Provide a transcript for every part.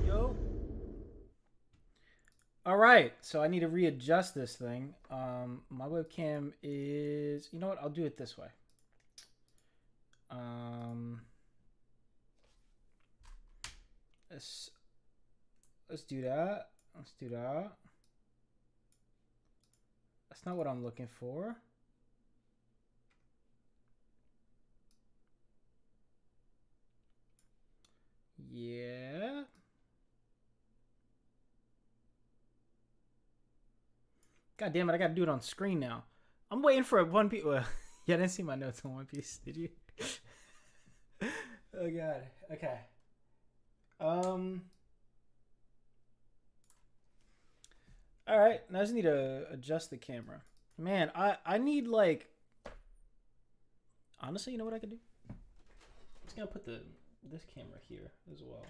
Yo. All right, so I need to readjust this thing. My webcam is, you know what? I'll do it this way. Um, let's let's do that. Let's do that. That's not what I'm looking for. Yeah. God damn it! I gotta do it on screen now. I'm waiting for a One Piece. Well, yeah, I didn't see my notes on One Piece. Did you? Oh god. Okay. Um. All right. Now I just need to adjust the camera. Man, I need like. Honestly, you know what I could do? I'm just gonna put this camera here as well.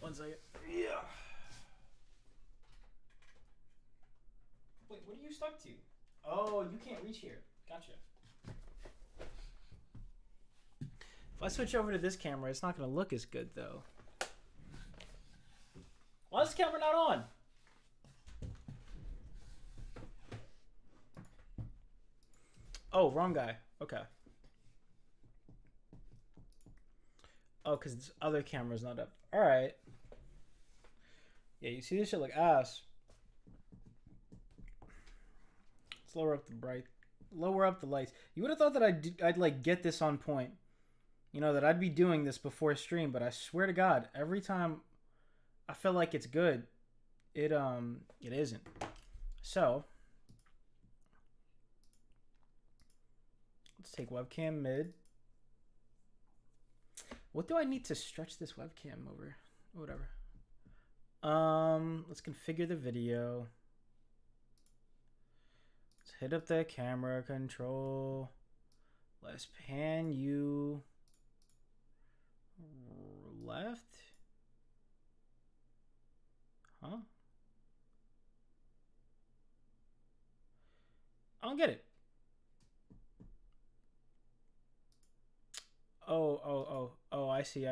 One second. Yeah. Wait, what are you stuck to? Oh, you can't reach here. Gotcha. If I switch over to this camera, it's not gonna look as good though. Why is this camera not on? Oh, wrong guy. Okay. Oh, because this other camera's not up. All right. Yeah, you see this shit like ass. Let's lower up the lights. You would have thought that I'd like get this on point. You know that I'd be doing this before stream, but I swear to God, every time I feel like it's good, it isn't. So let's take webcam mid. What do I need to stretch this webcam over? Whatever. Let's configure the video. Let's hit up the camera control. Let's pan you left. Huh? I don't get it. Oh, I see.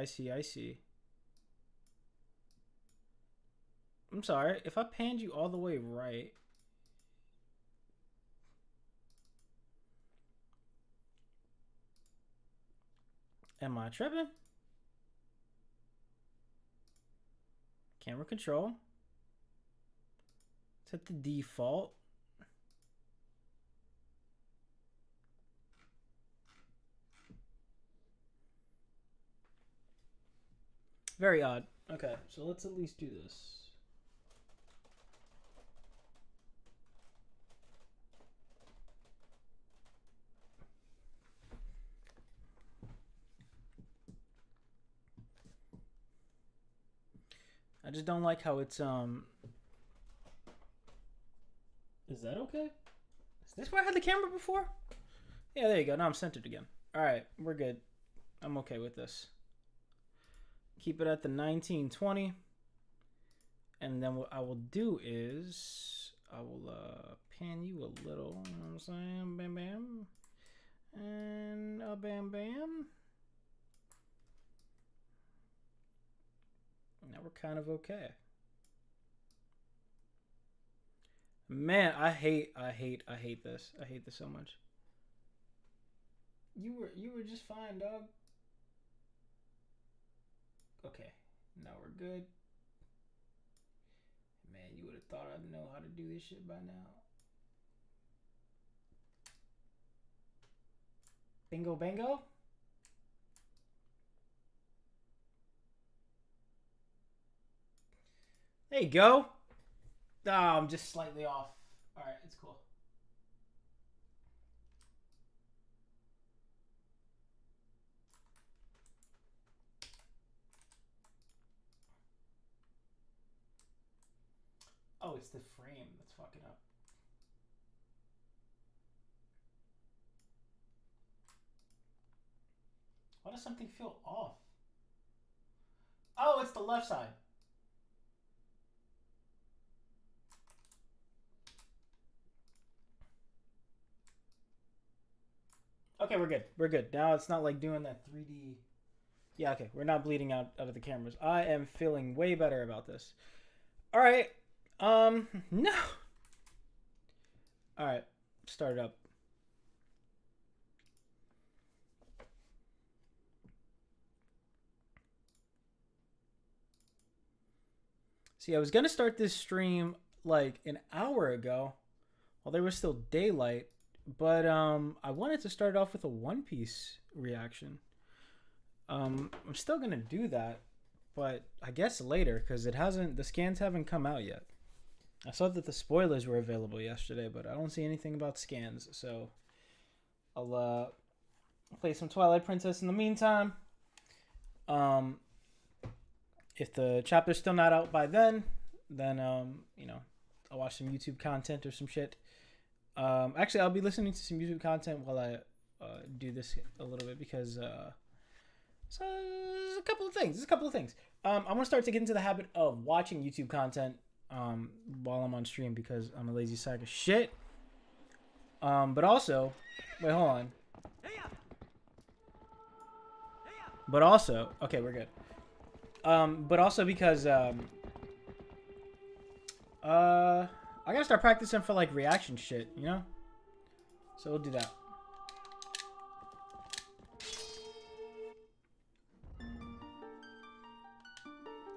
I'm sorry. If I panned you all the way right. Am I tripping? Camera control. Set the default. Very odd. Okay, so let's at least do this. I just don't like how it's Is that okay? Is this where I had the camera before? Yeah, there you go. Now I'm centered again. Alright, we're good. I'm okay with this. Keep it at the 1920. And then what I will do is I will pan you a little. You know what I'm saying? Bam bam. And bam bam. Now we're kind of okay. Man, I hate this. I hate this so much. You were just fine, dog. Okay, now we're good. Man, you would have thought I'd know how to do this shit by now. Bingo bango. There you go. Oh, I'm just slightly off. Alright, it's cool. Oh, it's the frame that's fucking up. Why does something feel off? Oh, it's the left side. Okay, we're good. We're good. Now it's not like doing that 3D. Yeah, okay. We're not bleeding out of the cameras. I am feeling way better about this. All right. No. All right. Start it up. See, I was gonna start this stream like an hour ago, while there was still daylight, but I wanted to start off with a One Piece reaction. I'm still gonna do that, but I guess later because the scans haven't come out yet. I saw that the spoilers were available yesterday, but I don't see anything about scans, so I'll play some Twilight Princess in the meantime. If the chapter's still not out by then you know, I'll watch some YouTube content or some shit. Actually, I'll be listening to some YouTube content while I do this a little bit because so there's a couple of things. I'm gonna start to get into the habit of watching YouTube content while I'm on stream because I'm a lazy sack of shit. But also, wait, hold on. But also, okay, we're good. But also because I gotta start practicing for like reaction shit, you know? So we'll do that.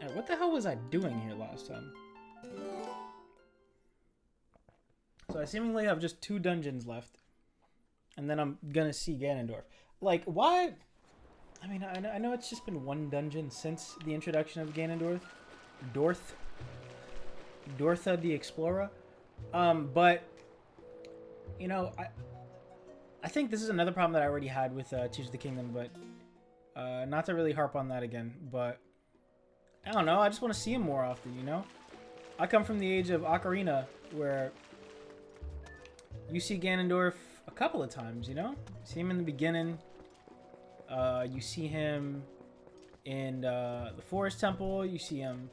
Hey, what the hell was I doing here last time? So I seemingly have just 2 dungeons left. And then I'm gonna see Ganondorf. Like, why? I mean, I know it's just been 1 dungeon since the introduction of Ganondorf. Dortha the Explorer. But, you know, I think this is another problem that I already had with Tears of the Kingdom, but not to really harp on that again, but I don't know, I just want to see him more often, you know? I come from the age of Ocarina, where you see Ganondorf a couple of times, you know? You see him in the beginning. You see him in the Forest Temple. You see him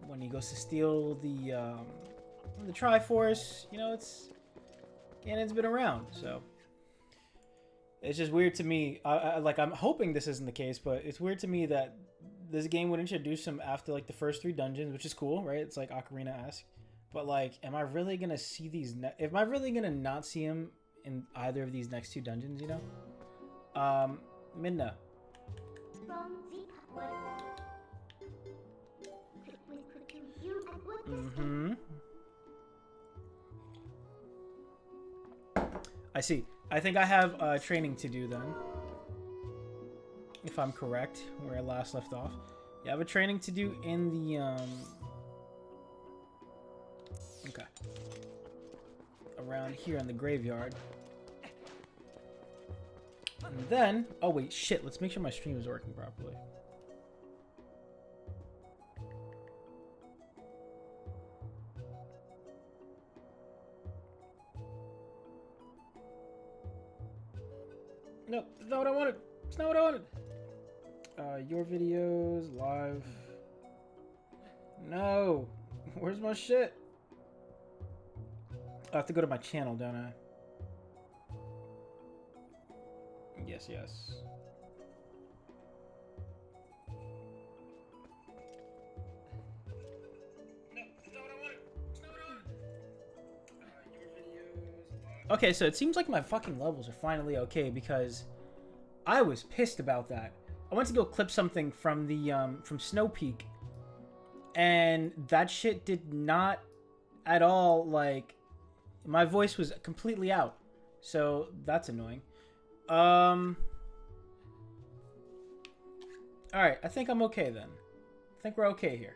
when he goes to steal the Triforce. You know, Ganon's been around, so it's just weird to me. I'm hoping this isn't the case, but it's weird to me that this game would introduce him after like the first 3 dungeons, which is cool, right? It's like Ocarina-esque. But like, am I really gonna see these? Am I really gonna not see him in either of these next 2 dungeons? You know, Midna. Mm-hmm. I see. I think I have training to do then. If I'm correct, where I last left off. Yeah, I have a training to do in the, okay. Around here in the graveyard. And then, oh wait, shit, let's make sure my stream is working properly. No, that's not what I wanted. It's not what I wanted. Your videos, live. No. Where's my shit? I have to go to my channel, don't I? Yes, yes. No, that's not what I wanted. It's not what I wanted. Your videos, live. Okay, so it seems like my fucking levels are finally okay because I was pissed about that. I went to go clip something from the from Snow Peak, and that shit did not at all, like, my voice was completely out. So that's annoying. Alright, I think I'm okay then. I think we're okay here.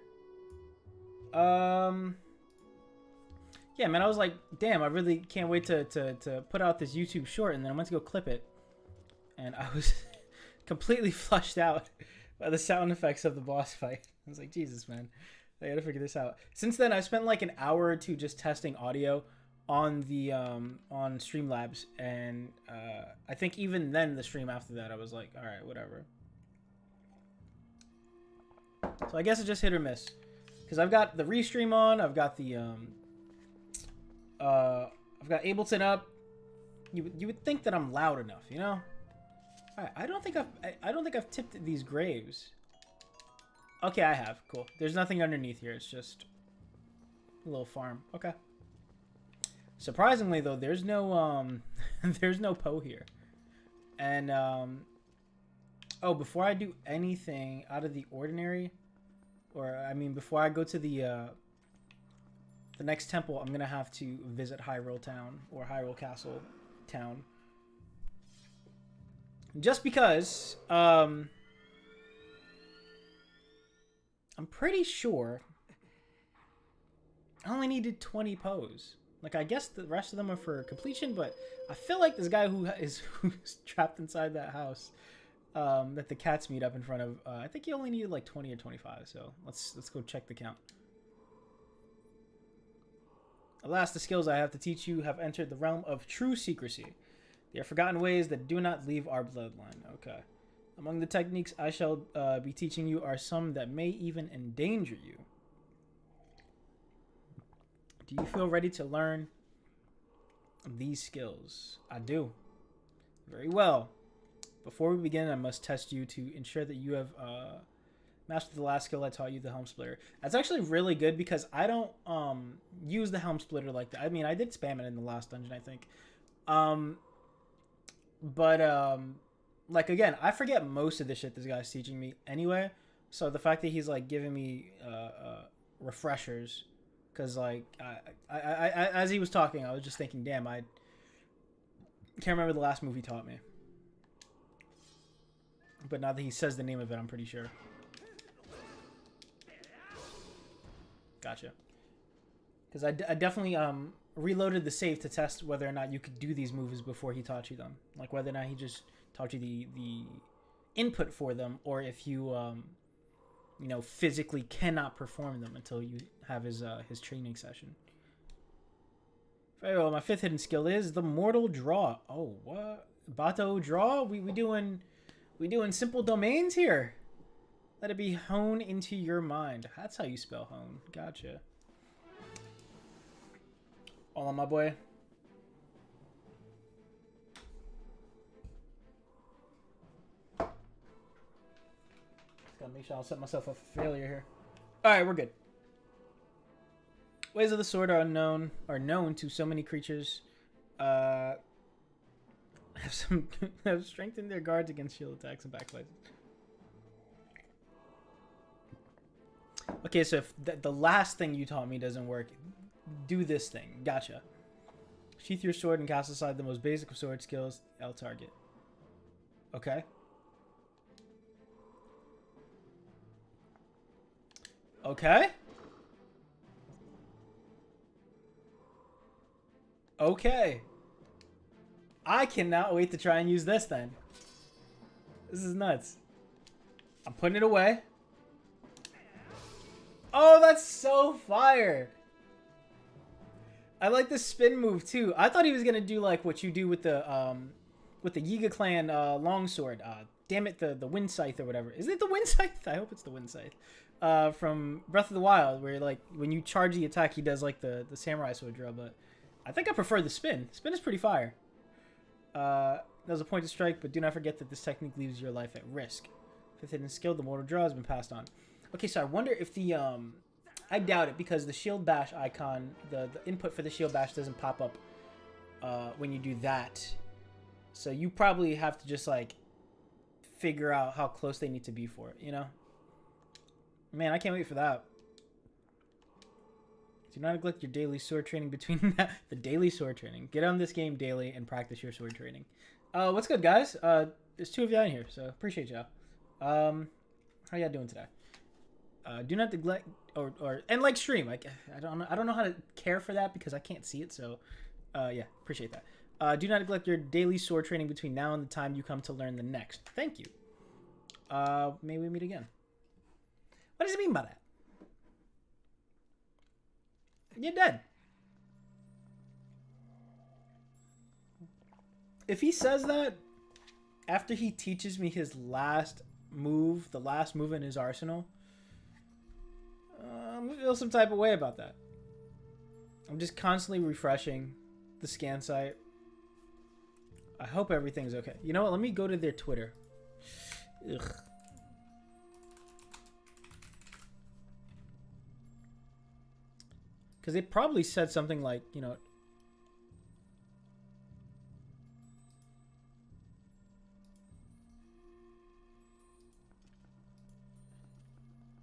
Yeah, man, I was like, damn, I really can't wait to put out this YouTube short, and then I went to go clip it, and I was completely flushed out by the sound effects of the boss fight. I was like, Jesus, man, I gotta figure this out. Since then, I spent like an hour or two just testing audio on the on Streamlabs, and I think even then the stream after that I was like, all right, whatever. So I guess it's just hit or miss, because I've got the restream on, I've got the I've got Ableton up. You would think that I'm loud enough, you know? All right, I don't think I've tipped these graves. Okay, I have. Cool. There's nothing underneath here. It's just a little farm. Okay. Surprisingly, though, there's no there's no Poe here. And oh, before I do anything out of the ordinary, or I mean, before I go to the next temple, I'm gonna have to visit Hyrule Town or Hyrule Castle Town. Just because I'm pretty sure I only needed 20 Poes. Like, I guess the rest of them are for completion, but I feel like this guy who's trapped inside that house that the cats meet up in front of, I think he only needed like 20 or 25, so let's go check the count. Alas, the skills I have to teach you have entered the realm of true secrecy. They are forgotten ways that do not leave our bloodline. Okay. Among the techniques I shall be teaching you are some that may even endanger you. Do you feel ready to learn these skills? I do. Very well. Before we begin, I must test you to ensure that you have mastered the last skill I taught you, the Helm Splitter. That's actually really good because I don't use the Helm Splitter like that. I mean, I did spam it in the last dungeon, I think. Like, again, I forget most of the shit this guy's teaching me anyway. So the fact that he's, like, giving me refreshers, because, like, I as he was talking, I was just thinking, damn, I can't remember the last move he taught me. But now that he says the name of it, I'm pretty sure. Gotcha. Because I definitely reloaded the save to test whether or not you could do these moves before he taught you them. Like whether or not he just taught you the input for them, or if you you know, physically cannot perform them until you have his training session. Very well. My fifth hidden skill is the Mortal Draw. Oh, what? Bato Draw? We doing simple domains here. Let it be honed into your mind. That's how you spell hone. Gotcha. All on, my boy. Gotta make sure I don't set myself up for failure here. Alright, we're good. Ways of the sword are known to so many creatures. Have strengthened their guards against shield attacks and backflies. Okay, so if the last thing you taught me doesn't work, do this thing. Gotcha. Sheath your sword and cast aside the most basic of sword skills. L target. Okay. Okay. Okay. I cannot wait to try and use this then. This is nuts. I'm putting it away. Oh, that's so fire. I like the spin move too. I thought he was gonna do like what you do with the Yiga Clan longsword. Damn it, the Wind Scythe or whatever. Is it the Wind Scythe? I hope it's the Wind Scythe. From Breath of the Wild, where like when you charge the attack, he does like the samurai sword drill. But I think I prefer the spin. Spin is pretty fire. There's a point to strike, but do not forget that this technique leaves your life at risk. Fifth hidden skill, the mortal draw, has been passed on. Okay, so I wonder if the I doubt it, because the shield bash icon, the input for the shield bash doesn't pop up when you do that. So you probably have to just like figure out how close they need to be for it, you know? Man, I can't wait for that. Do not neglect your daily sword training between the daily sword training. Get on this game daily and practice your sword training. What's good, guys? There's 2 of y'all in here, so appreciate y'all. How y'all doing today? Do not neglect and like stream. I don't know how to care for that because I can't see it. So, yeah, appreciate that. Do not neglect your daily sword training between now and the time you come to learn the next. Thank you. May we meet again? What does it mean by that? You're dead. If he says that after he teaches me his last move, the last move in his arsenal, I'm gonna feel some type of way about that. I'm just constantly refreshing the scan site. I hope everything's okay. You know what? Let me go to their Twitter. Ugh. Because they probably said something like, you know...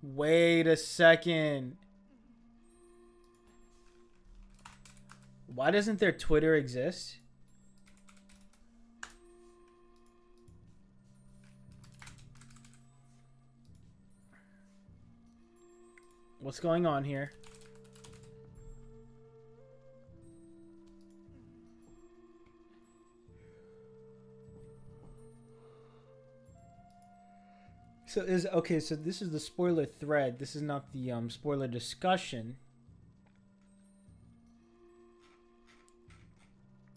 Wait a second. Why doesn't their Twitter exist? What's going on here? So okay, so this is the spoiler thread. This is not the spoiler discussion.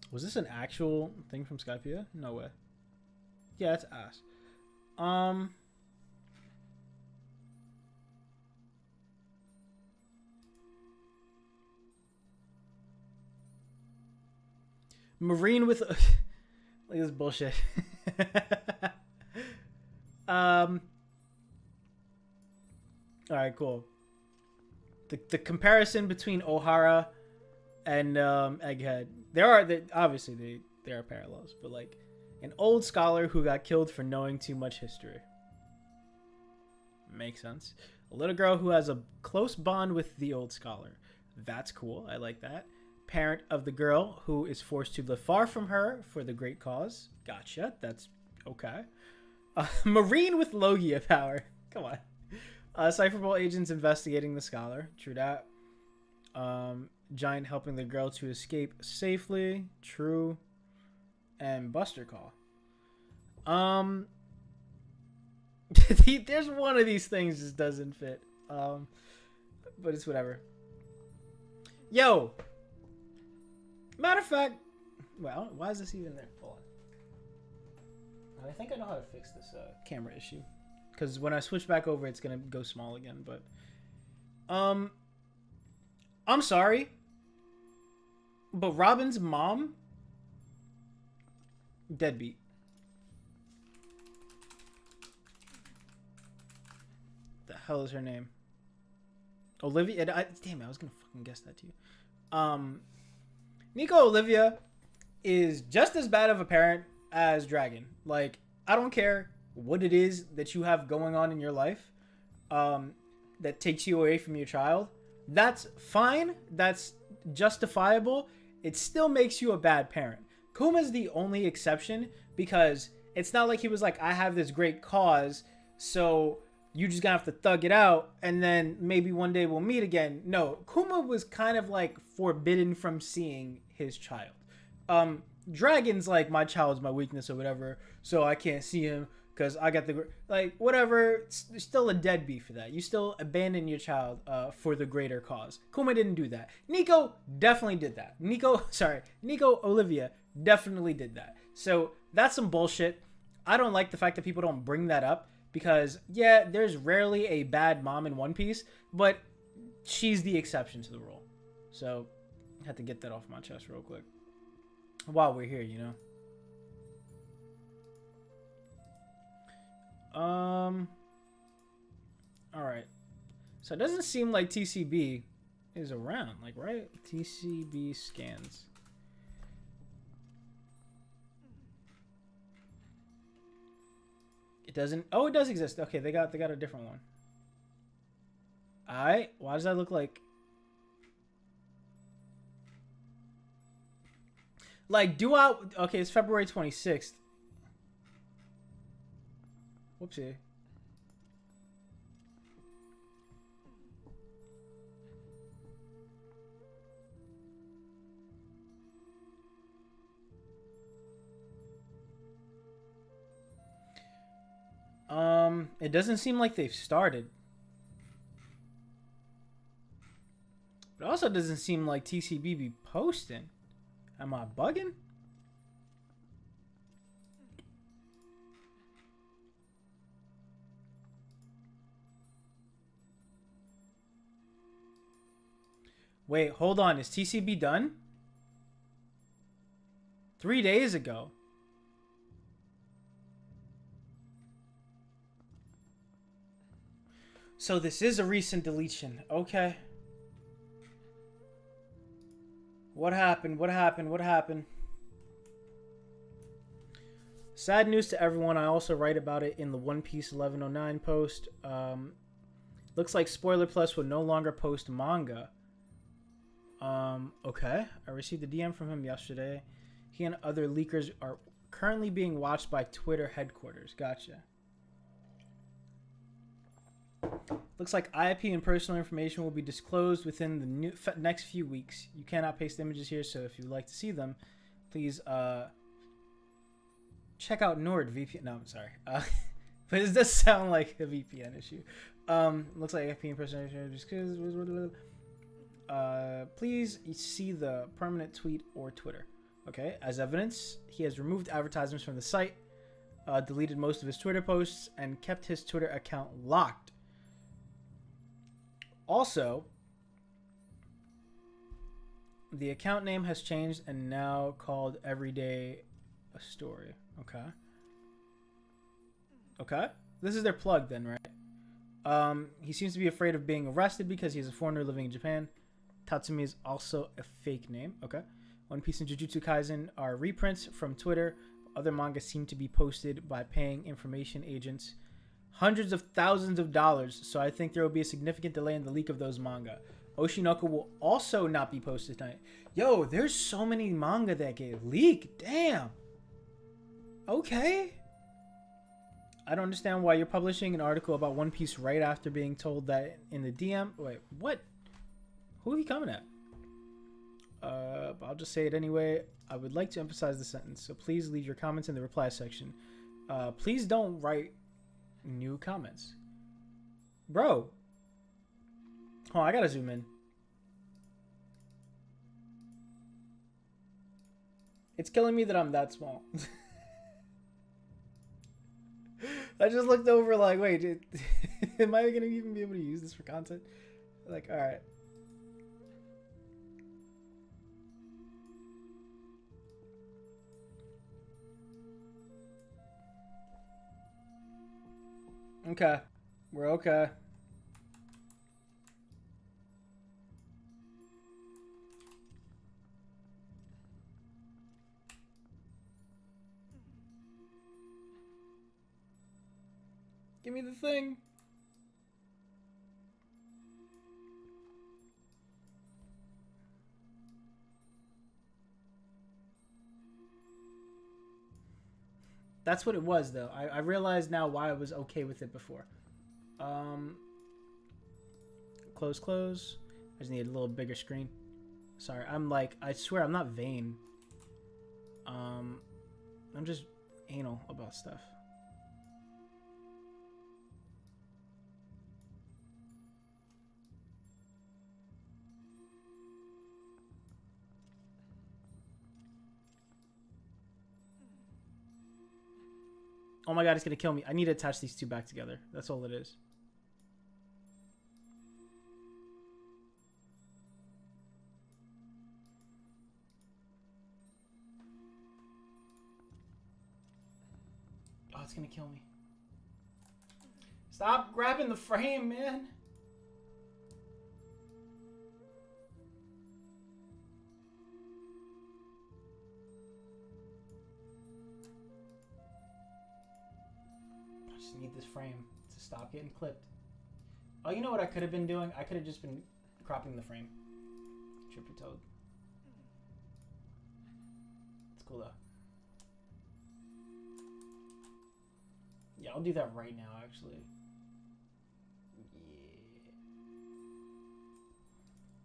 Was this an actual thing from Skypiea? No way. Yeah, it's ass. Marine with like this bullshit. All right, cool. The comparison between Ohara and Egghead, obviously there are parallels, but like an old scholar who got killed for knowing too much history. Makes sense. A little girl who has a close bond with the old scholar. That's cool. I like that. Parent of the girl who is forced to live far from her for the great cause. Gotcha. That's okay. Marine with Logia power. Come on. Cypherball agents investigating the scholar. True that. Giant helping the girl to escape safely. True. And Buster Call. There's one of these things just doesn't fit. But it's whatever. Yo. Matter of fact. Well, why is this even there? Hold on. I think I know how to fix this camera issue. Because when I switch back over, it's going to go small again. But, I'm sorry. But Robin's mom, deadbeat. The hell is her name? Olivia? Damn it, I was going to fucking guess that too. Nico Olivia is just as bad of a parent as Dragon. Like, I don't care what it is that you have going on in your life. that takes you away from your child, that's fine. That's justifiable. It still makes you a bad parent. Kuma's the only exception because it's not like he was like, I have this great cause, so you just gonna have to thug it out and then maybe one day we'll meet again. No, Kuma was kind of like forbidden from seeing his child. Dragon's like, my child's my weakness or whatever, so I can't see him because I got the, like, whatever. It's still a deadbeat for that. You still abandon your child for the greater cause. Kuma didn't do that. Nico definitely did that. Nico Olivia definitely did that. So that's some bullshit. I don't like the fact that people don't bring that up because, yeah, there's rarely a bad mom in One Piece, but she's the exception to the rule. So I had to get that off my chest real quick while we're here, you know. All right. So it doesn't seem like TCB is around, like, right? TCB scans. It doesn't. Oh, it does exist. Okay, they got a different one. All right. Why does that look like? Like, do I? Okay, it's February 26th. Whoopsie. It doesn't seem like they've started. It also doesn't seem like TCB be posting. Am I bugging? Wait, hold on. Is TCB done? 3 days ago. So this is a recent deletion. Okay. What happened? What happened? What happened? Sad news to everyone. I also write about it in the One Piece 1109 post. Looks like Spoiler Plus will no longer post manga. Okay. I received a DM from him yesterday. He and other leakers are currently being watched by Twitter headquarters. Gotcha. Looks like IP and personal information will be disclosed within the next few weeks. You cannot paste images here, so if you'd like to see them, please check out NordVPN. No, I'm sorry. But it does sound like a VPN issue. Looks like IP and personal information. Please see the permanent tweet or Twitter. Okay, as evidence, he has removed advertisements from the site, deleted most of his Twitter posts, and kept his Twitter account locked. Also, the account name has changed and now called Everyday a Story. Okay. Okay. This is their plug then, right? He seems to be afraid of being arrested because he's a foreigner living in Japan. Tatsumi is also a fake name. Okay. One Piece and Jujutsu Kaisen are reprints from Twitter. Other manga seem to be posted by paying information agents hundreds of thousands of dollars, so I think there will be a significant delay in the leak of those manga. Oshinoko will also not be posted tonight. Yo, there's so many manga that get leaked. Damn. Okay. I don't understand why you're publishing an article about One Piece right after being told that in the DM. Wait, what? Who are you coming at? I'll just say it anyway. I would like to emphasize the sentence, so please leave your comments in the reply section. Please don't write new comments. Bro. Oh, I gotta zoom in. It's killing me that I'm that small. I just looked over like, wait, am I gonna even be able to use this for content? Like, alright. Okay. We're okay. Give me the thing. That's what it was, though. I realized now why I was okay with it before. Close, close. I just need a little bigger screen. Sorry, I'm like, I swear I'm not vain. I'm just anal about stuff. Oh my god, it's gonna kill me. I need to attach these two back together. That's all it is. Oh, it's gonna kill me. Stop grabbing the frame, man. I just need this frame to stop getting clipped. Oh, you know what I could have been doing? I could have just been cropping the frame. Trippy Toad. It's cool though. Yeah, I'll do that right now, actually. Yeah.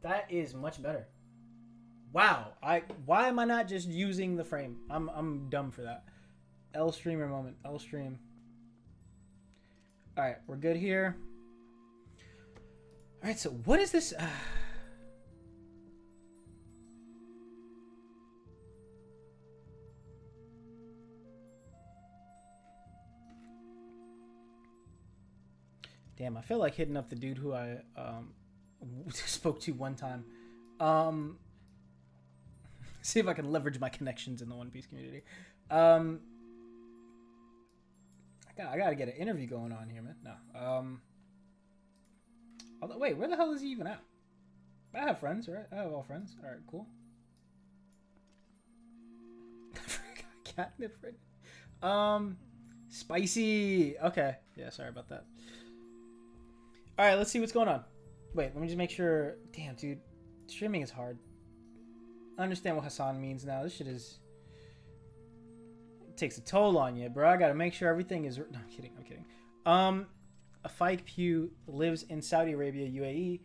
That is much better. Wow. Why am I not just using the frame? I'm dumb for that. L streamer moment. L stream. Alright, we're good here. Alright, so what is this? Damn, I feel like hitting up the dude who I spoke to one time. See if I can leverage my connections in the One Piece community. I gotta get an interview going on here, man. No. Wait, where the hell is he even at? I have friends, right? I have all friends. All right, cool. Catnip, right? Spicy. Okay. Yeah, sorry about that. All right, let's see what's going on. Wait, let me just make sure. Damn, dude, streaming is hard. I understand what Hassan means now. This shit is. It takes a toll on you, bro. I gotta make sure everything is. No, I'm kidding. I'm kidding. A Fike Pew lives in Saudi Arabia, UAE,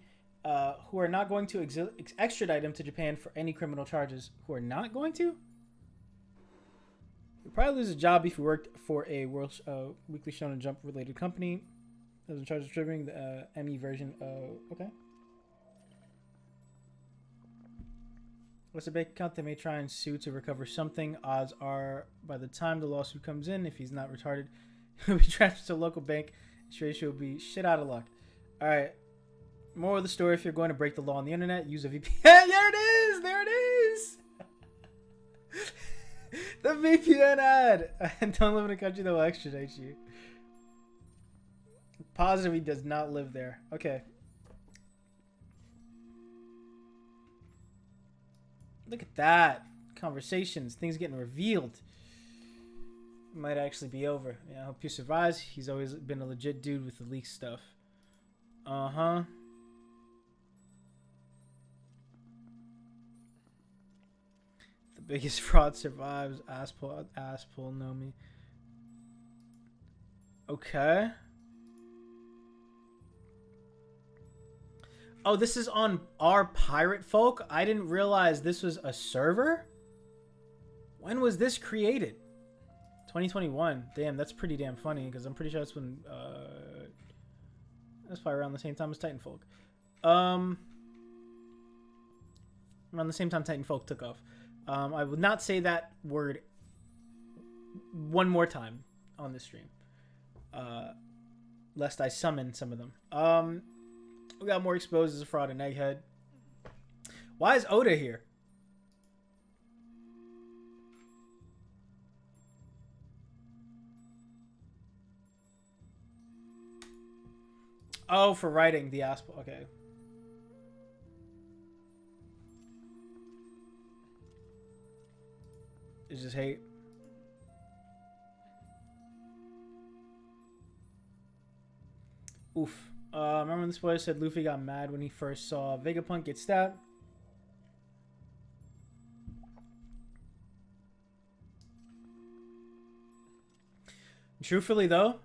who are not going to extradite him to Japan for any criminal charges. Who are not going to? He'll probably lose his job if he worked for a World Weekly Shonen Jump related company. That was in charge of distributing the ME version of. Okay. What's the bank account? They may try and sue to recover something. Odds are, by the time the lawsuit comes in, if he's not retarded, he'll be transferred to a local bank. His ratio will be shit out of luck. All right. More of the story: if you're going to break the law on the internet, use a VPN. There it is. There it is. The VPN ad. And don't live in a country that will extradite you. Positive he does not live there. Okay. Look at that. Conversations. Things getting revealed. Might actually be over. Yeah, I hope he survives. He's always been a legit dude with the leak stuff. Uh-huh. The biggest fraud survives. Ass pull, know me. Okay. Oh, this is on our Pirate Folk? I didn't realize this was a server? When was this created? 2021. Damn, that's pretty damn funny, because I'm pretty sure that's when, that's probably around the same time as Titanfolk. Around the same time Titanfolk took off. I would not say that word one more time on this stream. Lest I summon some of them. We got more exposed as a fraud and Egghead. Why is Oda here? Oh, for writing the Aspel. Okay. It's just hate. Oof. Remember when the spoiler said Luffy got mad when he first saw Vegapunk get stabbed? Truthfully, though,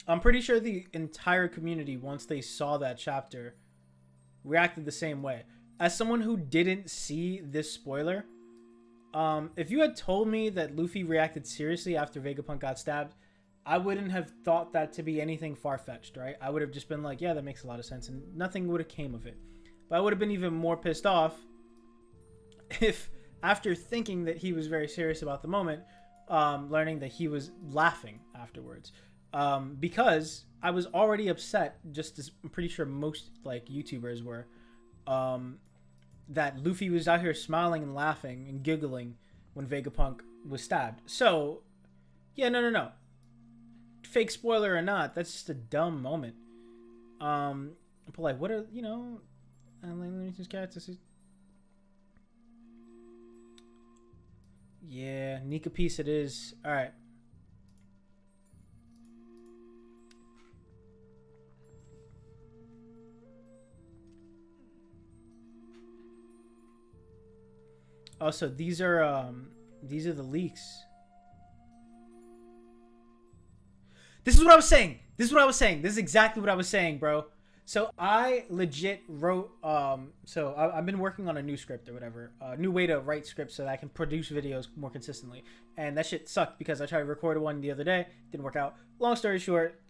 I'm pretty sure the entire community, once they saw that chapter, reacted the same way. As someone who didn't see this spoiler, if you had told me that Luffy reacted seriously after Vegapunk got stabbed, I wouldn't have thought that to be anything far-fetched, right? I would have just been like, yeah, that makes a lot of sense, and nothing would have came of it. But I would have been even more pissed off if, after thinking that he was very serious about the moment, learning that he was laughing afterwards. Because I was already upset, just as I'm pretty sure most like YouTubers were, that Luffy was out here smiling and laughing and giggling when Vegapunk was stabbed. So, yeah, no. Fake spoiler or not, that's just a dumb moment. But like, what are, characters? Yeah, Nika piece it is. All right. Also, these are the leaks. This is what I was saying. This is exactly what I was saying, bro. So I legit wrote, I've been working on a new script or whatever, a new way to write scripts so that I can produce videos more consistently. And that shit sucked because I tried to record one the other day, didn't work out. Long story short,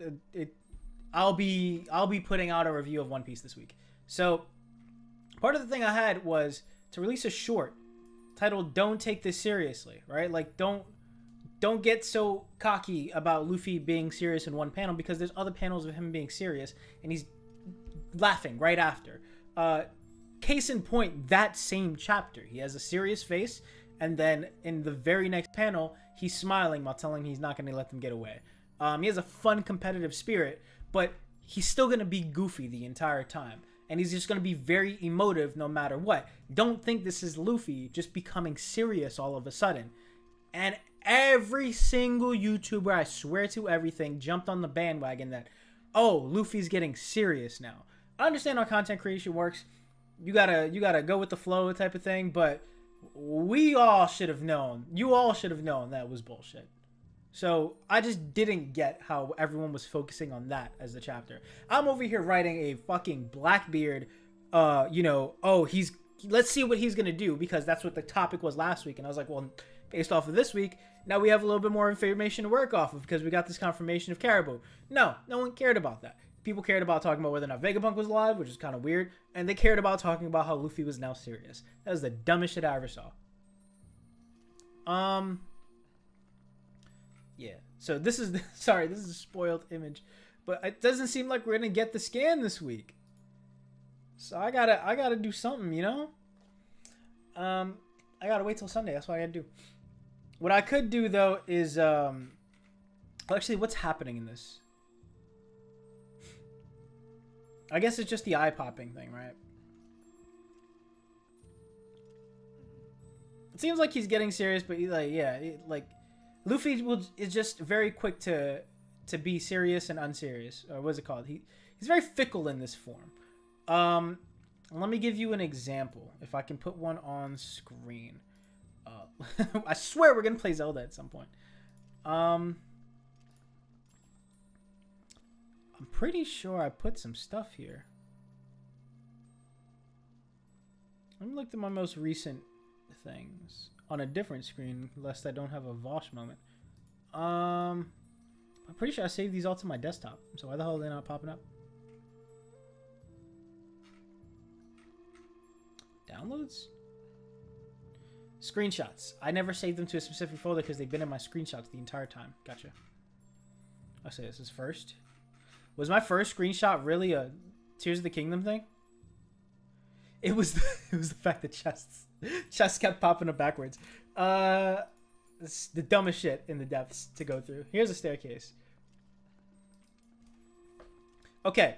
I'll be putting out a review of One Piece this week. So part of the thing I had was to release a short titled "Don't Take This Seriously," right? Like don't get so cocky about Luffy being serious in one panel, because there's other panels of him being serious and he's laughing right after. Case in point, that same chapter, he has a serious face, and then in the very next panel, he's smiling while telling him he's not going to let them get away. He has a fun competitive spirit, but he's still going to be goofy the entire time. And he's just going to be very emotive no matter what. Don't think this is Luffy just becoming serious all of a sudden. And every single YouTuber, I swear to everything, jumped on the bandwagon that, oh, Luffy's getting serious now. I understand how content creation works. You gotta go with the flow type of thing, but we all should have known. You all should have known that was bullshit. So I just didn't get how everyone was focusing on that as the chapter. I'm over here writing a fucking Blackbeard, let's see what he's gonna do, because that's what the topic was last week. And I was like, well, based off of this week, now we have a little bit more information to work off of because we got this confirmation of Caribou. No one cared about that. People cared about talking about whether or not Vegapunk was alive, which is kind of weird. And they cared about talking about how Luffy was now serious. That was the dumbest shit I ever saw. Yeah. So this is sorry, this is a spoiled image, but it doesn't seem like we're gonna get the scan this week. So I gotta do something, I gotta wait till Sunday. That's what I gotta do. What I could do though is actually, what's happening in this? I guess it's just the eye popping thing, right? It seems like he's getting serious, but Luffy is just very quick to be serious and unserious. Or what's it called? He's very fickle in this form. Let me give you an example. If I can put one on screen. I swear we're gonna play Zelda at some point. I'm pretty sure I put some stuff here. Let me look at my most recent things on a different screen, lest I don't have a Vosh moment. I'm pretty sure I saved these all to my desktop. So why the hell are they not popping up? Downloads? Screenshots. I never saved them to a specific folder because they've been in my screenshots the entire time. Gotcha. I'll say this is first. Was my first screenshot really a Tears of the Kingdom thing? It was the fact that chests kept popping up backwards. It's the dumbest shit in the depths to go through. Here's a staircase. Okay.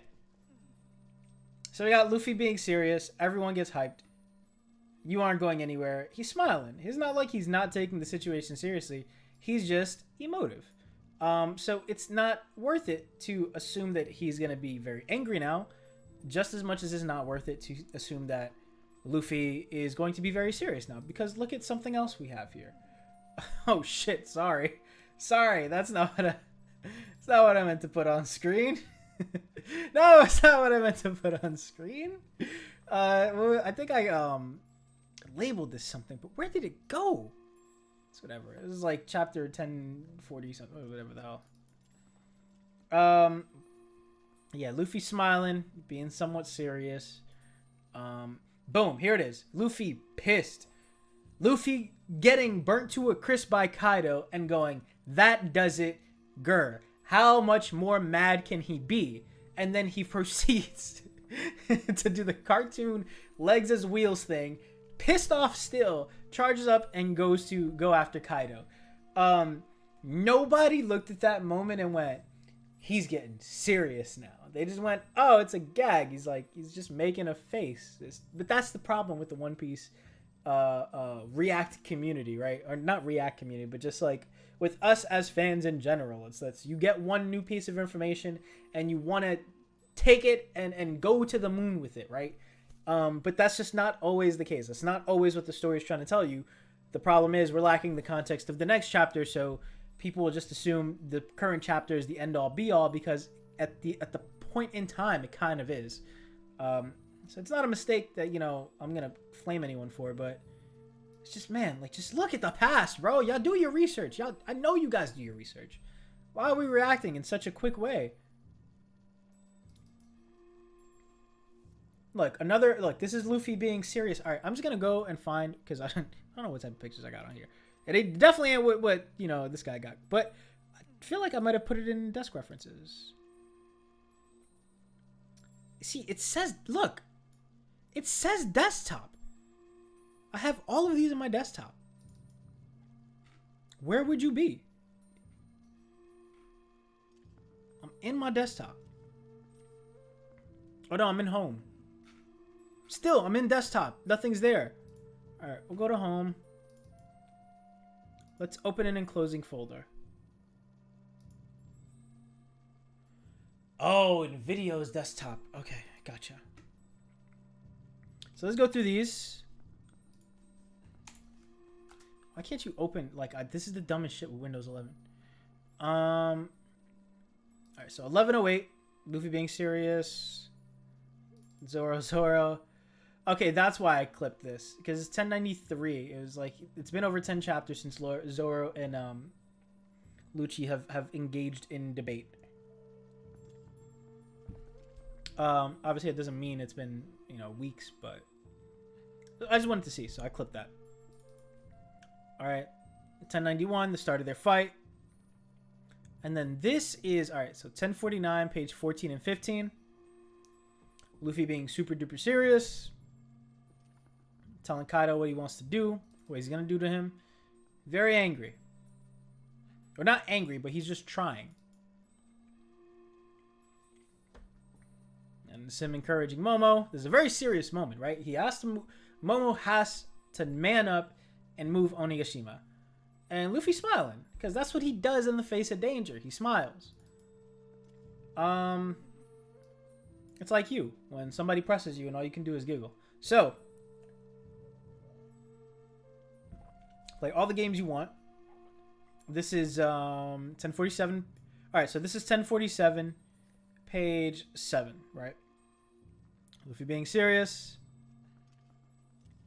So we got Luffy being serious. Everyone gets hyped. You aren't going anywhere. He's smiling. It's not like he's not taking the situation seriously. He's just emotive. So it's not worth it to assume that he's going to be very angry now, just as much as it's not worth it to assume that Luffy is going to be very serious now, because look at something else we have here. Oh shit, sorry. Sorry, that's not what it's not what I meant to put on screen. No, it's not what I meant to put on screen. Well, I think I labeled this something, but where did it go? It's whatever. It was like chapter 1040 something, whatever the hell. Yeah, Luffy smiling, being somewhat serious. Boom, here it is. Luffy pissed. Luffy getting burnt to a crisp by Kaido and going, that does it, grr. How much more mad can he be? And then he proceeds to do the cartoon legs as wheels thing, pissed off still, charges up and goes to go after Kaido. Nobody looked at that moment and went, he's getting serious now. They just went, oh, it's a gag. He's just making a face. But that's the problem with the One Piece React community, right? Or not React community, but just like with us as fans in general. It's that you get one new piece of information and you want to take it and go to the moon with it, right? But that's just not always the case. That's not always what the story is trying to tell you. The problem is we're lacking the context of the next chapter, so people will just assume the current chapter is the end all be all because at the point in time it kind of is. So it's not a mistake that, you know, I'm gonna flame anyone for, but it's just, man, like, just look at the past, bro. Y'all do your research. Y'all, I know you guys do your research. Why are we reacting in such a quick way? Look, this is Luffy being serious. All right, I'm just gonna go and find, because I don't know what type of pictures I got on here. It definitely ain't what you know, this guy got, but I feel like I might have put it in desk references. See, it says, look, it says desktop. I have all of these in my desktop. Where would you be? I'm in my desktop. Oh no, I'm in home. Still, I'm in desktop. Nothing's there. All right, we'll go to home. Let's open an enclosing folder. Oh, in videos desktop. Okay, gotcha. So let's go through these. Why can't you open, like, this is the dumbest shit with Windows 11. All right, so 1108, Luffy being serious. Zoro. Okay, that's why I clipped this, because it's 1093. It was like, it's been over 10 chapters since Zoro and Lucci have engaged in debate. Obviously it doesn't mean it's been, you know, weeks, but I just wanted to see, so I clipped that. All right, 1091, the start of their fight. And then this is, all right, so 1049, page 14 and 15. Luffy being super duper serious. Telling Kaido what he wants to do, what he's going to do to him. Very angry. Or not angry, but he's just trying. And it's him encouraging Momo. This is a very serious moment, right? He has to, Momo has to man up and move Onigashima. And Luffy's smiling, because that's what he does in the face of danger. He smiles. It's like you, when somebody presses you and all you can do is giggle. So, play all the games you want. This is 1047. All right, so this is 1047, page 7, right? Luffy being serious.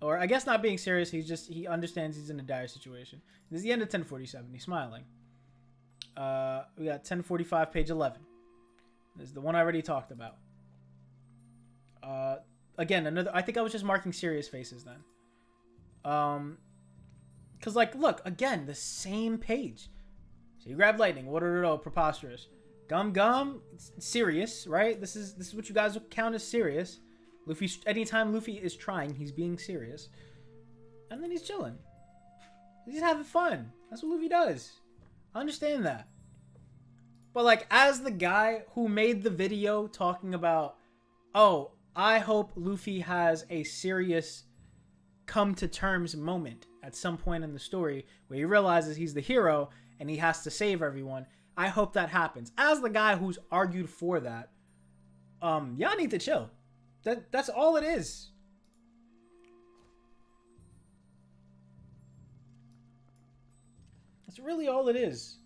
Or I guess not being serious. He understands he's in a dire situation. This is the end of 1047. He's smiling. We got 1045, page 11. This is the one I already talked about. Again, another. I think I was just marking serious faces then. Cause like, look again, the same page. So you grab lightning. Water preposterous. Gum, serious, right? This is what you guys would count as serious. Luffy, anytime Luffy is trying, he's being serious. And then he's chilling. He's having fun. That's what Luffy does. I understand that. But like, as the guy who made the video talking about, oh, I hope Luffy has a serious come to terms moment at some point in the story where he realizes he's the hero and he has to save everyone. I hope that happens. As the guy who's argued for that, y'all need to chill. That's all it is. That's really all it is.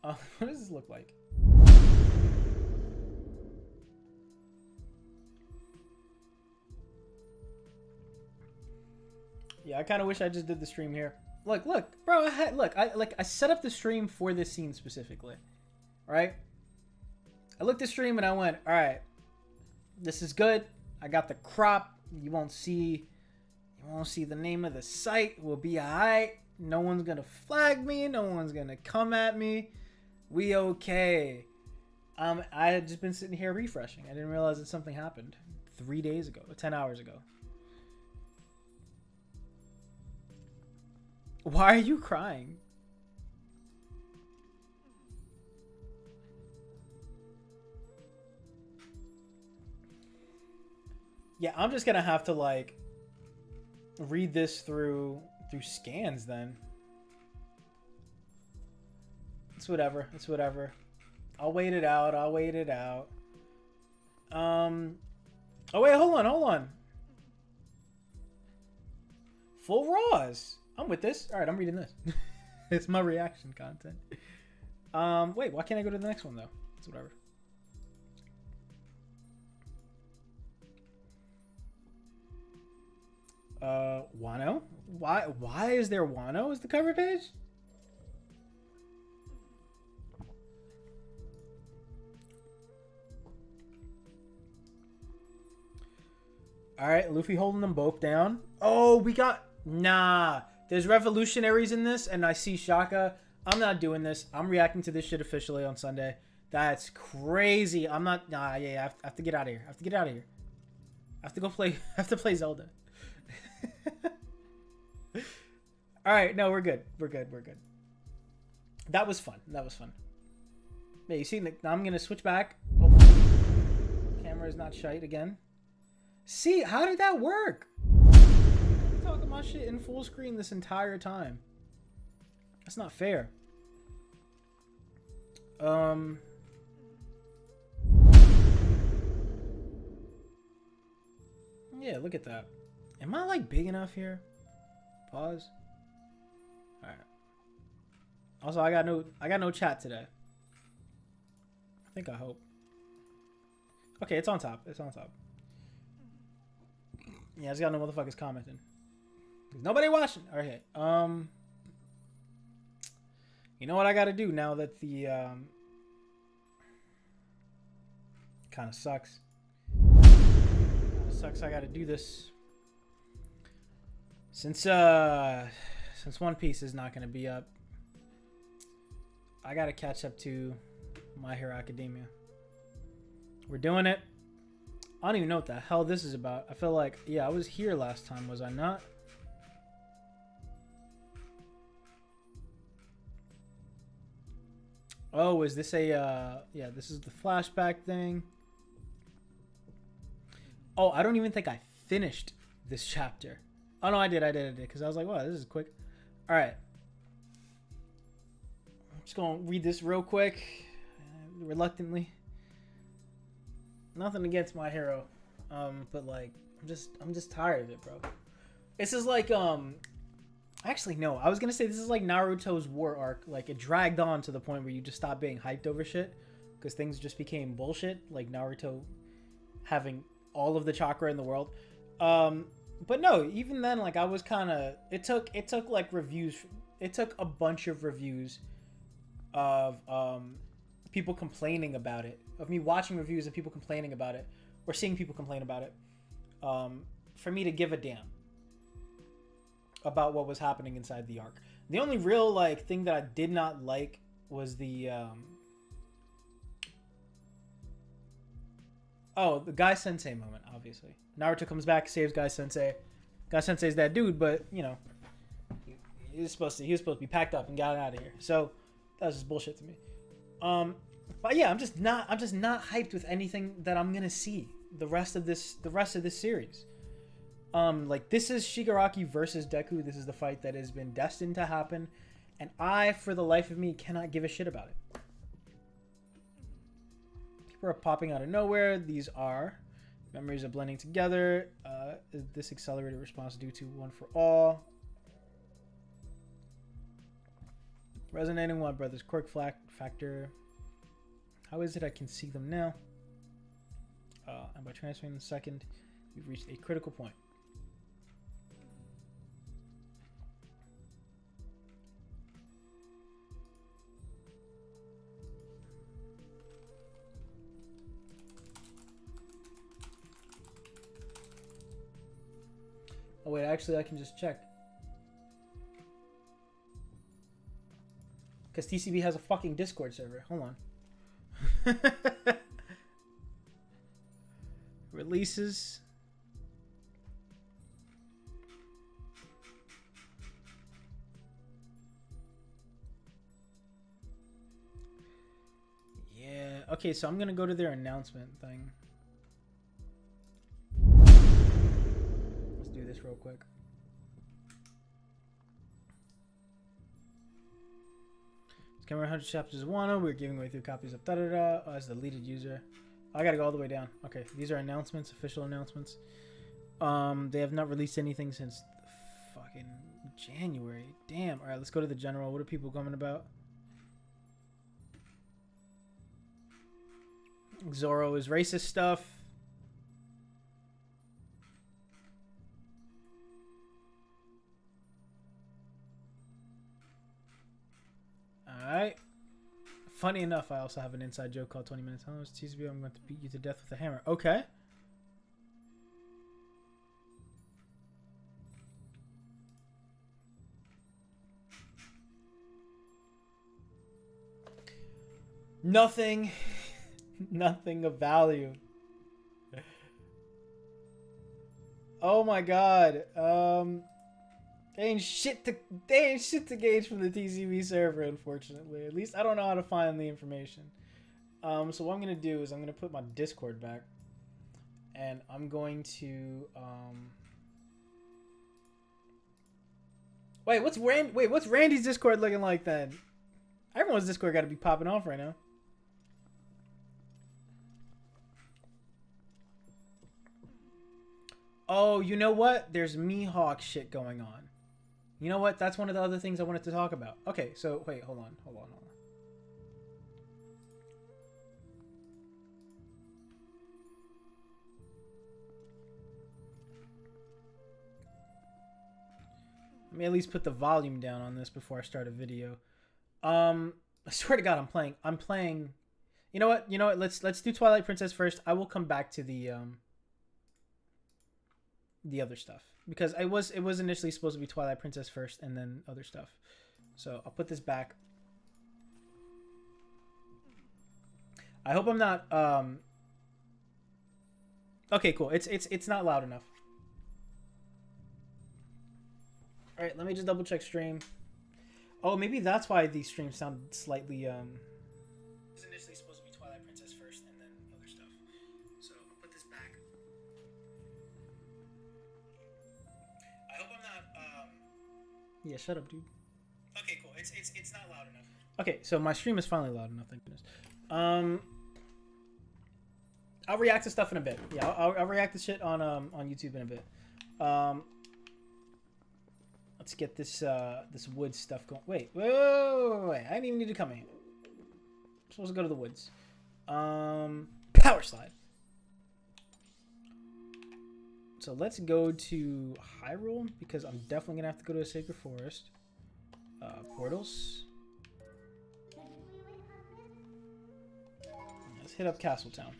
What does this look like? Yeah, I kind of wish I just did the stream here. Look, bro. I set up the stream for this scene specifically, right? I looked at the stream and I went, all right, this is good. I got the crop. You won't see the name of the site. We'll be alright. No one's gonna flag me. No one's gonna come at me. We okay. I had just been sitting here refreshing. I didn't realize that something happened 3 days ago, 10 hours ago. Why are you crying? Yeah, I'm just gonna have to like read this through scans then. It's whatever. It's whatever. I'll wait it out. I'll wait it out. Oh wait, hold on. Full Raws. I'm with this. All right, I'm reading this. It's my reaction content. Wait, why can't I go to the next one though? It's whatever. Wano? Why is there Wano as the cover page? Alright, Luffy holding them both down. Oh, we got... Nah. There's revolutionaries in this, and I see Shaka. I'm not doing this. I'm reacting to this shit officially on Sunday. That's crazy. I'm not... Nah, yeah, I have to get out of here. I have to get out of here. I have to go play... I have to play Zelda. Alright, no, we're good. We're good. That was fun. Yeah, you see, now I'm going to switch back. Hopefully, camera is not shite again. See, how did that work? I'm talking my shit in full screen this entire time. That's not fair. Yeah, look at that. Am I like big enough here? Pause. All right. Also, I got no chat today. I hope. Okay, it's on top. Yeah, I just got no motherfuckers commenting. There's nobody watching. Okay. You know what I got to do now that the kind of sucks. I got to do this. Since One Piece is not going to be up, I got to catch up to My Hero Academia. We're doing it. I don't even know what the hell this is about. I feel like, yeah, I was here last time, was I not? Oh, is this a, yeah, this is the flashback thing. Oh, I don't even think I finished this chapter. Oh, no, I did, because I was like, wow, this is quick. All right. I'm just going to read this real quick, reluctantly. Nothing against My Hero, but like, I'm just tired of it, bro. This is like, actually, no, I was going to say this is like Naruto's war arc. Like, it dragged on to the point where you just stopped being hyped over shit because things just became bullshit, like Naruto having all of the chakra in the world. But no, even then, like, I was kind of, it took like reviews, it took a bunch of reviews of people complaining about it, of me watching reviews of people complaining about it, or seeing people complain about it, for me to give a damn about what was happening inside the arc. The only real like thing that I did not like was the Guy Sensei moment. Obviously, Naruto comes back, saves Guy Sensei. Guy Sensei's that dude, but you know, he was supposed to be packed up and got out of here. So that was just bullshit to me. But yeah, I'm just not hyped with anything that I'm gonna see the rest of this series. Like, this is Shigaraki versus Deku. This is the fight that has been destined to happen, and I, for the life of me, cannot give a shit about it. People are popping out of nowhere. These are memories of blending together. This accelerated response due to One for All. Resonating Wild Brothers. Quirk factor. How is it I can see them now? And by transferring the second, we've reached a critical point. Oh wait, actually I can just check. Because TCB has a fucking Discord server. Hold on. Releases. Yeah. Okay, so I'm going to go to their announcement thing. Let's do this real quick. Camera 100 chapters of Wano. We're giving away 3 copies of da-da-da as the deleted user. I gotta go all the way down. Okay, these are announcements, official announcements. They have not released anything since fucking January. Damn. All right, let's go to the general. What are people coming about? Zoro is racist stuff. Alright. Funny enough, I also have an inside joke called 20 Minutes. Hello, it's TCB. I'm going to beat you to death with a hammer. Okay. Nothing. Nothing of value. Oh my god. They ain't shit to gauge from the TCB server, unfortunately. At least I don't know how to find the information. So what I'm gonna do is I'm gonna put my Discord back, and I'm going to wait. What's Randy's Discord looking like then? Everyone's Discord got to be popping off right now. Oh, you know what? There's Mihawk shit going on. You know what? That's one of the other things I wanted to talk about. Okay, so wait, hold on. Let me at least put the volume down on this before I start a video. I swear to God, I'm playing. You know what? Let's do Twilight Princess first. I will come back to the other stuff, because it was initially supposed to be Twilight Princess first and then other stuff. So I'll put this back. I hope I'm not okay, cool. It's not loud enough. All right, let me just double check stream. Oh, maybe that's why these streams sound slightly It was initially supposed to be Twilight Princess first and then other stuff. So I'll put this back. I hope I'm not yeah, shut up, dude. Okay, cool. It's not loud enough. Okay, so my stream is finally loud enough, thank goodness. I'll react to stuff in a bit. Yeah, I'll react to shit on YouTube in a bit. Let's get this this wood stuff going. Wait. I didn't even need to come in. I'm supposed to go to the woods. Power slide. So let's go to Hyrule, because I'm definitely gonna have to go to a sacred forest. Portals. Let's hit up Castletown.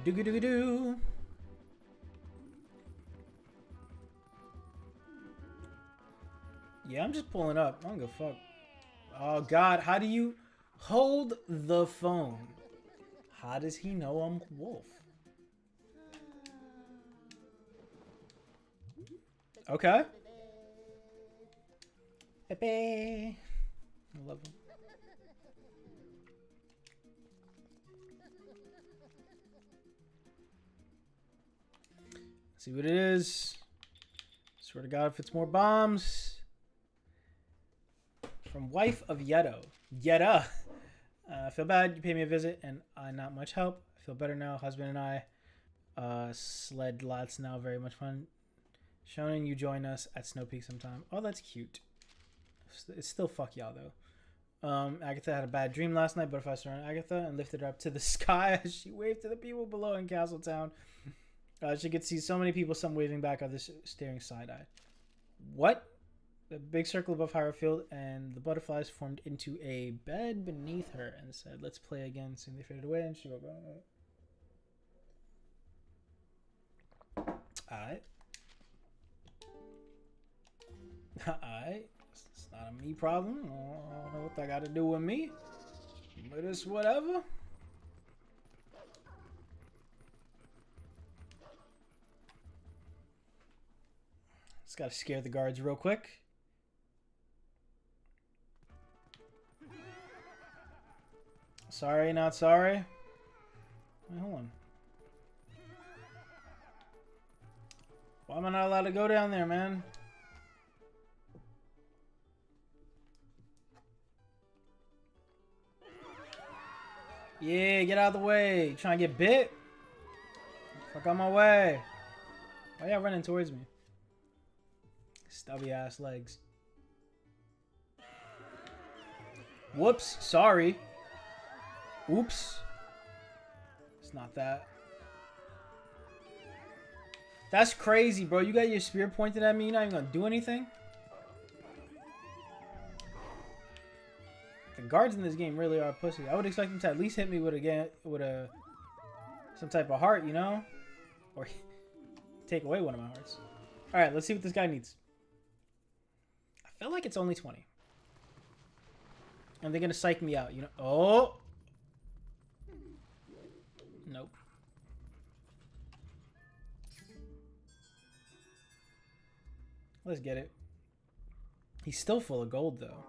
Do-go-do-go-do. Yeah, I'm just pulling up. I don't give a fuck. Oh, God. How do you hold the phone? How does he know I'm Wolf? Okay. Pepe. I love him. See what it is. Swear to God, if it's more bombs. From wife of Yeto. Yetta. I feel bad. You paid me a visit and not much help. I feel better now. Husband and I sled lots now. Very much fun. Shonen, you join us at Snow Peak sometime. Oh, that's cute. It's still fuck y'all though. Agatha had a bad dream last night, but if I surrounded Agatha and lifted her up to the sky as she waved to the people below in Castletown, she could see so many people, some waving back, others staring side-eyed. What? The big circle above Hyrule, and the butterflies formed into a bed beneath her and said, "Let's play again." Soon they faded away, and she woke up. Alright. Alright. It's not a me problem. I don't know what that got to do with me. But it's whatever. Just gotta scare the guards real quick. Sorry, not sorry. Wait, hold on. Why am I not allowed to go down there, man? Yeah, get out of the way. You trying to get bit? Fuck out my way. Why y'all running towards me? Stubby ass legs. Whoops, sorry. Oops. It's not that. That's crazy, bro. You got your spear pointed at me. You're not even gonna do anything? The guards in this game really are pussy. I would expect them to at least hit me with some type of heart, you know? Or take away one of my hearts. Alright, let's see what this guy needs. I feel like it's only 20. And they're gonna psych me out, you know? Oh! Nope. Let's get it. He's still full of gold, though.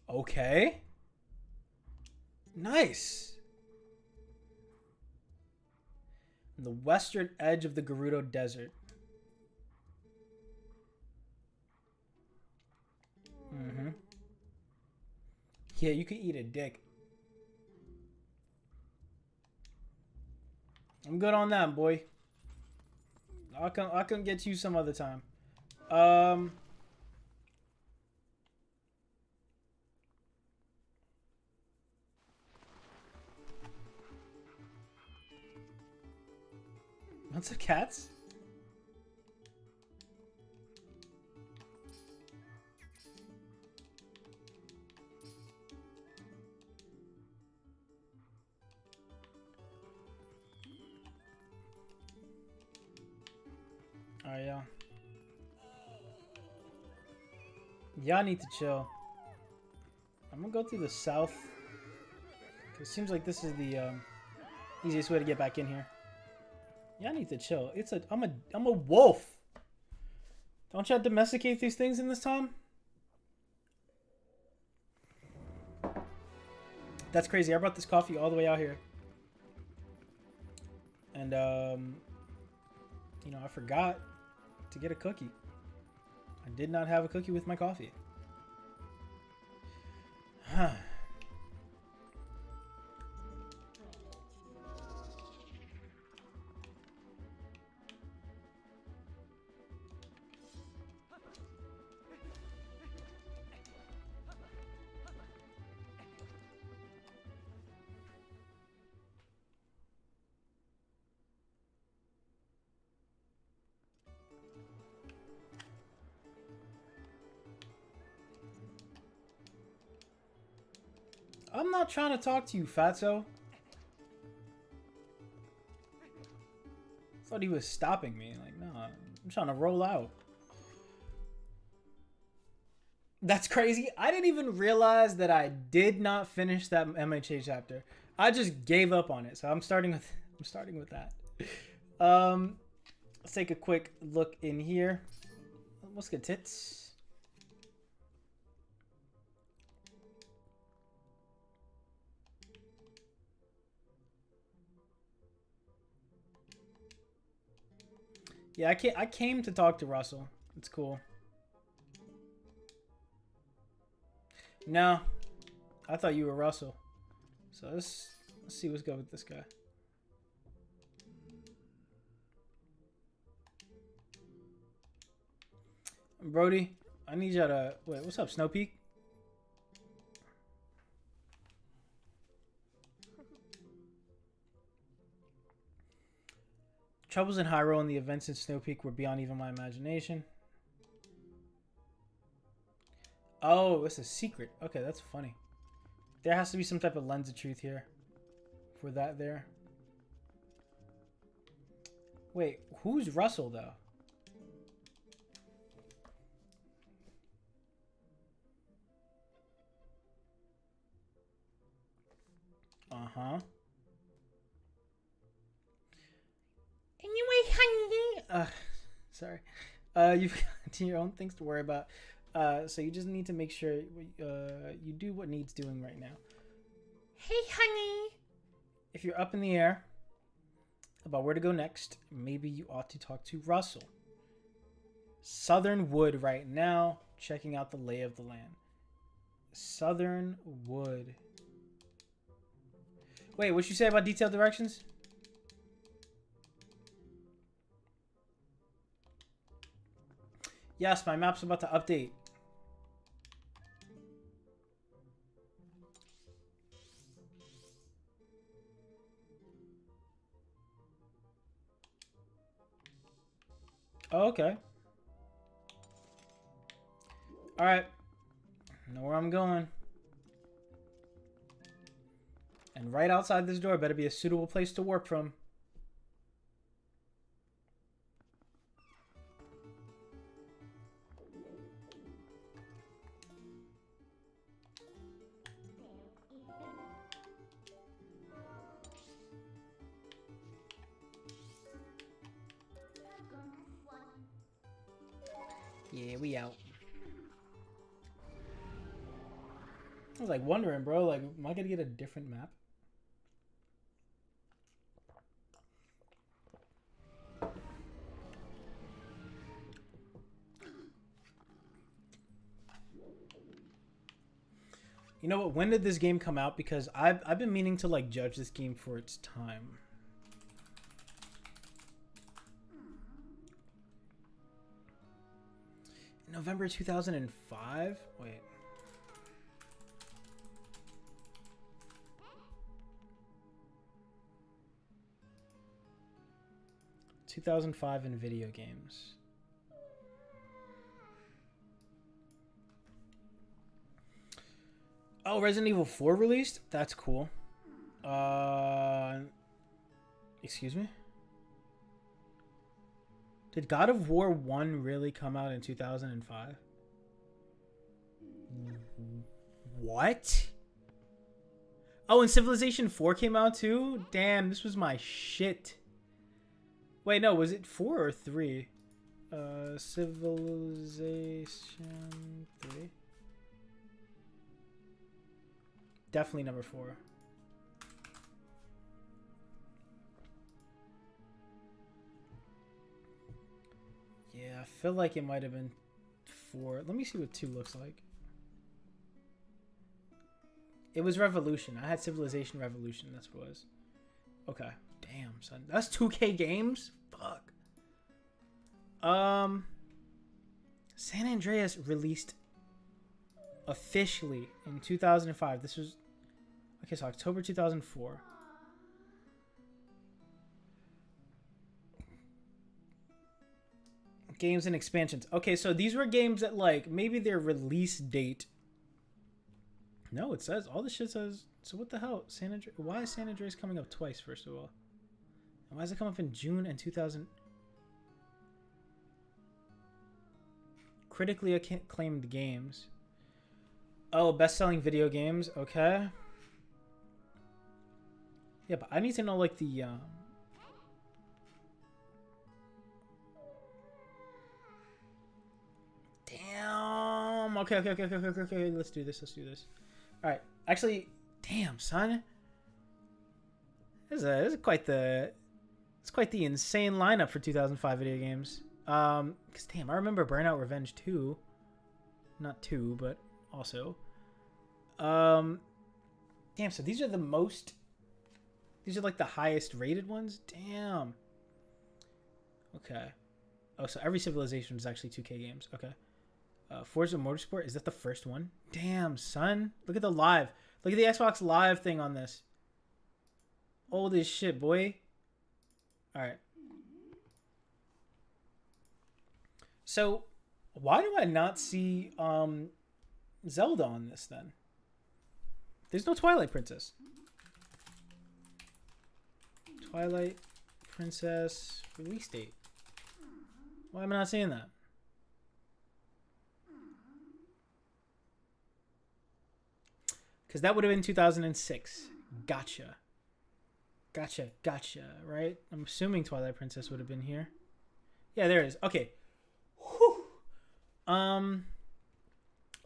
Okay. Nice. The western edge of the Gerudo Desert. Mm-hmm. Yeah, you could eat a dick. I'm good on that, boy. I'll come get you some other time. What's the cats? Oh, yeah. Yeah, I need to chill. I'm gonna go through the south. It seems like this is the easiest way to get back in here. Yeah, I need to chill. I'm a wolf. Don't y'all domesticate these things in this time? That's crazy. I brought this coffee all the way out here. And you know, I forgot to get a cookie. I did not have a cookie with my coffee. Huh. I'm not trying to talk to you, fatso. Thought he was stopping me. Like, no, I'm trying to roll out. That's crazy. I didn't even realize that I did not finish that MHA chapter. I just gave up on it. So I'm starting with that. Let's take a quick look in here. What's good, tits? Yeah, I came to talk to Russell. It's cool. No, I thought you were Russell. So let's see what's good with this guy. Brody, I need you to wait. What's up, Snow Peak? Troubles in Hyrule and the events in Snow Peak were beyond even my imagination. Oh, it's a secret. Okay, that's funny. There has to be some type of lens of truth here. For that there. Wait, who's Russell though? Uh-huh. Anyway, honey. Sorry. You've got your own things to worry about. So you just need to make sure you do what needs doing right now. Hey, honey. If you're up in the air about where to go next, maybe you ought to talk to Russell. Southern Wood right now, checking out the lay of the land. Southern Wood. Wait, what you say about detailed directions? Yes, my map's about to update. Oh, okay. Alright. Know where I'm going. And right outside this door better be a suitable place to warp from. Yeah, we out. I was like wondering, bro, like, am I gonna get a different map? You know what? When did this game come out? Because I've been meaning to like judge this game for its time. November 2005? Wait. ...2005 in video games. Oh, Resident Evil 4 released? That's cool. Excuse me? Did God of War 1 really come out in 2005? What? Oh, and Civilization 4 came out too? Damn, this was my shit. Wait, no, was it 4 or 3? Civilization 3? Definitely number 4. Yeah, I feel like it might have been 4. Let me see what 2 looks like. It was Revolution. I had Civilization Revolution. That's what it was. Okay. Damn, son. That's 2K games? Fuck. San Andreas released officially in 2005. This was... Okay, so October 2004. Games and expansions. Okay, so these were games that, like, maybe their release date... No, it says... All this shit says... So what the hell? San Andreas... Why is San Andreas coming up twice, first of all? And why does it come up in June and 2000... Critically acclaimed games. Oh, best-selling video games. Okay. Yeah, but I need to know, like, the... Damn. Okay. Let's do this. All right. Actually, damn, son. This is quite the It's quite the insane lineup for 2005 video games. Cause damn, I remember Burnout Revenge 2. Not 2, but also. Damn, so these are the most... These are like the highest rated ones? Damn. Okay. Oh, so every Civilization is actually 2K games. Okay. Forza Motorsport, is that the first one? Damn, son. Look at the live. Look at the Xbox Live thing on this. Old as shit, boy. Alright. So, why do I not see Zelda on this then? There's no Twilight Princess. Twilight Princess release date. Why am I not seeing that? Because that would have been 2006. Gotcha. Gotcha. Right? I'm assuming Twilight Princess would have been here. Yeah, there it is. Okay. Whew.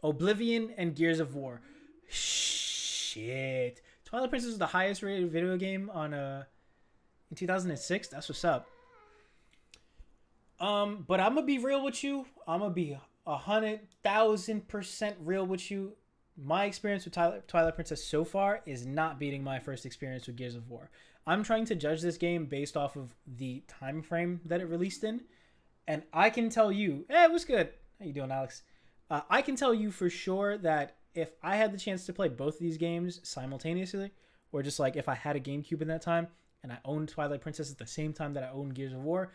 Oblivion and Gears of War. Shit. Twilight Princess was the highest rated video game on in 2006. That's what's up. But I'm gonna be real with you. I'm gonna be 100,000% real with you. My experience with Twilight Princess so far is not beating my first experience with Gears of War. I'm trying to judge this game based off of the time frame that it released in, and I can tell you, hey, what's good? How you doing, Alex? I can tell you for sure that if I had the chance to play both of these games simultaneously, or just like if I had a GameCube in that time and I owned Twilight Princess at the same time that I owned Gears of War,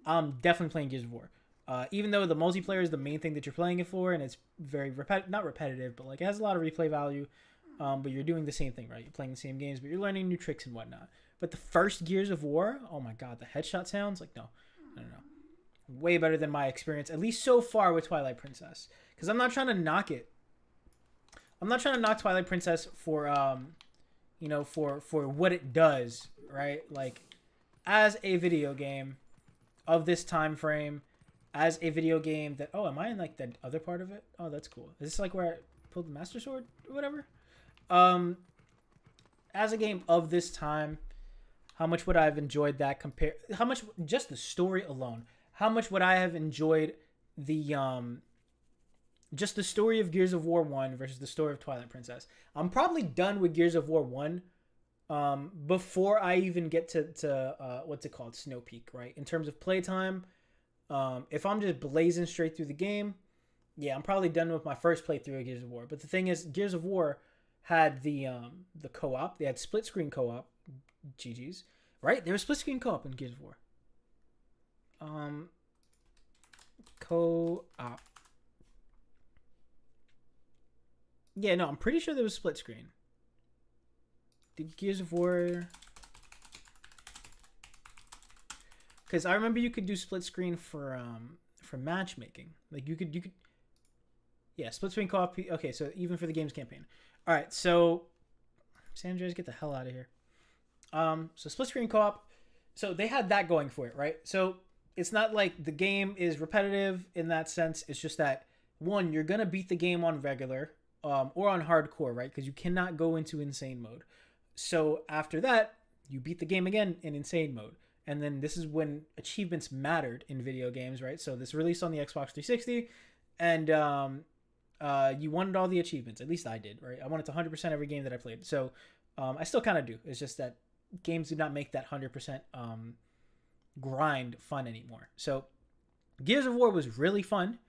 I'm definitely playing Gears of War. Even though the multiplayer is the main thing that you're playing it for, and it's very not repetitive, but like it has a lot of replay value. But you're doing the same thing, right? You're playing the same games, but you're learning new tricks and whatnot. But the first Gears of War, oh my god, the headshot sounds like no, way better than my experience, at least so far with Twilight Princess. Because I'm not trying to knock it. I'm not trying to knock Twilight Princess for for what it does, right? Like as a video game of this time frame. As a video game that... Oh, am I in, like, the other part of it? Oh, that's cool. Is this, like, where I pulled the Master Sword or whatever? As a game of this time, how much would I have enjoyed that compared... How much... Just the story alone. How much would I have enjoyed the... Just the story of Gears of War 1 versus the story of Twilight Princess. I'm probably done with Gears of War 1 before I even get to what's it called? Snow Peak, right? In terms of playtime... if I'm just blazing straight through the game, yeah, I'm probably done with my first playthrough of Gears of War. But the thing is, Gears of War had the co-op. They had split screen co-op. GG's, right? There was split screen co-op in Gears of War. Co-op. Yeah, no, I'm pretty sure there was split screen. Did Gears of War... Because I remember you could do split screen for matchmaking. Like you could yeah, split screen co-op. Okay, so even for the game's campaign. All right, so San Andreas, get the hell out of here. So split screen co-op. So they had that going for it, right? So it's not like the game is repetitive in that sense. It's just that one, you're gonna beat the game on regular or on hardcore, right? Because you cannot go into insane mode. So after that, you beat the game again in insane mode. And then this is when achievements mattered in video games, right? So this released on the Xbox 360, and you wanted all the achievements. At least I did, right? I wanted to 100% every game that I played. So I still kind of do. It's just that games do not make that 100% grind fun anymore. So Gears of War was really fun.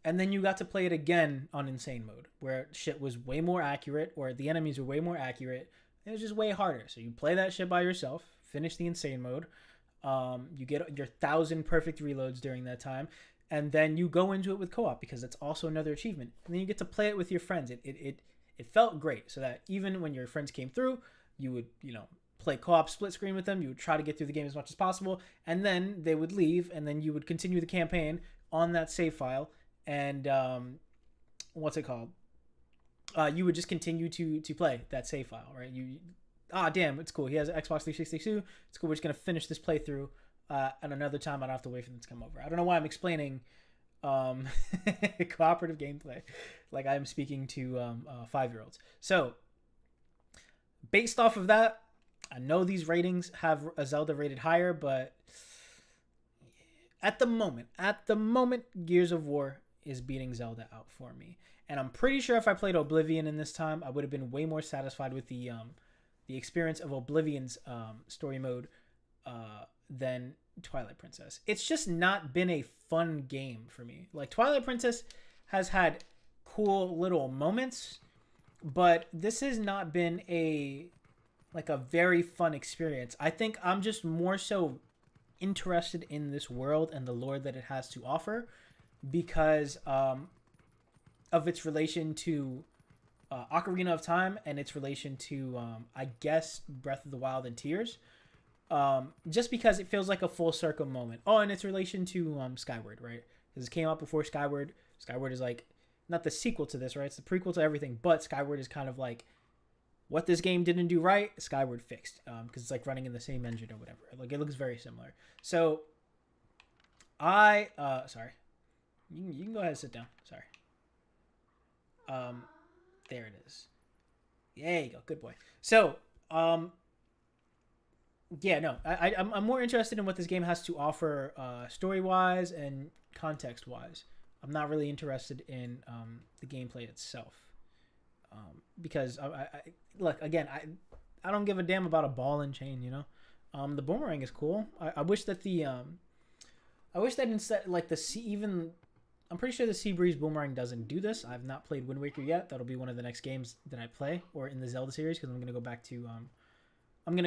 And then you got to play it again on insane mode, where shit was way more accurate, or the enemies were way more accurate. It was just way harder. So you play that shit by yourself, finish the insane mode. You get your 1,000 perfect reloads during that time, and then you go into it with co-op because that's also another achievement. And then you get to play it with your friends. It felt great, so that even when your friends came through, you would play co-op split screen with them. You would try to get through the game as much as possible, and then they would leave, and then you would continue the campaign on that save file. And what's it called? You would just continue to play that save file, right? Damn, it's cool. He has an Xbox 360 too. It's cool. We're just gonna finish this playthrough at another time. I don't have to wait for them to come over. I don't know why I'm explaining cooperative gameplay like I'm speaking to 5-year-olds. So based off of that, I know these ratings have a Zelda rated higher, but at the moment, Gears of War is beating Zelda out for me. And I'm pretty sure if I played Oblivion in this time, I would have been way more satisfied with the experience of Oblivion's story mode than Twilight Princess. It's just not been a fun game for me. Like, Twilight Princess has had cool little moments, but this has not been a very fun experience. I think I'm just more so interested in this world and the lore that it has to offer because of its relation to Ocarina of Time and its relation to I guess Breath of the Wild and Tears. Just because it feels like a full circle moment. Oh, and its relation to Skyward, right? Because it came out before Skyward. Skyward is like not the sequel to this, right? It's the prequel to everything, but Skyward is kind of like what this game didn't do right, Skyward fixed, because it's like running in the same engine or whatever. Like, it looks very similar. So sorry, you can go ahead and sit down. Sorry. There it is. There you go. Good boy. So yeah, no, I'm more interested in what this game has to offer story wise and context wise. I'm not really interested in the gameplay itself. Because I look again, I don't give a damn about a ball and chain, you know. The boomerang is cool. I wish that instead, like, I'm pretty sure the Sea Breeze boomerang doesn't do this. I've not played Wind Waker yet. That'll be one of the next games that I play, or in the Zelda series, because I'm gonna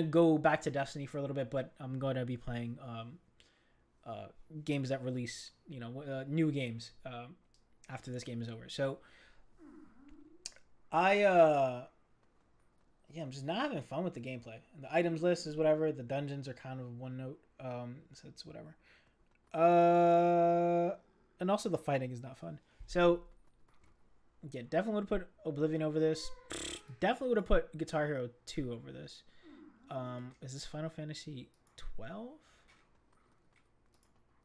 go back to Destiny for a little bit, but I'm gonna be playing games that release, you know, new games after this game is over. So I'm just not having fun with the gameplay. The items list is whatever. The dungeons are kind of one note. So it's whatever. And also the fighting is not fun. So yeah, definitely would have put Oblivion over this. Definitely would have put Guitar Hero 2 over this. Is this Final Fantasy 12?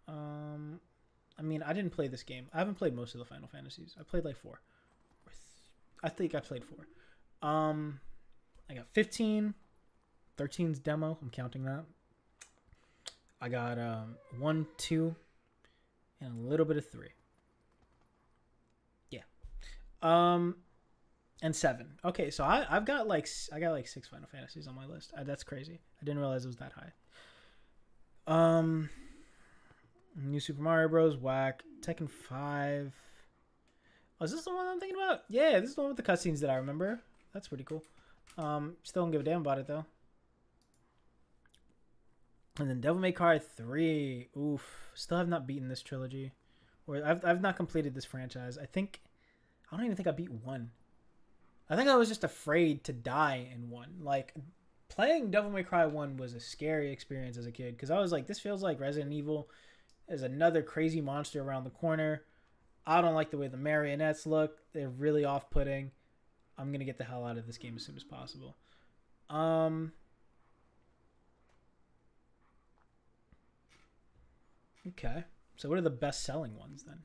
I mean, I didn't play this game. I haven't played most of the Final Fantasies. I played like 4. I think I played 4. I got 15. 13's demo. I'm counting that. I got 1, 2, and a little bit of 3. Yeah. And 7. Okay, so I got like 6 Final Fantasies on my list. That's crazy. I didn't realize it was that high. New Super Mario Bros. Whack. Tekken 5. Oh, is this the one I'm thinking about? Yeah, this is the one with the cutscenes that I remember. That's pretty cool. Still don't give a damn about it though. And then Devil May Cry 3. Oof. Still have not beaten this trilogy. Or I've not completed this franchise. I don't even think I beat 1. I think I was just afraid to die in 1. Like, playing Devil May Cry 1 was a scary experience as a kid. Because I was like, this feels like Resident Evil. There's another crazy monster around the corner. I don't like the way the marionettes look. They're really off-putting. I'm going to get the hell out of this game as soon as possible. Okay. So what are the best-selling ones then?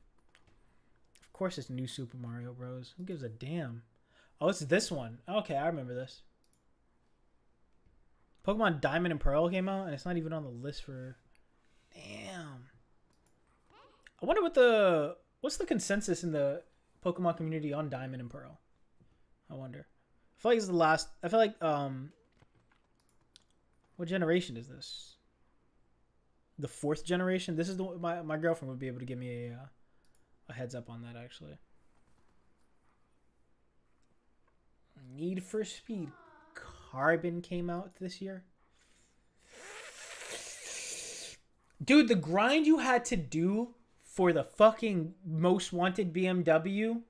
Of course it's New Super Mario Bros. Who gives a damn? Oh, it's this one. Okay, I remember this. Pokemon Diamond and Pearl came out, and it's not even on the list for... Damn. I wonder what's the consensus in the Pokemon community on Diamond and Pearl? I wonder. I feel like it's the last... I feel like, what generation is this? The 4th generation? This is my girlfriend would be able to give me a heads up on that, actually. Need for Speed Carbon came out this year. Dude, the grind you had to do for the fucking most wanted BMW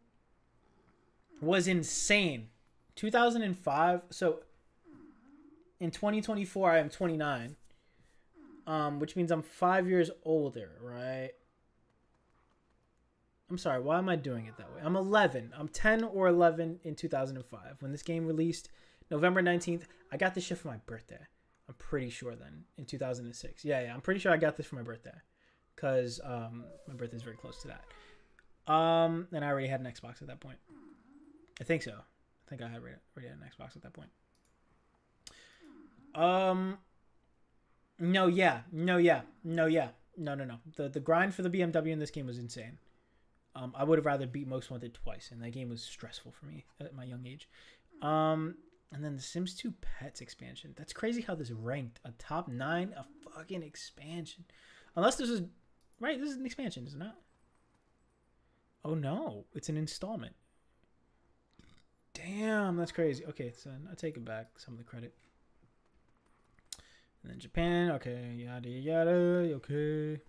was insane. 2005. So in 2024, I am 29. Which means I'm 5 years older, right? I'm sorry, why am I doing it that way? I'm 11. I'm 10 or 11 in 2005. When this game released, November 19th, I got this shit for my birthday. I'm pretty sure then, in 2006. Yeah, I'm pretty sure I got this for my birthday. Because my birthday is very close to that. And I already had an Xbox at that point. I think so. I think I had already had an Xbox at that point. Um, no, yeah, no, yeah, no, yeah, no. The grind for the BMW in this game was insane. I would have rather beat Most Wanted twice, and that game was stressful for me at my young age. Um, and then the Sims 2 Pets expansion. That's crazy how this ranked a top 9, a fucking expansion. Unless this is right. This is an expansion, is it not? Oh no, it's an installment. Damn, that's crazy. Okay, so I take it back some of the credit. And then Japan, okay, yada yada, okay.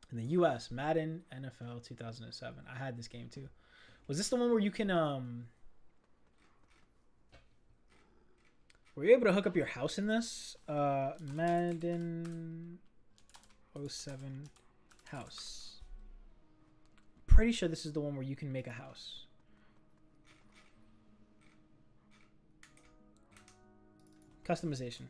In the U.S., Madden NFL 2007. I had this game too. Was this the one where you can were you able to hook up your house in this? Madden 07 house. Pretty sure this is the one where you can make a house. Customization.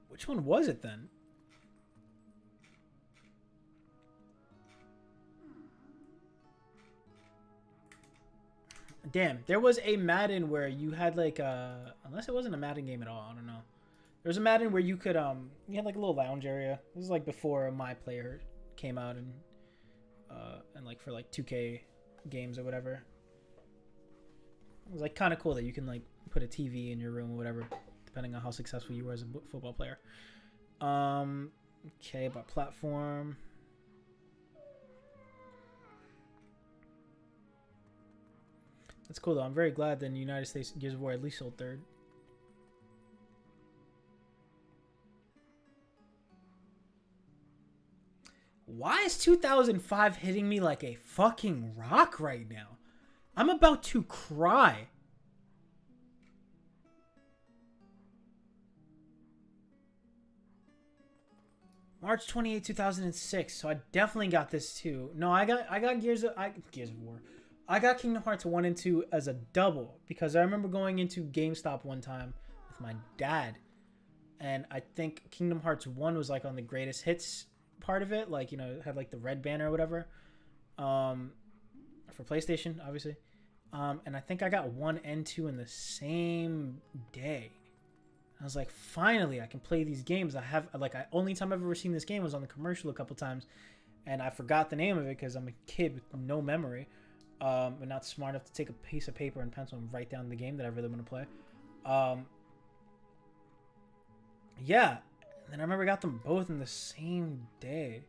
Which one was it then? Damn, there was a Madden where you had like unless it wasn't a Madden game at all, I don't know. There was a Madden where you could you had like a little lounge area. This was like before My Player came out and like for like 2K games or whatever. It was like kind of cool that you can like put a TV in your room or whatever, depending on how successful you were as a football player. Okay, about platform. That's cool though. I'm very glad that in the United States Gears of War at least sold third. Why is 2005 hitting me like a fucking rock right now? I'm about to cry. March 28, 2006. So I definitely got this too. No, I got Gears of War. I got Kingdom Hearts 1 and 2 as a double because I remember going into GameStop one time with my dad, and I think Kingdom Hearts 1 was like on the greatest hits part of it, like, you know, it had like the red banner or whatever, for PlayStation, obviously. And I think I got 1 and 2 in the same day. I was like, finally, I can play these games. Only time I've ever seen this game was on the commercial a couple times, and I forgot the name of it because I'm a kid with no memory, and not smart enough to take a piece of paper and pencil and write down the game that I really want to play. Yeah, and I remember I got them both in the same day.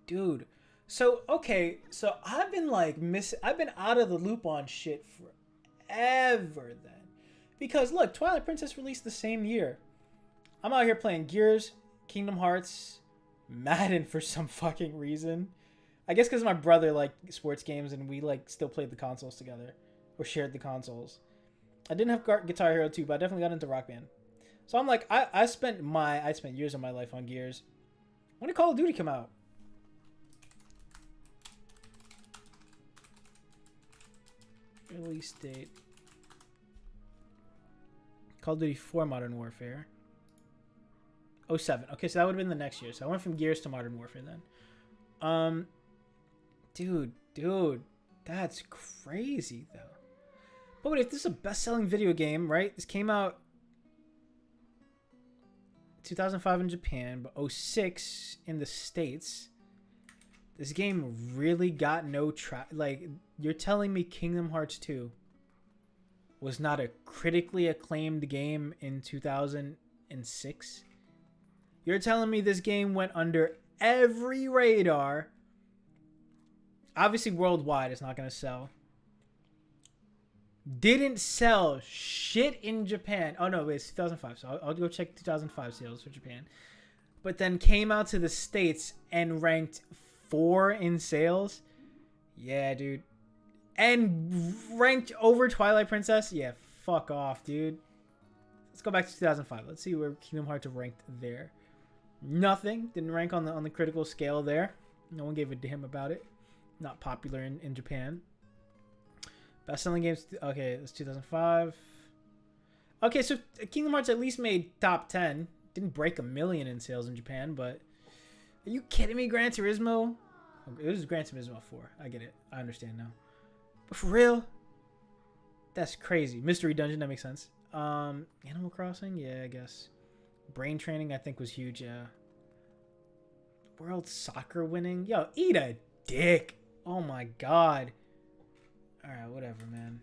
Dude, so I've been like I've been out of the loop on shit forever then. Because look, Twilight Princess released the same year. I'm out here playing Gears, Kingdom Hearts, Madden for some fucking reason. I guess because my brother liked sports games and we like still played the consoles together, or shared the consoles. I didn't have Guitar Hero 2, but I definitely got into Rock Band. So I'm like, I spent years of my life on Gears. When did Call of Duty come out? Release date. Call of Duty 4 Modern Warfare. 07. Okay, so that would have been the next year. So I went from Gears to Modern Warfare then. Dude, that's crazy though. But wait, if this is a best-selling video game, right? This came out 2005 in Japan, but 06 in the States. This game really got no like, you're telling me Kingdom Hearts 2 was not a critically acclaimed game in 2006? You're telling me this game went under every radar. Obviously, worldwide, it's not going to sell. Didn't sell shit in Japan. Oh, no, it's 2005. So I'll go check 2005 sales for Japan. But then came out to the States and ranked 4 in sales. Yeah, dude. And ranked over Twilight Princess? Yeah, fuck off, dude. Let's go back to 2005. Let's see where Kingdom Hearts ranked there. Nothing. Didn't rank on the critical scale there. No one gave a damn about it. Not popular in Japan. Best-selling games. Okay, it's 2005. Okay, so Kingdom Hearts at least made top 10. Didn't break 1 million in sales in Japan, but are you kidding me? Gran Turismo? It was Gran Turismo 4. I get it. I understand now. But for real? That's crazy. Mystery Dungeon, that makes sense. Animal Crossing? Yeah, I guess. Brain Training, I think, was huge, yeah. World Soccer winning? Yo, eat a dick. Oh my god. Alright, whatever, man.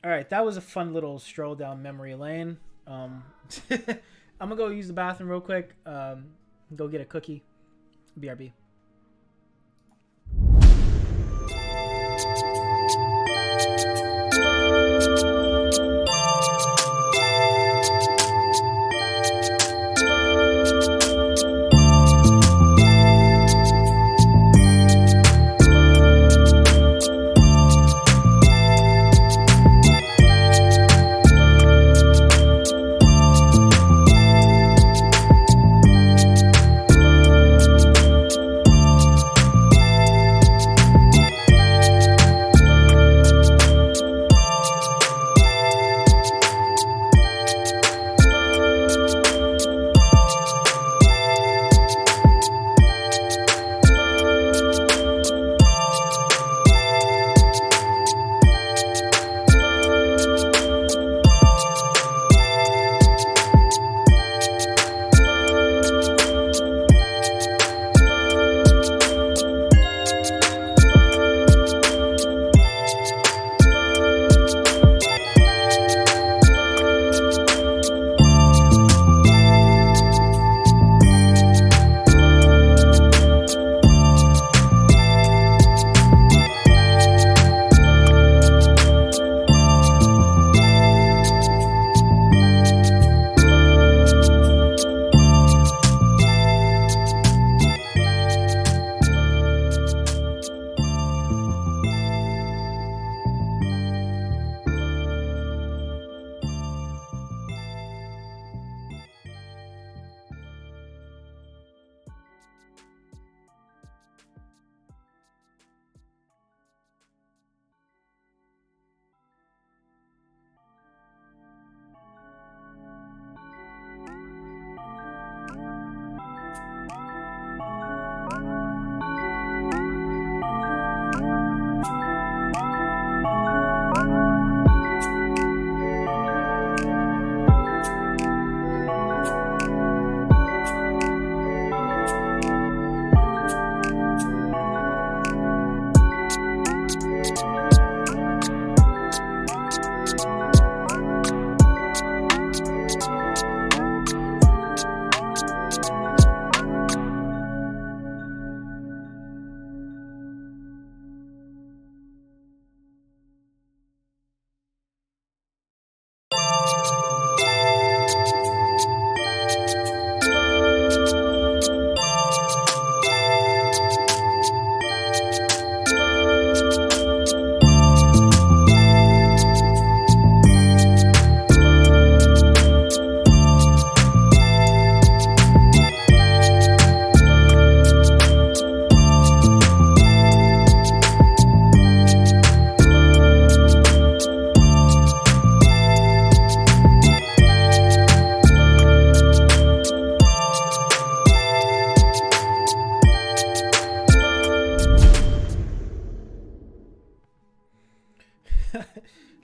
Alright, that was a fun little stroll down memory lane. I'm gonna go use the bathroom real quick. Go get a cookie. BRB.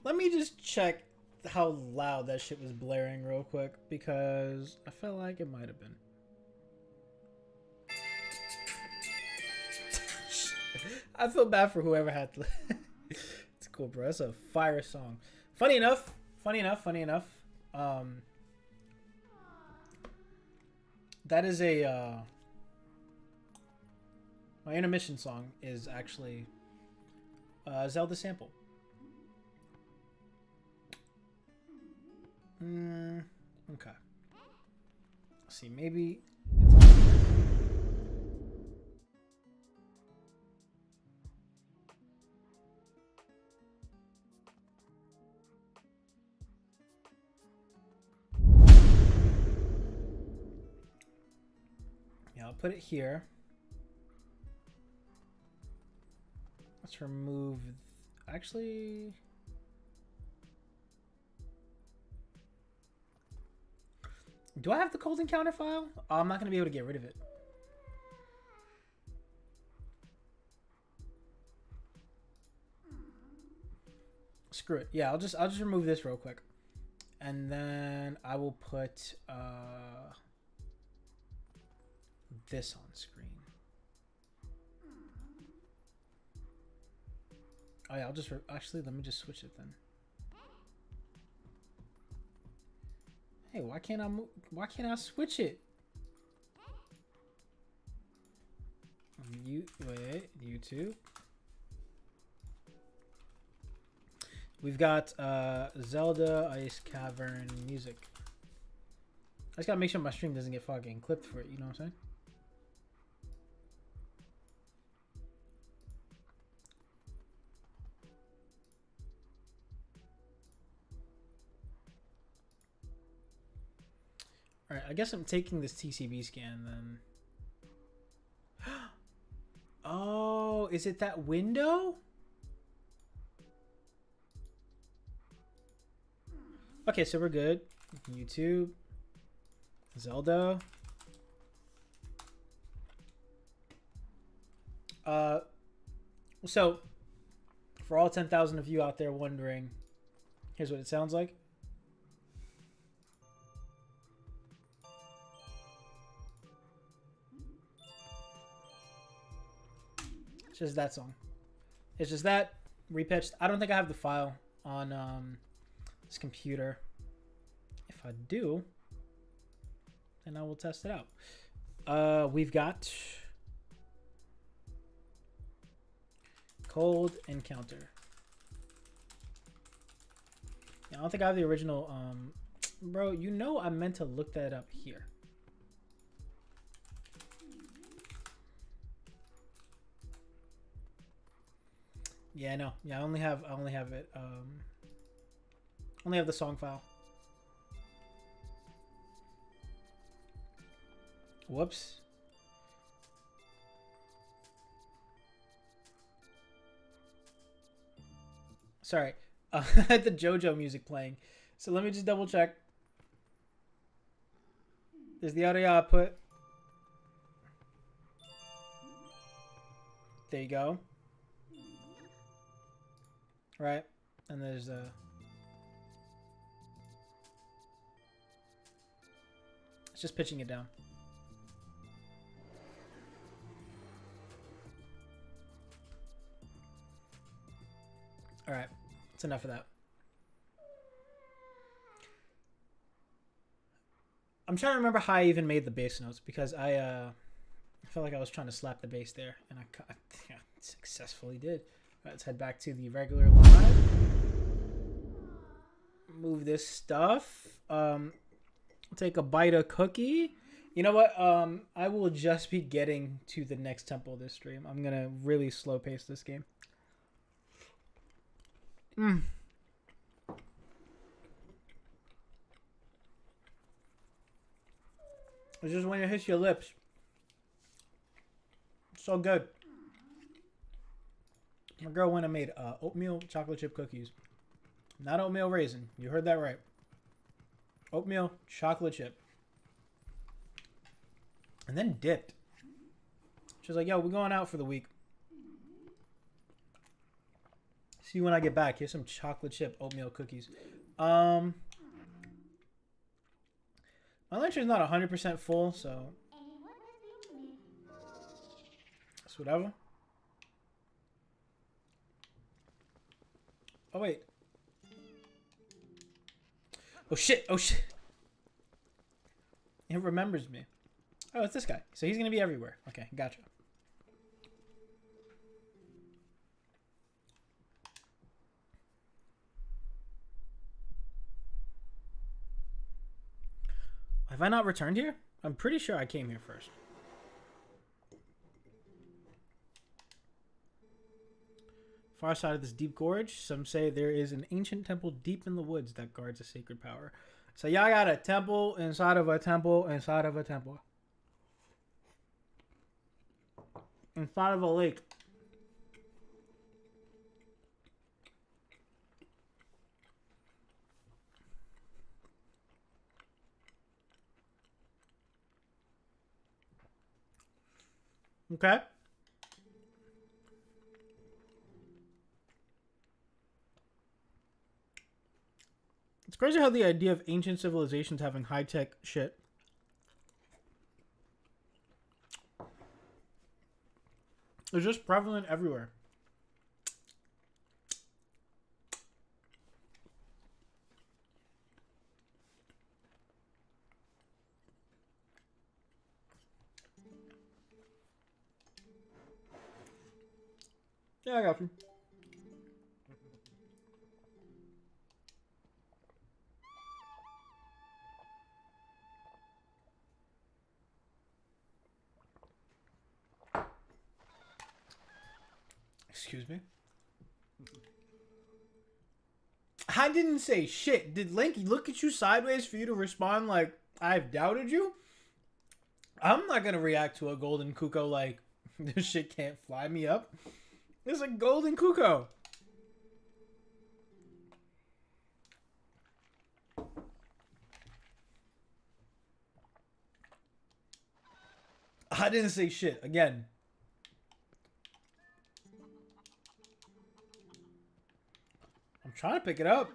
Let me just check how loud that shit was blaring real quick, because I felt like it might have been. I feel bad for whoever had to. It's cool, bro. That's a fire song. Funny enough. That is a my intermission song is actually a Zelda sample. Okay. Let's see, maybe yeah, I'll put it here. Let's remove. Actually, Do I have the cold encounter file? Oh, I'm not gonna be able to get rid of it. Screw it. Yeah, I'll just remove this real quick, and then I will put this on screen. Oh yeah, I'll just actually let me just switch it then. Hey, why can't I move? Why can't I switch it? Wait, YouTube. We've got Zelda Ice Cavern music. I just gotta make sure my stream doesn't get fucking clipped for it, you know what I'm saying? Alright, I guess I'm taking this TCB scan then. Oh, is it that window? Okay, so we're good. YouTube. Zelda. So, for all 10,000 of you out there wondering, here's what it sounds like. It's just that song. It's just that repitched. I don't think I have the file on this computer. If I do, then I will test it out. We've got Cold Encounter. I don't think I have the original. Bro, you know I meant to look that up here. Yeah, I know. Yeah, I only have it. Only have the song file. Whoops. Sorry. I had the JoJo music playing. So let me just double check. There's the audio output. There you go. Right. And there's it's just pitching it down. All right. That's enough of that. I'm trying to remember how I even made the bass notes because I felt like I was trying to slap the bass there, and I successfully did. Right, let's head back to the regular live. Move this stuff. Take a bite of cookie. You know what? I will just be getting to the next temple this stream. I'm gonna really slow pace this game. It's just when it hits your lips. So good. My girl went and made oatmeal chocolate chip cookies. Not oatmeal raisin. You heard that right. Oatmeal chocolate chip. And then dipped. She was like, yo, we're going out for the week. See you when I get back. Here's some chocolate chip oatmeal cookies. My lunch is not 100% full, so it's whatever. Oh, wait. Oh, shit. Oh, shit. It remembers me. Oh, it's this guy. So he's going to be everywhere. Okay, gotcha. Have I not returned here? I'm pretty sure I came here first. Far side of this deep gorge, some say there is an ancient temple deep in the woods that guards a sacred power. So y'all got a temple inside of a temple inside of a temple. Inside of a lake. Okay. It's crazy how the idea of ancient civilizations having high tech shit is just prevalent everywhere. Yeah, I got you. Excuse me. I didn't say shit. Did Link look at you sideways for you to respond like I've doubted you? I'm not gonna react to a golden Kuko like this shit can't fly me up. It's a golden Kuko. I didn't say shit. Again. I'm trying to pick it up.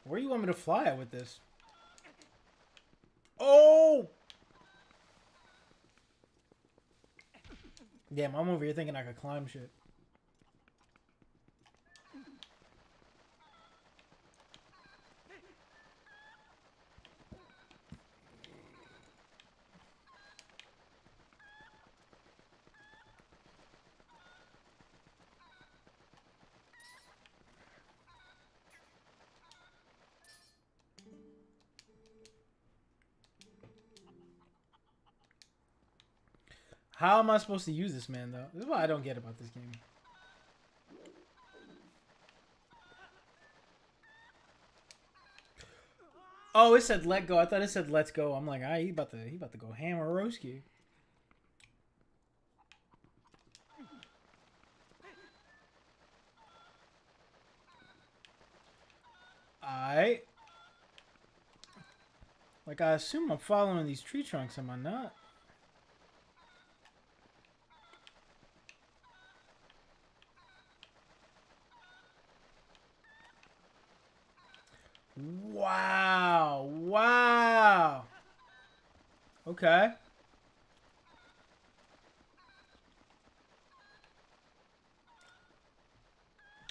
Where do you want me to fly at with this? Oh! Damn, I'm over here thinking I could climb shit. How am I supposed to use this man, though? This is what I don't get about this game. Oh, it said let go. I thought it said let's go. I'm like, he about to go hammer Roski. Alright. Like, I assume I'm following these tree trunks, am I not? Wow. Wow. Okay.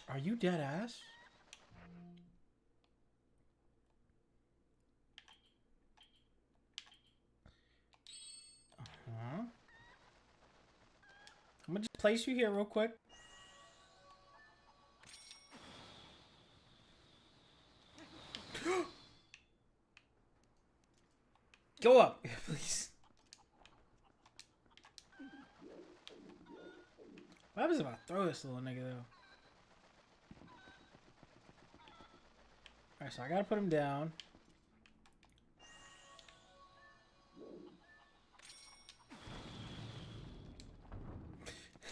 Are you dead ass? Uh-huh. I'm gonna just place you here real quick. Go up, please. What happens if I throw this little nigga, though? Alright, so I gotta put him down.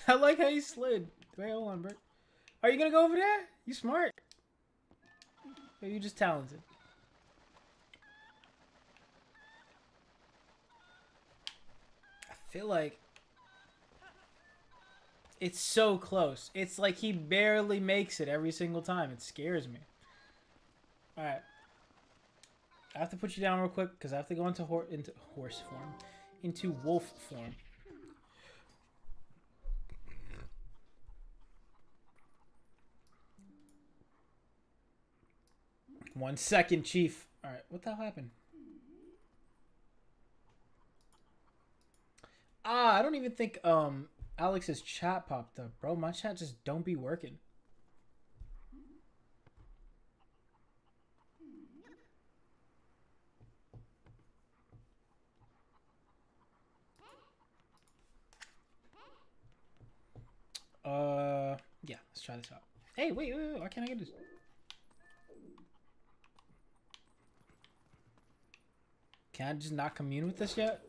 I like how you slid. Wait, hold on, bro. Are you gonna go over there? You smart. Or you just talented? I feel like it's so close. It's like he barely makes it every single time. It scares me. Alright. I have to put you down real quick because I have to go into horse form. Into wolf form. 1 second, Chief. Alright, what the hell happened? I don't even think Alex's chat popped up, bro. My chat just don't be working. Yeah, let's try this out. Hey, wait, why can't I get this? Can I just not commune with this yet?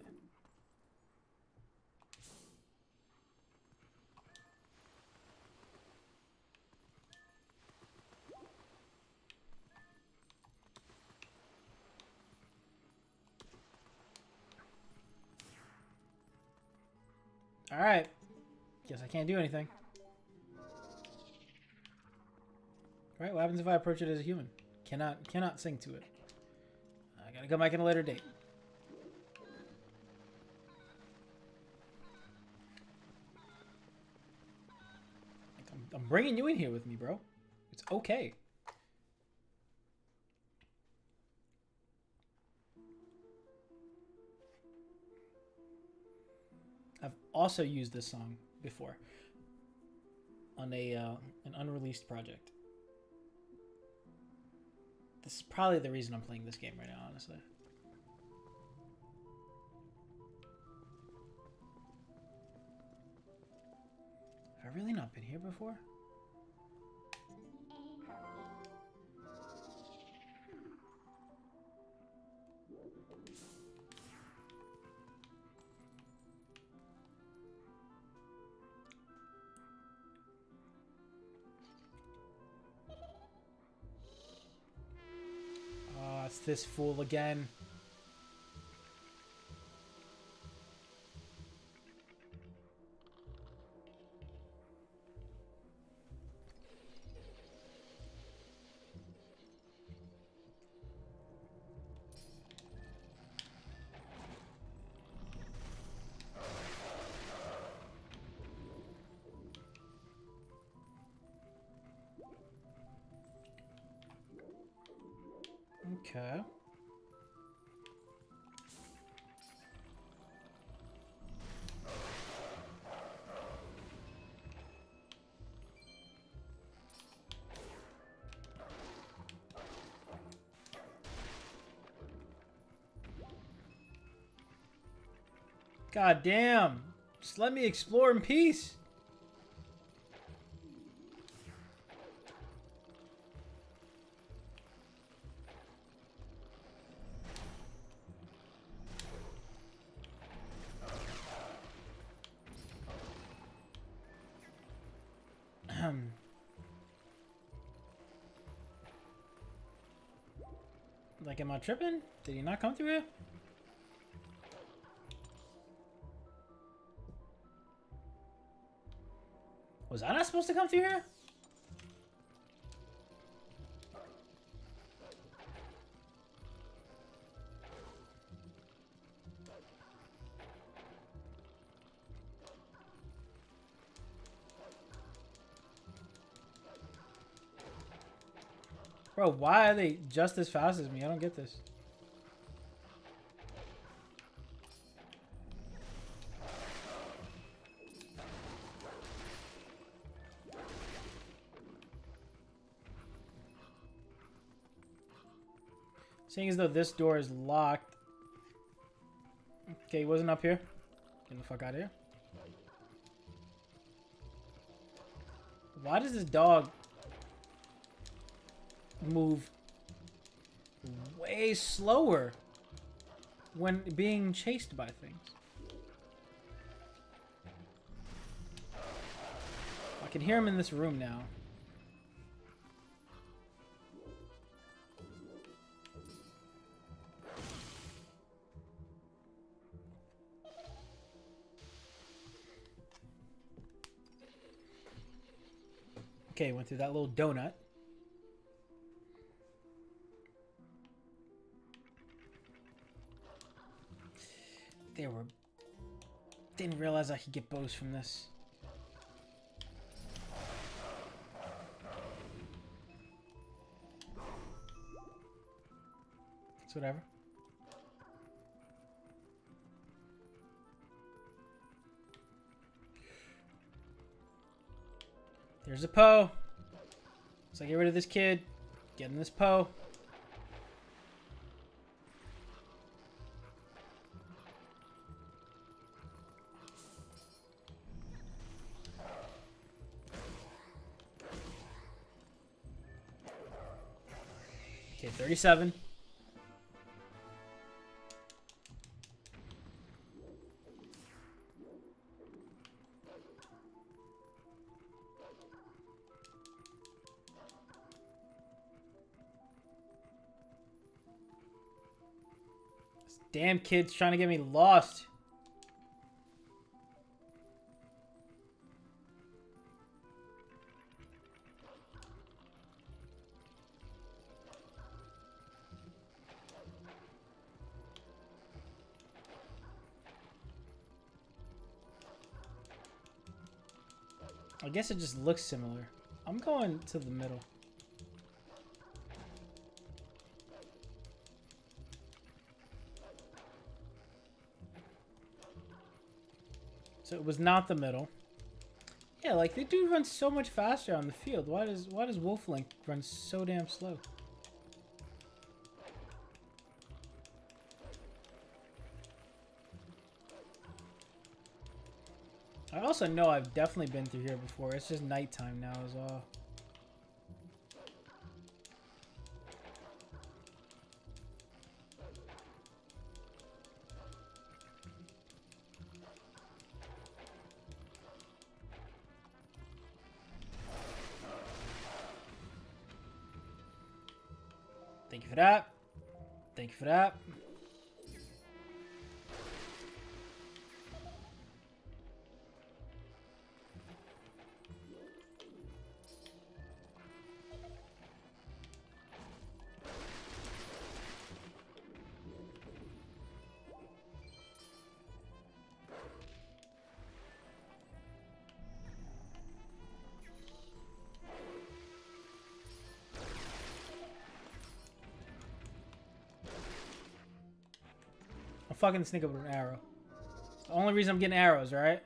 Alright. Guess I can't do anything. Alright, what happens if I approach it as a human? Cannot sing to it. I gotta come back in a later date. I'm bringing you in here with me, bro. It's okay. I've also used this song before on an unreleased project. This is probably the reason I'm playing this game right now, honestly. Have I really not been here before? Oh, it's this fool again. Okay. God damn. Just let me explore in peace. Like, am I tripping? Did he not come through here? Was I not supposed to come through here? Bro, why are they just as fast as me? I don't get this. Seeing as though this door is locked. Okay, he wasn't up here. Get the fuck out of here. Why does this dog move way slower when being chased by things? I can hear him in this room now. Okay, went through that little donut. Didn't realize I could get bows from this. It's whatever. There's a Poe. So get rid of this kid. Get in this Poe. Okay, 37. This damn kid's trying to get me lost. I guess it just looks similar. I'm going to the middle. So it was not the middle. Yeah, like the dude runs so much faster on the field. Why does Wolflink run so damn slow? I also know I've definitely been through here before. It's just nighttime now as well. Thank you for that. Thank you for that. I'll fucking sneak up with an arrow. It's the only reason I'm getting arrows, right?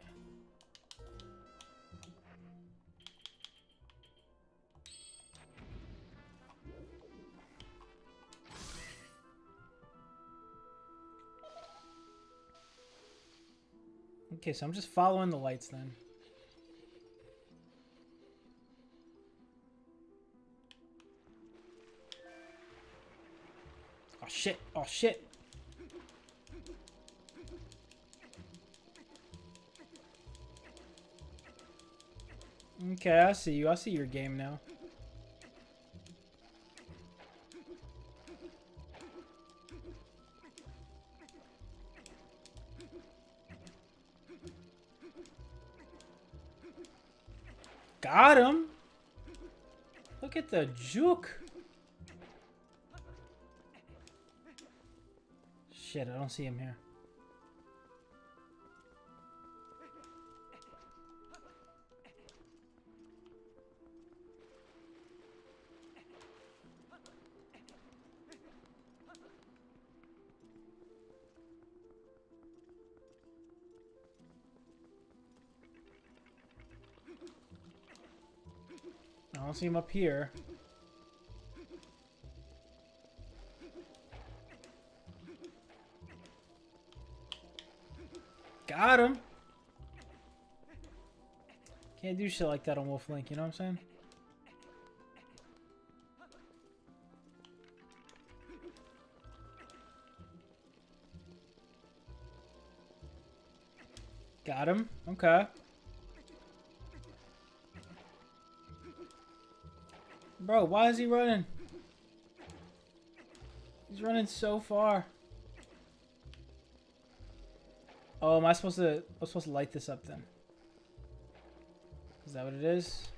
Okay, so I'm just following the lights then. Oh shit, oh shit. Okay, I see you. I see your game now. Got him. Look at the juke. Shit, I don't see him here. I don't see him up here. Got him. Can't do shit like that on Wolflink, you know what I'm saying? Got him. Okay. Bro, why is he running? He's running so far. Oh, am I supposed to... I'm supposed to light this up then. Is that what it is?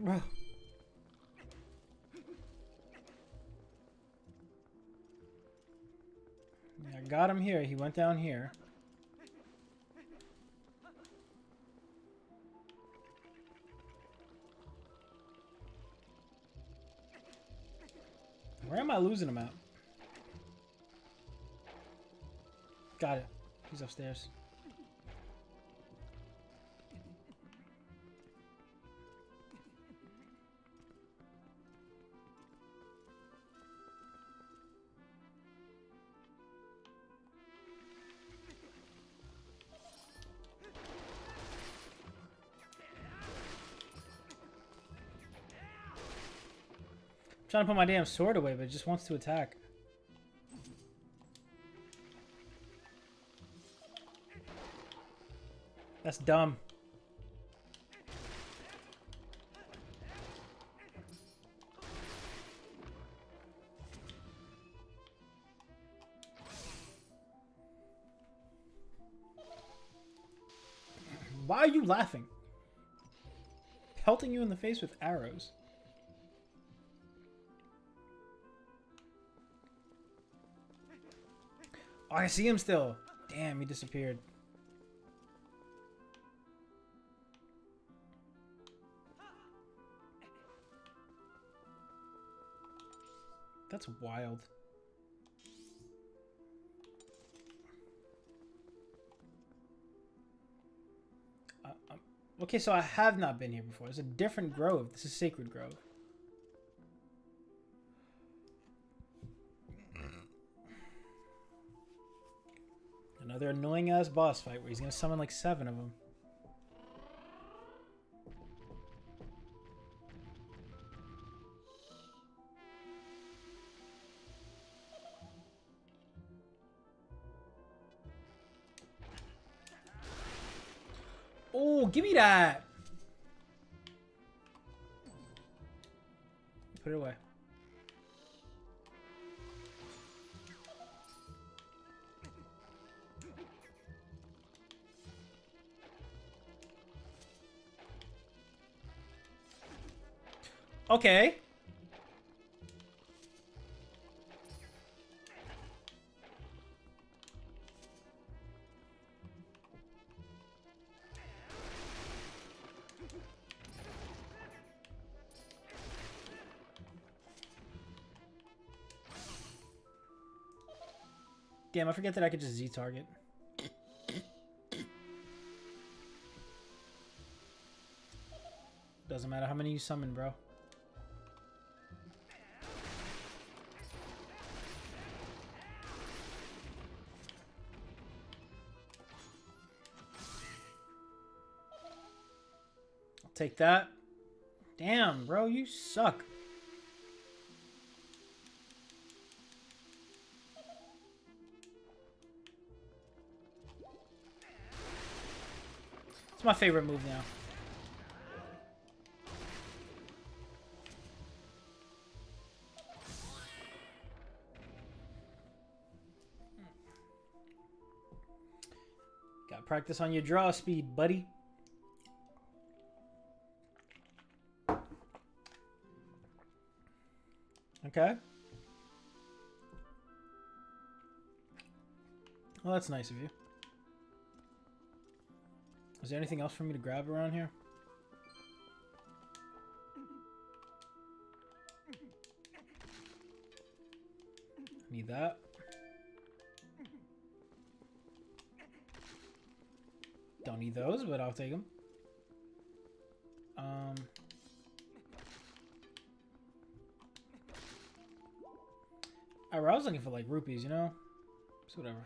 Bro. Yeah, I got him here. He went down here. Where am I losing him at? Got it. He's upstairs. trying to put my damn sword away, but it just wants to attack. That's dumb. Why are you laughing? Pelting you in the face with arrows. Oh, I see him still. Damn, he disappeared. That's wild. Okay, so I have not been here before. It's a different grove. This is Sacred Grove. Another annoying ass boss fight where he's gonna summon like 7 of them. Oh, give me that! Put it away. Okay. Damn, I forget that I could just Z-target. Doesn't matter how many you summon, bro. I'll take that. Damn, bro, you suck. It's my favorite move now. Got practice on your draw speed, buddy. Okay. Well, that's nice of you. Is there anything else for me to grab around here? Need that. Don't need those, but I'll take them. I was looking for like rupees, you know? So whatever.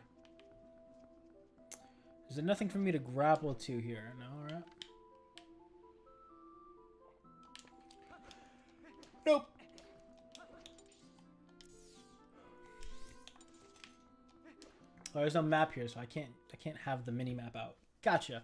Is there nothing for me to grapple to here? No, alright. Nope. Oh, there's no map here, so I can't have the mini map out. Gotcha.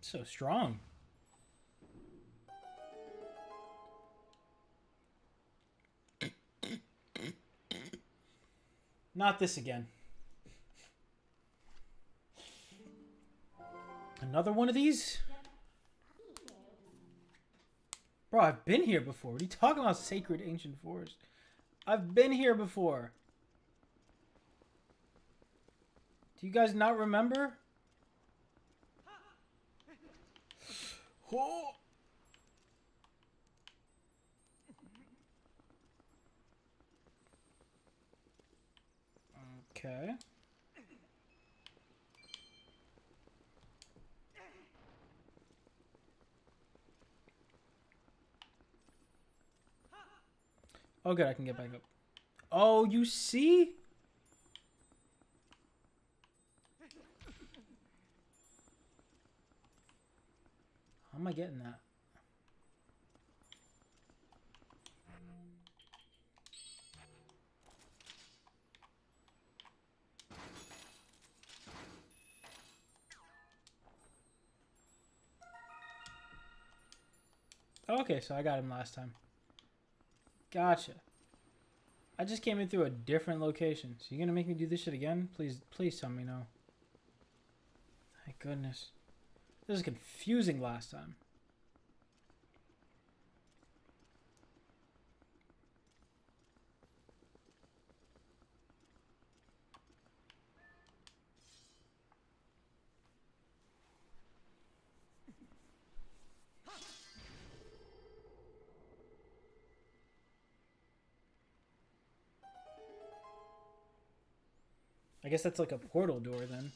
So strong. Not this again. Another one of these? Bro, I've been here before. What are you talking about, Sacred Ancient Forest? I've been here before. Do you guys not remember? Oh. Okay. Oh, good. I can get back up. Oh, you see? How am I getting that? Oh, okay, so I got him last time. Gotcha. I just came in through a different location. So you're gonna make me do this shit again? Please, please tell me no. Thank goodness. This is confusing last time. I guess that's like a portal door then.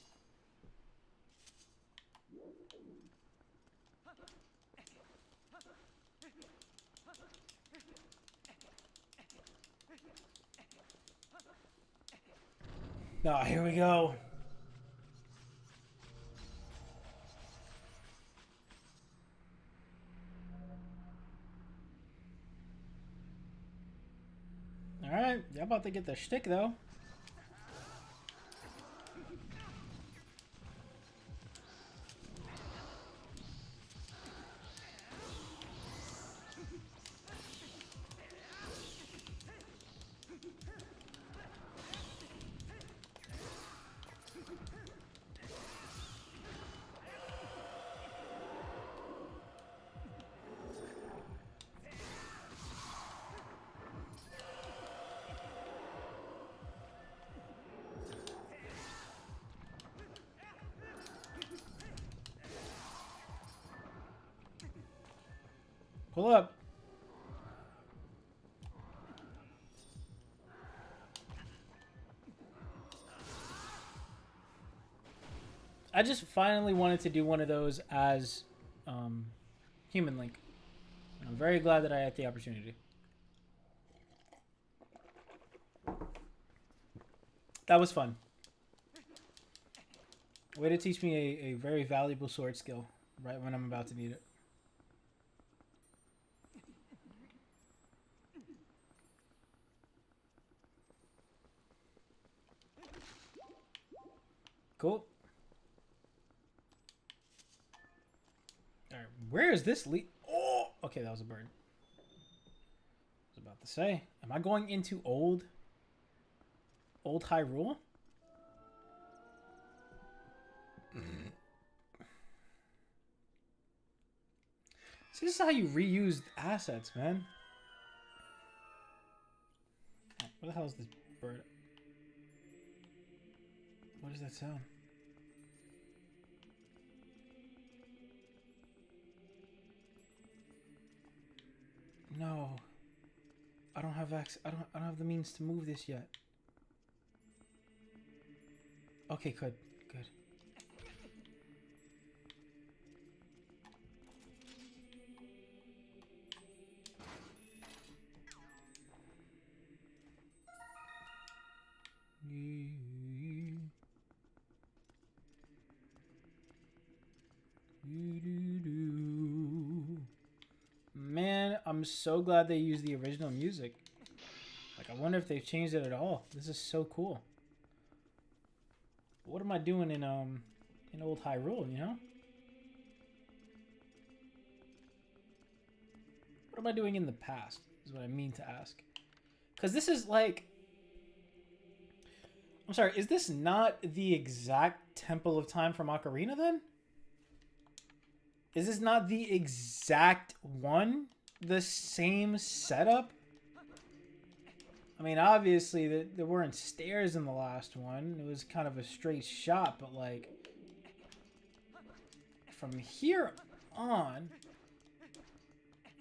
Ah, here we go. Alright, y'all about to get the shtick though. Pull up. I just finally wanted to do one of those as Human Link. I'm very glad that I had the opportunity. That was fun. Way to teach me a very valuable sword skill right when I'm about to need it. Cool. Alright, where is this lead? Oh! Okay, that was a bird. I was about to say, am I going into old Hyrule? See, this is how you reuse assets, man. Oh, what the hell is this bird? What does that sound? No. I don't have access. I don't have the means to move this yet. Okay, good. Good. Man, I'm so glad they used the original music. Like, I wonder if they've changed it at all. This is so cool. What am I doing in old Hyrule, you know? What am I doing in the past is what I mean to ask. Because this is like... I'm sorry, is this not the exact Temple of Time from Ocarina then? Is this not the exact one? The same setup? I mean, obviously, there weren't stairs in the last one. It was kind of a straight shot, but like... From here on.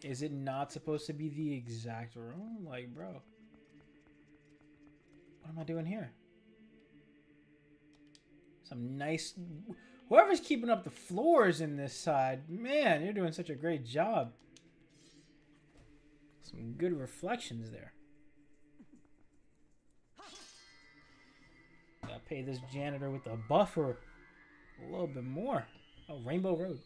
Is it not supposed to be the exact room? Like, bro. What am I doing here? Some nice... Whoever's keeping up the floors in this side, man, you're doing such a great job. Some good reflections there. Gotta pay this janitor with the buffer a little bit more. Oh, Rainbow Road.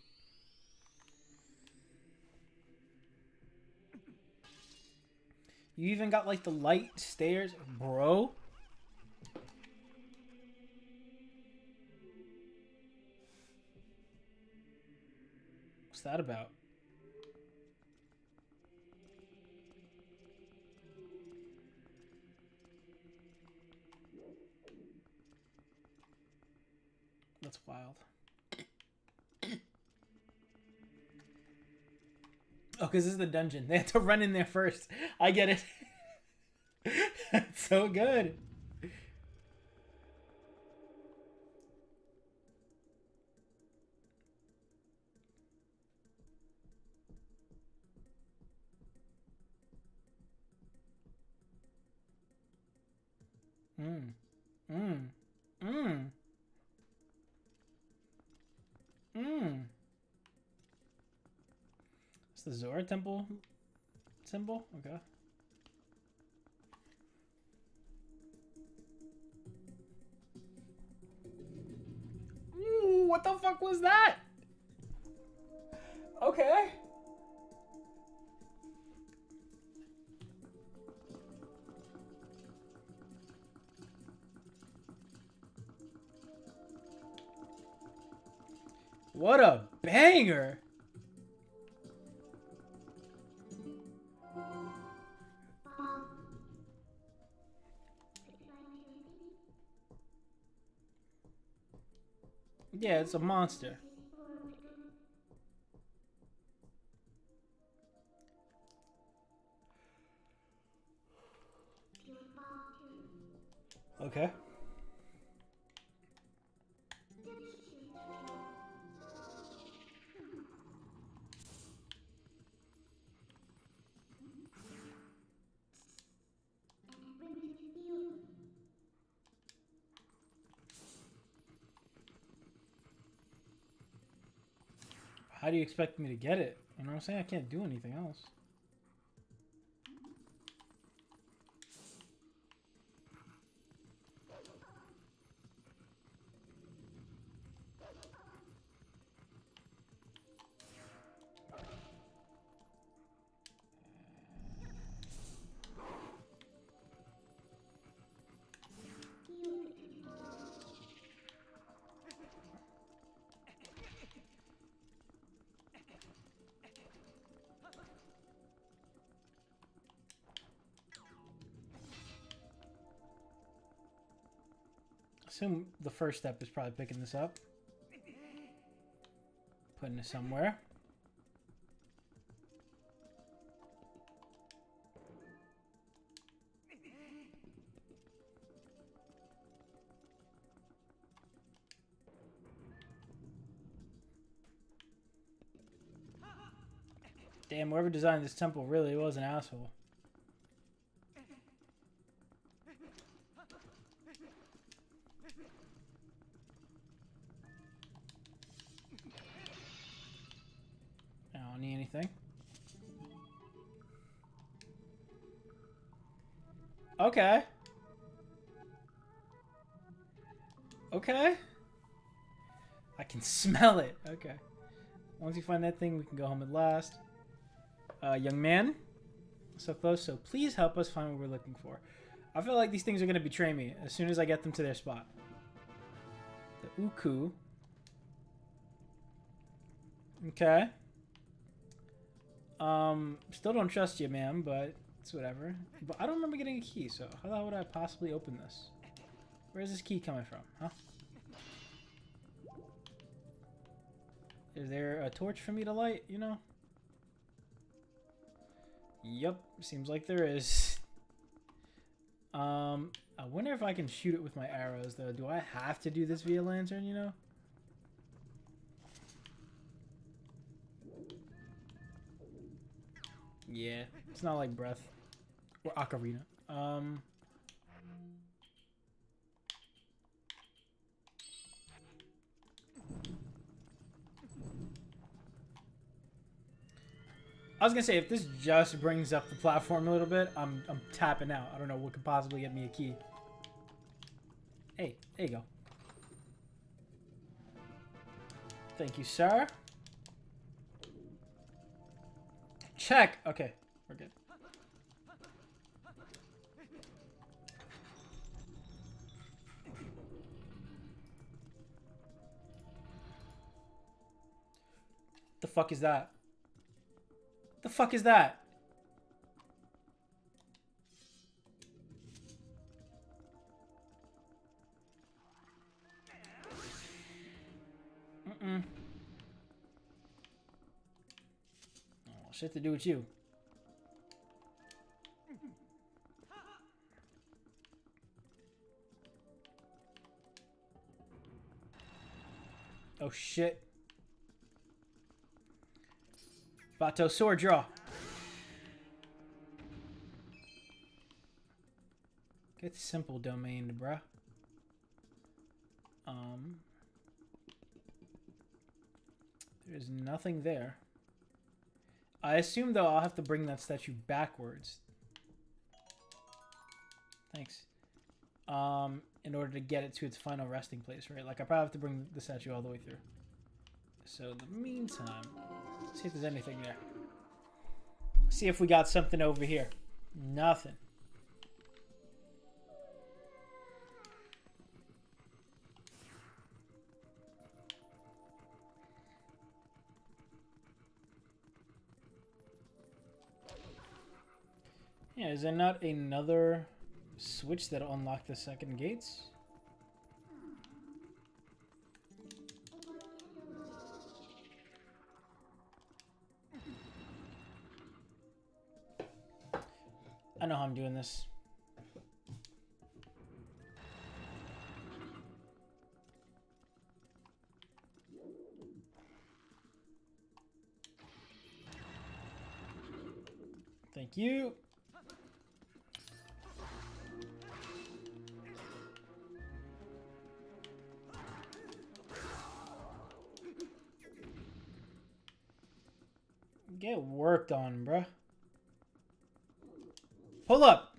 You even got like the light stairs, bro. What's that about? That's wild. Oh, because this is the dungeon. They have to run in there first. I get it. That's so good. Mm. Mm. Mm. Mm. It's the Zora Temple symbol? Okay. Ooh, what the fuck was that? Okay. What a banger. Yeah, it's a monster. Okay. How do you expect me to get it? You know what I'm saying? I can't do anything else. Assume the first step is probably picking this up. Putting it somewhere. Damn, whoever designed this temple really was an asshole. I don't need anything. Okay. Okay. I can smell it. Okay. Once you find that thing, we can go home at last. Young man. So close, so please help us find what we're looking for. I feel like these things are going to betray me as soon as I get them to their spot. The Uku. Okay. Still don't trust you, ma'am, but it's whatever. But I don't remember getting a key, so how the hell would I possibly open this? Where's this key coming from, huh? Is there a torch for me to light, you know? Yep, seems like there is. I wonder if I can shoot it with my arrows, though. Do I have to do this via lantern, you know? Yeah, it's not like Breath or Ocarina. I was gonna say, if this just brings up the platform a little bit, I'm tapping out. I don't know what could possibly get me a key. Hey, there you go. Thank you, sir. Check. Okay, we're good. The fuck is that? The fuck is that? Mm-mm. Oh, shit to do with you. Oh shit. Bato sword draw. Get simple domain, bruh. There's nothing there. I assume though I'll have to bring that statue backwards. Thanks. In order to get it to its final resting place, right? Like I probably have to bring the statue all the way through. So in the meantime, let's see if there's anything there. See if we got something over here. Nothing. Yeah, is there not another switch that'll unlock the second gates? I know how I'm doing this. Thank you. Get worked on, bruh. Pull up.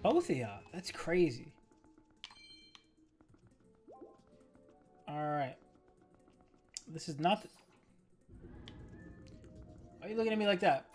Both of y'all. That's crazy. Alright. This is not... Why are you looking at me like that?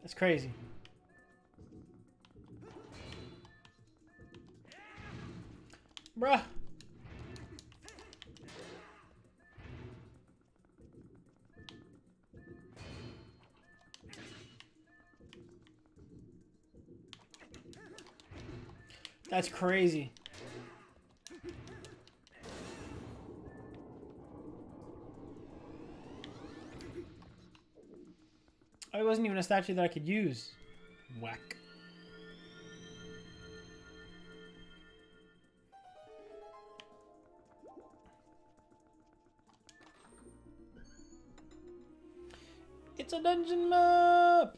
That's crazy. Bruh. That's crazy. Oh, it wasn't even a statue that I could use. Whack. It's a dungeon map!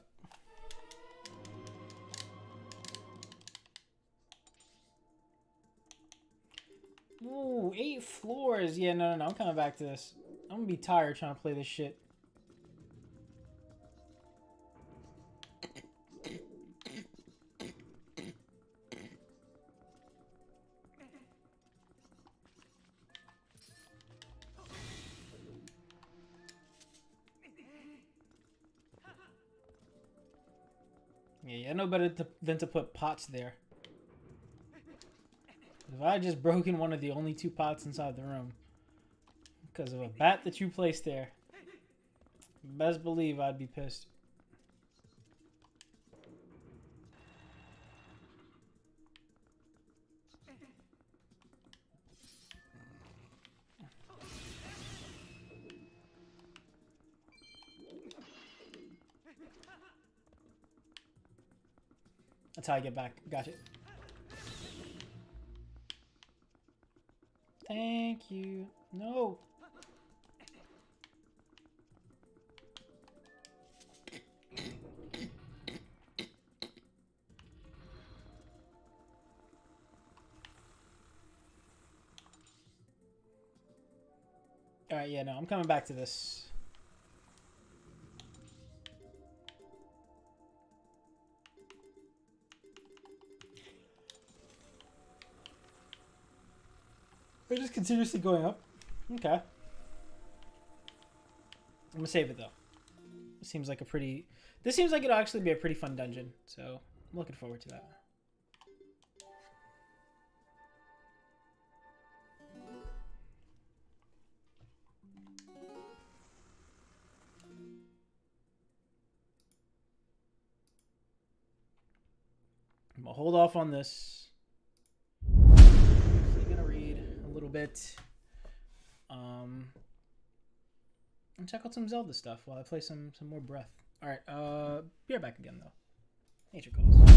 Ooh, 8 floors. Yeah, no. I'm coming back to this. I'm gonna be tired trying to play this shit. Yeah, I know better than to put pots there. If I had just broken one of the only 2 pots inside the room, Because of a bat that you placed there. Best believe I'd be pissed. That's how I get back. Gotcha. Thank you. No. Alright, yeah, no, I'm coming back to this. We're just continuously going up. Okay. I'm gonna save it though. It seems like a pretty... This seems like it'll actually be a pretty fun dungeon, so I'm looking forward to that. I'm gonna hold off on this. I'm gonna read a little bit. And check out some Zelda stuff while I play some more Breath. Alright, be right back again though. Nature calls.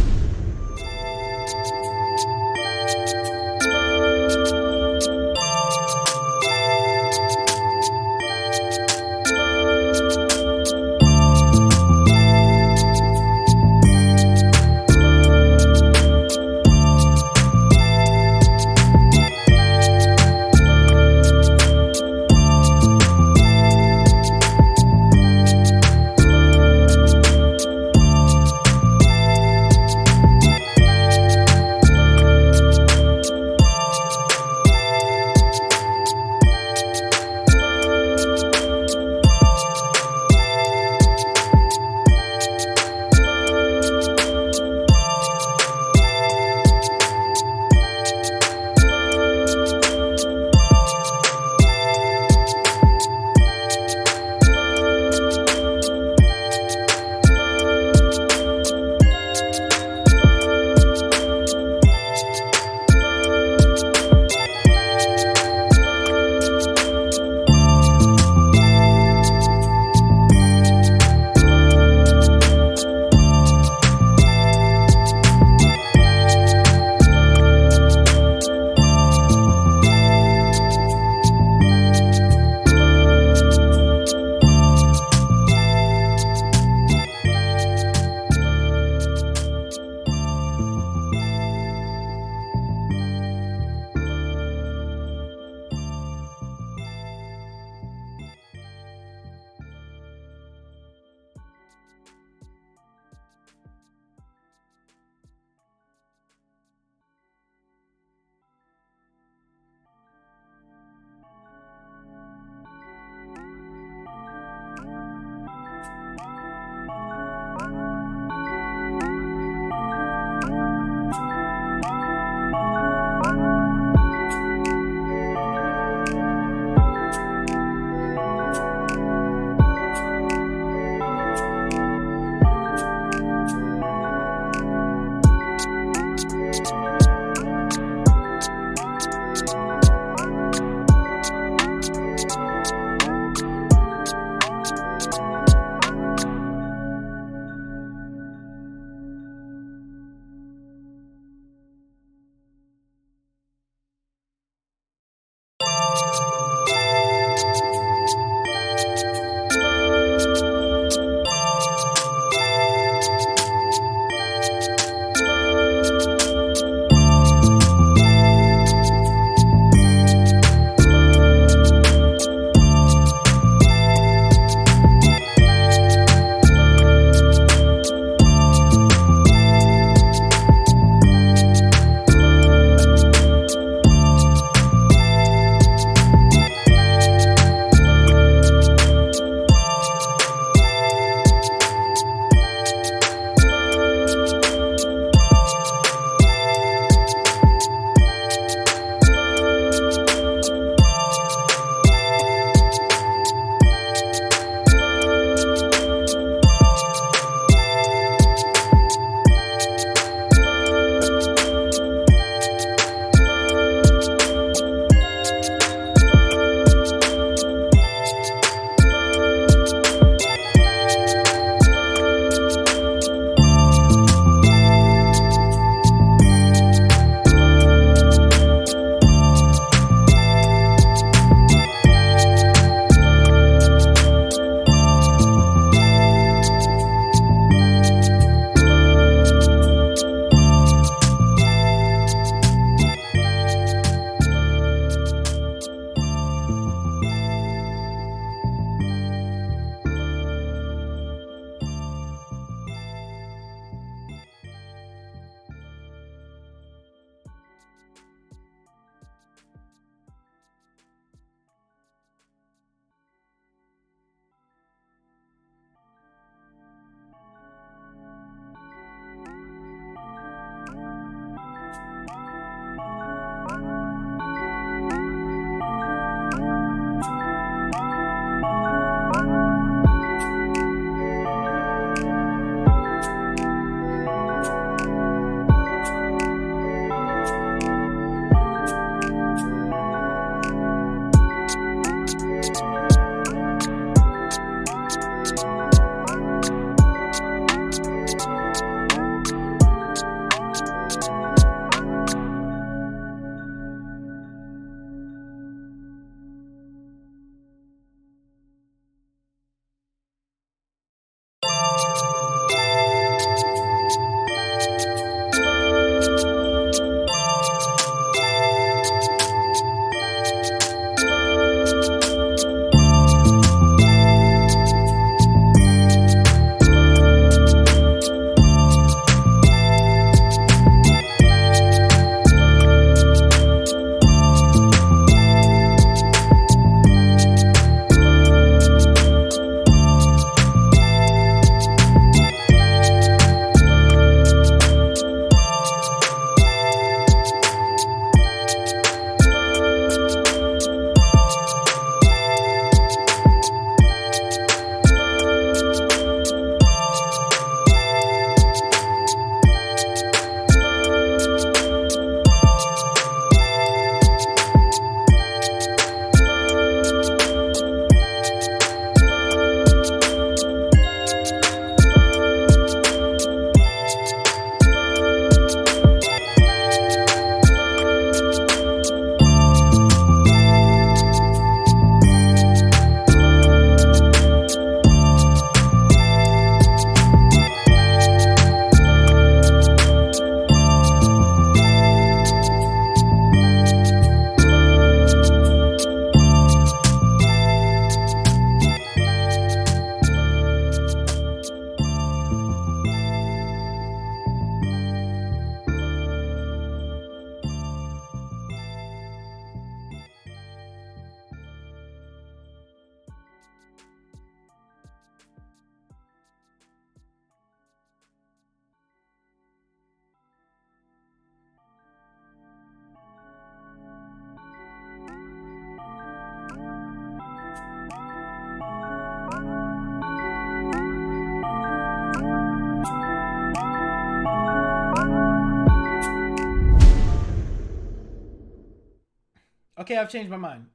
Okay, I've changed my mind.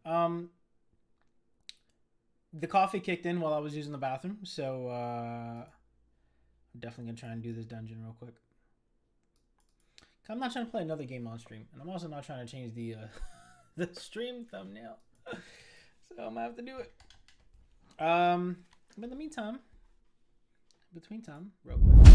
The coffee kicked in while I was using the bathroom, so I'm definitely gonna try and do this dungeon real quick. I'm not trying to play another game on stream, and I'm also not trying to change the the stream thumbnail, so I'm gonna have to do it. But in the meantime, between time, real quick.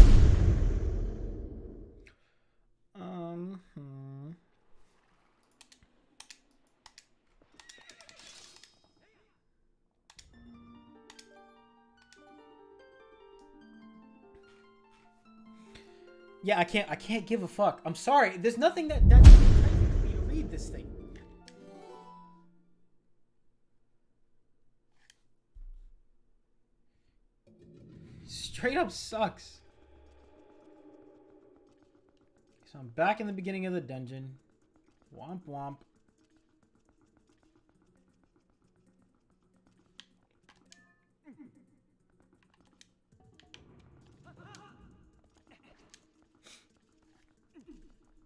Yeah, I can't give a fuck. I'm sorry. There's nothing that me to read this thing. Straight up sucks. So I'm back in the beginning of the dungeon. Womp womp.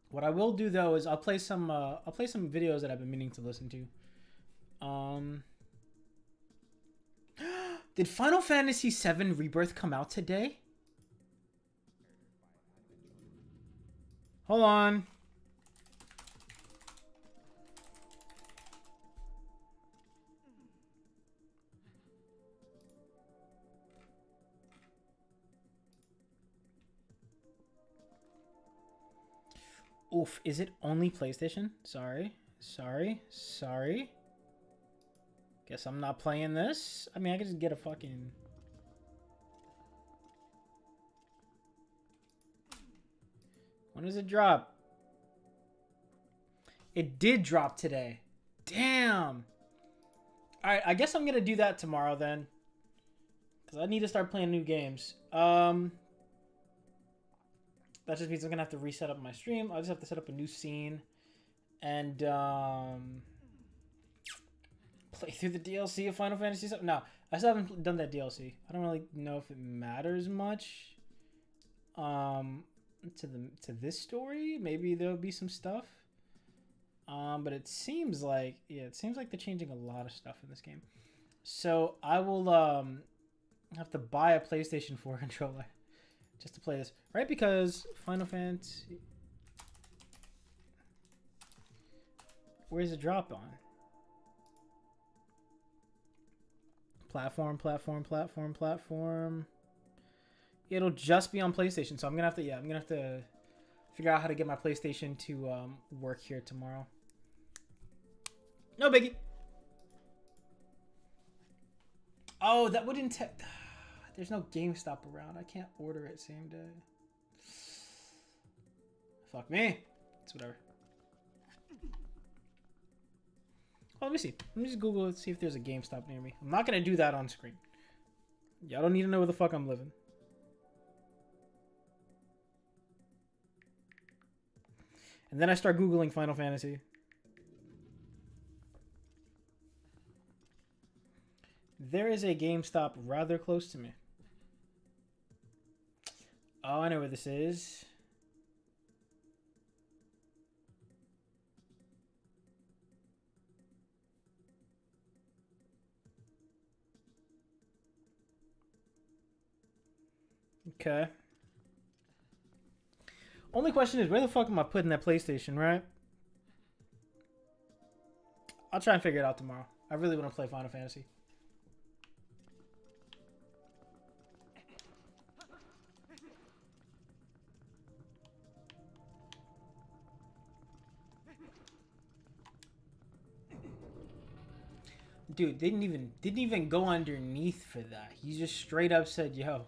What I will do though is I'll play some videos that I've been meaning to listen to. Did Final Fantasy VII Rebirth come out today? Hold on. Oof, is it only PlayStation? Sorry. Guess I'm not playing this. I mean, I could just get a fucking... When does it drop? It did drop today. Damn. Alright, I guess I'm gonna do that tomorrow then. Because I need to start playing new games. That just means I'm gonna have to reset up my stream. I'll just have to set up a new scene. And, play through the DLC of Final Fantasy VII. No, I still haven't done that DLC. I don't really know if it matters much. To this story, maybe there'll be some stuff. But it seems like they're changing a lot of stuff in this game. So I will have to buy a PlayStation 4 controller just to play this, right? Because Final Fantasy. Where's it drop on? Platform. It'll just be on PlayStation, so I'm gonna have to figure out how to get my PlayStation to work here tomorrow. No biggie. Oh, that wouldn't. There's no GameStop around. I can't order it same day. Fuck me. It's whatever. Oh, let me see. Let me just Google it, see if there's a GameStop near me. I'm not gonna do that on screen. Y'all don't need to know where the fuck I'm living. And then I start Googling Final Fantasy. There is a GameStop rather close to me. Oh, I know where this is. Okay. Only question is, where the fuck am I putting that PlayStation, right? I'll try and figure it out tomorrow. I really want to play Final Fantasy. Dude, didn't even go underneath for that. He just straight up said, yo.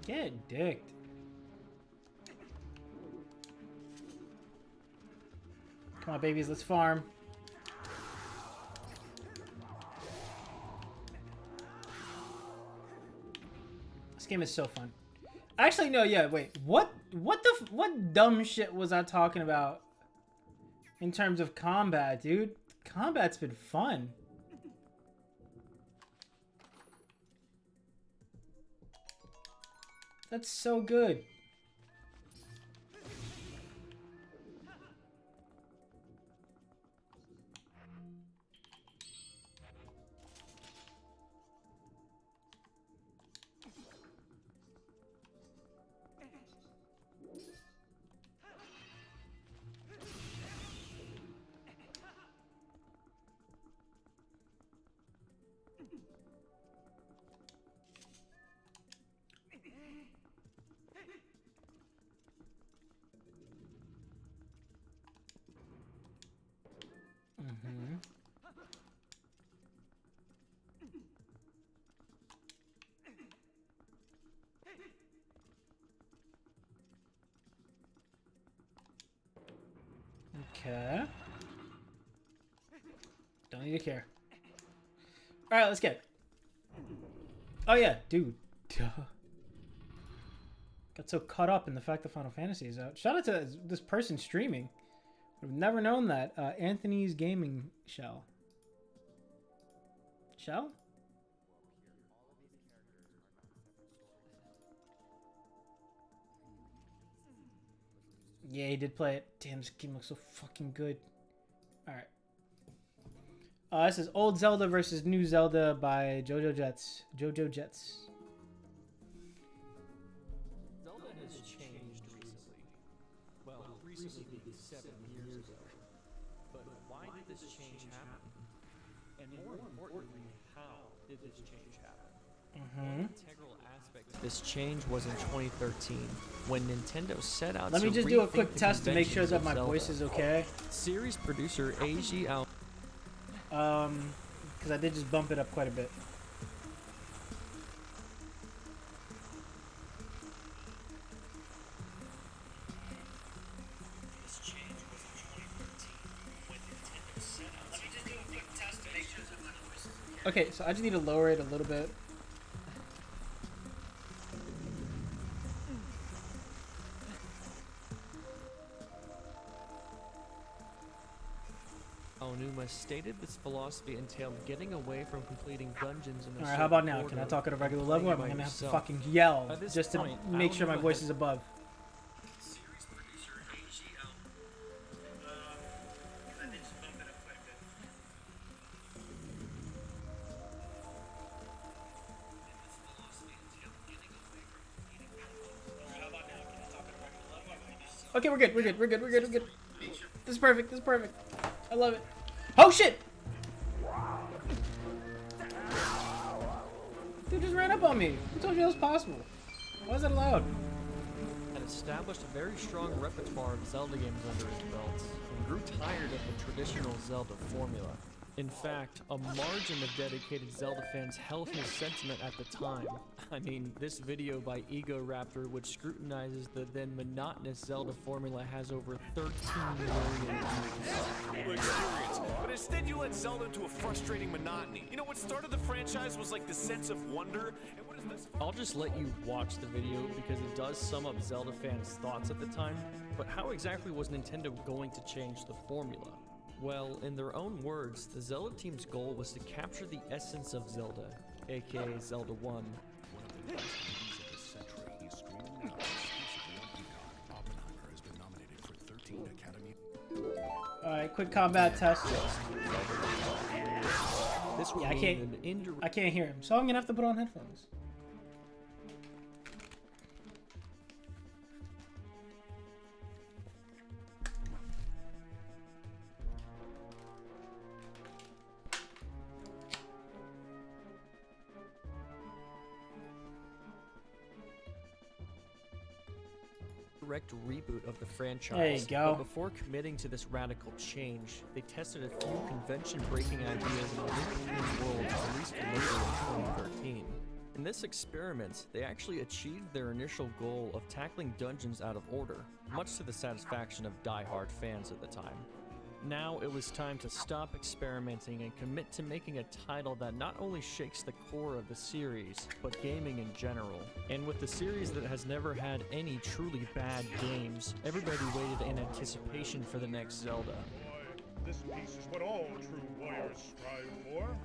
Get dicked. Come on, babies, let's farm. This game is so fun. Actually, no, yeah, wait. What dumb shit was I talking about in terms of combat, dude? Combat's been fun. That's so good. Mm-hmm. Okay. Don't need to care. Alright, let's get it. Oh yeah, dude. Got so caught up in the fact that Final Fantasy is out. Shout out to this person streaming. I've never known that. Anthony's Gaming Shell. Shell? Yeah, he did play it. Damn, this game looks so fucking good. Alright. This is Old Zelda versus New Zelda by JoJo Jets. JoJo Jets. Zelda has changed recently. Well, recently being 7 years ago. But why did this change happen? And more importantly, how did this change happen? One integral aspect of this change was in 2013, when Nintendo set out Let to me just do a rethink quick the test to make sure conventions that of my Zelda. voice is okay. Series producer Eiji Aoi Because I did just bump it up quite a bit. Okay, so I just need to lower it a little bit. Aonuma stated this philosophy entailed getting away from completing dungeons in a Alright, how about certain now? Can I order talk at a regular and level, or am I playing gonna by have to yourself. fucking yell At this just to point, make sure my Aonuma voice had- is above? Series producer Eiji Okay, we're good. We're good. We're good. We're good. We're good. This is perfect. This is perfect. I love it. Oh shit! Dude just ran up on me. Who told you that was possible? Why is that allowed? had established a very strong repertoire of Zelda games under his belt, and grew tired of the traditional Zelda formula. In fact, a margin of dedicated Zelda fans held his sentiment at the time. I mean, this video by Egoraptor, which scrutinizes the then monotonous Zelda formula, has over 13 million views. Experience, but instead you led Zelda into a frustrating monotony. You know, what started the franchise was like the sense of wonder, and what is this? I'll just let you watch the video because it does sum up Zelda fans' thoughts at the time, but how exactly was Nintendo going to change the formula? Well, in their own words, the Zelda team's goal was to capture the essence of Zelda, aka Zelda 1. One of the best movies of this century. He's streaming now exclusively on Peacock. Oppenheimer has been nominated for 13 Academy. Alright, quick combat test. This would Yeah, I mean can't- an indirect I can't hear him, so I'm gonna have to put on headphones. reboot of the franchise. There you go. But before committing to this radical change, they tested a few convention-breaking ideas in a new world released later in 2013. In this experiment, they actually achieved their initial goal of tackling dungeons out of order, much to the satisfaction of die-hard fans at the time. Now it was time to stop experimenting and commit to making a title that not only shakes the core of the series, but gaming in general. And with the series that has never had any truly bad games, everybody waited in anticipation for the next Zelda. This piece is what all true warriors strive for.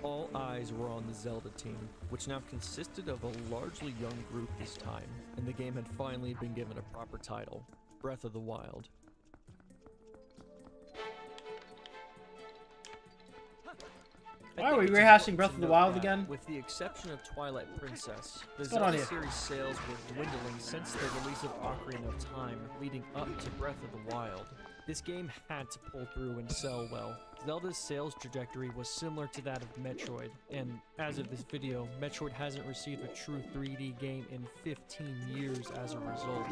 All eyes were on the Zelda team, which now consisted of a largely young group this time, and the game had finally been given a proper title, Breath of the Wild. Why are we I think it's rehashing important Breath to of the note Wild that, again? With the exception of Twilight Princess, the going on Zelda here? series sales were dwindling since the release of Ocarina of Time, leading up to Breath of the Wild. This game had to pull through and sell well. Zelda's sales trajectory was similar to that of Metroid, and as of this video, Metroid hasn't received a true 3D game in 15 years as a result.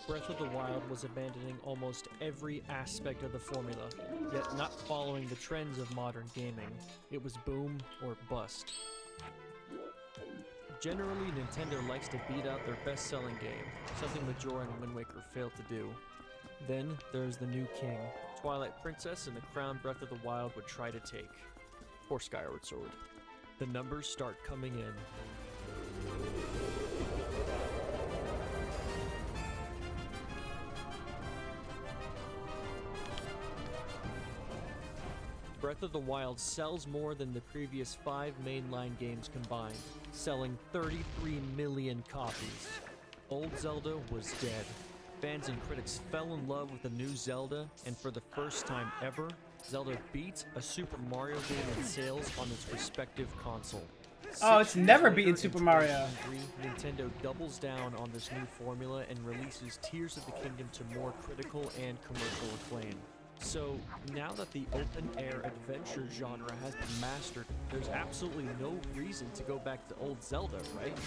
Breath of the Wild was abandoning almost every aspect of the formula, yet not following the trends of modern gaming. It was boom or bust. Generally, Nintendo likes to beat out their best-selling game, something Majora and Wind Waker failed to do. Then there's the new king, Twilight Princess and the crown Breath of the Wild would try to take, or Skyward Sword. The numbers start coming in. Breath of the Wild sells more than the previous 5 mainline games combined, selling 33 million copies. Old Zelda was dead. Fans and critics fell in love with the new Zelda, and for the first time ever, Zelda beat a Super Mario game in sales on its respective console. Oh, 6 it's years never later, beaten in Super Mario. 2023, Nintendo doubles down on this new formula and releases Tears of the Kingdom to more critical and commercial acclaim. So, now that the open-air adventure genre has been mastered, there's absolutely no reason to go back to old Zelda, right?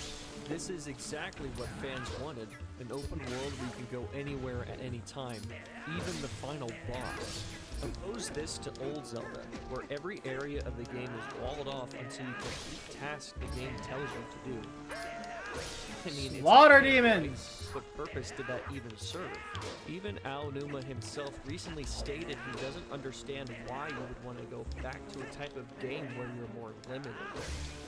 This is exactly what fans wanted, an open world where you can go anywhere at any time, even the final boss. Oppose this to old Zelda, where every area of the game is walled off until you complete tasks the game tells you to do. I mean, it's Slaughter okay, right? demons! What purpose did that even serve? Even Al Numa himself recently stated he doesn't understand why you would want to go back to a type of game where you're more limited.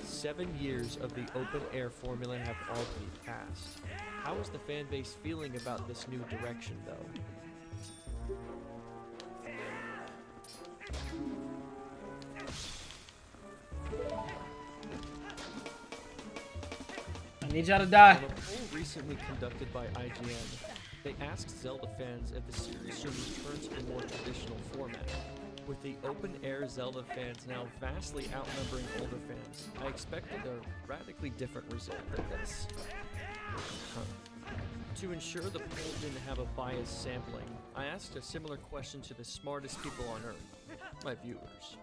7 years of the open air formula have already passed. How is the fan base feeling about this new direction, though? I need y'all to die. On a poll recently conducted by IGN, they asked Zelda fans if the series should return to the more traditional format. With the open-air Zelda fans now vastly outnumbering older fans, I expected a radically different result than this. To ensure the poll didn't have a biased sampling, I asked a similar question to the smartest people on Earth, my viewers.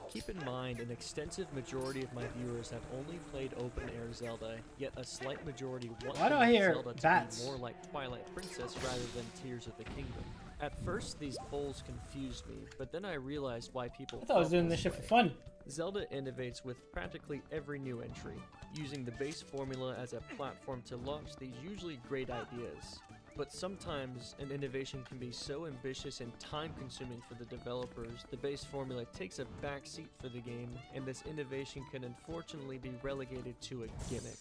Keep in mind, an extensive majority of my viewers have only played open-air Zelda, yet a slight majority want Why do the I next hear Zelda to bats? be more like Twilight Princess rather than Tears of the Kingdom. At first, these polls confused me, but then I realized why people I thought I was felt doing this this shit for way. fun. Zelda innovates with practically every new entry, using the base formula as a platform to launch these usually great ideas. But sometimes an innovation can be so ambitious and time-consuming for the developers, the base formula takes a backseat for the game, and this innovation can unfortunately be relegated to a gimmick.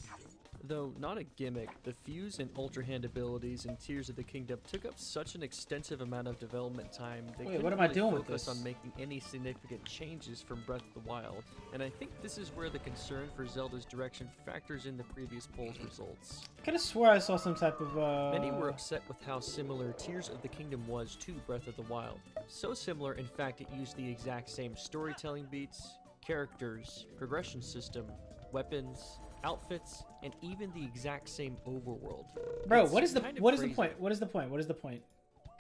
Though not a gimmick, the Fuse and Ultra Hand abilities in Tears of the Kingdom took up such an extensive amount of development time they Wait, couldn't what am I really doing with focus this? on making any significant changes from Breath of the Wild, and I think this is where the concern for Zelda's direction factors in the previous polls results. I could have swore I saw some type of Many were upset with how similar Tears of the Kingdom was to Breath of the Wild. So similar, in fact, it used the exact same storytelling beats, characters, progression system, weapons, outfits, and even the exact same overworld. Bro, It's what is the kind of what is the crazy. point? What is the point? What is the point?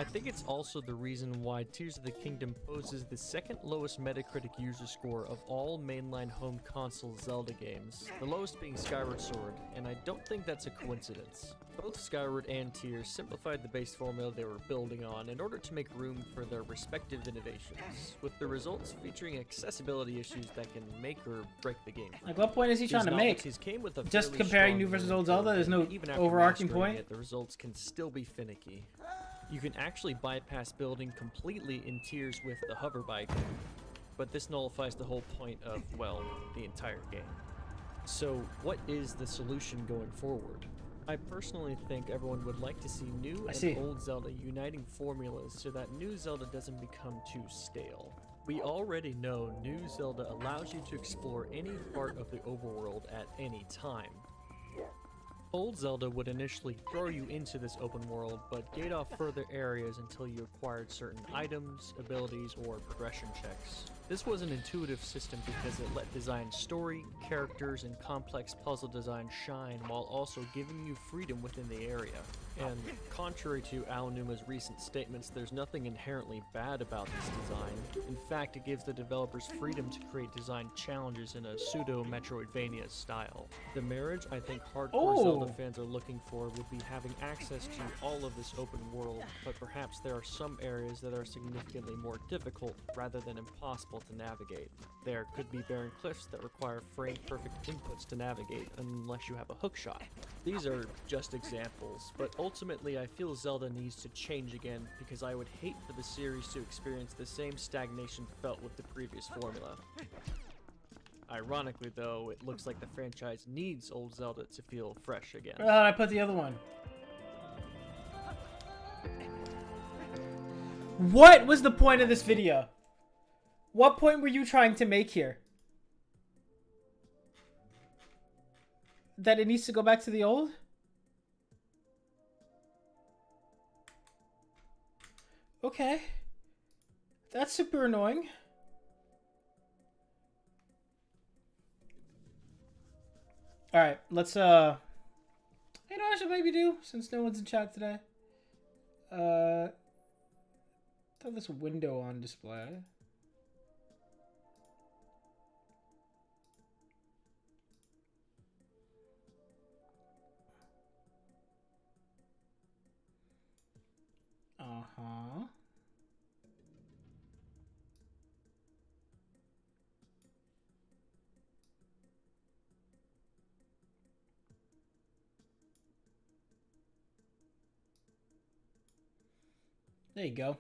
I think it's also the reason why Tears of the Kingdom poses the second lowest Metacritic user score of all mainline home console Zelda games, the lowest being Skyward Sword, and I don't think that's a coincidence. Both Skyward and Tears simplified the base formula they were building on in order to make room for their respective innovations, with the results featuring accessibility issues that can make or break the game. Like, what point is he trying to make? These came with a Just fairly comparing strong new versus learning old Zelda? curve, There's no and even after overarching mastering point? it, the results can still be finicky. You can actually bypass building completely in tiers with the hover bike, but this nullifies the whole point of, well, the entire game. So what is the solution going forward? I personally think everyone would like to see new and old Zelda uniting formulas so that new Zelda doesn't become too stale. We already know new Zelda allows you to explore any part of the overworld at any time. Old Zelda would initially throw you into this open world, but gate off further areas until you acquired certain items, abilities, or progression checks. This was an intuitive system because it let design story, characters, and complex puzzle design shine while also giving you freedom within the area. And contrary to Aonuma's recent statements, there's nothing inherently bad about this design. In fact, it gives the developers freedom to create design challenges in a pseudo-Metroidvania style. The marriage I think hardcore Zelda fans are looking for would be having access to all of this open world, but perhaps there are some areas that are significantly more difficult rather than impossible to navigate. There could be barren cliffs that require frame-perfect inputs to navigate unless you have a hookshot. These are just examples, but ultimately I feel Zelda needs to change again because I would hate for the series to experience the same stagnation felt with the previous formula. Ironically though, it looks like the franchise needs old Zelda to feel fresh again. Where did I put the other one? What was the point of this video? What point were you trying to make here? That it needs to go back to the old? Okay. That's super annoying. Alright, let's, you know what I should maybe do, since no one's in chat today? Throw this window on display. Uh-huh. There you go.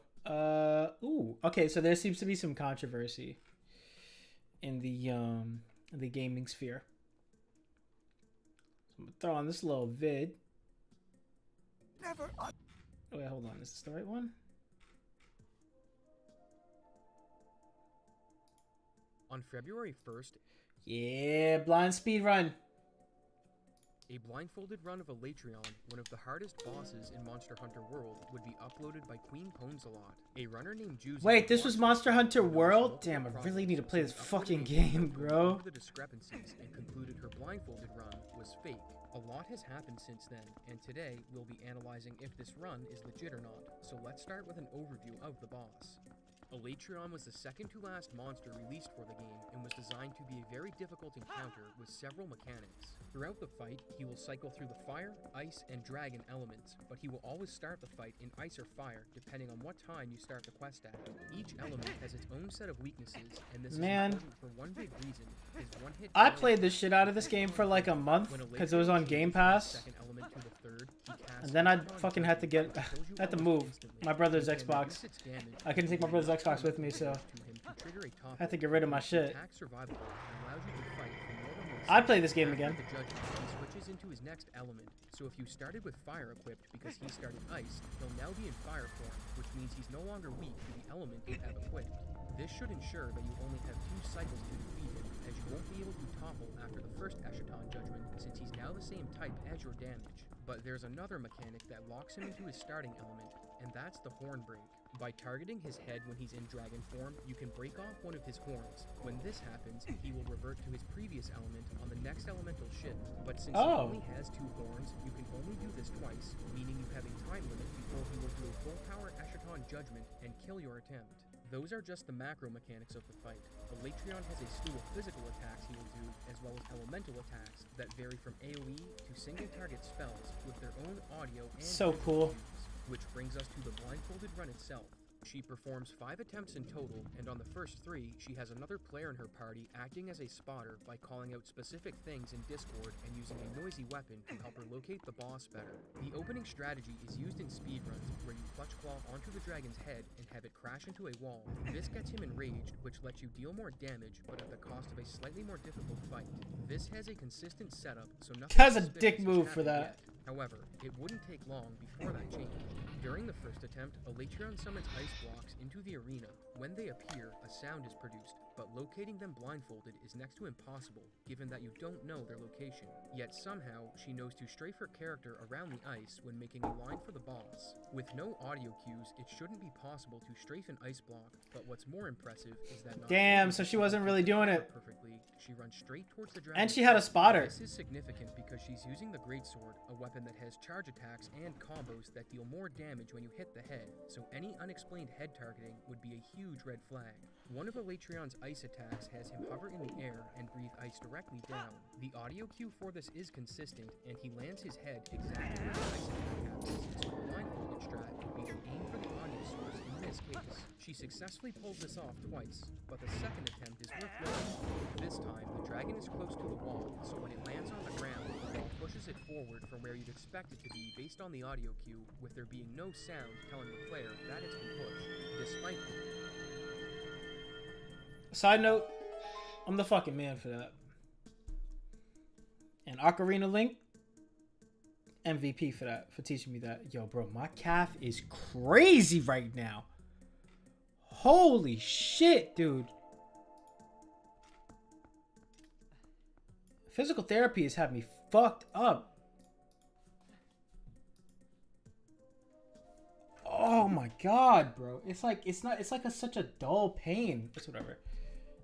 Ooh. Okay, so there seems to be some controversy in the gaming sphere. So I'm gonna throw on this little vid. Never. Oh, wait, hold on. Is this the right one? On February 1st, Yeah, blind speed run. a blindfolded run of Alatreon, one of the hardest bosses in Monster Hunter World, would be uploaded by Queen Ponsalot. A runner named Juicy. Wait, this was Monster Hunter World? Damn, I really need to play this fucking game, bro. The discrepancies and concluded her blindfolded run was fake. A lot has happened since then, and today we'll be analyzing if this run is legit or not. So let's start with an overview of the boss. Alatreon was the second to last monster released for the game and was designed to be a very difficult encounter with several mechanics. Throughout the fight, he will cycle through the fire, ice, and dragon elements, but he will always start the fight in ice or fire depending on what time you start the quest at. Each element has its own set of weaknesses, and this is important for one big reason. His one-hit I played the shit out of this game for like a month because it was on Game Pass. And then I fucking had to move my brother's Xbox. I couldn't take my brother's Xbox with me, so I had to get rid of my shit. I'd play this game again. He switches into his next element, so if you started with fire equipped because he started ice, he'll now be in fire form, which means he's no longer weak to the element you have equipped. This should ensure that you only have 2 cycles to defeat him, as you won't be able to topple after the first Eschaton Judgment, since he's now the same type as your damage. But there's another mechanic that locks him into his starting element, and that's the Horn Break. By targeting his head when he's in dragon form, you can break off one of his horns. When this happens, he will revert to his previous element on the next elemental shift. But since he only has 2 horns, you can only do this twice, meaning you have a time limit before he will do a full power Eschaton Judgment and kill your attempt. Those are just the macro mechanics of the fight. Alatreon has a slew of physical attacks he will do, as well as elemental attacks that vary from AoE to single target spells with their own audio and So cool. cues, which brings us to the blindfolded run itself. She performs 5 attempts in total, and on the first 3, she has another player in her party acting as a spotter by calling out specific things in Discord and using a noisy weapon to help her locate the boss better. The opening strategy is used in speedruns, where you clutch claw dragon's head and have it crash into a wall. This gets him enraged, which lets you deal more damage, but at the cost of a slightly more difficult fight. This has a consistent setup, so nothing That's a suspicious dick has move for happened that. yet. However, it wouldn't take long before that changed. During the first attempt, Elytron summons ice blocks into the arena. When they appear, a sound is produced, but locating them blindfolded is next to impossible, given that you don't know their location. Yet somehow, she knows to strafe her character around the ice when making a line for the boss. With no audio cues, it shouldn't be possible to strafe an ice block, but what's more impressive is that not Damn, only so does she wasn't really doing it. perfectly, she runs straight towards the dragon. And she had a spotter. This is significant because she's using the greatsword, a weapon that has charge attacks and combos that deal more damage when you hit the head, so any unexplained head targeting would be a huge red flag. One of Elytrion's ice attacks has him hover in the air and breathe ice directly down. The audio cue for this is consistent, and he lands his head exactly where the ice attack happens, so a blindfolded strat would be to aim for the audio source in this case. She successfully pulls this off twice, but the second attempt is worth noting. This time, the dragon is close to the wall, so when it lands on the ground, the wall pushes it forward from where you'd expect it to be based on the audio cue, with there being no sound telling the player that it's been pushed, despite Side note, I'm the fucking man for that. And Ocarina Link, MVP for that, for teaching me that. Yo, bro, my calf is crazy right now. Holy shit, dude. Physical therapy has had me fucked up. Oh my god, bro. It's like such a dull pain. It's whatever.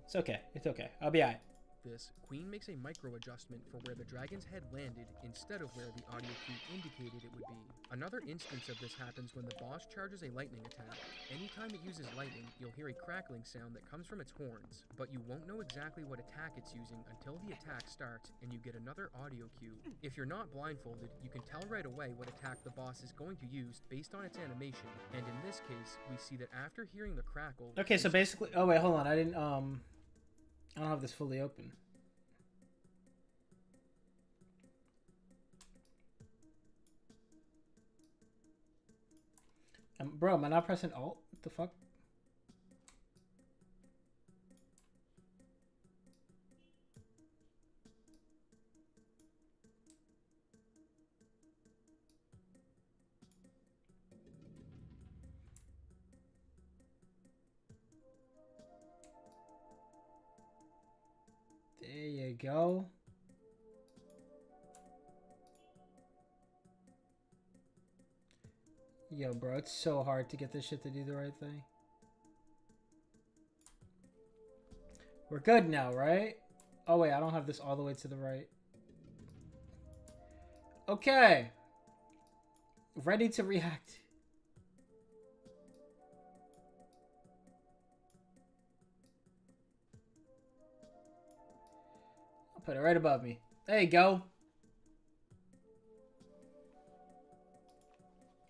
It's okay. It's okay. I'll be alright. this, Queen makes a micro adjustment for where the dragon's head landed instead of where the audio cue indicated it would be. Another instance of this happens when the boss charges a lightning attack. Anytime it uses lightning, you'll hear a crackling sound that comes from its horns, but you won't know exactly what attack it's using until the attack starts and you get another audio cue. If you're not blindfolded, you can tell right away what attack the boss is going to use based on its animation, and in this case, we see that after hearing the crackle... Okay, so basically... Oh, wait, hold on. I don't have this fully open. Bro, am I not pressing Alt? What the fuck? There you go. Yo, bro, it's so hard to get this shit to do the right thing. We're good now, right? Oh, wait, I don't have this all the way to the right. Okay. Ready to react. I'll put it right above me. There you go.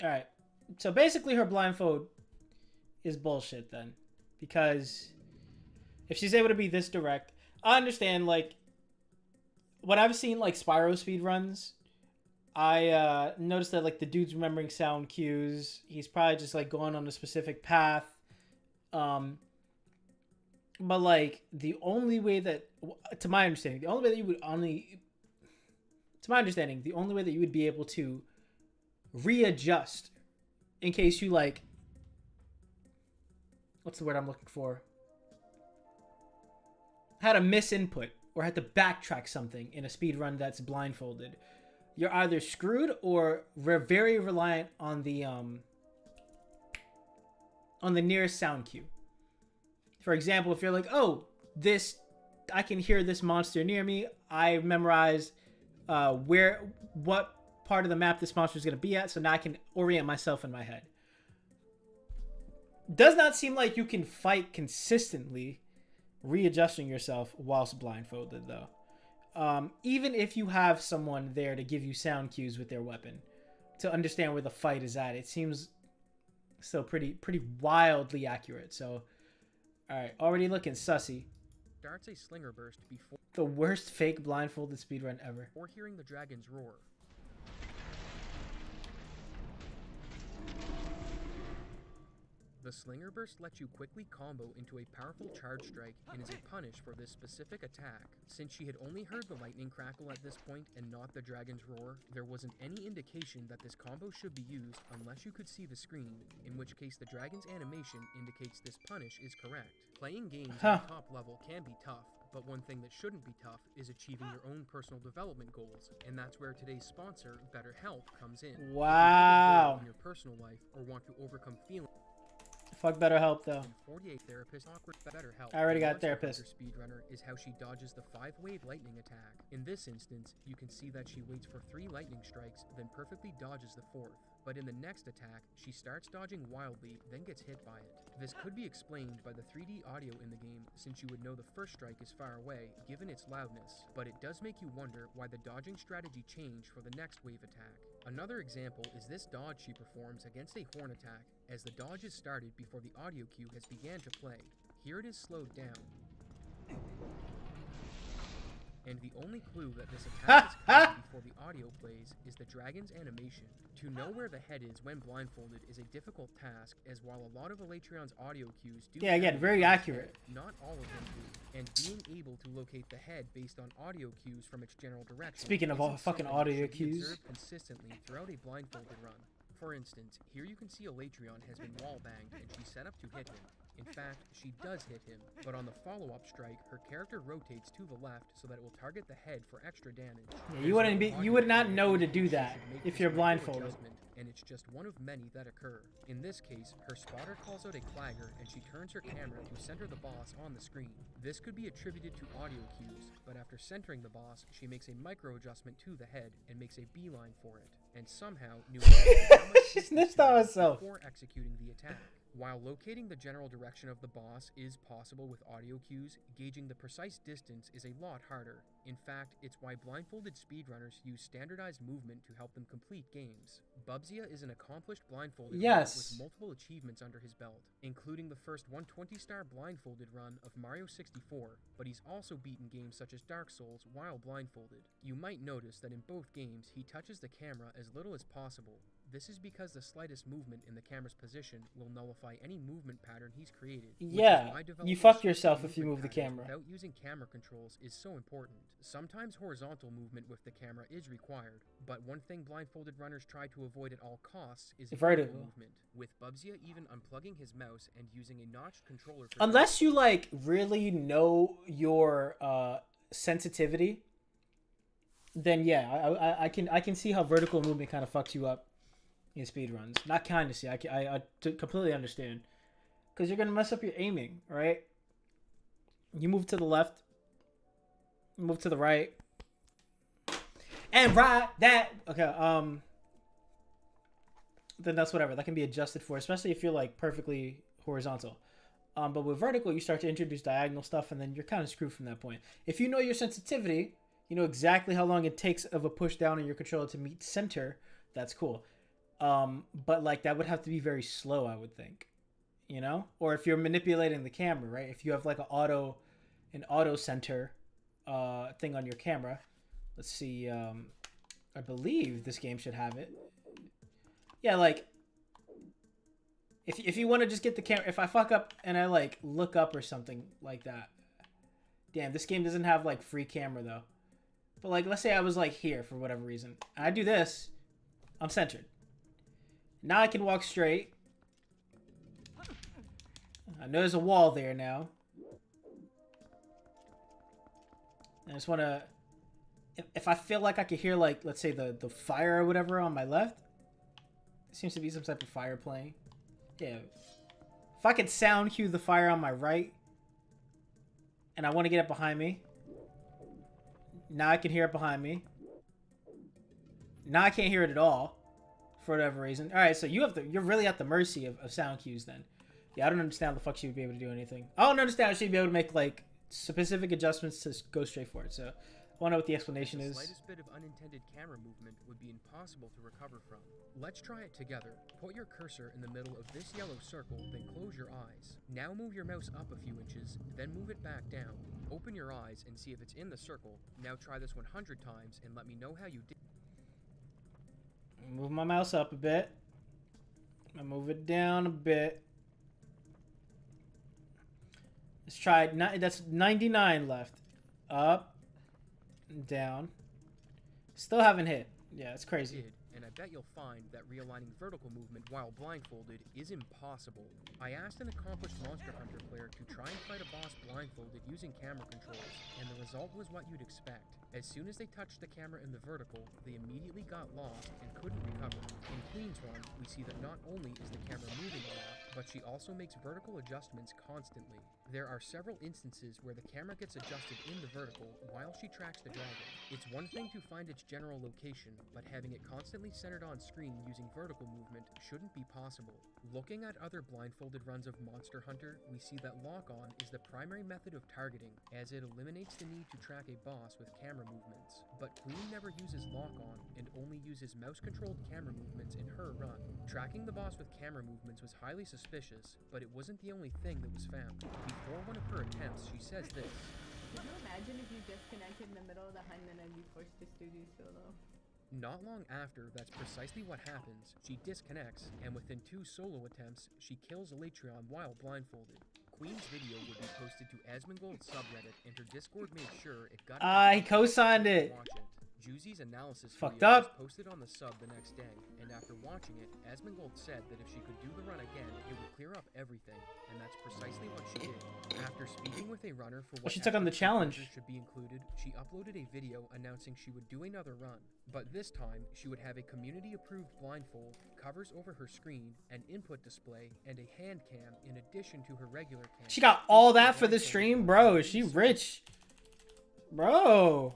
Alright. So basically her blindfold is bullshit then. Because if she's able to be this direct, I understand, like, when I've seen, like, Spyro speedruns, I noticed that, like, the dude's remembering sound cues. He's probably just, like, going on a specific path. But, like, the only way that, to my understanding, the only way that you would be able to readjust in case you, like, what's the word I'm looking for? Had a misinput or had to backtrack something in a speedrun that's blindfolded. You're either screwed or we're very reliant on the nearest sound cue. For example, if you're like, oh, I can hear this monster near me. I memorized what part of the map this monster is going to be at, so now I can orient myself in my head. Does not seem like you can fight consistently readjusting yourself whilst blindfolded, though. Even if you have someone there to give you sound cues with their weapon to understand where the fight is at, it seems still pretty wildly accurate. So, all right, already looking sussy. Starts a slinger burst before The worst fake blindfolded speedrun ever. hearing the dragon's roar. The Slinger Burst lets you quickly combo into a powerful charge strike and is a punish for this specific attack. Since she had only heard the lightning crackle at this point and not the dragon's roar, there wasn't any indication that this combo should be used unless you could see the screen, in which case the dragon's animation indicates this punish is correct. Playing games at the top level can be tough, but one thing that shouldn't be tough is achieving your own personal development goals, and that's where today's sponsor, BetterHelp, comes in. Wow. In your personal life or want to overcome feelings. Fuck BetterHelp though. 48 therapist awkward BetterHelp. I already got Monster therapist. Hunter Speedrunner is how she dodges the 5-wave lightning attack. In this instance, you can see that she waits for 3 lightning strikes, then perfectly dodges the 4th. But in the next attack, she starts dodging wildly, then gets hit by it. This could be explained by the 3D audio in the game, since you would know the first strike is far away, given its loudness, but it does make you wonder why the dodging strategy changed for the next wave attack. Another example is this dodge she performs against a horn attack, as the dodge is started before the audio cue has began to play. Here it is slowed down. And the only clue that this attack is coming before the audio plays is the dragon's animation. To know where the head is when blindfolded is a difficult task, as while a lot of Elatrion's audio cues do again, very accurate. not all of them do, and being able to locate the head based on audio cues from its general direction. Speaking of all isn't fucking something that audio should be cues. observed consistently throughout a blindfolded run. For instance, here you can see Elatrion has been wall banged and she's set up to hit him. In fact, she does hit him, but on the follow-up strike, her character rotates to the left so that it will target the head for extra damage. Yeah, you would not know to do that if you're blindfolded. And it's just one of many that occur. In this case, her spotter calls out a clagger and she turns her camera to center the boss on the screen. This could be attributed to audio cues, but after centering the boss, she makes a micro adjustment to the head and makes a beeline for it, and somehow knew how much She distance snitched to on move herself. before executing the attack. While locating the general direction of the boss is possible with audio cues, gauging the precise distance is a lot harder. In fact, it's why blindfolded speedrunners use standardized movement to help them complete games. Bubzia is an accomplished blindfolded runner with multiple achievements under his belt, including the first 120-star blindfolded run of Mario 64, but he's also beaten games such as Dark Souls while blindfolded. You might notice that in both games, he touches the camera as little as possible. This is because the slightest movement in the camera's position will nullify any movement pattern he's created. Yeah, you fuck yourself if you move the camera. Without using camera controls is so important. Sometimes horizontal movement with the camera is required, but one thing blindfolded runners try to avoid at all costs is vertical movement, with Bubzia even unplugging his mouse and using a notched controller for unless you like really know your sensitivity, then yeah, I can see how vertical movement kind of fucks you up in speedruns. Not kind of see, I completely understand, because you're gonna mess up your aiming, right? You move to the left, move to the right, and right that then that's whatever, that can be adjusted for, especially if you're like perfectly horizontal. But with vertical, you start to introduce diagonal stuff, and then you're kind of screwed from that point. If you know your sensitivity, you know exactly how long it takes of a push down in your controller to meet center, that's cool. But like that would have to be very slow, I would think, you know? Or if you're manipulating the camera, right? If you have like an auto center thing on your camera. Let's see, I believe this game should have it. Yeah, like if you want to just get the camera, if I fuck up and I like look up or something like that. Damn, this game doesn't have like free camera though. But like let's say I was like here for whatever reason. And I do this, I'm centered. Now I can walk straight. I know there's a wall there now. I just want to... If I feel like I could hear, like, let's say the fire or whatever on my left. There seems to be some type of fire playing. Yeah. If I could sound cue the fire on my right. And I want to get it behind me. Now I can hear it behind me. Now I can't hear it at all. For whatever reason. Alright, so you're really at the mercy of sound cues then. Yeah, I don't understand how the fuck she would be able to do anything. I don't understand how she'd be able to make like specific adjustments to go straight for it. So I want to know what the explanation is. The slightest bit of unintended camera movement would be impossible to recover from. Let's try it together. Put your cursor in the middle of this yellow circle, then close your eyes. Now move your mouse up a few inches, then move it back down. Open your eyes and see if it's in the circle. Now try this 100 times and let me know how you did. Move my mouse up a bit. I move it down a bit. try. That's 99 left. Up, down. Still haven't hit. Yeah, it's crazy. And I bet you'll find that realigning vertical movement while blindfolded is impossible. I asked an accomplished Monster Hunter player to try and fight a boss blindfolded using camera controls, and the result was what you'd expect. As soon as they touched the camera in the vertical, they immediately got lost and couldn't recover. In Queen's Run, we see that not only is the camera moving a lot, but she also makes vertical adjustments constantly. There are several instances where the camera gets adjusted in the vertical while she tracks the dragon. It's one thing to find its general location, but having it constantly centered on screen using vertical movement shouldn't be possible. Looking at other blindfolded runs of Monster Hunter, we see that lock-on is the primary method of targeting, as it eliminates the need to track a boss with camera movements. But Queen never uses lock-on, and only uses mouse-controlled camera movements in her run. Tracking the boss with camera movements was highly suspicious, but it wasn't the only thing that was found. Before one of her attempts, she says this. Can you imagine if you disconnected in the middle of the hunt and then you forced us to do solo? Not long after, that's precisely what happens. She disconnects, and within 2 solo attempts, she kills Elytrion while blindfolded. Queen's video would be posted to Asmongold's subreddit, and her Discord made sure it got He co-signed it. Watch it. Juicy's analysis Fucked video up. was posted on the sub the next day, and after watching it, Asmongold said that if she could do the run again, it would clear up everything, and that's precisely what she did. After speaking with a runner for what She took on the extra challenge. features should be included, she uploaded a video announcing she would do another run, but this time she would have a community-approved blindfold, covers over her screen, an input display, and a hand cam in addition to her regular cam. She got all that for the stream, bro. Is she rich, bro?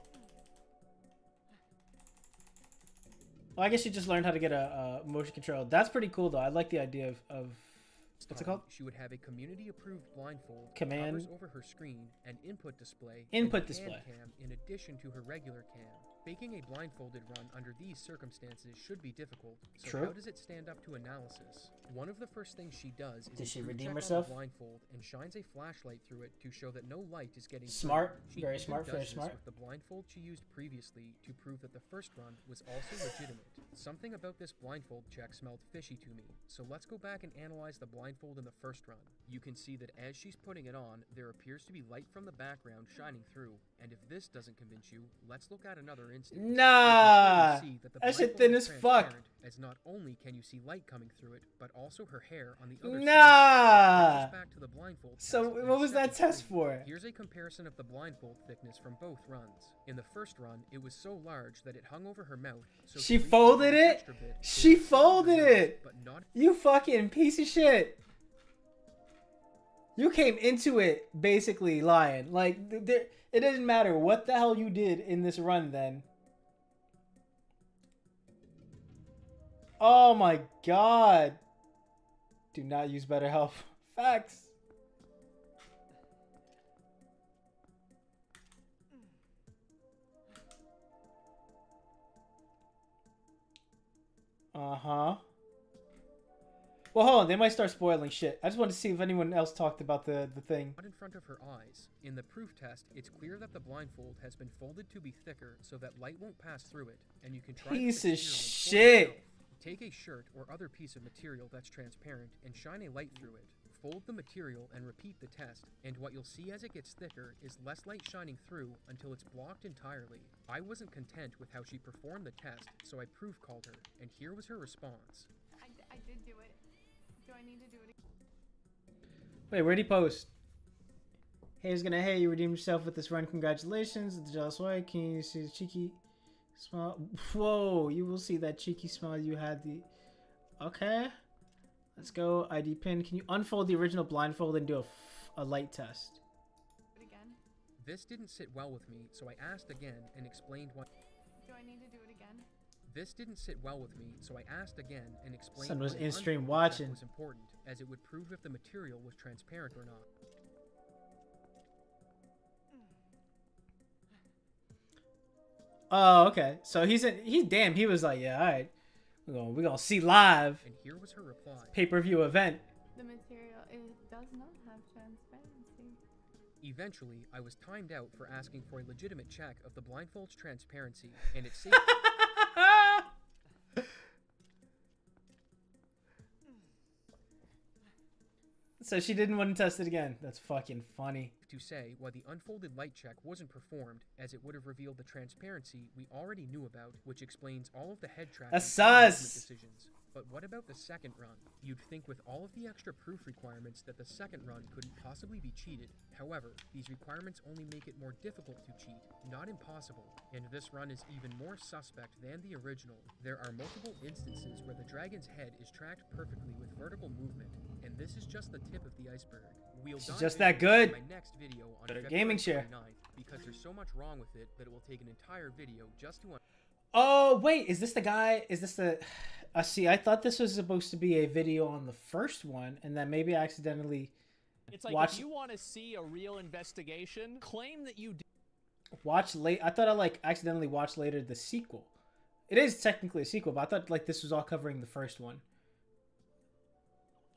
Well, I guess she just learned how to get a motion control. That's pretty cool, though. I like the idea of what's it called? She would have a community-approved blindfold, Command. covers over her screen, an input display, Input and a display. hand cam in addition to her regular cam. Making a blindfolded run under these circumstances should be difficult. So True. how does it stand up to analysis? One of the first things she does is Did a she crew redeem check on herself? the blindfold and shines a flashlight through it to show that no light is getting through. Smart. She Very even smart. does Very this smart. with the blindfold she used previously to prove that the first run was also legitimate. Something about this blindfold check smelled fishy to me, so let's go back and analyze the blindfold in the first run. You can see that as she's putting it on, there appears to be light from the background shining through, and if this doesn't convince you, let's look at another instance. Nah. See that the That shit blindfold thin is as fuck. transparent, as not only can you see light coming through it, but also her hair on the other Nah. side. Brings us back to the blindfold So test in what the was that second test screen. for? Here's a comparison of the blindfold thickness from both runs. In the first run, it was so large that it hung over her mouth. So She to reach folded an it? extra bit, She it fell over folded her nose, it. But not You fucking piece of shit. You came into it basically lying. Like, it doesn't matter what the hell you did in this run then. Oh my god. Do not use BetterHelp. Facts. Uh-huh. Well, hold on. They might start spoiling shit. I just wanted to see if anyone else talked about the thing. in front of her eyes. In the proof test, it's clear that the blindfold has been folded to be thicker so that light won't pass through it, and you can try Piece the of experiment for shit. yourself. Take a shirt or other piece of material that's transparent and shine a light through it. Fold the material and repeat the test, and what you'll see as it gets thicker is less light shining through until it's blocked entirely. I wasn't content with how she performed the test, so I proof called her, and here was her response. I did do it. Do I need to do it again? Wait, where'd he post? Hey, who's gonna hey, you redeemed yourself with this run. Congratulations. The jealous wife. Can you see the cheeky smile? Whoa, you will see that cheeky smile you had the. Okay. Let's go. ID pin. Can you unfold the original blindfold and do a light test? Do it again? This didn't sit well with me, so I asked again and explained why. Do I need to do it again? This didn't sit well with me, so I asked again and explained Son was why the in-stream unfold check watching. was important, as it would prove if the material was transparent or not. Oh, okay. So he's damn. He was like, yeah, all right. We're gonna see live And here was her reply. pay-per-view event. The material, it does not have transparency. Eventually, I was timed out for asking for a legitimate check of the blindfold's transparency, and it's safe. So she didn't want to test it again. That's fucking funny. To say why the unfolded light check wasn't performed, as it would have revealed the transparency we already knew about, which explains all of the head tracking That's and movement sus. decisions. But what about the second run? You'd think with all of the extra proof requirements that the second run couldn't possibly be cheated. However, these requirements only make it more difficult to cheat, not impossible. And this run is even more suspect than the original. There are multiple instances where the dragon's head is tracked perfectly with vertical movement, and this is just the tip of the iceberg. We'll It's dive just into that good. my next video on Better February gaming share. 29th, because there's so much wrong with it that it will take an entire video just to Oh, wait. Is this the guy? Is this the... see, I thought this was supposed to be a video on the first one, and then maybe I accidentally It's like watched... if you want to see a real investigation, claim that you did. Watch late. I thought I like accidentally watched later the sequel. It is technically a sequel, but I thought like this was all covering the first one.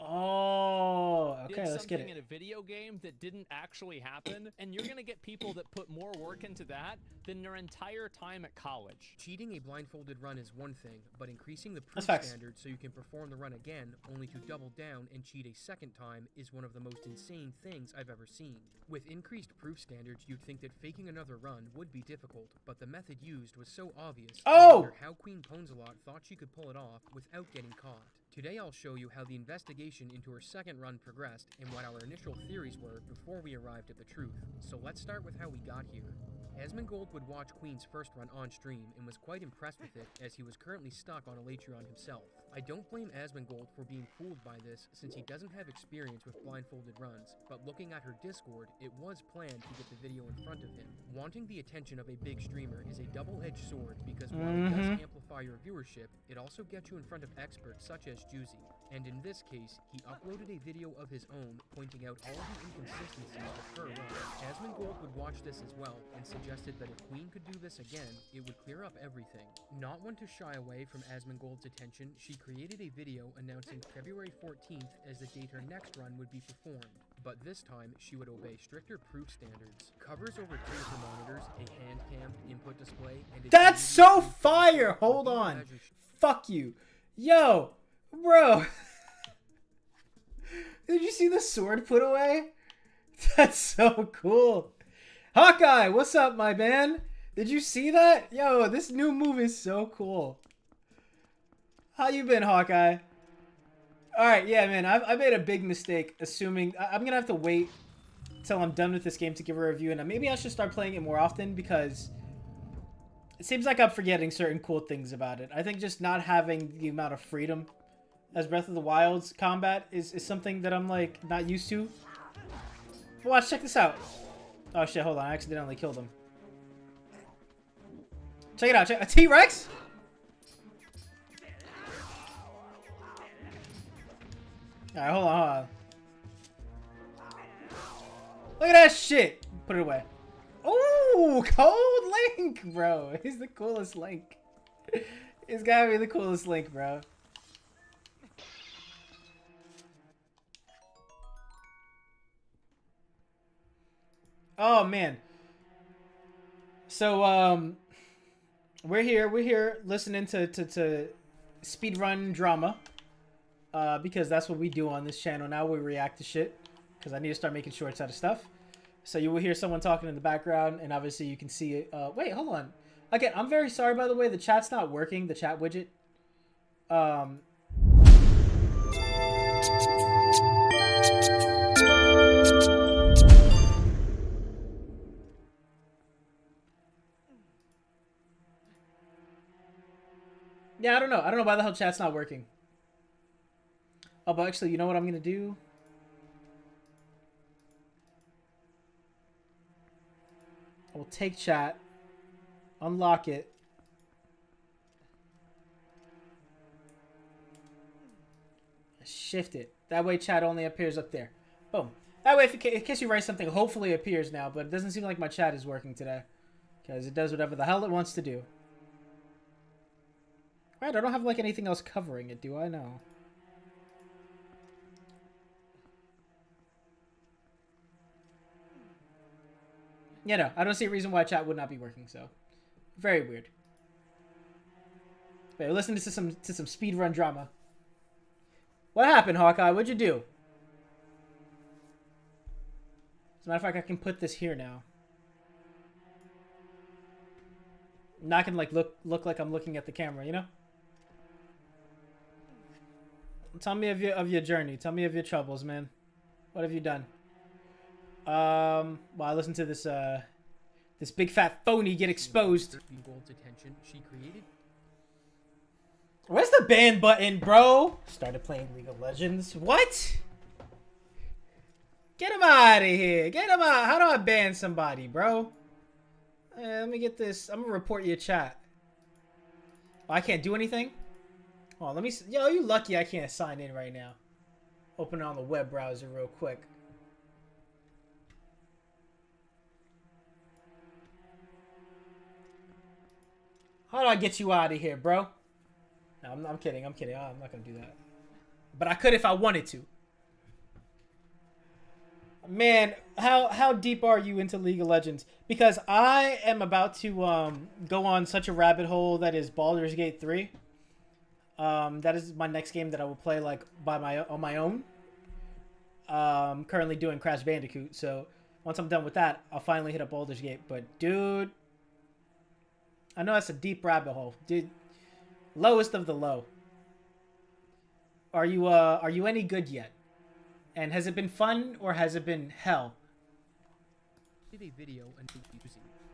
Oh, okay, let's get something it. in a video game that didn't actually happen, and you're gonna get people that put more work into that than their entire time at college. Cheating a blindfolded run is one thing, but increasing the That's proof facts. standard so you can perform the run again, only to double down and cheat a second time, is one of the most insane things I've ever seen. With increased proof standards, you'd think that faking another run would be difficult, but the method used was so obvious. I wonder how Queen Ponzelot thought she could pull it off without getting caught. Today I'll show you how the investigation into her second run progressed and what our initial theories were before we arrived at the truth. So let's start with how we got here. Asmongold would watch Queen's first run on stream and was quite impressed with it, as he was currently stuck on Elytron himself. I don't blame Asmongold for being fooled by this, since he doesn't have experience with blindfolded runs, but looking at her Discord, it was planned to get the video in front of him. Wanting the attention of a big streamer is a double-edged sword, because while it does amplify your viewership, it also gets you in front of experts such as Juicy. And in this case, he uploaded a video of his own, pointing out all of the inconsistencies of her run. Asmongold would watch this as well, and suggested that if Queen could do this again, it would clear up everything. Not one to shy away from Asmongold's attention, she created a video announcing February 14th as the date her next run would be performed. But this time, she would obey stricter proof standards. Covers over taser monitors, a hand cam, input display, and a That's so fire! Hold on. Fuck you. Yo, bro. Did you see the sword put away? That's so cool. Hawkeye, what's up, my man? Did you see that? Yo, this new move is so cool. How you been, Hawkeye? Alright, yeah, man, I made a big mistake assuming... I'm gonna have to wait till I'm done with this game to give a review, and maybe I should start playing it more often, because it seems like I'm forgetting certain cool things about it. I think just not having the amount of freedom as Breath of the Wild's combat is something that I'm, like, not used to. Watch, check this out. Oh, shit, hold on. I accidentally killed him. Check it out. Check a T-Rex? Alright, hold on. Look at that shit. Put it away. Ooh, Cold Link, bro. He's the coolest Link. He's gotta be the coolest Link, bro. Oh, man. So, we're here listening to speedrun drama. Because that's what we do on this channel now. We react to shit. Because I need to start making shorts out of stuff. So you will hear someone talking in the background, and obviously you can see it. Wait, hold on. Again, I'm very sorry, by the way. The chat's not working, the chat widget. Yeah, I don't know. I don't know why the hell chat's not working. Oh, but actually, you know what I'm going to do? I will take chat, unlock it, shift it. That way chat only appears up there. Boom. That way, in case you write something, hopefully it appears now, but it doesn't seem like my chat is working today. Because it does whatever the hell it wants to do. Right, I don't have like anything else covering it, do I? No. Yeah, no, I don't see a reason why chat would not be working, so. Very weird. But listen to some speedrun drama. What happened, Hawkeye? What'd you do? a matter of fact, I can put this here now. I'm not gonna like look like I'm looking at the camera, you know? Tell me of your journey. Tell me of your troubles, man. What have you done? Well, I listened to this this big fat phony get exposed. Gold's attention, she created. Where's the ban button, bro? Started playing League of Legends. What? Get him out of here. Get him out. How do I ban somebody, bro? Let me get this. I'm gonna report your chat. Oh, I can't do anything? Oh, let me... Yo, you lucky I can't sign in right now. Open it on the web browser real quick. How do I get you out of here, bro? No, I'm kidding. I'm kidding. I'm not gonna do that. But I could if I wanted to. Man, how deep are you into League of Legends? Because I am about to go on such a rabbit hole that is Baldur's Gate 3. That is my next game that I will play like on my own. Currently doing Crash Bandicoot, so once I'm done with that, I'll finally hit up Baldur's Gate. But dude, I know that's a deep rabbit hole, dude. Lowest of the low. Are you any good yet? And has it been fun or has it been hell? Did a video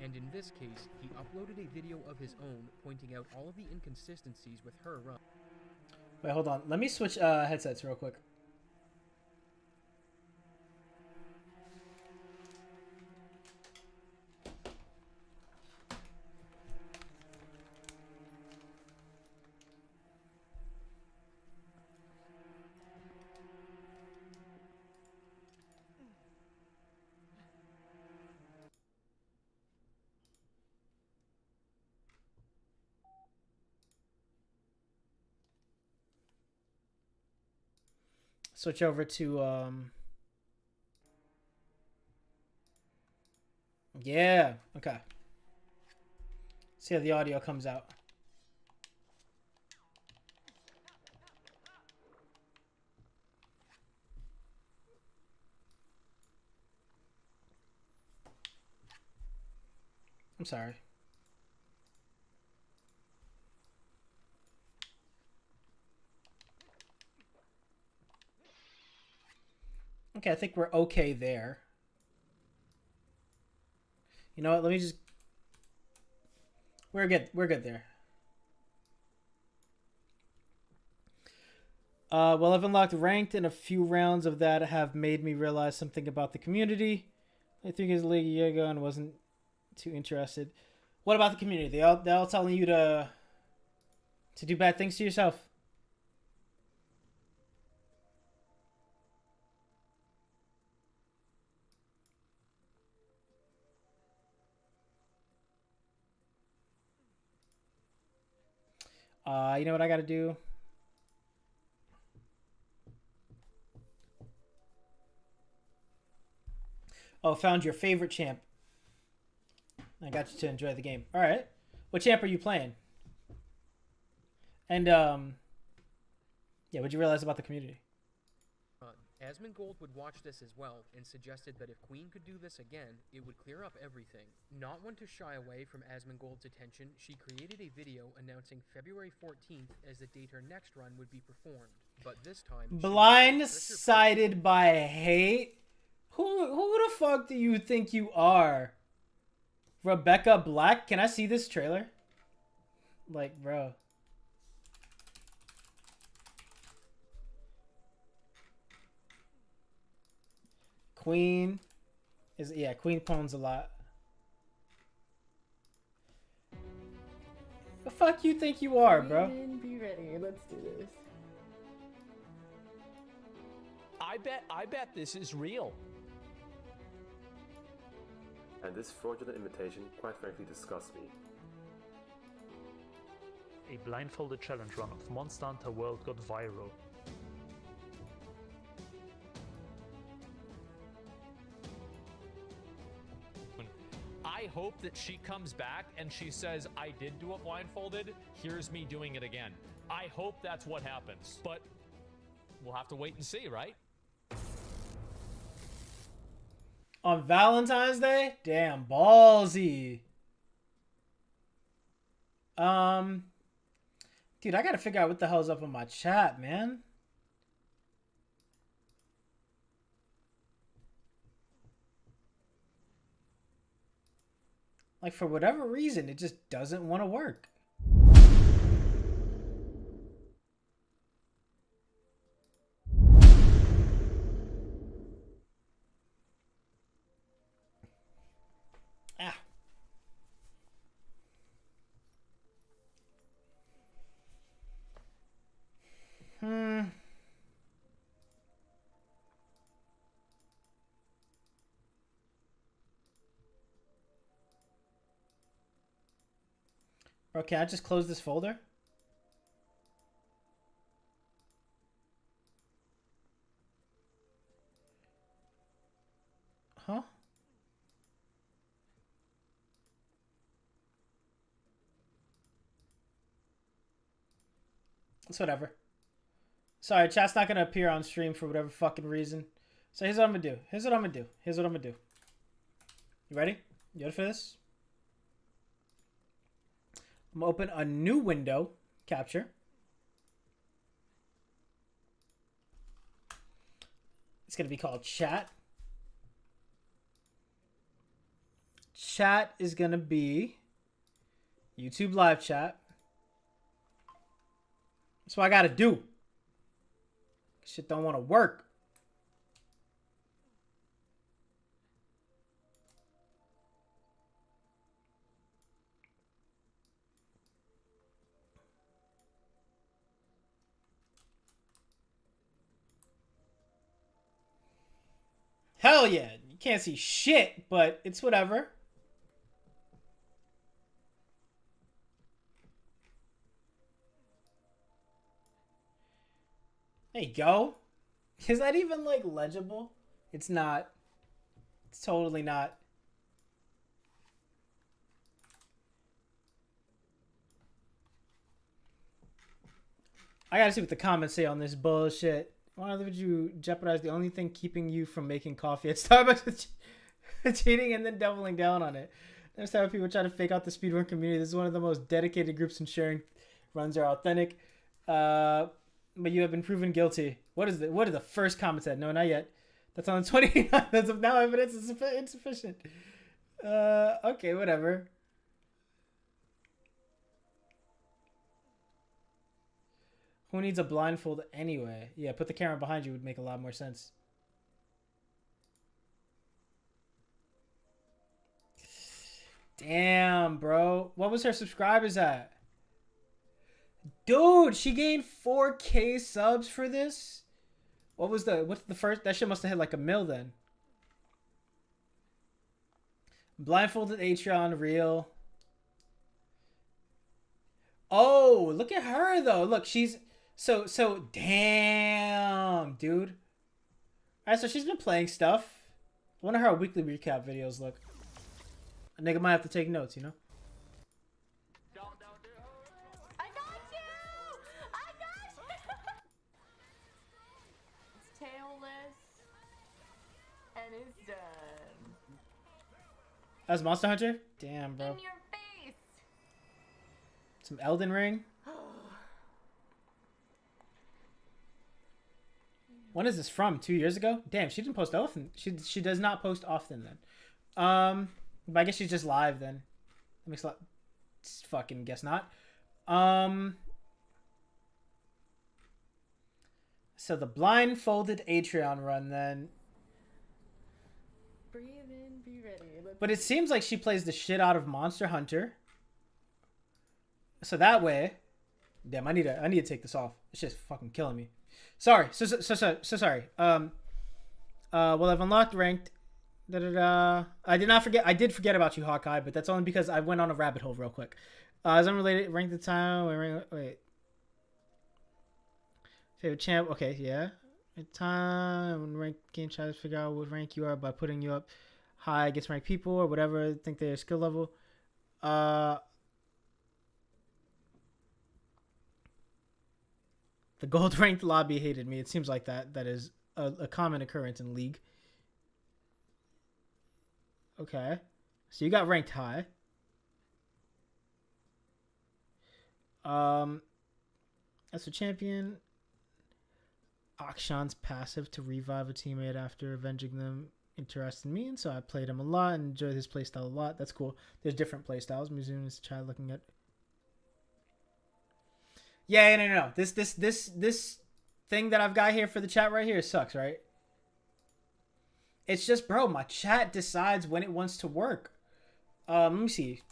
and in this case, he uploaded a video of his own pointing out all of the inconsistencies with her run. Wait, hold on. Let me switch headsets real quick. Switch over to yeah, okay. See how the audio comes out. I'm sorry. Okay, I think we're okay there. You know what? Let me just... We're good. We're good there. Well, I've unlocked ranked, and a few rounds of that have made me realize something about the community. I think it's League a year ago and wasn't too interested. What about the community? They all telling you to do bad things to yourself? You know what I gotta do? Oh, found your favorite champ. I got you to enjoy the game. All right. What champ are you playing? And, yeah, what'd you realize about the community? Asmongold would watch this as well and suggested that if Queen could do this again, it would clear up everything. Not one to shy away from Asmongold's attention, she created a video announcing February 14th as the date her next run would be performed. But this time... Blindsided by hate? Who the fuck do you think you are? Rebecca Black? Can I see this trailer? Like, bro. Queen is, yeah, Queen pawns a lot. The fuck you think you are, bro? Be ready. Let's do this. I bet this is real. And this fraudulent invitation quite frankly disgusts me. A blindfolded challenge run of Monster Hunter World got viral. I hope that she comes back and she says, I did do it blindfolded, here's me doing it again. I hope that's what happens, but we'll have to wait and see, right? On Valentine's Day? Damn, ballsy. Dude, I gotta figure out what the hell's up with my chat, man. Like, for whatever reason, it just doesn't want to work. Ah. Bro, can I just close this folder? Huh? It's whatever. Sorry, chat's not gonna appear on stream for whatever fucking reason. So here's what I'm gonna do. Here's what I'm gonna do. Here's what I'm gonna do. You ready? You ready for this? I'm gonna open a new window, capture. It's gonna be called chat. Chat is gonna be YouTube live chat. That's what I gotta do. Shit don't want to work. Hell yeah. You can't see shit, but it's whatever. There you go. Is that even, like, legible? It's not. It's totally not. I gotta see what the comments say on this bullshit. Why would you jeopardize the only thing keeping you from making coffee at Starbucks with cheating and then doubling down on it? Next time people try to fake out the speedrun community, this is one of the most dedicated groups ensuring runs are authentic. But you have been proven guilty. What is the first comment said? No, not yet. That's on the 29th. As of now, evidence is insufficient. Okay, whatever. Who needs a blindfold anyway? Yeah, put the camera behind you would make a lot more sense. Damn, bro. What was her subscribers at? Dude, she gained 4K subs for this? What's the first? That shit must have hit like a mil then. Blindfolded Atreon real. Oh, look at her though. Look, she's so damn, dude. Alright, so she's been playing stuff. I wonder how her weekly recap videos look. A nigga might have to take notes, you know? That's Monster Hunter? Damn, bro. In your face. Some Elden Ring. When is this from? 2 years ago? Damn, she didn't post often. She does not post often then. But I guess she's just live then. That makes a lot. Fucking guess not. So the blindfolded Atreon run then. Breathe in, be ready. But it seems like she plays the shit out of Monster Hunter. So that way, damn, I need to take this off. It's just fucking killing me. Sorry, so sorry. Well, I've unlocked ranked. I did forget about you, Hawkeye, but that's only because I went on a rabbit hole real quick. As unrelated, ranked the time. Wait. Favorite champ. Okay, yeah. Time rank game try to figure out what rank you are by putting you up high against ranked people or whatever think their skill level. The gold ranked lobby hated me. It seems like that is a common occurrence in League. Okay. So you got ranked high. As a champion, Akshan's passive to revive a teammate after avenging them interested me, and so I played him a lot and enjoyed his playstyle a lot. That's cool. There's different playstyles. Museum is try looking at. Yeah, no. This thing that I've got here for the chat right here sucks, right? It's just, bro, my chat decides when it wants to work. Let me see.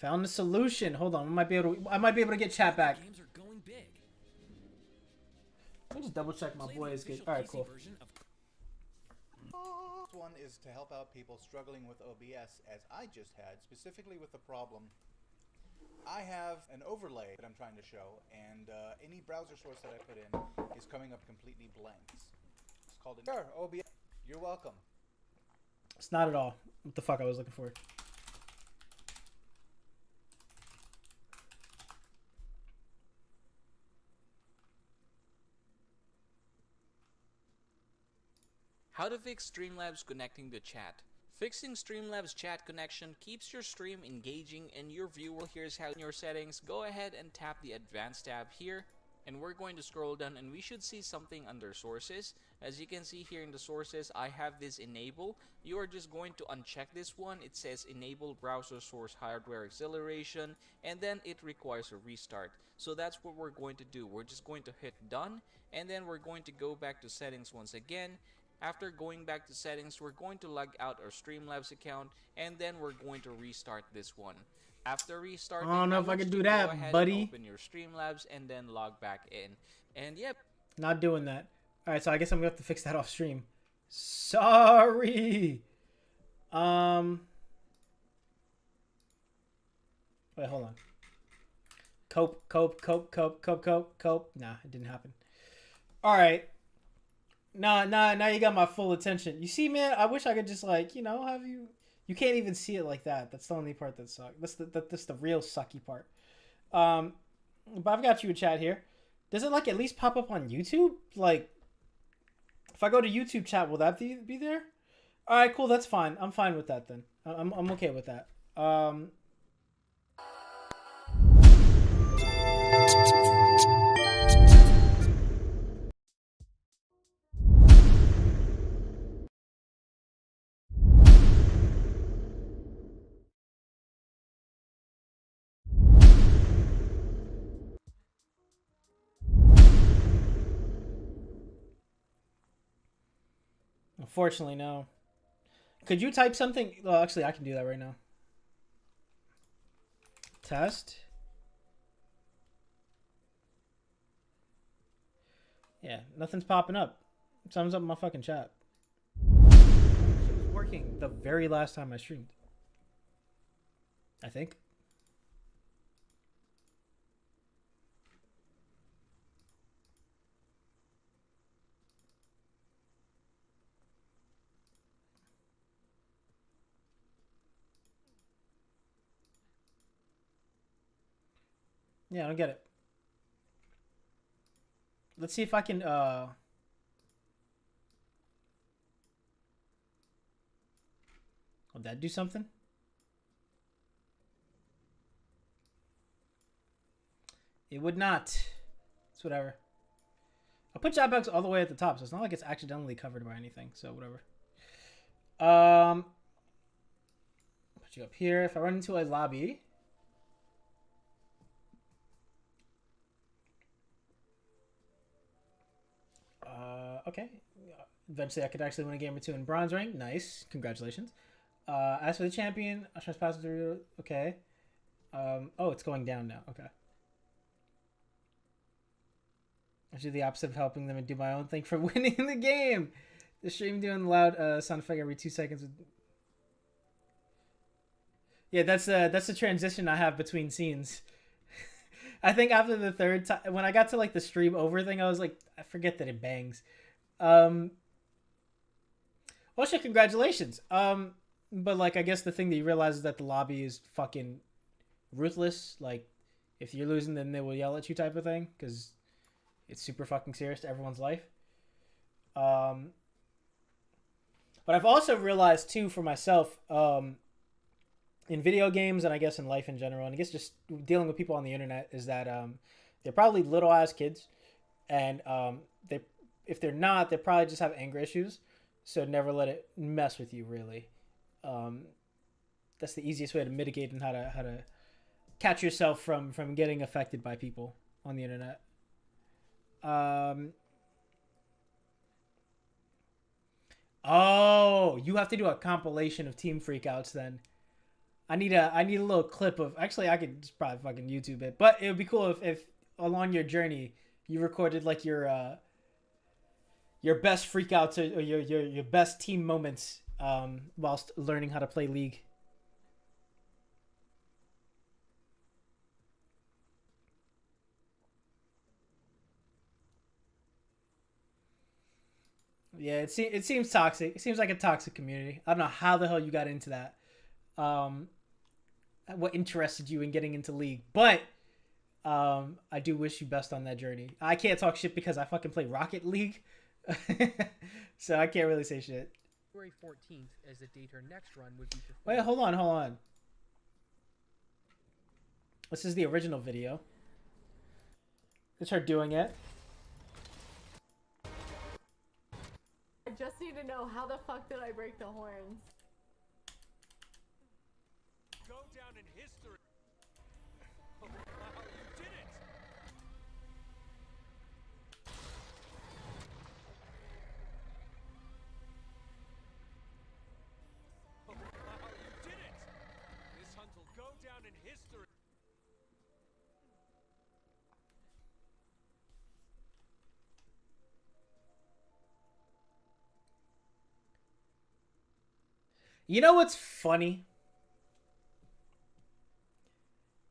Found a solution. Hold on, I might be able to get chat back. Games are going big. Let me just double check my boy is good. All right, cool. This one is to help out people struggling with OBS, as I just had, specifically with the problem. I have an overlay that I'm trying to show, and any browser source that I put in is coming up completely blank. It's called OBS. You're welcome. It's not at all what the fuck I was looking for. How to fix Streamlabs connecting the chat. Fixing Streamlabs chat connection keeps your stream engaging and your viewer. Here's how in your settings. Go ahead and tap the advanced tab here, and we're going to scroll down and we should see something under sources. As you can see here in the sources, I have this enable. You are just going to uncheck this one. It says enable browser source hardware acceleration, and then it requires a restart. So that's what we're going to do. We're just going to hit done, and then we're going to go back to settings once again. After going back to settings, we're going to log out our Streamlabs account, and then we're going to restart this one. After restarting, I don't know if I can do that, buddy. Open your Streamlabs and then log back in. And yep. Not doing that. All right, so I guess I'm gonna have to fix that off stream. Sorry. Wait, hold on. Cope. Nah, it didn't happen. All right. Nah, now you got my full attention. You see, man, I wish I could just, like, you know, have you... You can't even see it like that. That's the only part that sucks. That's the real sucky part. But I've got you a chat here. Does it, like, at least pop up on YouTube? Like, if I go to YouTube chat, will that be there? All right, cool. That's fine. I'm fine with that then. I'm okay with that. Unfortunately, no. Could you type something? Well, actually, I can do that right now. Test. Yeah, nothing's popping up. Thumbs up in my fucking chat. It was working the very last time I streamed. I think. Yeah, I don't get it. Let's see if I can, Will that do something? It would not. It's whatever. I'll put Jabbox all the way at the top, so it's not like it's accidentally covered by anything, so whatever. Put you up here. If I run into a lobby... Okay. Eventually, I could actually win a game or two in bronze rank. Nice. Congratulations. As for the champion, I should pass through. Okay. Oh, it's going down now. Okay. I do the opposite of helping them and do my own thing for winning the game. The stream doing loud sound effect every 2 seconds. Yeah, that's the transition I have between scenes. I think after the third time, when I got to like the stream over thing, I was like, I forget that it bangs. Well, shit, congratulations. But like, I guess the thing that you realize is that the lobby is fucking ruthless. Like, if you're losing, then they will yell at you, type of thing, because it's super fucking serious to everyone's life. But I've also realized too for myself, in video games and I guess in life in general, and I guess just dealing with people on the internet, is that they're probably little ass kids, and they, if they're not, they probably just have anger issues. So never let it mess with you, really. That's the easiest way to mitigate and how to catch yourself from getting affected by people on the internet. Oh, you have to do a compilation of team freakouts then. I need a little clip of, actually I could just probably fucking YouTube it, but it would be cool if along your journey you recorded like your best freakouts or your best team moments whilst learning how to play League. Yeah, it seems toxic. It seems like a toxic community. I don't know how the hell you got into that. What interested you in getting into League, but I do wish you best on that journey. I can't talk shit because I fucking play Rocket League, so I can't really say shit. February 14th, as the date her next run would be. Wait, hold on. This is the original video. It's her doing it. I just need to know, how the fuck did I break the horns? Go down in history. Oh, wow, you did it! Oh, wow, you did it! This hunt will go down in history. You know what's funny?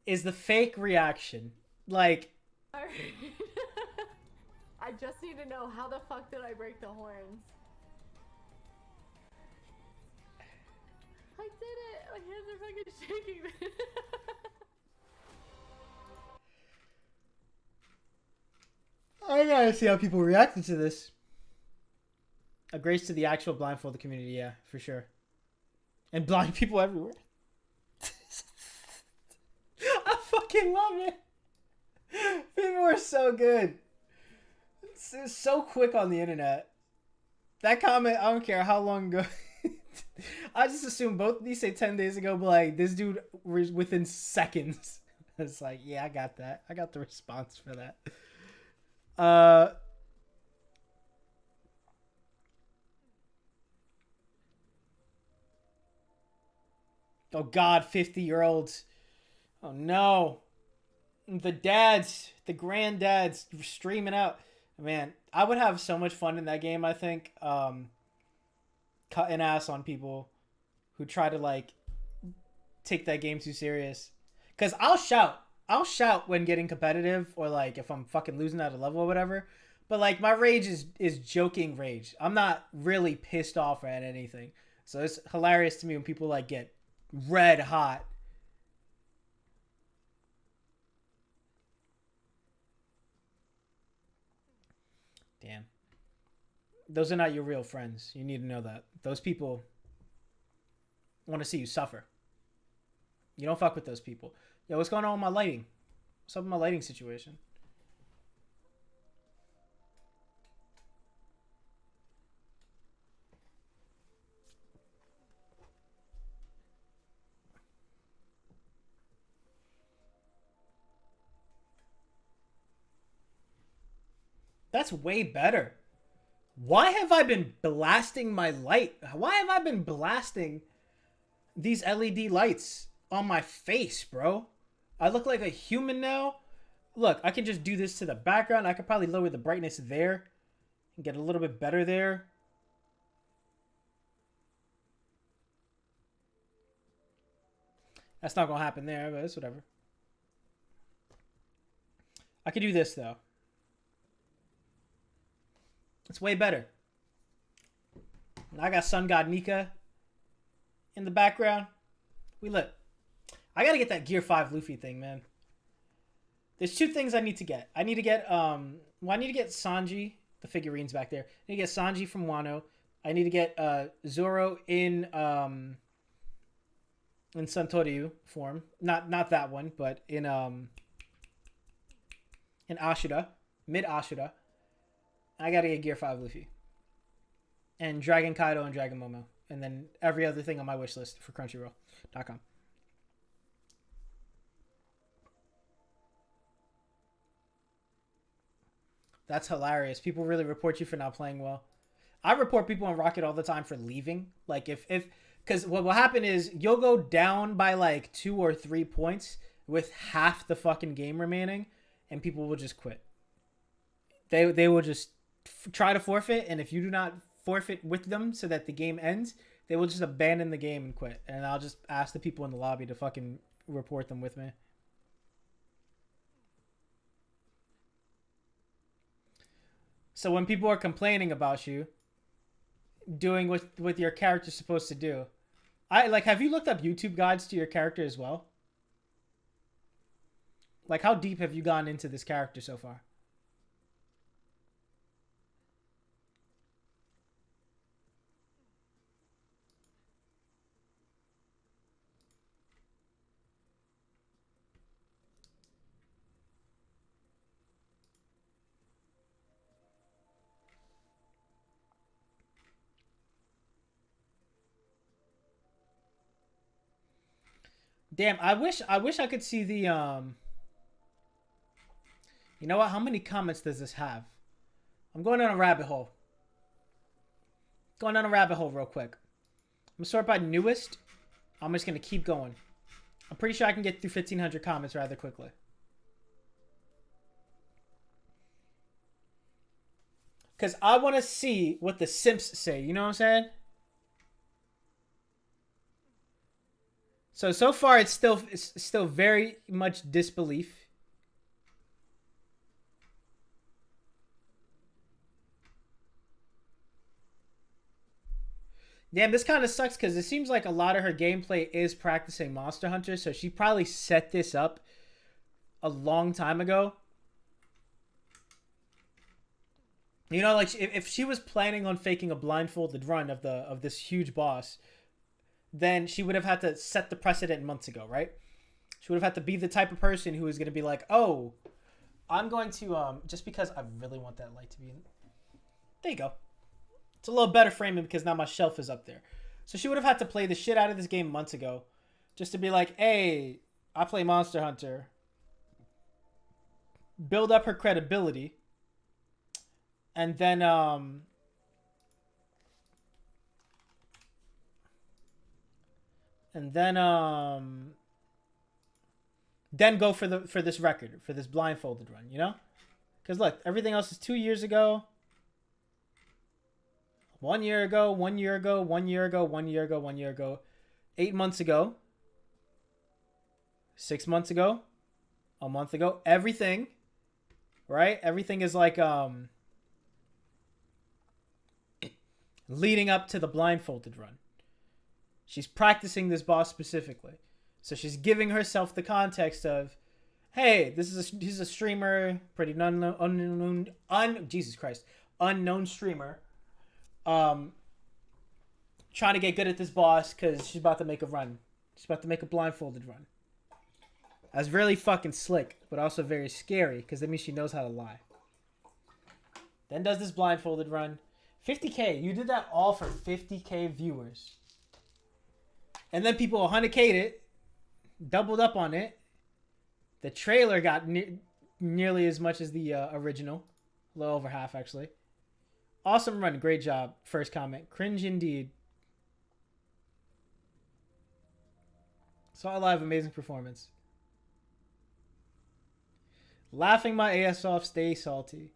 Is the fake reaction. Like... Alright. I just need to know, how the fuck did I break the horns? I did it! My hands are fucking shaking. I gotta see how people reacted to this. A grace to the actual blindfolded community, yeah, for sure. And blind people everywhere. I fucking love it. People are so good. It's so quick on the internet. That comment, I don't care how long ago. I just assume both of these say 10 days ago, but like, this dude was within seconds. It's like, yeah, I got that. I got the response for that. Oh God, 50-year-olds. Oh no. The dads, the granddads streaming out. Man, I would have so much fun in that game, I think. Cutting ass on people who try to like take that game too serious. Cause I'll shout when getting competitive, or like if I'm fucking losing at a level or whatever. But like my rage is joking rage. I'm not really pissed off at anything. So it's hilarious to me when people like get red hot. Damn. Those are not your real friends. You need to know that. Those people want to see you suffer. You don't fuck with those people. Yo, what's going on with my lighting? What's up with my lighting situation? That's way better. Why have I been blasting my light? Why have I been blasting these LED lights on my face, bro? I look like a human now. Look, I can just do this to the background. I could probably lower the brightness there and get a little bit better there. That's not gonna happen there, but it's whatever. I could do this though. It's way better. I got Sun God Nika in the background. We lit. I gotta get that Gear 5 Luffy thing, man. There's 2 things I need to get. I need to get I need to get Sanji, the figurines back there. I need to get Sanji from Wano. I need to get Zoro in Santoryu form. Not that one, but in Ashura, mid Ashura. I gotta get Gear 5 Luffy. And Dragon Kaido and Dragon Momo. And then every other thing on my wish list for Crunchyroll.com. That's hilarious. People really report you for not playing well. I report people on Rocket all the time for leaving. Like because what will happen is you'll go down by like 2 or 3 points with half the fucking game remaining, and people will just quit. They will just try to forfeit, and if you do not forfeit with them so that the game ends, they will just abandon the game and quit. And I'll just ask the people in the lobby to fucking report them with me. So when people are complaining about you doing what your character's supposed to do, have you looked up YouTube guides to your character as well? Like, how deep have you gone into this character so far? Damn, I wish I could see the You know what? How many comments does this have? I'm going down a rabbit hole. Going down a rabbit hole real quick. I'm gonna sort by newest. I'm just gonna keep going. I'm pretty sure I can get through 1,500 comments rather quickly. Because I want to see what the simps say. You know what I'm saying? So far it's still very much disbelief. Damn, this kind of sucks because it seems like a lot of her gameplay is practicing Monster Hunter, so she probably set this up a long time ago. You know, like if she was planning on faking a blindfolded run of this huge boss, then she would have had to set the precedent months ago, right? She would have had to be the type of person who is going to be like, oh, I'm going to, just because I really want that light to be in. There you go. It's a little better framing because now my shelf is up there. So she would have had to play the shit out of this game months ago just to be like, hey, I play Monster Hunter. Build up her credibility. And then, then go for this record, for this blindfolded run, you know? Because look, everything else is 2 years ago, 1 year ago, 1 year ago, 1 year ago, 1 year ago, 1 year ago, 8 months ago, 6 months ago, a month ago, everything, right? Everything is like, leading up to the blindfolded run. She's practicing this boss specifically. So she's giving herself the context of, hey, he's a streamer, pretty unknown streamer. Trying to get good at this boss because she's about to make a run. She's about to make a blindfolded run. That's really fucking slick, but also very scary because that means she knows how to lie. Then does this blindfolded run. 50K. You did that all for 50K viewers. And then people 100K'd it. Doubled up on it. The trailer got nearly as much as the original. A little over half, actually. Awesome run. Great job. First comment. Cringe indeed. Saw live. Amazing performance. Laughing my ass off. Stay salty.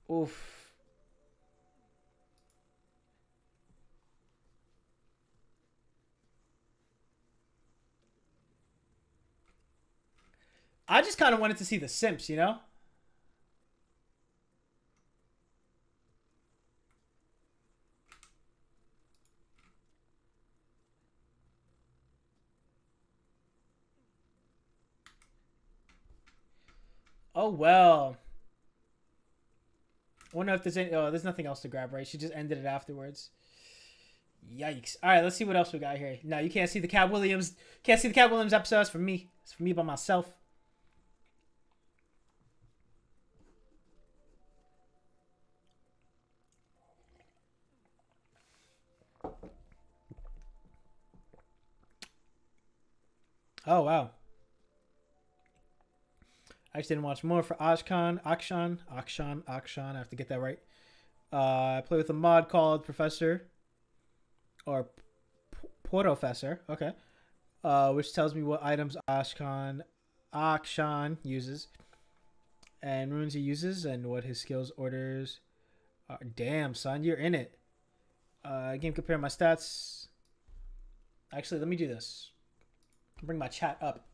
Oof. I just kind of wanted to see the simps, you know? Oh, well. I wonder if there's any... Oh, there's nothing else to grab, right? She just ended it afterwards. Yikes. All right, let's see what else we got here. No, you can't see the Cat Williams. Can't see the Cat Williams episode. It's for me. It's for me by myself. Oh, wow. I just didn't watch more for Akshan. I have to get that right. I play with a mod called Professor. Or Portofessor. Okay. Which tells me what items Akshan uses. And runes he uses. And what his skills orders are. Damn, son. You're in it. Game compare my stats. Actually, let me do this. Bring my chat up.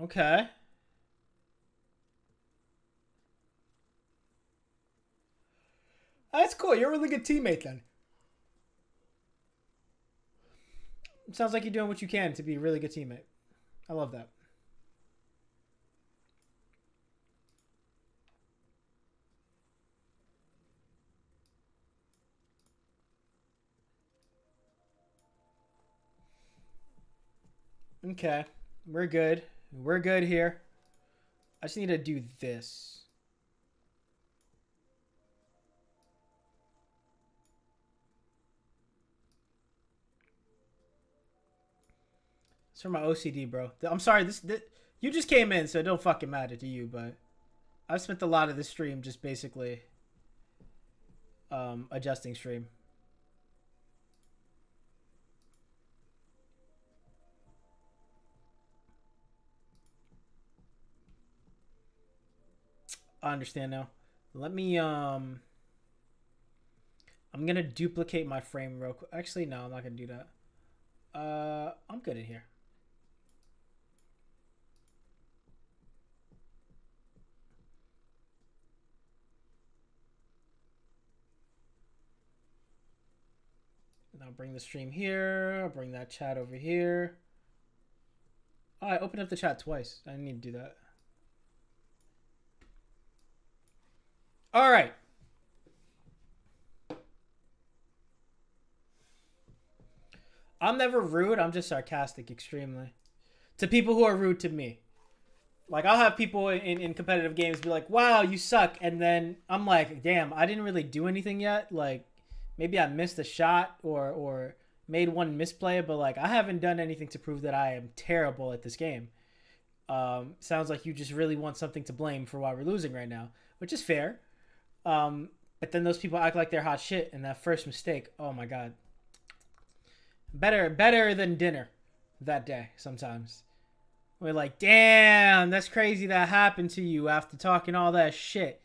Okay. That's cool. You're a really good teammate then. It sounds like you're doing what you can to be a really good teammate. I love that. Okay. We're good. We're good here. I just need to do this. It's for my OCD, bro. I'm sorry, this you just came in, so it don't fucking matter to you, but I've spent a lot of this stream just basically adjusting stream. I understand now. Let me I'm gonna duplicate my frame real quick. Actually, no, I'm not gonna do that. I'm good in here. Now bring the stream here. I'll bring that chat over here. Oh, I opened up the chat twice. I didn't need to do that. All right. I'm never rude. I'm just sarcastic extremely. To people who are rude to me. Like, I'll have people in competitive games be like, wow, you suck. And then I'm like, damn, I didn't really do anything yet. Like, maybe I missed a shot or made one misplay. But, like, I haven't done anything to prove that I am terrible at this game. Sounds like you just really want something to blame for why we're losing right now. Which is fair. But then those people act like they're hot shit. And that first mistake, oh my God. Better than dinner that day sometimes. We're like, damn, that's crazy that happened to you after talking all that shit.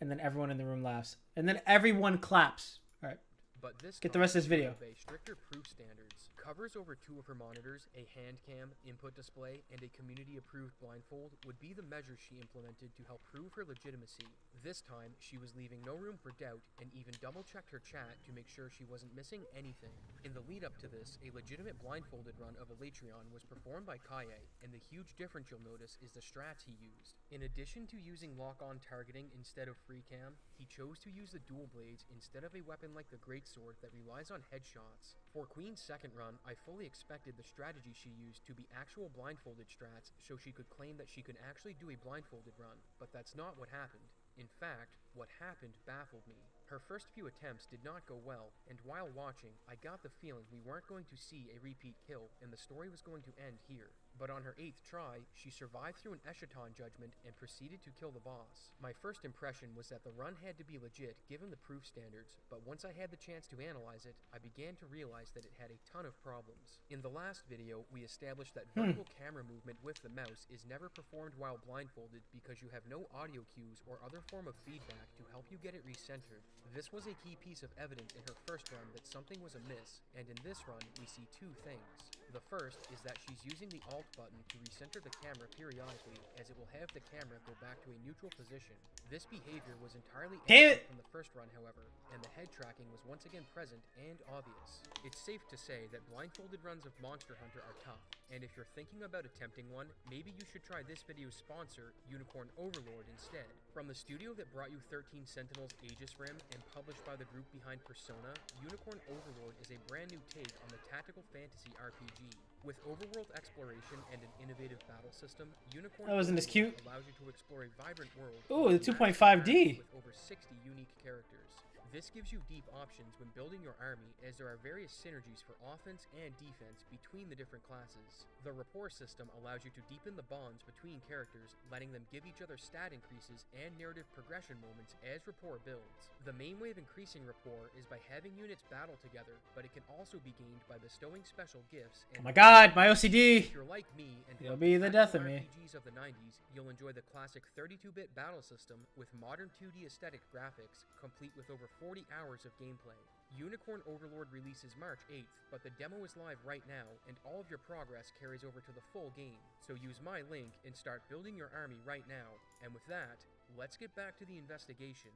And then everyone in the room laughs. And then everyone claps. All right. But this get the rest of this video. Stricter proof standards. Covers over 2 of her monitors, a hand cam, input display, and a community-approved blindfold would be the measures she implemented to help prove her legitimacy. This time, she was leaving no room for doubt and even double-checked her chat to make sure she wasn't missing anything. In the lead-up to this, a legitimate blindfolded run of Elytrion was performed by Kaye, and the huge difference you'll notice is the strats he used. In addition to using lock-on targeting instead of free cam, he chose to use the dual blades instead of a weapon like the greatsword that relies on headshots. For Queen's second run, I fully expected the strategy she used to be actual blindfolded strats so she could claim that she could actually do a blindfolded run, but that's not what happened. In fact, what happened baffled me. Her first few attempts did not go well, and while watching, I got the feeling we weren't going to see a repeat kill and the story was going to end here. But on her 8th try, she survived through an Eschaton judgment and proceeded to kill the boss. My first impression was that the run had to be legit given the proof standards, but once I had the chance to analyze it, I began to realize that it had a ton of problems. In the last video, we established that vertical camera movement with the mouse is never performed while blindfolded because you have no audio cues or other form of feedback to help you get it recentered. This was a key piece of evidence in her first run that something was amiss, and in this run, we see 2 things. The first is that she's using the Alt button to recenter the camera periodically, as it will have the camera go back to a neutral position. This behavior was entirely absent from the first run, however, and the head tracking was once again present and obvious. It's safe to say that blindfolded runs of Monster Hunter are tough, and if you're thinking about attempting one, maybe you should try this video's sponsor, Unicorn Overlord, instead. From the studio that brought you 13 Sentinels Aegis Rim and published by the group behind Persona, Unicorn Overlord is a brand new take on the tactical fantasy RPG. With overworld exploration and an innovative battle system, Unicorn That wasn't as cute. allows you to explore a vibrant world. Ooh, the with 2.5D. With over 60 unique characters. This gives you deep options when building your army, as there are various synergies for offense and defense between the different classes. The rapport system allows you to deepen the bonds between characters, letting them give each other stat increases and narrative progression moments as rapport builds. The main way of increasing rapport is by having units battle together, but it can also be gained by bestowing special gifts. And Oh my god, my OCD! If you're like me and It'll love be the death of me. RPGs of the 90s, you'll enjoy the classic 32-bit battle system with modern 2D aesthetic graphics, complete with over 40 hours of gameplay. Unicorn Overlord releases March 8th, but the demo is live right now, and all of your progress carries over to the full game. So use my link and start building your army right now. And with that, let's get back to the investigation.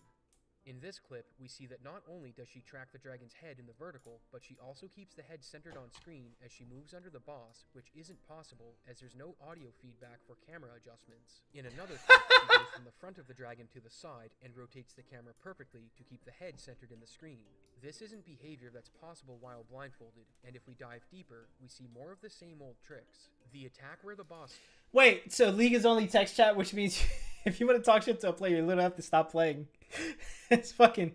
In this clip, we see that not only does she track the dragon's head in the vertical, but she also keeps the head centered on screen as she moves under the boss, which isn't possible as there's no audio feedback for camera adjustments. In another clip, she goes from the front of the dragon to the side and rotates the camera perfectly to keep the head centered in the screen. This isn't behavior that's possible while blindfolded, and if we dive deeper, we see more of the same old tricks. The attack where the boss... Wait, so League is only text chat, which means if you want to talk shit to a player, you literally have to stop playing. It's fucking...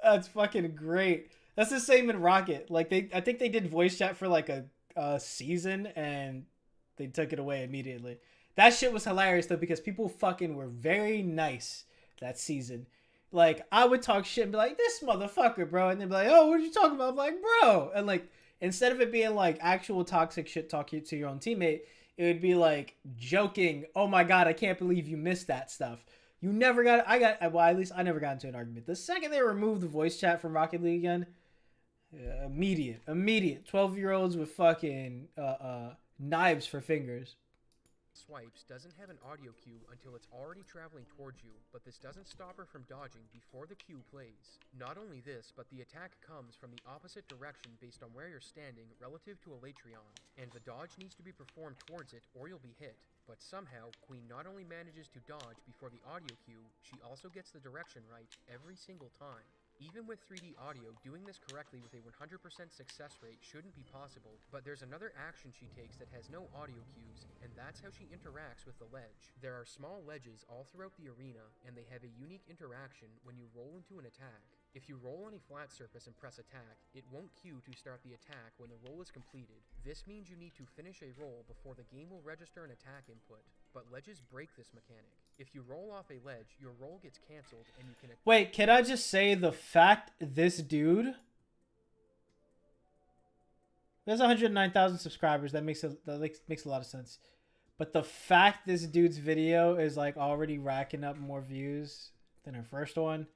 That's fucking great. That's the same in Rocket. Like I think they did voice chat for like a season and they took it away immediately. That shit was hilarious though because people fucking were very nice that season. Like I would talk shit and be like, "This motherfucker, bro," and they'd be like, "Oh, what are you talking about?" I'm like, "Bro," and like instead of it being like actual toxic shit talking to your own teammate, it would be like joking. "Oh my god, I can't believe you missed that stuff." You never got. Well, at least I never got into an argument. The second they removed the voice chat from Rocket League again, immediate. 12-year-olds with fucking knives for fingers. Swipes doesn't have an audio cue until it's already traveling towards you, but this doesn't stop her from dodging before the cue plays. Not only this, but the attack comes from the opposite direction based on where you're standing relative to a Latreon, and the dodge needs to be performed towards it or you'll be hit. But somehow, Queen not only manages to dodge before the audio cue, she also gets the direction right every single time. Even with 3D audio, doing this correctly with a 100% success rate shouldn't be possible, but there's another action she takes that has no audio cues, and that's how she interacts with the ledge. There are small ledges all throughout the arena, and they have a unique interaction when you roll into an attack. If you roll on a flat surface and press attack, it won't cue to start the attack when the roll is completed. This means you need to finish a roll before the game will register an attack input, but ledges break this mechanic. If you roll off a ledge, your roll gets cancelled and you can... Wait, can I just say the fact this dude... There's 109,000 subscribers, that makes a lot of sense. But the fact this dude's video is like already racking up more views than her first one,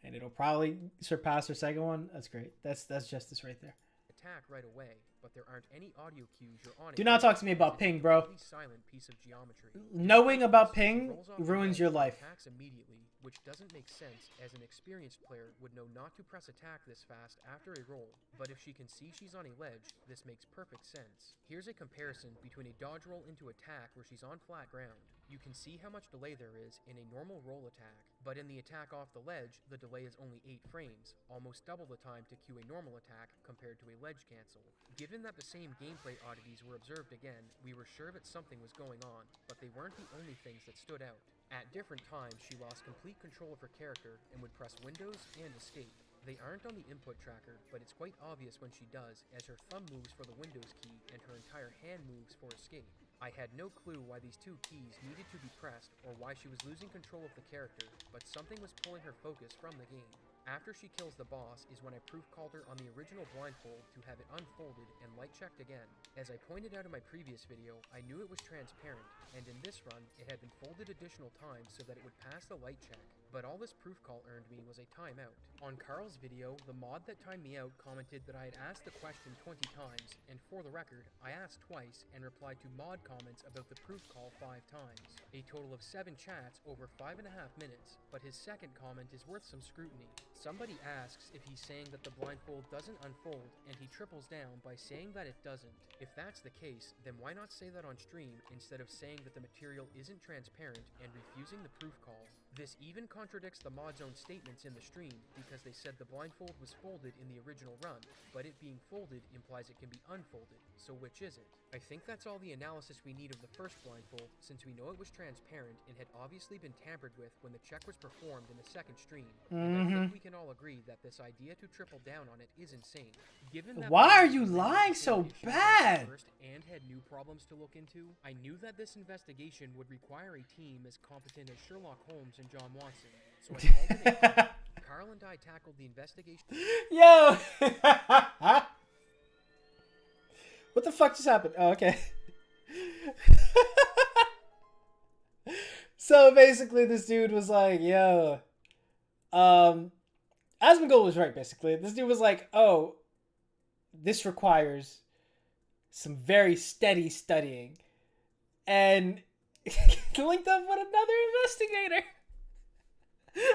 and it'll probably surpass her second one, that's great. That's justice right there. Attack right away, but there aren't any audio cues you're on. Do not talk to me about ping, bro. Silent piece of geometry. Knowing about ping ruins your life. Attacks immediately, which doesn't make sense as an experienced player would know not to press attack this fast after a roll, but if she can see she's on a ledge, this makes perfect sense. Here's a comparison between a dodge roll into attack where she's on flat ground. You can see how much delay there is in a normal roll attack, but in the attack off the ledge, the delay is only 8 frames, almost double the time to cue a normal attack compared to a ledge cancel. Given that the same gameplay oddities were observed again, we were sure that something was going on, but they weren't the only things that stood out. At different times, she lost complete control of her character and would press Windows and Escape. They aren't on the input tracker, but it's quite obvious when she does, as her thumb moves for the Windows key and her entire hand moves for Escape. I had no clue why these two keys needed to be pressed or why she was losing control of the character, but something was pulling her focus from the game. After she kills the boss is when I proof called her on the original blindfold to have it unfolded and light checked again. As I pointed out in my previous video, I knew it was transparent, and in this run, it had been folded additional times so that it would pass the light check. But all this proof call earned me was a timeout. On Carl's video, the mod that timed me out commented that I had asked the question 20 times, and for the record, I asked twice and replied to mod comments about the proof call 5 times. A total of 7 chats over 5.5 minutes, but his second comment is worth some scrutiny. Somebody asks if he's saying that the blindfold doesn't unfold, and he triples down by saying that it doesn't. If that's the case, then why not say that on stream instead of saying that the material isn't transparent and refusing the proof call? This even contradicts the mod's own statements in the stream, because they said the blindfold was folded in the original run, but it being folded implies it can be unfolded, so which is it? I think that's all the analysis we need of the first blindfold, since we know it was transparent and had obviously been tampered with when the check was performed in the second stream. And I think we can all agree that this idea to triple down on it is insane. Given that Why are you lying so bad? And had new problems to look into, I knew that this investigation would require a team as competent as Sherlock Holmes and John Watson, so I called it a Carl and I tackled the investigation. Yo! What the fuck just happened? Oh, okay. So basically this dude was like, yo, Asmongold was right, basically. This dude was like, oh, this requires some very steady studying. And linked up with another investigator.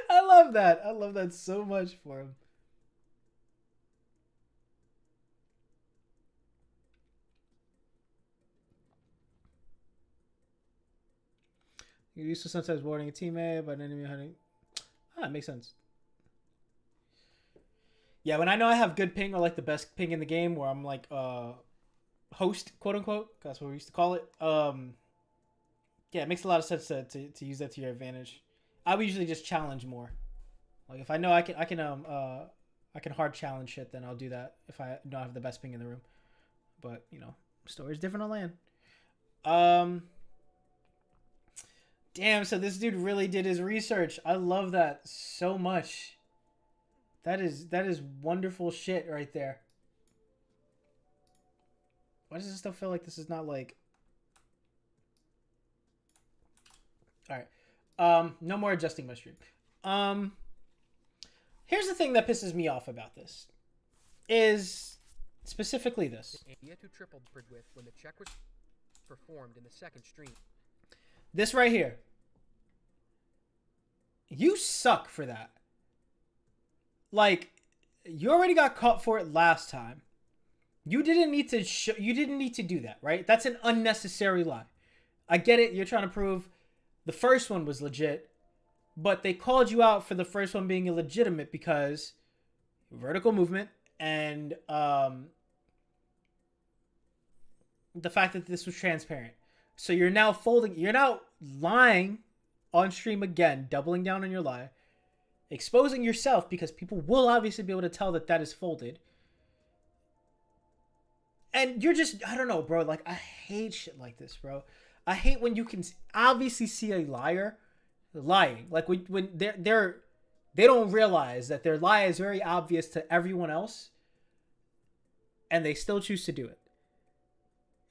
I love that. I love that so much for him. You're used to sometimes boarding a teammate, but enemy hunting. Ah, it makes sense. Yeah, when I know I have good ping or like the best ping in the game, where I'm like host, quote unquote, that's what we used to call it. Yeah, it makes a lot of sense to use that to your advantage. I would usually just challenge more. Like if I know I can hard challenge shit, then I'll do that if I don't have the best ping in the room. But you know, story's different on land. Damn, so this dude really did his research. I love that so much. That is wonderful shit right there. Why does it still feel like this is not like... Alright. No more adjusting my stream. Here's the thing that pisses me off about this. Is specifically this. Idea to triple with when the check was performed in the second stream. This right here. You suck for that. Like, you already got caught for it last time. You didn't need to do that, right? That's an unnecessary lie. I get it. You're trying to prove the first one was legit, but they called you out for the first one being illegitimate because vertical movement and the fact that this was transparent. So you're now lying on stream again, doubling down on your lie, exposing yourself because people will obviously be able to tell that is folded. And you're just, I don't know, bro. Like, I hate shit like this, bro. I hate when you can obviously see a liar lying. Like when they don't realize that their lie is very obvious to everyone else, and they still choose to do it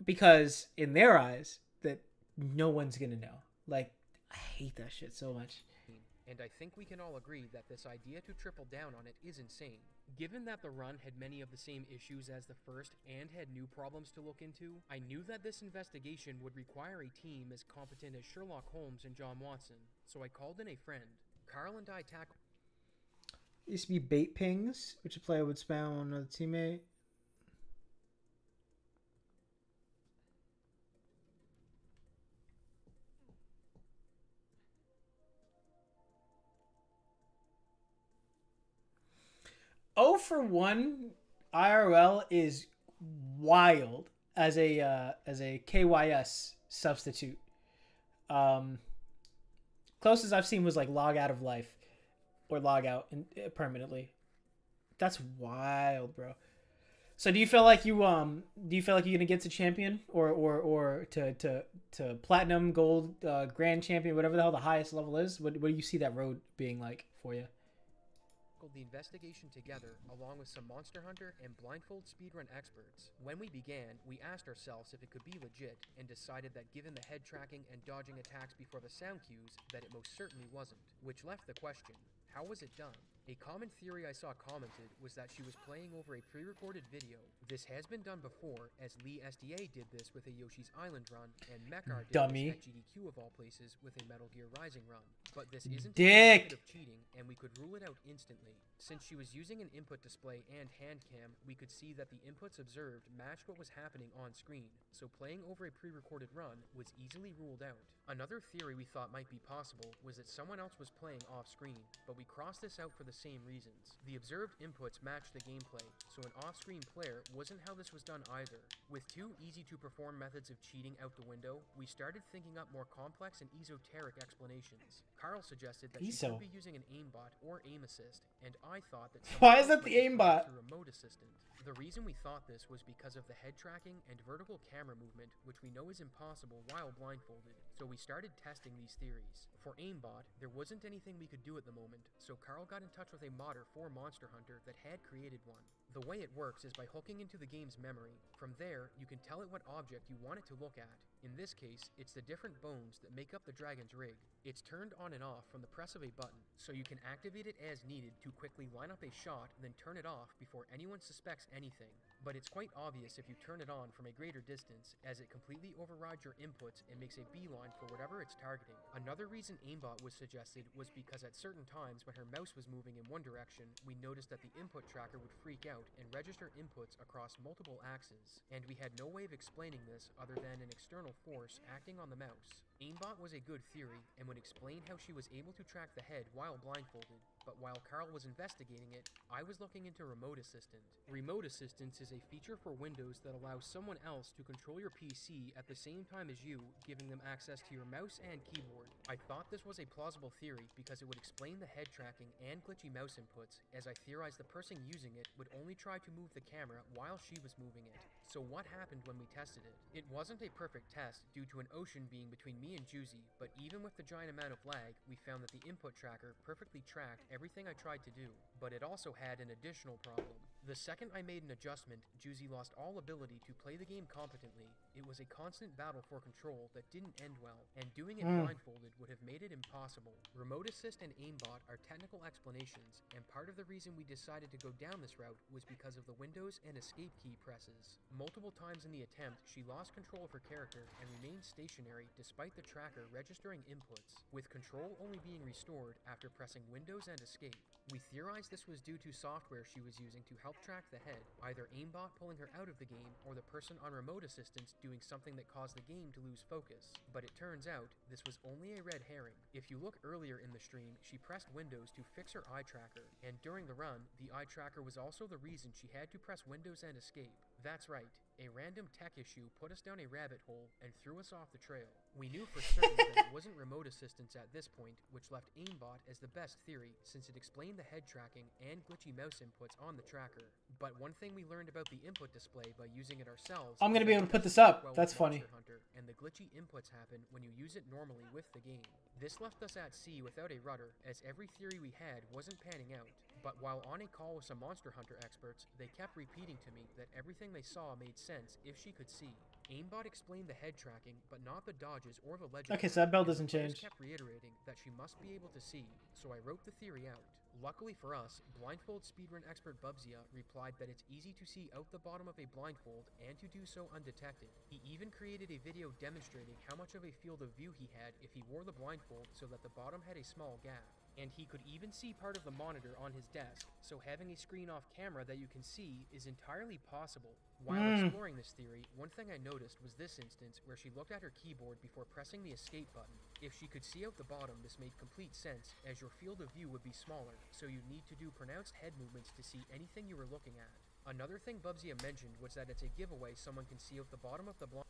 because in their eyes that no one's gonna know. Like, I hate that shit so much. And I think we can all agree that this idea to triple down on it is insane. Given that the run had many of the same issues as the first and had new problems to look into, I knew that this investigation would require a team as competent as Sherlock Holmes and John Watson, so I called in a friend. Carl and I tackled... It used to be bait pings, which a player would spam on another teammate. Oh for 1 IRL is wild as a KYS substitute. Closest I've seen was like log out of life or log out permanently. That's wild, bro. So do you feel like you're gonna get to champion or to platinum, gold, grand champion, whatever the hell the highest level is? What do you see that road being like for you? sprinkled the investigation together along with some Monster Hunter and blindfold speedrun experts. When we began, we asked ourselves if it could be legit and decided that given the head tracking and dodging attacks before the sound cues, that it most certainly wasn't. Which left the question, how was it done? A common theory I saw commented was that she was playing over a pre-recorded video. This has been done before, as Lee SDA did this with a Yoshi's Island run, and Mechar did Dummy. this at GDQ of all places with a Metal Gear Rising run. But this isn't Dick. a method of cheating, and we could rule it out instantly. Since she was using an input display and hand cam, we could see that the inputs observed matched what was happening on screen, so playing over a pre-recorded run was easily ruled out. Another theory we thought might be possible was that someone else was playing off-screen, but we crossed this out for the same reasons. The observed inputs matched the gameplay, so an off-screen player wasn't how this was done either. With two easy-to-perform methods of cheating out the window, we started thinking up more complex and esoteric explanations. Carl suggested that she could be using an aimbot or aim assist, and I thought that Why is that the aimbot? through remote assistant. The reason we thought this was because of the head tracking and vertical camera movement, which we know is impossible while blindfolded, so we started testing these theories. For aimbot, there wasn't anything we could do at the moment, so Carl got in touch with a modder for Monster Hunter that had created one. The way it works is by hooking into the game's memory. From there, you can tell it what object you want it to look at. In this case, it's the different bones that make up the dragon's rig. It's turned on and off from the press of a button, so you can activate it as needed to quickly line up a shot, then turn it off before anyone suspects anything. But it's quite obvious if you turn it on from a greater distance, as it completely overrides your inputs and makes a beeline for whatever it's targeting. Another reason aimbot was suggested was because at certain times when her mouse was moving in one direction, we noticed that the input tracker would freak out and register inputs across multiple axes, and we had no way of explaining this other than an external force acting on the mouse. Aimbot was a good theory and would explain how she was able to track the head while blindfolded, but while Carl was investigating it, I was looking into Remote Assistant. Remote Assistance is a feature for Windows that allows someone else to control your PC at the same time as you, giving them access to your mouse and keyboard. I thought this was a plausible theory because it would explain the head tracking and glitchy mouse inputs, as I theorized the person using it would only try to move the camera while she was moving it. So what happened when we tested it? It wasn't a perfect test due to an ocean being between me and Juicy, but even with the giant amount of lag, we found that the input tracker perfectly tracked everything I tried to do, but it also had an additional problem. The second I made an adjustment, Juicy lost all ability to play the game competently. It was a constant battle for control that didn't end well, and doing it blindfolded would have made it impossible. Remote Assist and Aimbot are technical explanations, and part of the reason we decided to go down this route was because of the Windows and Escape key presses. Multiple times in the attempt, she lost control of her character and remained stationary despite the tracker registering inputs, with control only being restored after pressing Windows and Escape. We theorized this was due to software she was using to help track the head, either aimbot pulling her out of the game or the person on remote assistance doing something that caused the game to lose focus. But it turns out, this was only a red herring. If you look earlier in the stream, she pressed Windows to fix her eye tracker, and during the run, the eye tracker was also the reason she had to press Windows and Escape. That's right, a random tech issue put us down a rabbit hole and threw us off the trail. We knew for certain that it wasn't remote assistance at this point, which left aimbot as the best theory since it explained the head tracking and glitchy mouse inputs on the tracker. But one thing we learned about the input display by using it ourselves, I'm gonna be able to put this up. That's funny. Hunter, and the glitchy inputs happen when you use it normally with the game. This left us at sea without a rudder, as every theory we had wasn't panning out. But while on a call with some Monster Hunter experts, they kept repeating to me that everything they saw made sense if she could see. Aimbot explained the head tracking, but not the dodges or the legend. Okay, so that bell doesn't change. Kept reiterating that she must be able to see, so I wrote the theory out. Luckily for us, blindfold speedrun expert Bubzia replied that it's easy to see out the bottom of a blindfold and to do so undetected. He even created a video demonstrating how much of a field of view he had if he wore the blindfold so that the bottom had a small gap. And he could even see part of the monitor on his desk, so having a screen off camera that you can see is entirely possible. While exploring this theory, one thing I noticed was this instance where she looked at her keyboard before pressing the escape button. If she could see out the bottom, this made complete sense, as your field of view would be smaller, so you'd need to do pronounced head movements to see anything you were looking at. Another thing Bubzia mentioned was that it's a giveaway someone can see out the bottom of the blind.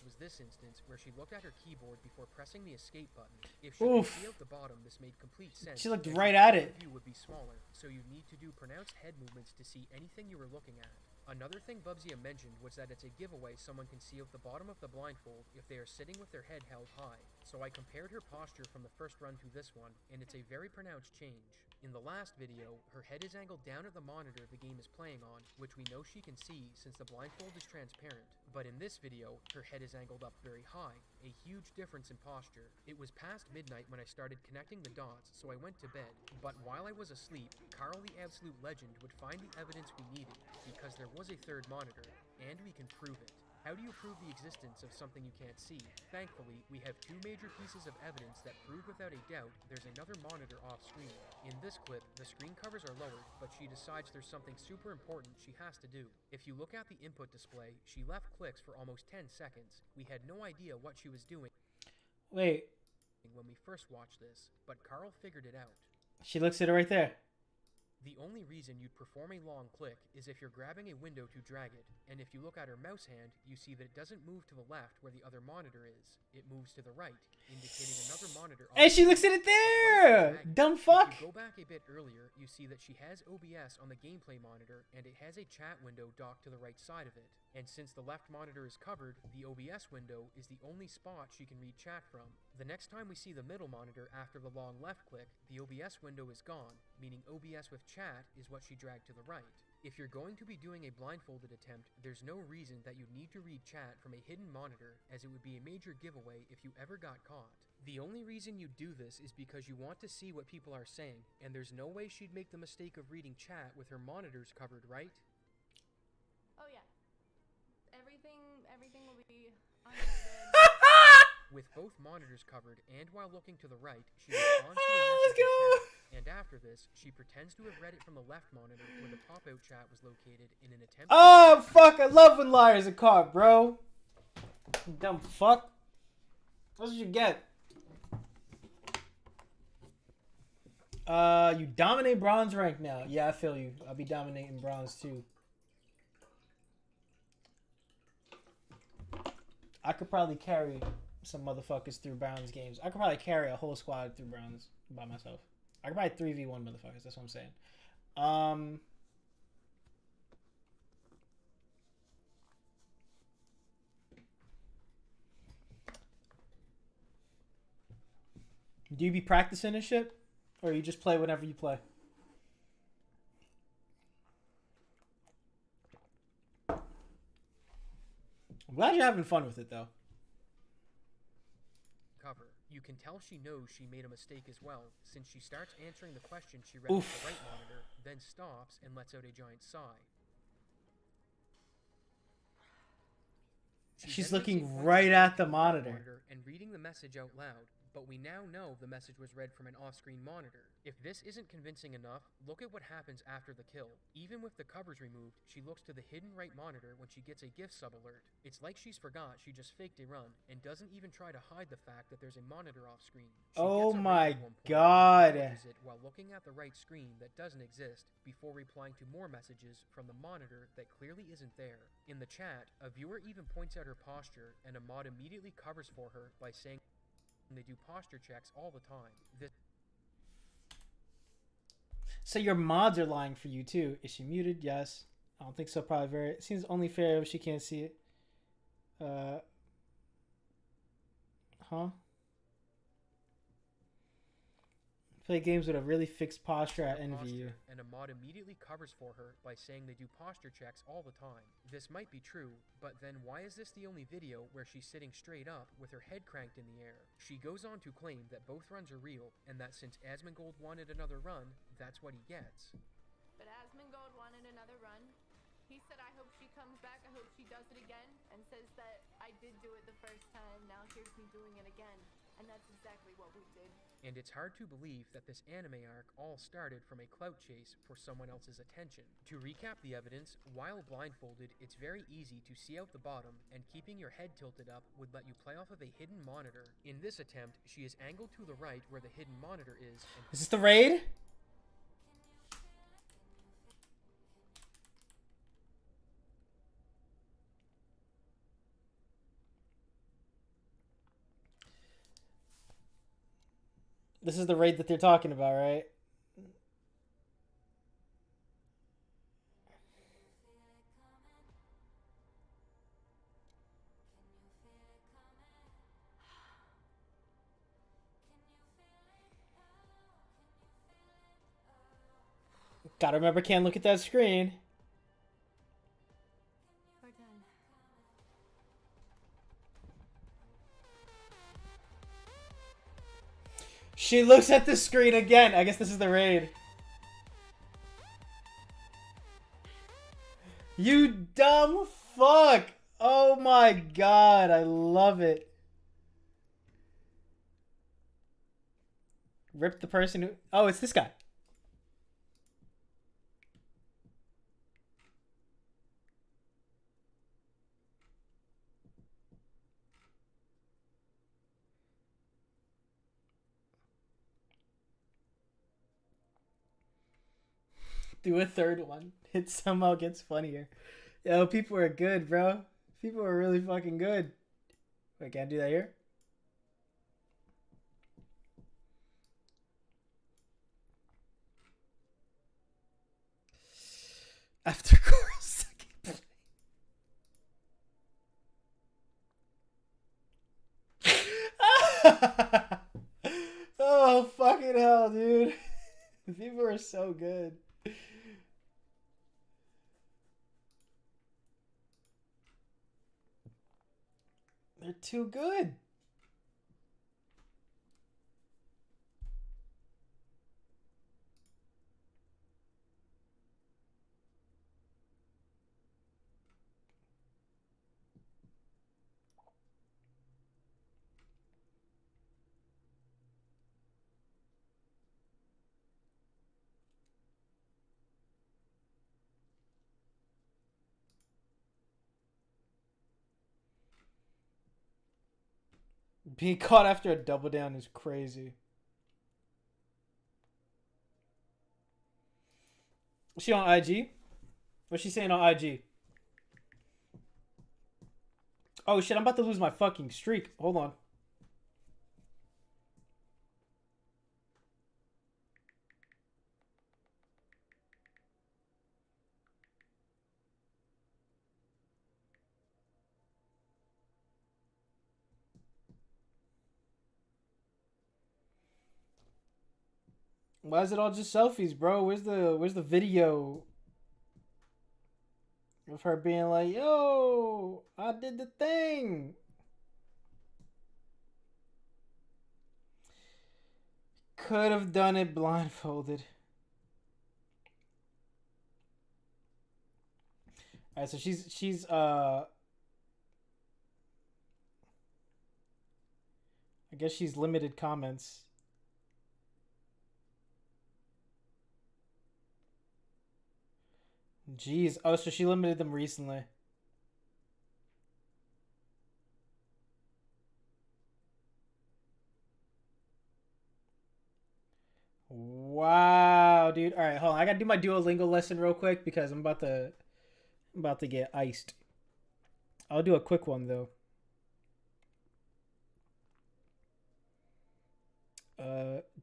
Was this instance where she looked at her keyboard before pressing the escape button. If she could see out the bottom, this made complete sense. She looked right at it. The view would be smaller, so you need to do pronounced head movements to see anything you were looking at. Another thing Bubzia mentioned was that it's a giveaway someone can see out the bottom of the blindfold if they are sitting with their head held high. So I compared her posture from the first run to this one, and it's a very pronounced change. In the last video, her head is angled down at the monitor the game is playing on, which we know she can see since the blindfold is transparent. But in this video, her head is angled up very high, a huge difference in posture. It was past midnight when I started connecting the dots, so I went to bed. But while I was asleep, Carl the Absolute Legend would find the evidence we needed, because there was a third monitor, and we can prove it. How do you prove the existence of something you can't see? Thankfully, we have two major pieces of evidence that prove without a doubt there's another monitor off screen. In this clip, the screen covers are lowered, but she decides there's something super important she has to do. If you look at the input display, she left clicks for almost 10 seconds. We had no idea what she was doing. Wait. When we first watched this, but Carl figured it out. She looks at it right there. The only reason you'd perform a long click is if you're grabbing a window to drag it, and if you look at her mouse hand, you see that it doesn't move to the left where the other monitor is. It moves to the right, indicating another monitor. And she looks at it there! Dumb fuck! If you go back a bit earlier, you see that she has OBS on the gameplay monitor, and it has a chat window docked to the right side of it. And since the left monitor is covered, the OBS window is the only spot she can read chat from. The next time we see the middle monitor after the long left click, the OBS window is gone, meaning OBS with chat is what she dragged to the right. If you're going to be doing a blindfolded attempt, there's no reason that you'd need to read chat from a hidden monitor, as it would be a major giveaway if you ever got caught. The only reason you do this is because you want to see what people are saying, and there's no way she'd make the mistake of reading chat with her monitors covered, right? Oh yeah. Everything will be With both monitors covered and while looking to the right, she responds to a message in chat. And after this, she pretends to have read it from the left monitor where the pop-out chat was located in an attempt. Oh fuck! I love when liars are caught, bro. You dumb fuck. That's what you get. You dominate bronze rank now. Yeah, I feel you. I'll be dominating bronze too. I could probably carry some motherfuckers through bronze games. I could probably carry a whole squad through bronze by myself. I could probably 3v1 motherfuckers. That's what I'm saying. Do you be practicing this shit? Or you just play whenever you play? I'm glad you're having fun with it, though. Cover. You can tell she knows she made a mistake as well, since she starts answering the question she read with the right monitor, then stops and lets out a giant sigh. She's looking right at the monitor and reading the message out loud, but we now know the message was read from an off-screen monitor. If this isn't convincing enough, look at what happens after the kill. Even with the covers removed, she looks to the hidden right monitor when she gets a gift sub alert. It's like she's forgot she just faked a run and doesn't even try to hide the fact that there's a monitor off screen. Oh my god. It while looking at the right screen that doesn't exist before replying to more messages from the monitor that clearly isn't there. In the chat, a viewer even points out her posture and a mod immediately covers for her by saying they do posture checks all the time. So your mods are lying for you too. Is she muted? Yes. I don't think so. Probably very. It seems only fair if she can't see it. Huh? Play games with a really fixed posture. I envy you. And a mod immediately covers for her by saying they do posture checks all the time. This might be true, but then why is this the only video where she's sitting straight up with her head cranked in the air? She goes on to claim that both runs are real, and that since Asmongold wanted another run, that's what he gets. But Asmongold wanted another run. He said, I hope she comes back, I hope she does it again, and says that I did do it the first time, now here's me doing it again. And that's exactly what we did. And it's hard to believe that this anime arc all started from a clout chase for someone else's attention. To recap the evidence, while blindfolded, it's very easy to see out the bottom, and keeping your head tilted up would let you play off of a hidden monitor. In this attempt, she is angled to the right where the hidden monitor is. Is this the raid? This is the raid that they're talking about, right? Gotta remember, can't look at that screen. We're done. She looks at the screen again. I guess this is the raid. You dumb fuck. Oh my god, I love it. Rip the person who... Oh, it's this guy. Do a third one. It somehow gets funnier. Yo, people are good, bro. People are really fucking good. Wait, can't do that here? After chorus. Oh, fucking hell, dude. People are so good. They're too good. Being caught after a double down is crazy. Is she on IG? What's she saying on IG? Oh shit, I'm about to lose my fucking streak. Hold on. Why is it all just selfies, bro? Where's the video of her being like, yo, I did the thing? Could have done it blindfolded. Alright, so she's I guess she's limited comments. Jeez. Oh, so she limited them recently. Wow, dude. All right, hold on. I gotta do my Duolingo lesson real quick because I'm about to get iced. I'll do a quick one though.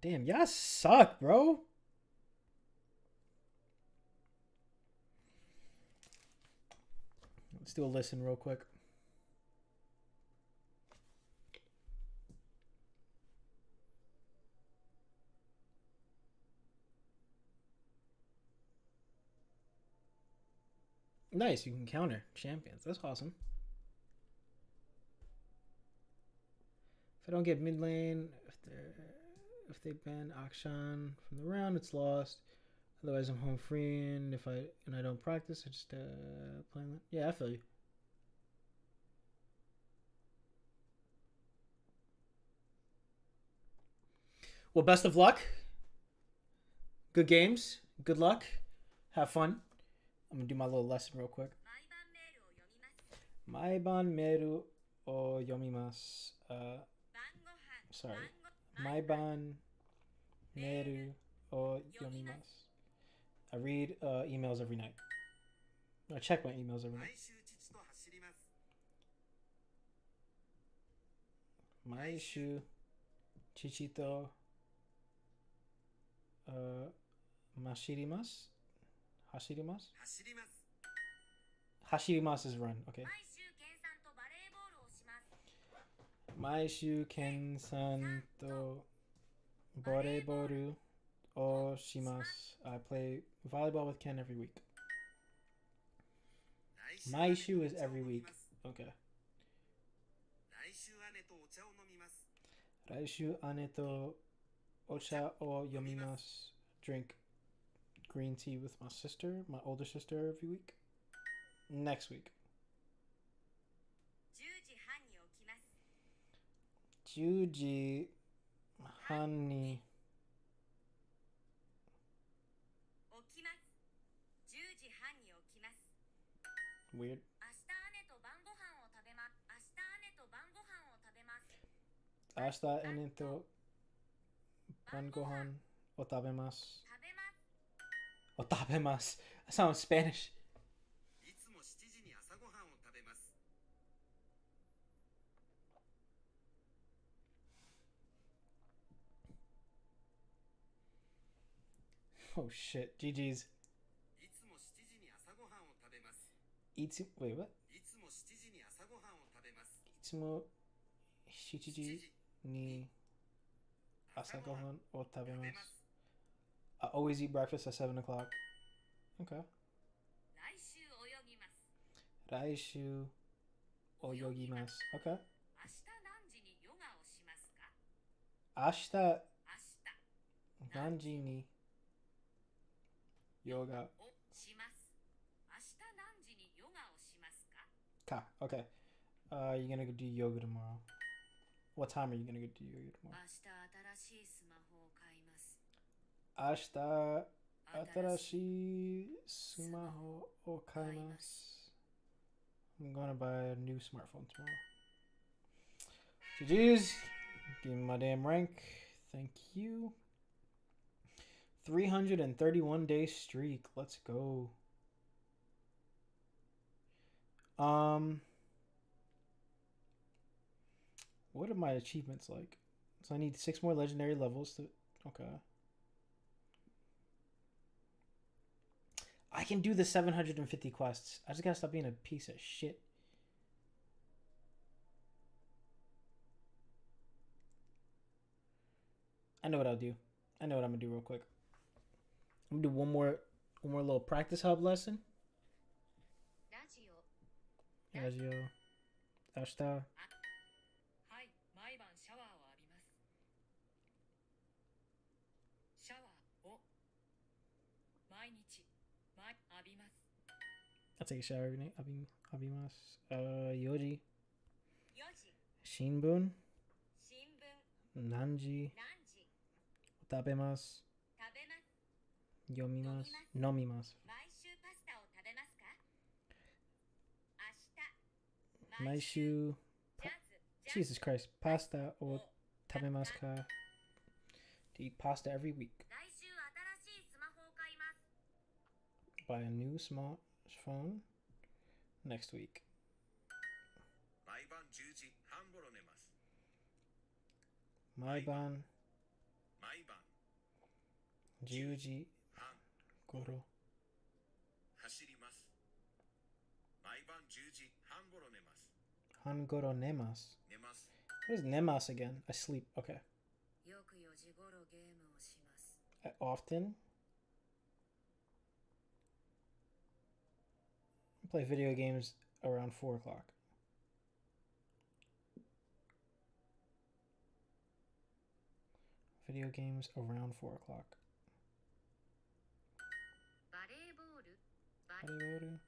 Damn, y'all suck, bro. Let's do a listen real quick. Nice, you can counter champions. That's awesome. If I don't get mid lane, if they ban Akshan from the round, it's lost. Otherwise, I'm home free, and if I don't practice, I just play. Yeah, I feel you. Well, best of luck. Good games. Good luck. Have fun. I'm gonna do my little lesson real quick. Maiban meru o yomimasu. Sorry. Maiban meru o yomimasu. I read emails every night. I check my emails every night. Maishu chichito mashirimasu. Hashirimasu? Hashirimasu is run, okay. Maishu ken-san to bareeboru o shimasu. I play volleyball with Ken every week. Maishu is every week. Okay. Raishu ane to ocha o yomimasu. Drink green tea with my sister, my older sister, every week. Next week. 10時半に Weird. 明日姉と晩ご飯を食べます。を食べます。That sounds Spanish. Oh shit. GG's. Wait, what? いつも7時に朝ごはんを食べます。いつも7時に朝ごはんを食べます。I always eat breakfast at 7 o'clock. Okay. 来週泳ぎます。Okay. 明日何時にヨガをします。 Ka. Okay. You're gonna go do yoga tomorrow. What time are you gonna go do yoga tomorrow? 明日新しいスマホを買います。I'm gonna buy a new smartphone tomorrow. GG's. Give me my damn rank. Thank you. 331 day streak. Let's go. What are my achievements like? So I need 6 more legendary levels to... Okay. I can do the 750 quests. I just gotta stop being a piece of shit. I know what I'll do. I know what I'm gonna do real quick. I'm gonna do one more little practice hub lesson. ラジオ、明日。はい、毎晩シャワーを浴びます。シャワーを毎日浴びます。I take a shower every night. 浴びます。4時。新聞。何時。食べます。読みます。飲みます。毎週 Jesus Christ, pasta を食べますか? Do you eat pasta every week? Buy a new smartphone next week. 毎晩10時半頃寝ます。毎晩10時頃走ります。毎晩10時半頃寝ます。Hangoro nemas. What is nemas again? I sleep. Okay. Often? I play video games around 4 o'clock. Video games around 4 o'clock. バレーボール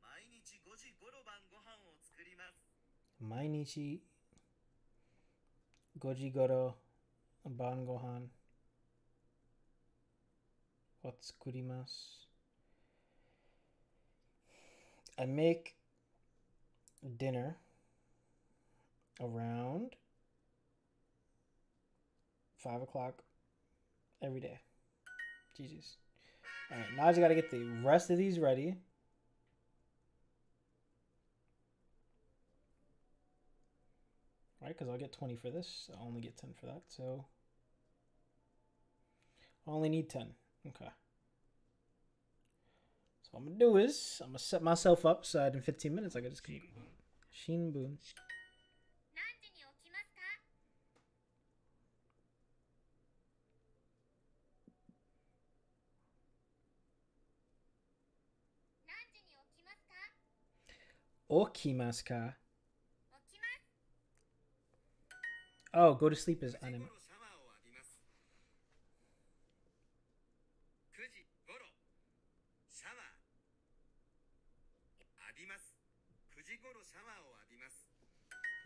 毎日5時頃晩ご飯を作ります。毎日5時頃晩ご飯を作ります。I make dinner around 5 o'clock every day. Jesus. Alright, now I just gotta get the rest of these ready. Right, because I'll get 20 for this. I'll only get 10 for that, so I only need 10. Okay. So what I'm gonna do is I'm gonna set myself up so that in 15 minutes I can just keep Shinbun. Okimasu ka? Oh, go to sleep is anime.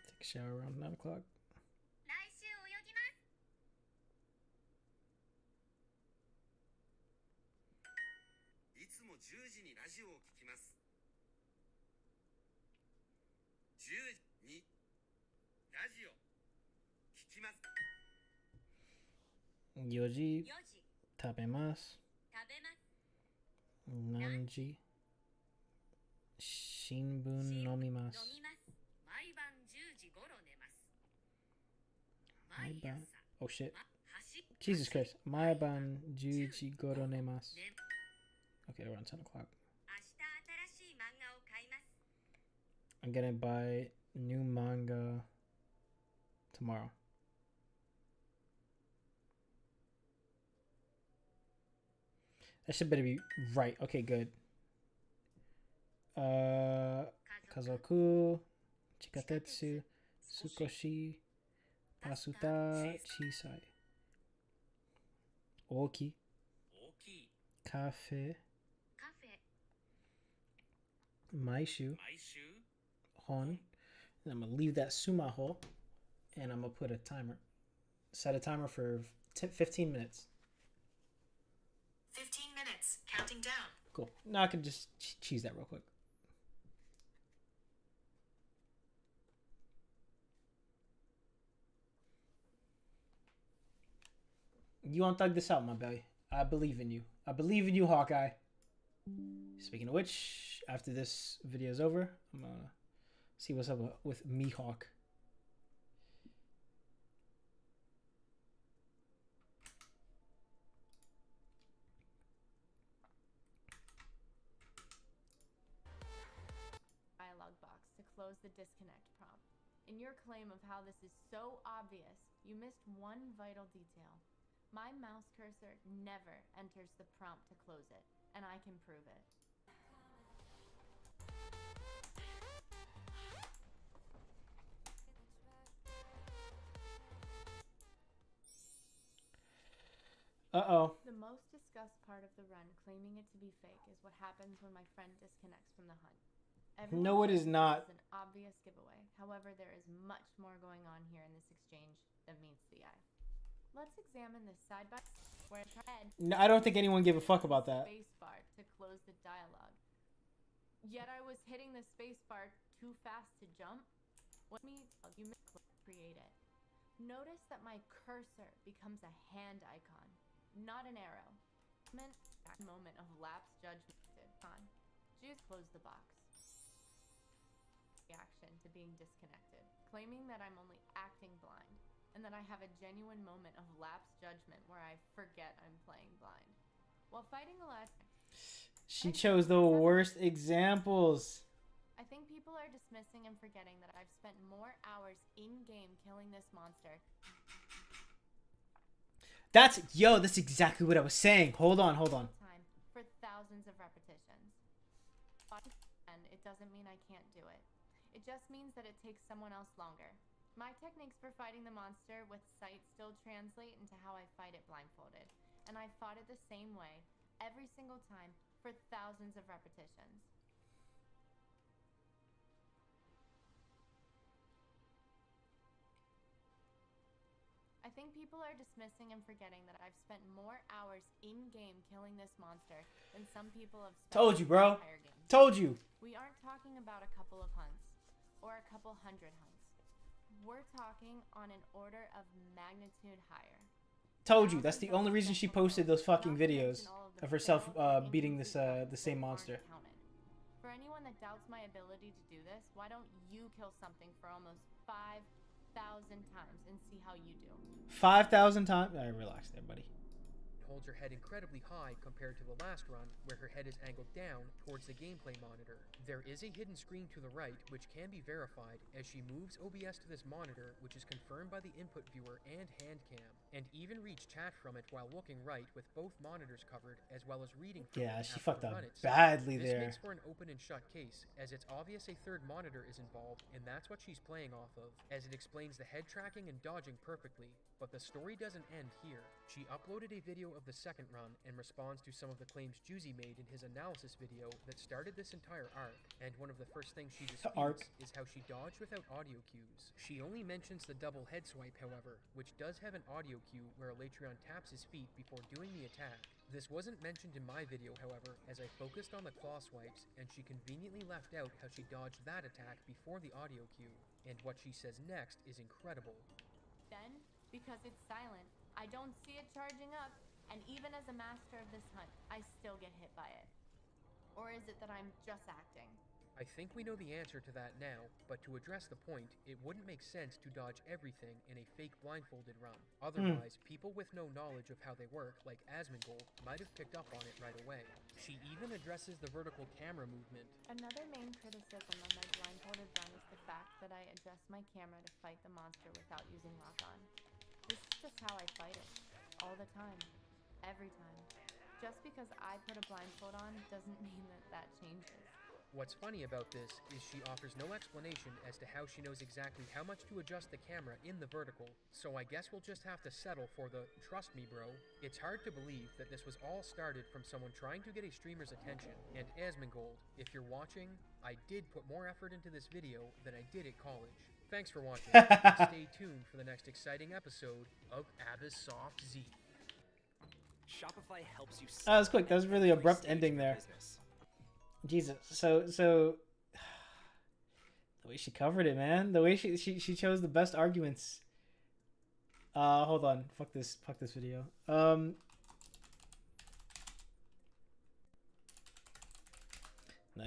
Take a shower around 9 o'clock. Yoji tabemasu. Nanji shinbun nomimasu. Maiban. Oh shit. Jesus Christ. Maiban 11 goro nemasu. Okay, around 10 o'clock. I'm gonna buy new manga tomorrow. That should better be right. Okay, good. Kazoku, Chikatetsu, Sukoshi, Pasuta, Chisai, Oki, Cafe, Maishu, Hon. And I'm gonna leave that Sumaho, and I'm gonna put a timer. Set a timer for 15 minutes. 15 minutes. Counting down. Cool. Now I can just cheese that real quick. You won't thug this out, my belly. I believe in you. I believe in you, Hawkeye. Speaking of which, after this video is over, I'm gonna see what's up with Mihawk. Dialog box to close the disconnect prompt. In your claim of how this is so obvious, you missed one vital detail. My mouse cursor never enters the prompt to close it, and I can prove it. Uh-oh. The most discussed part of the run, claiming it to be fake, is what happens when my friend disconnects from the hunt. No, it is not. It's an obvious giveaway. However, there is much more going on here in this exchange than meets the eye. Let's examine this side by side where No, I don't think anyone gave a fuck about that. Spacebar to close the dialogue. Yet I was hitting the spacebar too fast to jump. What me you create it. Notice that my cursor becomes a hand icon, not an arrow. Moment of lapse judgment. Just close the box. Reaction to being disconnected, claiming that I'm only acting blind, and that I have a genuine moment of lapse judgment where I forget I'm playing blind. While fighting a lot, She chose the worst examples. I think people are dismissing and forgetting that I've spent more hours in-game killing this monster. That's exactly what I was saying. Hold on. Time for thousands of repetitions. And it doesn't mean I can't do it. It just means that it takes someone else longer. My techniques for fighting the monster with sight still translate into how I fight it blindfolded. And I fought it the same way, every single time, for thousands of repetitions. I think people are dismissing and forgetting that I've spent more hours in-game killing this monster than some people have spent. Told you, bro. Entire game. Told you. We aren't talking about a couple of hunts or a couple hundred hunts. We're talking on an order of magnitude higher. Told you. That's the only reason she posted those fucking videos of herself beating this the same monster. For anyone that doubts my ability to do this, why don't you kill something for almost 5,000 times and see how you do? 5,000 times? Alright, relax there, buddy. holds her head incredibly high compared to the last run, where her head is angled down towards the gameplay monitor. There is a hidden screen to the right, which can be verified as she moves OBS to this monitor, which is confirmed by the input viewer and hand cam, and even reach chat from it while looking right with both monitors covered, as well as reading from Yeah, it she after fucked the up run itself. badly This there. makes for an open and shut case, as it's obvious a third monitor is involved, and that's what she's playing off of, as it explains the head tracking and dodging perfectly. But the story doesn't end here. She uploaded a video of the second run and responds to some of the claims Juicy made in his analysis video that started this entire arc, and one of the first things she disputes is how she dodged without audio cues. She only mentions the double head swipe, however, which does have an audio cue where Elytrion taps his feet before doing the attack. This wasn't mentioned in my video, however, as I focused on the claw swipes, and she conveniently left out how she dodged that attack before the audio cue. And what she says next is incredible. Then, because it's silent, I don't see it charging up, and even as a master of this hunt, I still get hit by it. Or is it that I'm just acting? I think we know the answer to that now, but to address the point, it wouldn't make sense to dodge everything in a fake blindfolded run. Otherwise, people with no knowledge of how they work, like Asmongold, might have picked up on it right away. She even addresses the vertical camera movement. Another main criticism of my blindfolded run is the fact that I adjust my camera to fight the monster without using lock-on. This is just how I fight it. All the time. Every time. Just because I put a blindfold on doesn't mean that that changes. What's funny about this is she offers no explanation as to how she knows exactly how much to adjust the camera in the vertical, so I guess we'll just have to settle for the "trust me bro." It's hard to believe that this was all started from someone trying to get a streamer's attention, and Asmongold, if you're watching, I did put more effort into this video than I did at college. Thanks for watching, and stay tuned for the next exciting episode of Abysssoft Z. Shopify helps you. That was quick. That was a really abrupt ending there. Jesus. So the way she covered it, man. The way she chose the best arguments. Hold on. Fuck this video. I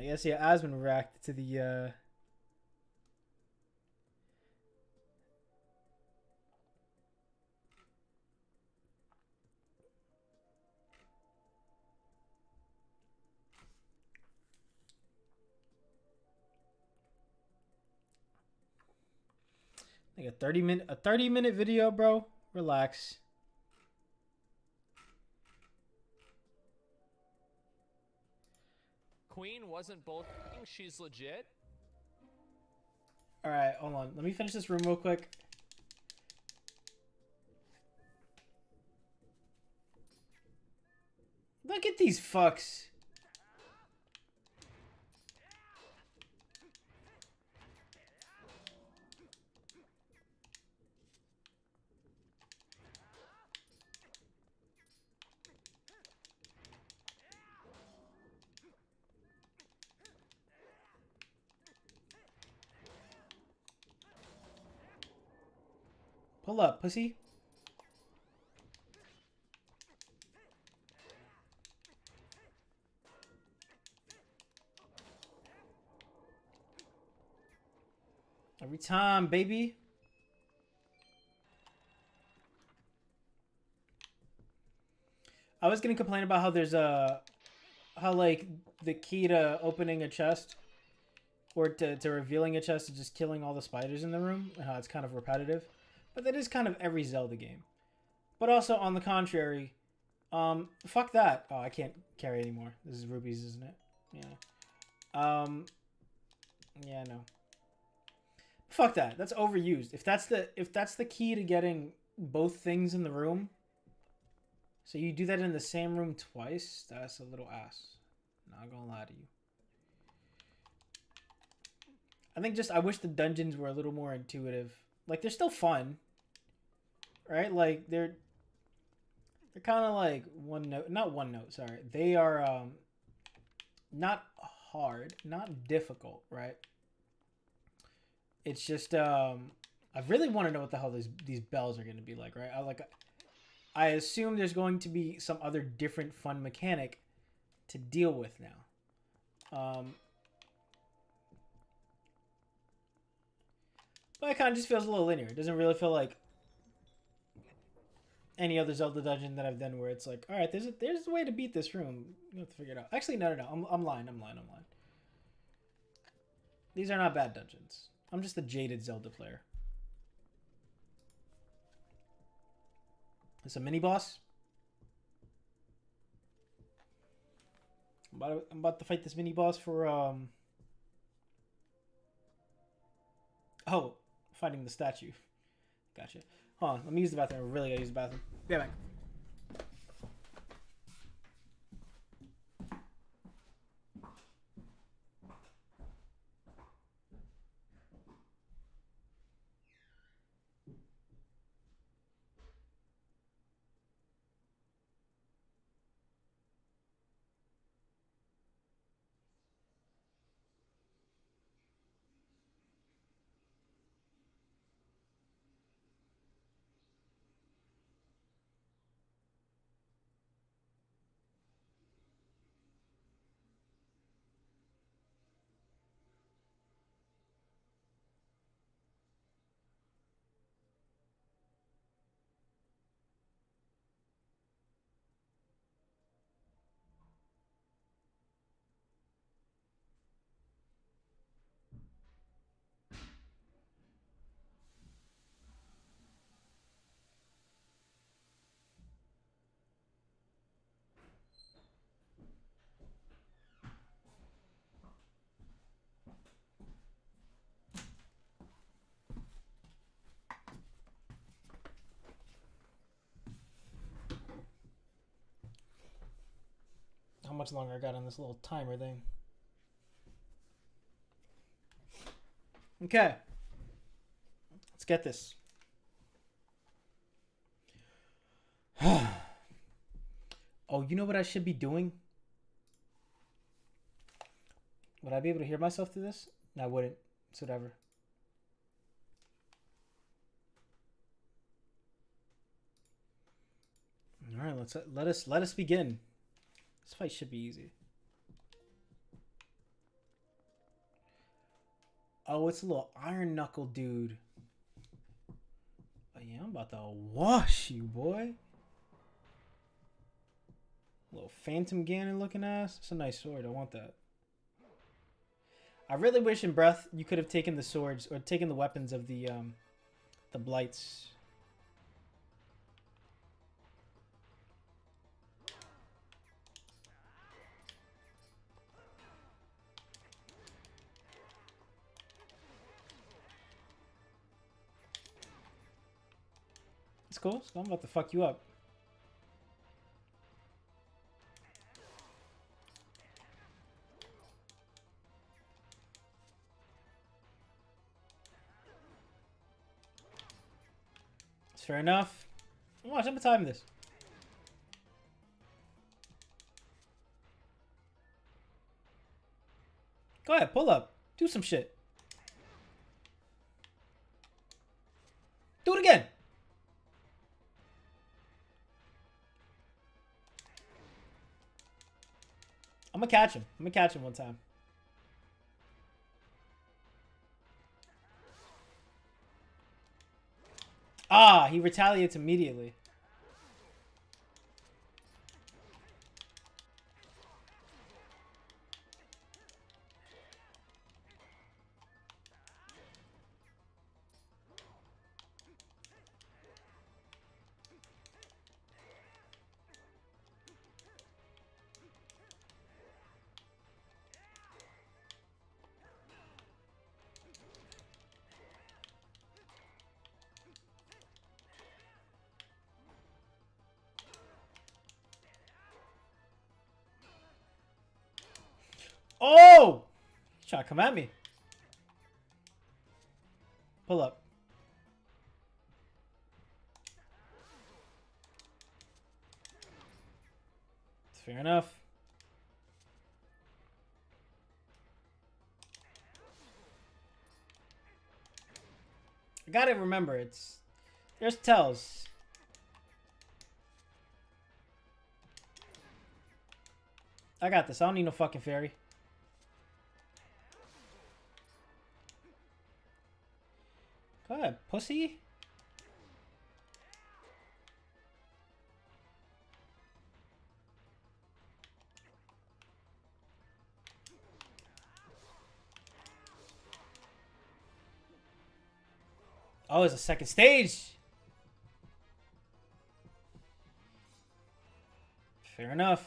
guess yeah, Asmon reacted to the like a 30-minute video, bro. Relax. Queen wasn't both. She's legit. All right, hold on. Let me finish this room real quick. Look at these fucks. Pull up, pussy. Every time, baby. I was gonna complain about how there's how like the key to opening a chest or to revealing a chest is just killing all the spiders in the room, and how it's kind of repetitive. But that is kind of every Zelda game. But also, on the contrary, fuck that. Oh, I can't carry anymore. This is rubies, isn't it? Yeah. Yeah, no. Fuck that. That's overused. If that's the key to getting both things in the room, so you do that in the same room twice, that's a little ass. Not gonna lie to you. I think I wish the dungeons were a little more intuitive. Like, they're still fun, right? Like, they're kind of like not one note, sorry. They are not hard, not difficult, right? It's just I really want to know what the hell these bells are going to be like, right? I assume there's going to be some other different fun mechanic to deal with now. But it kind of just feels a little linear. It doesn't really feel like any other Zelda dungeon that I've done where it's like, all right, there's a way to beat this room. You have to figure it out. Actually, no. I'm lying. These are not bad dungeons. I'm just a jaded Zelda player. It's a mini boss. I'm about to fight this mini boss for oh, fighting the statue. Gotcha. Hold on, let me use the bathroom. I really gotta use the bathroom. Be right back. How much longer I got on this little timer thing? Okay. Let's get this. Oh, you know what I should be doing? Would I be able to hear myself through this? No, I wouldn't. It's whatever. All right, let us begin. This fight should be easy. Oh, it's a little iron knuckle dude. Oh yeah, I'm about to wash you, boy. Little Phantom Ganon looking ass. It's a nice sword. I want that. I really wish in Breath you could have taken the swords or taken the weapons of the blights. It's cool. So I'm about to fuck you up. It's fair enough. Watch, I'm gonna time this. Go ahead, pull up. Do some shit. Do it again. I'm gonna catch him. I'm gonna catch him one time. Ah, he retaliates immediately. Oh! He's trying to come at me. Pull up. Fair enough. I gotta remember, there's tells. I got this. I don't need no fucking fairy. Go ahead, pussy. Oh, it's a second stage. Fair enough.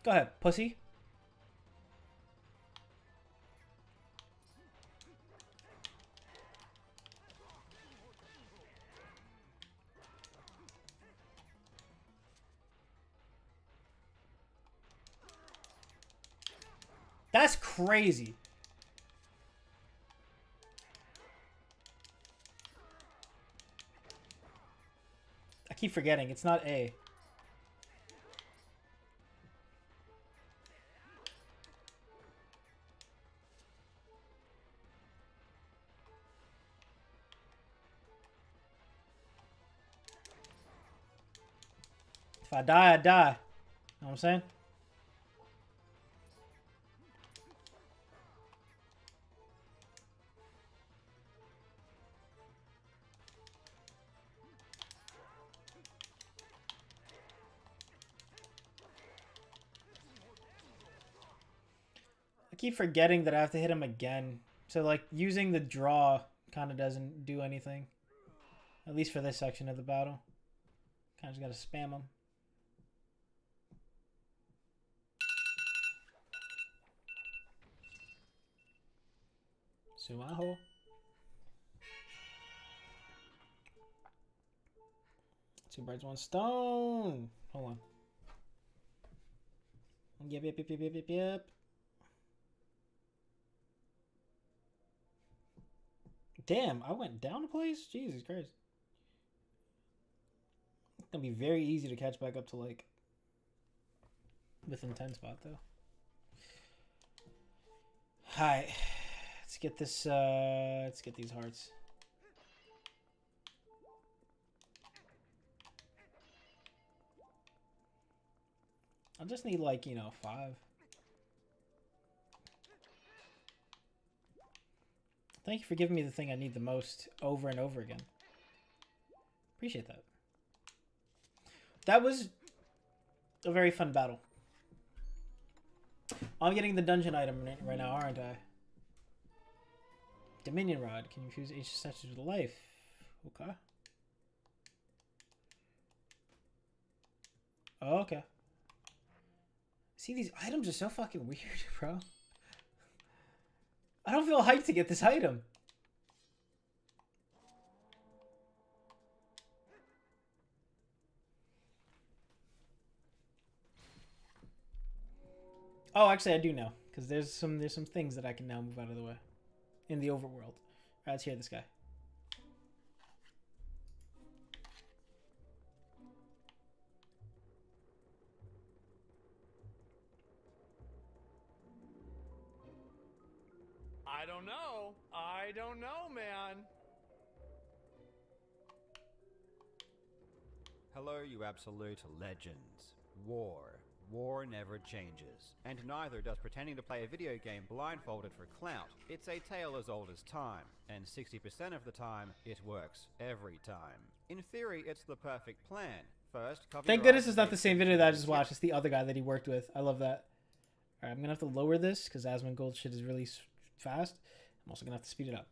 Go ahead, pussy. That's crazy. I keep forgetting. It's not A. If I die, I die. Know what I'm saying? I keep forgetting that I have to hit him again. So, like, using the draw kind of doesn't do anything. At least for this section of the battle. Kind of just gotta spam him. Sumaho. Two birds, one stone. Hold on. Yep. Damn, I went down a place? Jesus Christ. It's gonna be very easy to catch back up to, like, within 10 spot, though. Alright. Let's get this, let's get these hearts. I just need, like, you know, 5. Thank you for giving me the thing I need the most over and over again. Appreciate that. That was a very fun battle. I'm getting the dungeon item right now, aren't I? Dominion Rod. Can you fuse each statue to life? Okay. Oh, okay. See, these items are so fucking weird, bro. I don't feel hyped to get this item. Oh, actually, I do know, because there's some things that I can now move out of the way in the overworld. All right, let's hear this guy. I don't know, man. Hello, you absolute legends. War never changes. And neither does pretending to play a video game blindfolded for clout. It's a tale as old as time. And 60% of the time, it works. Every time. In theory, it's the perfect plan. First, cover Thank goodness it's not the same video that I just watched. It's the other guy that he worked with. I love that. Alright, I'm gonna have to lower this, because Asmongold shit is really fast. I'm also gonna have to speed it up.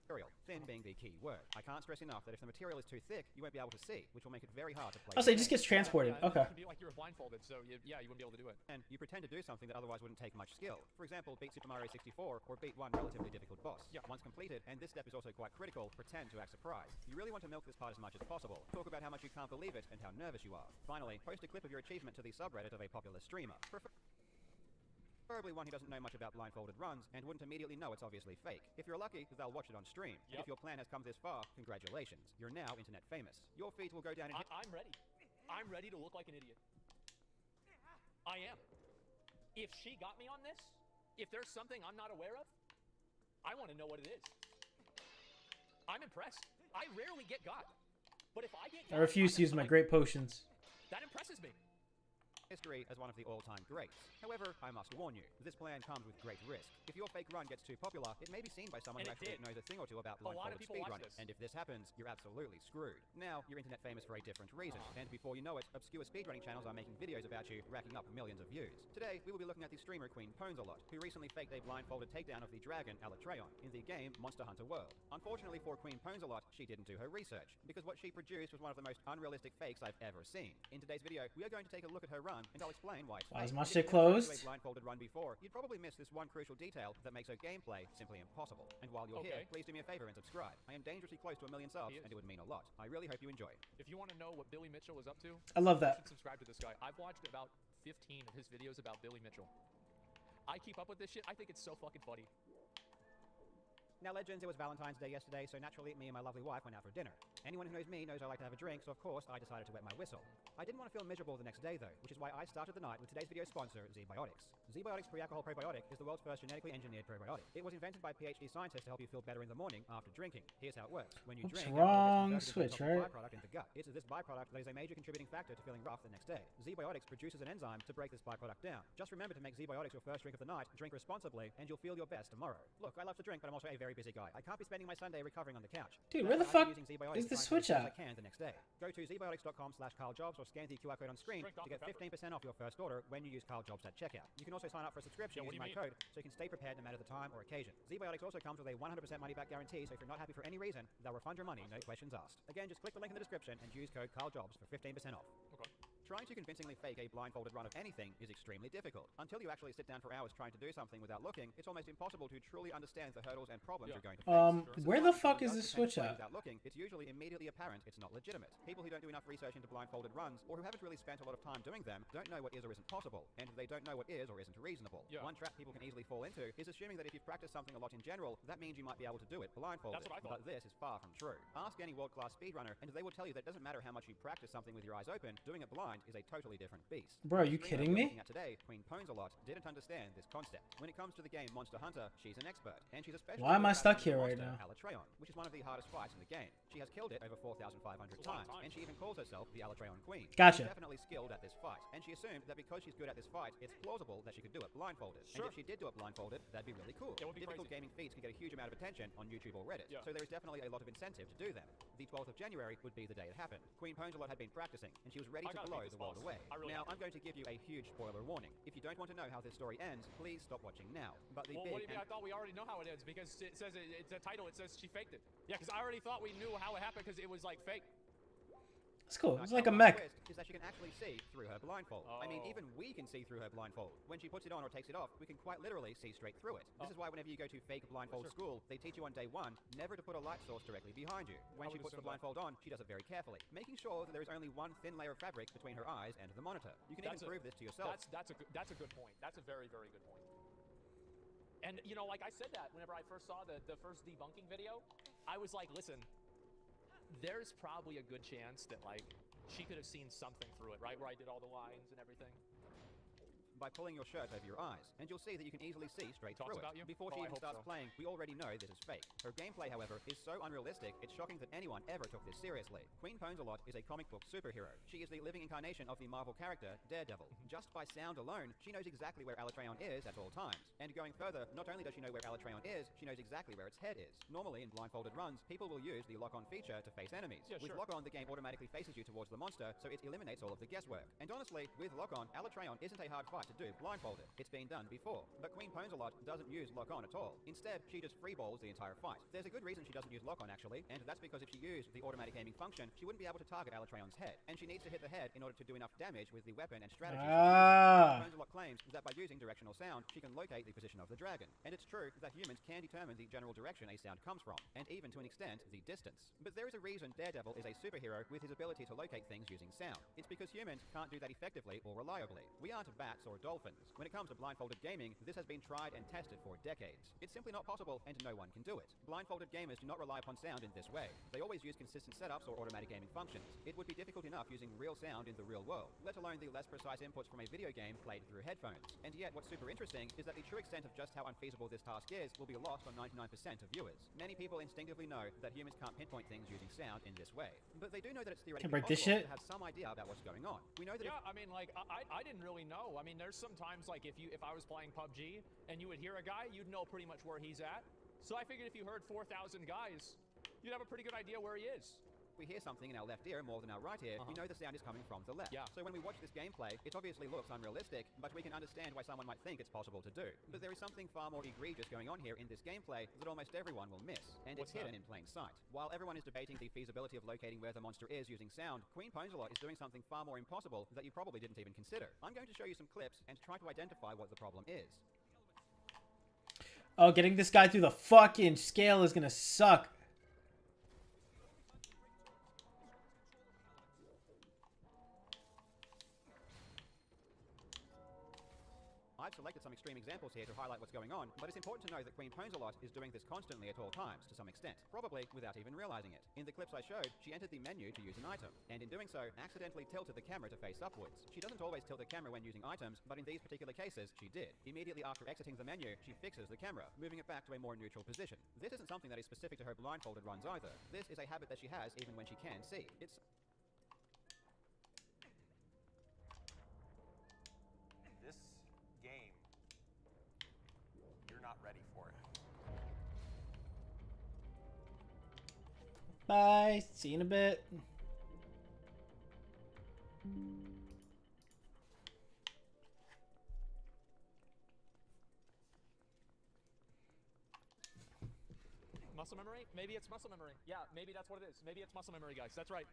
Material. Thin being the key word. I can't stress enough that if the material is too thick, you won't be able to see, which will make it very hard to play. Oh, so it just gets transported. Yeah, okay. It would be like you were blindfolded, so yeah, you wouldn't be able to do it. And you pretend to do something that otherwise wouldn't take much skill. For example, beat Super Mario 64 or beat one relatively difficult boss. Yeah. Once completed, and this step is also quite critical, pretend to act surprised. You really want to milk this part as much as possible. Talk about how much you can't believe it and how nervous you are. Finally, post a clip of your achievement to the subreddit of a popular streamer. Preferably one who doesn't know much about blindfolded runs and wouldn't immediately know it's obviously fake. If you're lucky, they'll watch it on stream. Yep. And if your plan has come this far, congratulations. You're now internet famous. Your feet will go down in I'm ready. I'm ready to look like an idiot. I am. If she got me on this, if there's something I'm not aware of, I want to know what it is. I'm impressed. I rarely get got. But if I get I got, refuse to use my great potions. that impresses me. History as one of the all-time greats. However, I must warn you, this plan comes with great risk. If your fake run gets too popular, it may be seen by someone And who it actually did. knows a thing or two about A lot of blindfolded people watch speedrunning. this. And if this happens, you're absolutely screwed. Now, you're internet famous for a different reason, and before you know it, obscure speedrunning channels are making videos about you, racking up millions of views. Today, we will be looking at the streamer Queen Ponezalot, who recently faked a blindfolded takedown of the dragon Alatreon in the game Monster Hunter World. Unfortunately for Queen Ponezalot, she didn't do her research, because what she produced was one of the most unrealistic fakes I've ever seen. In today's video, we are going to take a look at her run, and I'll explain why it's Why is fake. my If shit you've never tried to do closed? a blindfolded run before, you'd probably miss this one crucial detail that makes her gameplay simply impossible. And while you're here, Okay. please do me a favor and subscribe. I am dangerously close to 1 million subs, He is. and it would mean a lot. I really hope you enjoy. If you want to know what Billy Mitchell is up to, I love you that. should subscribe to this guy. I've watched about 15 of his videos about Billy Mitchell. I keep up with this shit. I think it's so fucking funny. Now, legends, it was Valentine's Day yesterday, so naturally, me and my lovely wife went out for dinner. Anyone who knows me knows I like to have a drink, so of course, I decided to wet my whistle. I didn't want to feel miserable the next day, though, which is why I started the night with today's video sponsor, ZBiotics. ZBiotics Pre-Alcohol Probiotic is the world's first genetically engineered probiotic. It was invented by PhD scientists to help you feel better in the morning after drinking. Here's how it works. When you Oops, drink, wrong alcohol gets switch, converted right? into a byproduct into gut. It's this byproduct that is a major contributing factor to feeling rough the next day. ZBiotics produces an enzyme to break this byproduct down. Just remember to make ZBiotics your first drink of the night, drink responsibly, and you'll feel your best tomorrow. Look, I love to drink, but I'm also a very busy guy. I can't be spending my Sunday recovering on the couch. Dude, That's where the why fuck I'm using ZBiotics is the to find switch as much as at? I can the next day. Go to zbiotics.com/KyleJobs or scan the QR code on screen Drink to get Dr. Pepper. 15% off your first order when you use KyleJobs at checkout. You can also sign up for a subscription Yeah, what using do my you code so you can stay prepared no matter the time or occasion. ZBiotics also comes with a 100% money-back guarantee, so if you're not happy for any reason, they'll refund your money, no questions asked. Again, just click the link in the description and use code KyleJobs for 15% off. Okay. Trying to convincingly fake a blindfolded run of anything is extremely difficult. Until you actually sit down for hours trying to do something without looking, it's almost impossible to truly understand the hurdles and problems you're going to face. Where the fuck is the switch at? Without looking, it's usually immediately apparent it's not legitimate. People who don't do enough research into blindfolded runs, or who haven't really spent a lot of time doing them, don't know what is or isn't possible, and they don't know what is or isn't reasonable. Yeah. One trap people can easily fall into is assuming that if you've practiced something a lot in general, that means you might be able to do it blindfolded. That's what I thought. But this is far from true. Ask any world-class speedrunner, and they will tell you that it doesn't matter how much you practice something with your eyes open, doing it blind is a totally different beast. Bro, are you The kidding streamer we're me? looking at today, Queen Ponezalot, didn't understand this concept. When it comes to the game Monster Hunter, she's an expert, and she's especially Why am I good at stuck battling here the right monster Alatreon, which is one of the hardest fights in the game. She has killed it over 4,500 times, and she even calls herself the Alatreon Queen. Gotcha. She's definitely skilled at this fight, and she assumed that because she's good at this fight, it's plausible that she could do it blindfolded. Sure. And if she did do it blindfolded, that'd be really cool. It would be Difficult crazy. gaming feats can get a huge amount of attention on YouTube or Reddit, Yeah. so there is definitely a lot of incentive to do them. The 12th of January would be the day it happened. Queen Ponezalot had been practicing, and she was ready I to gotta blow beat the this world boss. away. I really Now, have to. I'm going to give you a huge spoiler warning. If you don't want to know how this story ends, please stop watching now. But the Well, big what do you mean? and- I thought we already know how it ends because it says it's a title. It says she faked it. Yeah, because I already thought we knew how it happened because it was like fake. It's cool. Now, It's like a Caroline's mech. twist is that she can actually see through her blindfold. I mean, Oh. even we can see through her blindfold. When she puts it on or takes it off, we can quite literally see straight through it. This is why whenever you go to fake blindfold school, they teach you on day one never to put a light source directly behind you. When I she would puts the assume that. blindfold on, she does it very carefully, making sure that there is only one thin layer of fabric between her eyes and the monitor. You can That's even prove this to yourself. That's a good point. That's a very very good point. And you know, like I said that whenever I first saw the first debunking video, I was like, listen, there's probably a good chance that like she could have seen something through it, right? Where I did all the lines and everything. By pulling your shirt over your eyes, and you'll see that you can easily see straight Talks through about it. you? Before Oh, she I even hope starts so. playing, we already know this is fake. Her gameplay, however, is so unrealistic, it's shocking that anyone ever took this seriously. Queen Ponezalot is a comic book superhero. She is the living incarnation of the Marvel character, Daredevil. Just by sound alone, she knows exactly where Alatreon is at all times. And going further, not only does she know where Alatreon is, she knows exactly where its head is. Normally, in blindfolded runs, people will use the lock-on feature to face enemies. Yeah, With sure. lock-on, the game automatically faces you towards the monster, so it eliminates all of the guesswork. And honestly, with lock-on, Alatreon isn't a hard fight to do blindfolded. It's been done before. But Queen Ponezalot doesn't use lock-on at all. Instead, she just freeballs the entire fight. There's a good reason she doesn't use lock-on, actually, and that's because if she used the automatic aiming function, she wouldn't be able to target Alatreon's head, and she needs to hit the head in order to do enough damage with the weapon and strategy. Ponezalot claims that by using directional sound, she can locate the position of the dragon. And it's true that humans can determine the general direction a sound comes from, and even to an extent, the distance. But there is a reason Daredevil is a superhero with his ability to locate things using sound. It's because humans can't do that effectively or reliably. We aren't bats or or dolphins. When it comes to blindfolded gaming, this has been tried and tested for decades. It's simply not possible, and no one can do it. Blindfolded gamers do not rely upon sound in this way. They always use consistent setups or automatic gaming functions. It would be difficult enough using real sound in the real world, let alone the less precise inputs from a video game played through headphones. And yet, what's super interesting is that the true extent of just how unfeasible this task is will be lost on 99% of viewers. Many people instinctively know that humans can't pinpoint things using sound in this way, but they do know that it's theoretically break this possible shit? to have some idea about what's going on. We know that Yeah, I mean, like, I didn't really know. I mean, there's sometimes, like, if I was playing PUBG and you would hear a guy, you'd know pretty much where he's at. So I figured if you heard 4,000 guys, you'd have a pretty good idea where he is. we hear something in our left ear more than our right ear, we know the sound is coming from the left. Yeah. So when we watch this gameplay, it obviously looks unrealistic, but we can understand why someone might think it's possible to do. But there is something far more egregious going on here in this gameplay that almost everyone will miss, and What's it's hidden in plain sight. While everyone is debating the feasibility of locating where the monster is using sound, Queen Ponzalot is doing something far more impossible that you probably didn't even consider. I'm going to show you some clips and try to identify what the problem is. Oh, getting this guy through the fucking scale is gonna suck. I've selected some extreme examples here to highlight what's going on, but it's important to know that Queen Ponzalot is doing this constantly at all times, to some extent, probably without even realizing it. In the clips I showed, she entered the menu to use an item, and in doing so, accidentally tilted the camera to face upwards. She doesn't always tilt the camera when using items, but in these particular cases, she did. Immediately after exiting the menu, she fixes the camera, moving it back to a more neutral position. This isn't something that is specific to her blindfolded runs either. This is a habit that she has even when she can see. It's This game, you're not ready for it. Bye. See you in a bit. Muscle memory? Maybe it's muscle memory. Yeah, maybe that's what it is. Maybe it's muscle memory, guys. That's right.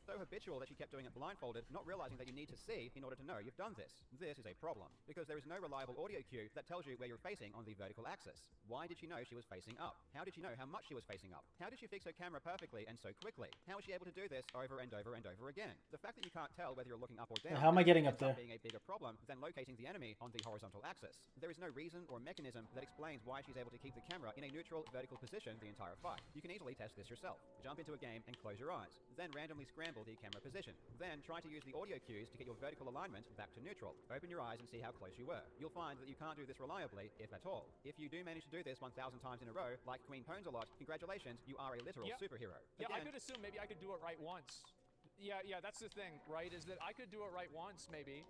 so habitual that she kept doing it blindfolded, not realizing that you need to see in order to know you've done this. This is a problem, because there is no reliable audio cue that tells you where you're facing on the vertical axis. Why did she know she was facing up? How did she know how much she was facing up? How did she fix her camera perfectly and so quickly? How was she able to do this over and over and over again? The fact that you can't tell whether you're looking up or down How am I getting up ends there? Being a bigger problem than locating the enemy on the horizontal axis. There is no reason or mechanism that explains why she's able to keep the camera in a neutral vertical position the entire fight. You can easily test this yourself. Jump into a game and close your eyes, then randomly scramble the camera position. Then try to use the audio cues to get your vertical alignment back to neutral. Open your eyes and see how close you were. You'll find that you can't do this reliably, if at all. If you do manage to do this 1,000 times in a row, like Queen Ponzalot, congratulations, you are a literal superhero. Yeah, I Again, could assume maybe I could do it right once. Yeah, that's the thing, right? Is that I could do it right once, maybe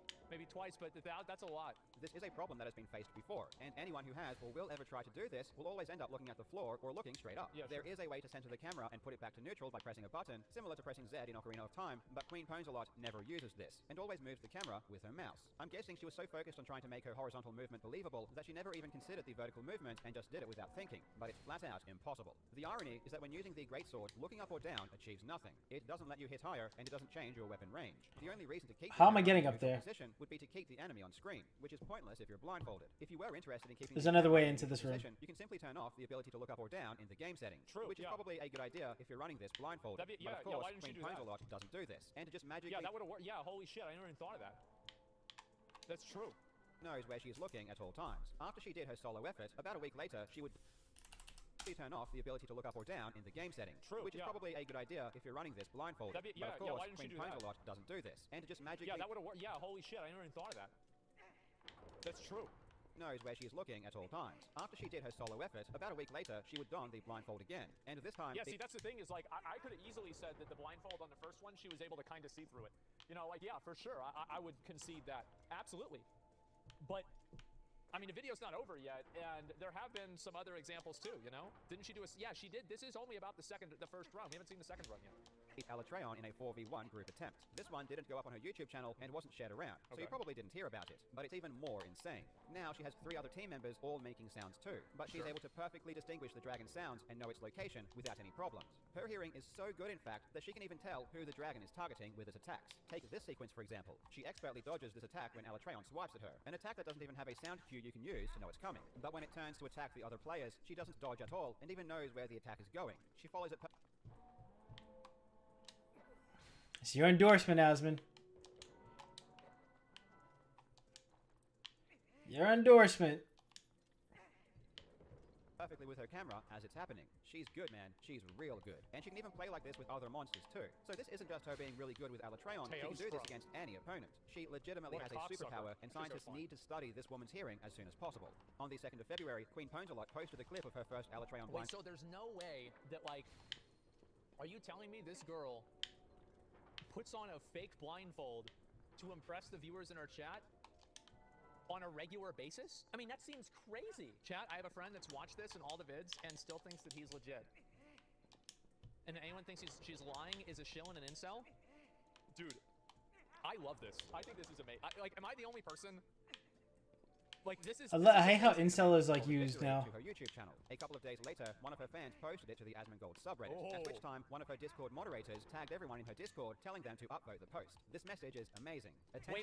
twice, but that's a lot. This is a problem that has been faced before, and anyone who has or will ever try to do this will always end up looking at the floor or looking straight up. Yeah, There is a way to center the camera and put it back to neutral by pressing a button, similar to pressing Z in Ocarina of Time, but Queen Ponzalot never uses this, and always moves the camera with her mouse. I'm guessing she was so focused on trying to make her horizontal movement believable that she never even considered the vertical movement and just did it without thinking, but it's flat out impossible. The irony is that when using the greatsword, looking up or down achieves nothing. It doesn't let you hit higher, and it doesn't change your weapon range. The only reason to keep How am I the camera getting in up neutral there? position would be to keep the enemy on screen, which is pointless if you're blindfolded. If you were interested in keeping There's the another camera way in into neutral this room. position, you can simply turn off the ability to look up or down in the game settings, True, which is yeah. probably a good idea if you're running this blindfolded. That'd be- but yeah, of course, why didn't Queen you do that? Ponzalot doesn't do this, and to just magically Yeah, that would have worked. Yeah, holy shit, I never even thought of that. That's true. knows where she is looking at all times. After she did her solo effort, about a week later, she would turn off the ability to look up or down in the game settings, True, which is yeah. probably a good idea if you're running this blindfolded. That'd be- but of yeah, course, why didn't you Queen do that? Ponzalot doesn't do this, and to just magically Yeah, that would have worked. Yeah, holy shit, I never even thought of that. That's true. knows where she is looking at all times. After she did her solo effort, about a week later, she would don the blindfold again, and this time Yeah, see, that's the thing is, like, I could have easily said that the blindfold on the first one, she was able to kind of see through it. You know, like, yeah, for sure, I would concede that. Absolutely. But, I mean, the video's not over yet, and there have been some other examples, too, you know? Didn't she do a... Yeah, she did. This is only about the first run. We haven't seen the second run yet. beat Alatreon in a 4v1 group attempt. This one didn't go up on her YouTube channel and wasn't shared around, so you Okay. probably didn't hear about it, but it's even more insane. Now she has 3 other team members all making sounds too, but she's Sure. able to perfectly distinguish the dragon sounds and know its location without any problems. Her hearing is so good, in fact, that she can even tell who the dragon is targeting with its attacks. Take this sequence, for example. She expertly dodges this attack when Alatreon swipes at her, an attack that doesn't even have a sound cue you can use to know it's coming. But when it turns to attack the other players, she doesn't dodge at all and even knows where the attack is going. She follows it It's your endorsement, Asmon. Your endorsement. Perfectly with her camera as it's happening. She's good, man. She's real good. And she can even play like this with other monsters too. So this isn't just her being really good with Alatreon. She can do this against any opponent. She legitimately has a superpower, and scientists need to study this woman's hearing as soon as possible. On the 2nd of February, Queen Ponzalot posted a clip of her first Alatreon blind. Wait, so there's no way that, like, are you telling me this girl puts on a fake blindfold to impress the viewers in her chat on a regular basis? I mean, that seems crazy. Chat, I have a friend that's watched this and all the vids and still thinks that he's legit. And anyone thinks she's lying is a shill and an incel? Dude, I love this. I think this is amazing. Like, am I the only person? Like, this is... I hate how incel is, like, used now. To her YouTube channel. A couple of days later, one of her fans posted it to the Asmongold subreddit, at which time one of her Discord moderators tagged everyone in her Discord, telling them to upvote the post. This message is amazing.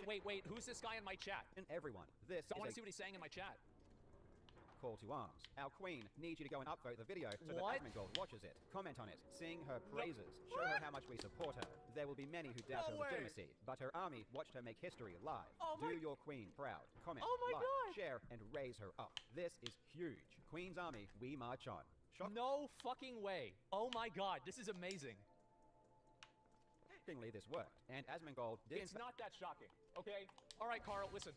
Wait. Who's this guy in my chat? And everyone. This I want to see what he's saying in my chat. Call to arms. Our queen needs you to go and upvote the video so that Asmongold watches it, comment on it, sing her praises, show her how much we support her. There will be many who doubt her legitimacy, but her army watched her make history live. Do your queen proud. Comment, like, share, and raise her up. This is huge. Queen's army, we march on. No fucking way. Oh my god, this is amazing. Shockingly, this worked, and Asmongold did. It's not that shocking, okay? All right, Carl, listen.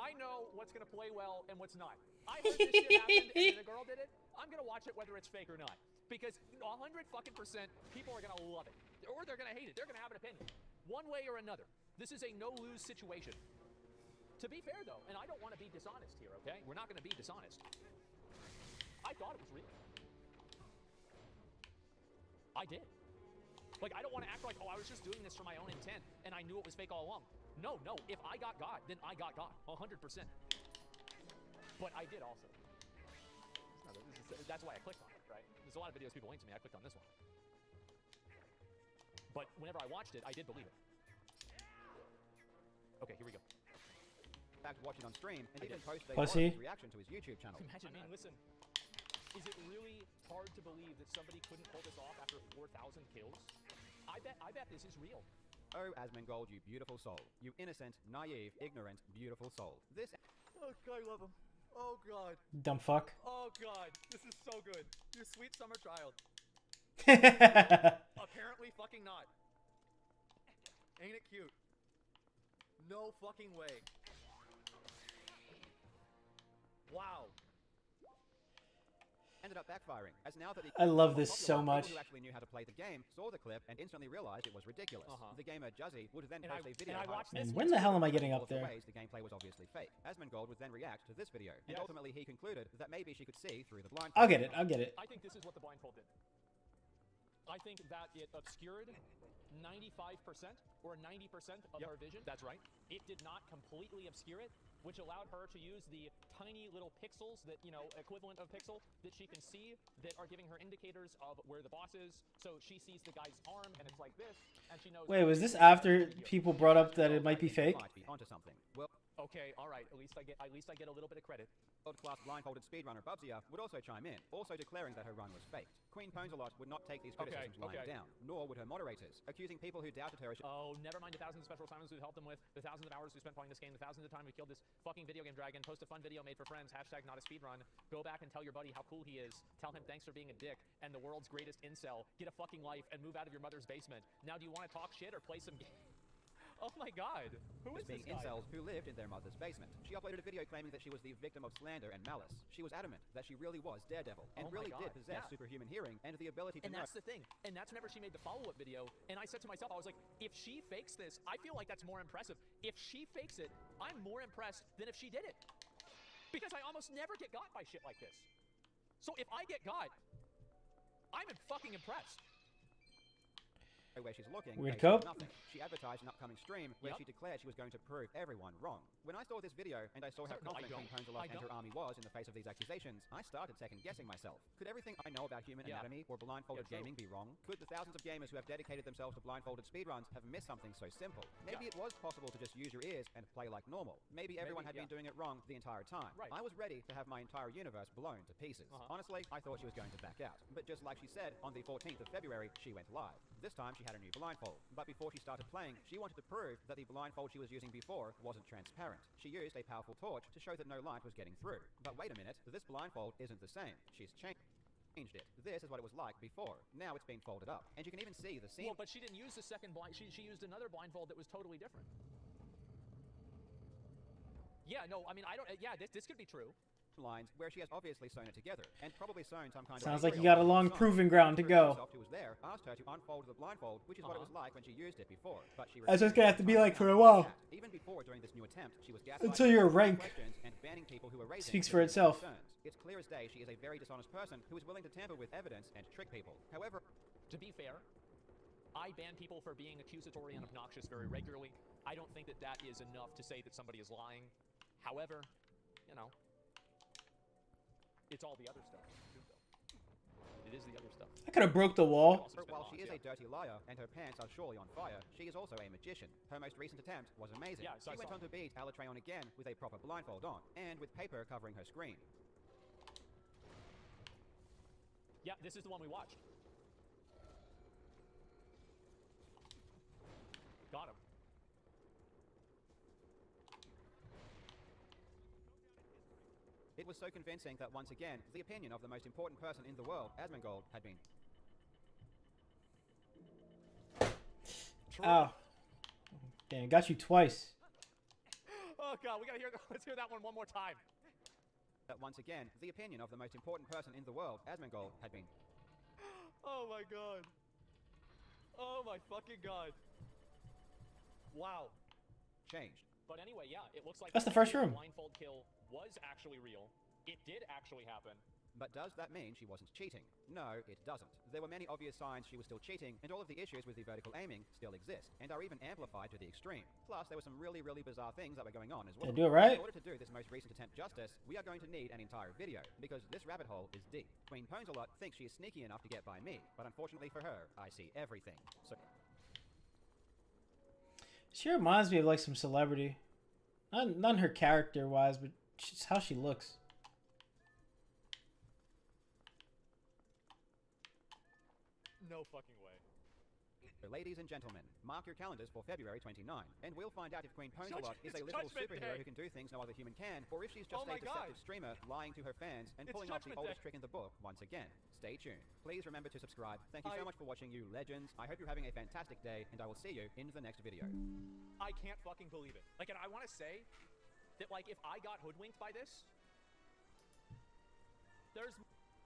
I know what's gonna play well and what's not. I heard this shit happened and then a girl did it. I'm gonna watch it whether it's fake or not. Because 100% people are gonna love it. Or they're gonna hate it. They're gonna have an opinion. One way or another. This is a no-lose situation. To be fair though, and I don't want to be dishonest here, okay? We're not gonna be dishonest. I thought it was real. I did. Like, I don't want to act like, oh, I was just doing this for my own intent and I knew it was fake all along. No. If I got God, then I got God. 100%. But I did also. That's why I clicked on it, right? There's a lot of videos people link to me. I clicked on this one. But whenever I watched it, I did believe it. Okay, here we go. In fact, watching on stream, and he didn't post a reaction to his YouTube channel. Imagine, listen. Is it really hard to believe that somebody couldn't pull this off after 4,000 kills? I bet this is real. Oh, Asmongold, you beautiful soul. You innocent, naive, ignorant, beautiful soul. This... Oh, God, I love him. Oh, God. Dumb fuck. Oh, God. This is so good. You sweet summer child. Apparently fucking not. Ain't it cute? No fucking way. Wow. Ended up backfiring, as now that I love this so much. People who actually knew how to play the game saw the clip and instantly realized it was ridiculous. The gamer Juzzy would then post a video. And when the hell am I getting up there? The gameplay was obviously fake. Asmongold would then react to this video, and ultimately he concluded that maybe she could see through the blindfold. I'll get it. I think this is what the blindfold did. I think that it obscured 95% or 90% of her vision. That's right. It did not completely obscure it, which allowed her to use the tiny little pixels that, you know, equivalent of pixel that she can see that are giving her indicators of where the boss is. So she sees the guy's arm and it's like this, and she knows... Wait, was this after people brought up that it might be fake? Might be onto something. Well, okay, all right. At least I get a little bit of credit. World-class blindfolded speedrunner Bubsy would also chime in, also declaring that her run was faked. Queen Ponzalot would not take these criticisms lying down, nor would her moderators, accusing people who doubted her... Oh, never mind the thousands of special assignments we've helped them with, the thousands of hours we spent playing this game, the thousands of times we killed this fucking video game dragon, post a fun video made for friends, hashtag not a speedrun, go back and tell your buddy how cool he is, tell him thanks for being a dick, and the world's greatest incel, get a fucking life, and move out of your mother's basement. Now do you want to talk shit or play some game? Oh my god, who is this guy? Incels who lived in their mother's basement. She uploaded a video claiming that she was the victim of slander and malice. She was adamant that she really was Daredevil, and really did possess superhuman hearing and the ability to know. And that's the thing, and that's whenever she made the follow-up video, and I said to myself, I was like, if she fakes this, I feel like that's more impressive. If she fakes it, I'm more impressed than if she did it. Because I almost never get got by shit like this. So if I get got, I'm fucking impressed. Where she's looking, Weird cope. Nothing. She advertised an upcoming stream where she declared she was going to prove everyone wrong. When I saw this video and I saw how confident Queen Ponzalot and her army was in the face of these accusations, I started second-guessing myself. Could everything I know about human anatomy or blindfolded gaming be wrong? Could the thousands of gamers who have dedicated themselves to blindfolded speedruns have missed something so simple? Maybe it was possible to just use your ears and play like normal. Maybe everyone had been doing it wrong the entire time. I was ready to have my entire universe blown to pieces. Honestly, I thought she was going to back out. But just like she said, on the 14th of February, she went live. This time, she she had a new blindfold. But before she started playing, she wanted to prove that the blindfold she was using before wasn't transparent. She used a powerful torch to show that no light was getting through. But wait a minute, this blindfold isn't the same. She's changed it. This is what it was like before. Now it's been folded up. And you can even see the seam. Well, but she didn't use the second blind. She used another blindfold that was totally different. Yeah, no, I mean, I don't. Yeah, this could be true. Lines where she has obviously sewn it together and probably sewn some kind Sounds of like you got a long proving ground to go. Who was there asked her to unfold the blindfold, which is what it was like when she used it before. But she That's what it's gonna have to be like for a while. Even before doing this new attempt, she was until your rank and banning people who were raising speaks for itself. Concerns. It's clear as day she is a very dishonest person who is willing to tamper with evidence and trick people. However, to be fair, I ban people for being accusatory and obnoxious very regularly. I don't think that that is enough to say that somebody is lying. However, you know, it's all the other stuff, too, though. It is the other stuff. I could have broke the wall. While she is a dirty liar and her pants are surely on fire, she is also a magician. Her most recent attempt was amazing. Yeah, she went on to beat Alatreon again with a proper blindfold on and with paper covering her screen. Yeah, this is the one we watched. Got him. It was so convincing that once again, the opinion of the most important person in the world, Asmongold, had been. Oh. Damn, got you twice. Oh god, we gotta hear. Let's hear that one more time. That once again, the opinion of the most important person in the world, Asmongold, had been. Oh my god. Oh my fucking god. Wow. Changed. But anyway, yeah, it looks like that's the first room. Blindfold kill was actually real. It did actually happen. But does that mean she wasn't cheating? No, it doesn't. There were many obvious signs she was still cheating, and all of the issues with the vertical aiming still exist, and are even amplified to the extreme. Plus, there were some really bizarre things that were going on as well. Did I do it right? In order to do this most recent attempt justice, we are going to need an entire video, because this rabbit hole is deep. Queen Ponesalot thinks she is sneaky enough to get by me, but unfortunately for her, I see everything. So she reminds me of like some celebrity. Not her character wise, but just how she looks. No fucking way. Ladies and gentlemen, mark your calendars for February 29, and we'll find out if Queen Ponesalot is a literal superhero who can do things no other human can, or if she's just a deceptive streamer lying to her fans and pulling off the oldest trick in the book once again. Stay tuned. Please remember to subscribe. Thank you so much for watching, you legends. I hope you're having a fantastic day, and I will see you in the next video. I can't fucking believe it. Like, and I want to say that, like, if I got hoodwinked by this,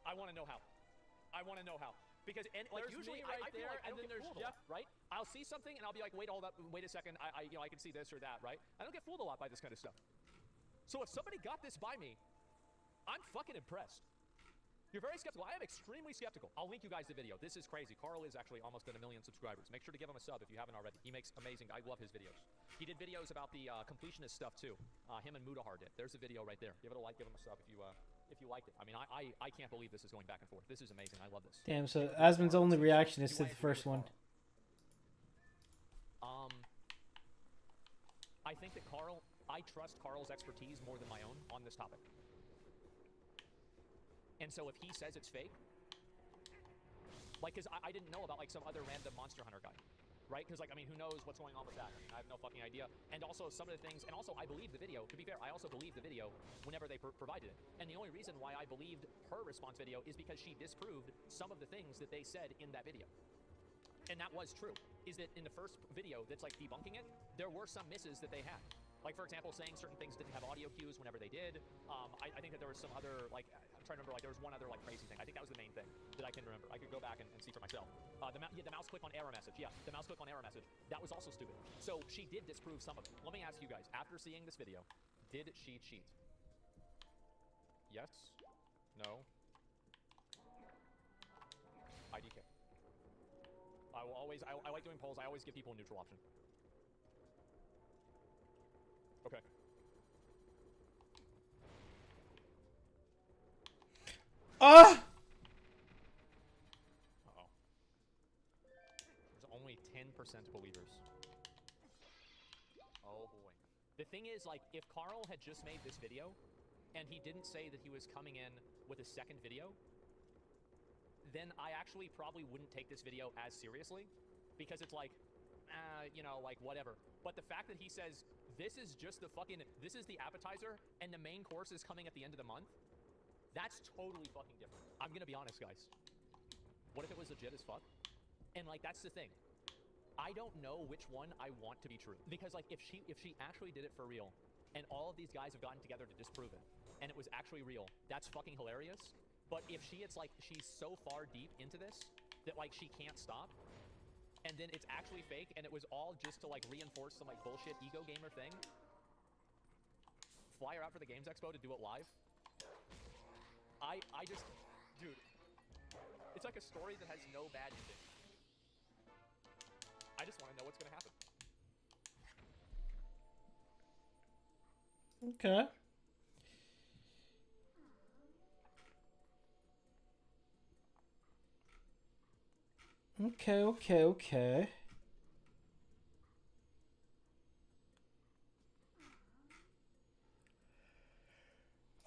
I want to know how. I want to know how. Because, and like, usually I feel like I don't get fooled a lot, right? I'll see something and I'll be like, wait, hold up, wait a second, I can see this or that, right? I don't get fooled a lot by this kind of stuff. So if somebody got this by me, I'm fucking impressed. You're very skeptical. I am extremely skeptical. I'll link you guys the video. This is crazy. Carl is actually almost at 1 million subscribers. Make sure to give him a sub if you haven't already. He makes amazing. I love his videos. He did videos about the completionist stuff too. Him and Mudahar did. There's a video right there. Give it a like. Give him a sub if you liked it. I mean, I can't believe this is going back and forth. This is amazing. I love this. Damn. So Asmon's only reaction is to the first one. I think that I trust Carl's expertise more than my own on this topic. And so if he says it's fake, like, because I didn't know about, like, some other random Monster Hunter guy, right? Because, like, I mean, who knows what's going on with that? I mean, I have no fucking idea. And also some of the things, and also I believe the video, to be fair, I also believe the video whenever they provided it. And the only reason why I believed her response video is because she disproved some of the things that they said in that video. And that was true, is that in the first video that's, like, debunking it, there were some misses that they had. Like, for example, saying certain things didn't have audio cues whenever they did. I think that there was some other, like, I'm trying to remember, like, there was one other, like, crazy thing. I think that was the main thing that I can remember. I could go back and see for myself. The mouse click on error message. Yeah, the mouse click on error message. That was also stupid. So she did disprove some of it. Let me ask you guys, after seeing this video, did she cheat? Yes? No? IDK. I like doing polls. I always give people a neutral option. Okay. Ah! Uh-oh. There's only 10% believers. Oh boy. The thing is, like, if Carl had just made this video, and he didn't say that he was coming in with a second video, then I actually probably wouldn't take this video as seriously. because it's like, you know, like whatever. But the fact that he says this is just the fucking, this is the appetizer and the main course is coming at the end of the month, that's totally fucking different. I'm gonna be honest, guys. What if it was legit as fuck? And like, that's the thing. I don't know which one I want to be true, because like if she actually did it for real, and all of these guys have gotten together to disprove it, and it was actually real, that's fucking hilarious. But if it's like she's so far deep into this that like she can't stop, and then it's actually fake, and it was all just to like reinforce some like bullshit ego gamer thing, fly her out for the Games Expo to do it live. I just, dude, it's like a story that has no bad ending. I just want to know what's gonna happen. Okay. Okay.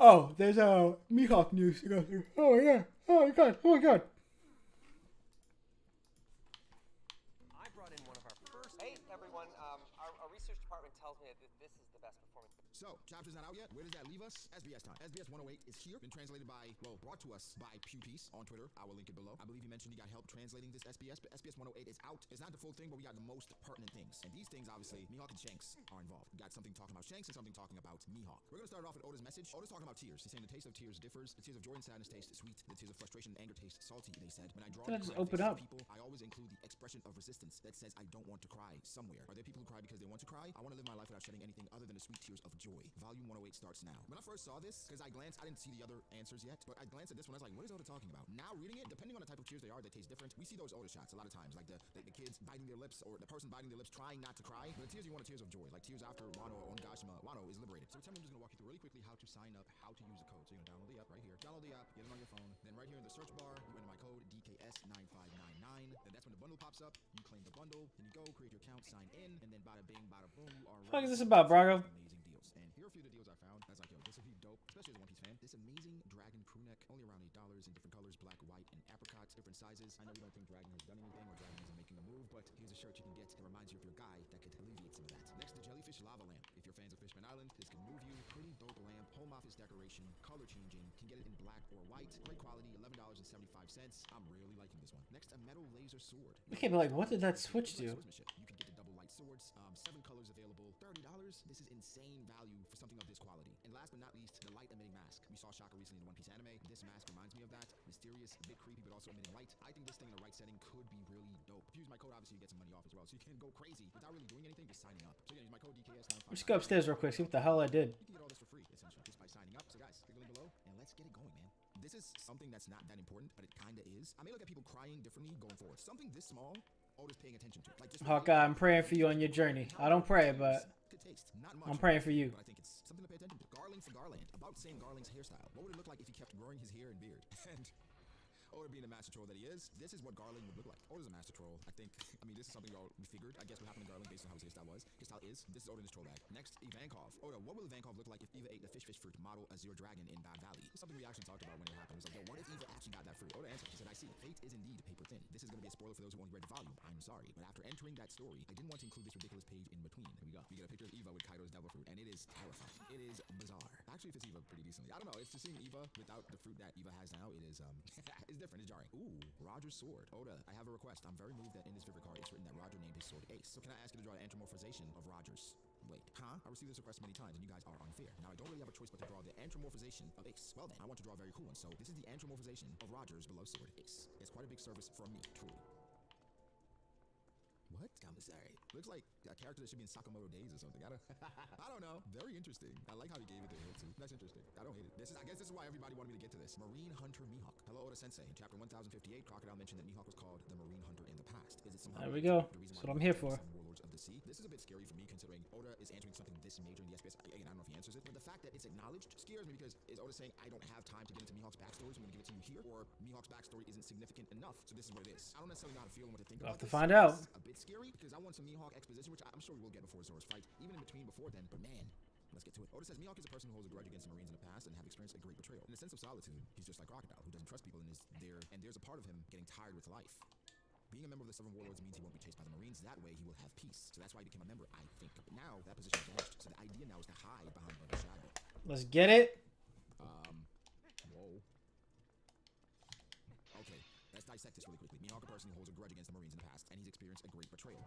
Oh, there's Mihawk news to go through. Oh yeah. Oh my god. I brought in one of our first. Hey everyone, our research department tells me that this is the best performance. So, chapter's not out yet. Where does that leave us? SBS time. SBS 108 is here. Been translated by, well, brought to us by PewPeace on Twitter. I will link it below. I believe he mentioned he got help translating this SBS, but SBS 108 is out. It's not the full thing, but we got the most pertinent things. And these things, obviously, Mihawk and Shanks are involved. We got something talking about Shanks and something talking about Mihawk. We're gonna start off with Oda's message. Oda's talking about tears. He's saying the taste of tears differs. The tears of joy and sadness taste sweet. The tears of frustration and anger taste salty, they said. When I draw Let's the open up. people, I always include the expression of resistance that says I don't want to cry somewhere. Are there people who cry because they want to cry? I want to live my life without shedding anything other than the sweet tears of joy. Volume 108 starts now. When I first saw this, because I glanced, I didn't see the other answers yet, but I glanced at this one, I was like, what is Oda talking about? Now reading it, depending on the type of tears they are, they taste different. We see those Oda shots a lot of times, like the kids biting their lips, or the person biting their lips trying not to cry. But the tears you want are tears of joy, like tears after Wano or Onigashima. Wano is liberated. So tell me, I'm just gonna walk you through really quickly how to sign up, how to use the code. So you're gonna download the app right here. Download the app, get it on your phone. Then right here in the search bar, you enter my code DKS9599. Then that's when the bundle pops up. You claim the bundle. Then you go create your account, sign in, and then bada bing, bada boom. You are What the fuck is this about, Brago? Amazing deals. And here are a few of the deals I found. That's like, yo, this would be dope, especially as a One Piece fan. This amazing dragon crew neck, only around $8 in different colors, black, white, and apricots, different sizes. I know you don't think Dragon has done anything or Dragon isn't making a move, but here's a shirt you can get that reminds you of your guy that could alleviate some of that. Next, the Jellyfish Lava Lamp. If you're fans of Fishman Island, this can move you. Pretty dope lamp, home office decoration, color changing, can get it in black or white. Great quality, $11.75. I'm really liking this one. Next, a metal laser sword. Okay, but like, what did that switch do? You can get the double light swords, 7 colors available, $30. This is insane value for something of this quality. And last but not least, the light emitting mask. We saw Shaka recently in the One Piece anime. This mask reminds me of that. Mysterious, a bit creepy, but also emitting light. I think this thing in the right setting could be really dope. If you use my code, obviously you get some money off as well, so you can go crazy without really doing anything, just signing up. So again, use my code DKS95. Let's go upstairs real quick, see what the hell I did. You can get all this for free, essentially, just by signing up. So guys, click the link below, and let's get it going, man. This is something that's not that important, but it kinda is. I may look at people crying differently going forward. Something this small, Oda's paying attention to. Like just Hawkeye, I'm praying for you on your journey. I don't pray, but good taste. Not much, I'm praying for you. But I think it's something to pay attention to. Garland for Garland. About the same Garland's hairstyle. What would it look like if he kept growing his hair and beard? And Oda being the master troll that he is, this is what Garland would look like. Oda's a master troll. I think, I mean, this is something we figured, I guess, what happened to Garland based on how his hairstyle was. His style is, this is Oda in his troll bag. Next, Ivankov. Oda, what will Ivankov look like if Eva ate the fish fruit model Azure Dragon in Bad Valley? This is something we actually talked about when it happened. It was like, yo, what if Eva actually got that fruit? Oda answered, she said, I see. Fate is indeed paper thin. This is going to be a spoiler for those who only read the volume. I'm sorry. But after entering that story, I didn't want to include this ridiculous page in between. Here we go. We get a picture of Eva with Kaido's devil fruit, and it is terrifying. It is bizarre. Actually, it fits Eva pretty decently. I don't know. It's just seeing Eva without the fruit that Eva has now. It is, it's different. It's jarring. Ooh. Roger's sword. Oda, I have a request. I'm very moved that in this favorite card it's written that Roger named his sword Ace. So can I ask you to draw an anthropomorphization of Roger's? Wait, huh? I received this request many times and you guys are unfair. Now I don't really have a choice but to draw the anthropomorphization of Ace. Well then, I want to draw a very cool one. So this is the anthropomorphization of Roger's beloved sword Ace. It's quite a big service from me, truly. What? Commissary. Looks like a character that should be in Sakamoto Days or something. I don't know. Very interesting. I like how he gave it to Hiltsu. That's interesting. I don't hate it. I guess this is why everybody wanted me to get to this. Marine Hunter Mihawk. Hello, Oda Sensei. In chapter 1058, Crocodile mentioned that Mihawk was called the Marine Hunter in the past. Is it somehow there we go. That's what I'm here for. Warlords of the Sea? This is a bit scary for me considering Oda is answering something this major in the SBS. Again, I don't know if he answers it, but the fact that it's acknowledged scares me because is Oda saying I don't have time to get into Mihawk's backstory, so I'm going to give it to you here, or Mihawk's backstory isn't significant enough, so this is what it is. I don't necessarily know how to feel and what to think We'll about have to this. find out. This is a bit scary because I want some Mihawk exposition, which I'm sure we will get before Zoro's fight, even in between before then, but man, let's get to it. Oda says Mihawk is a person who holds a grudge against the Marines in the past and have experienced a great betrayal. In a sense of solitude, he's just like Crocodile, who doesn't trust people and is there, and there's a part of him getting tired with life. Being a member of the Seven Warlords means he won't be chased by the Marines. That way he will have peace. So that's why he became a member, I think. But now that position vanished. So the idea now is to hide behind the shadow. Let's get it. Whoa. Okay, let's dissect this really quickly. Mihawk personally holds a grudge against the Marines in the past, and he's experienced a great betrayal.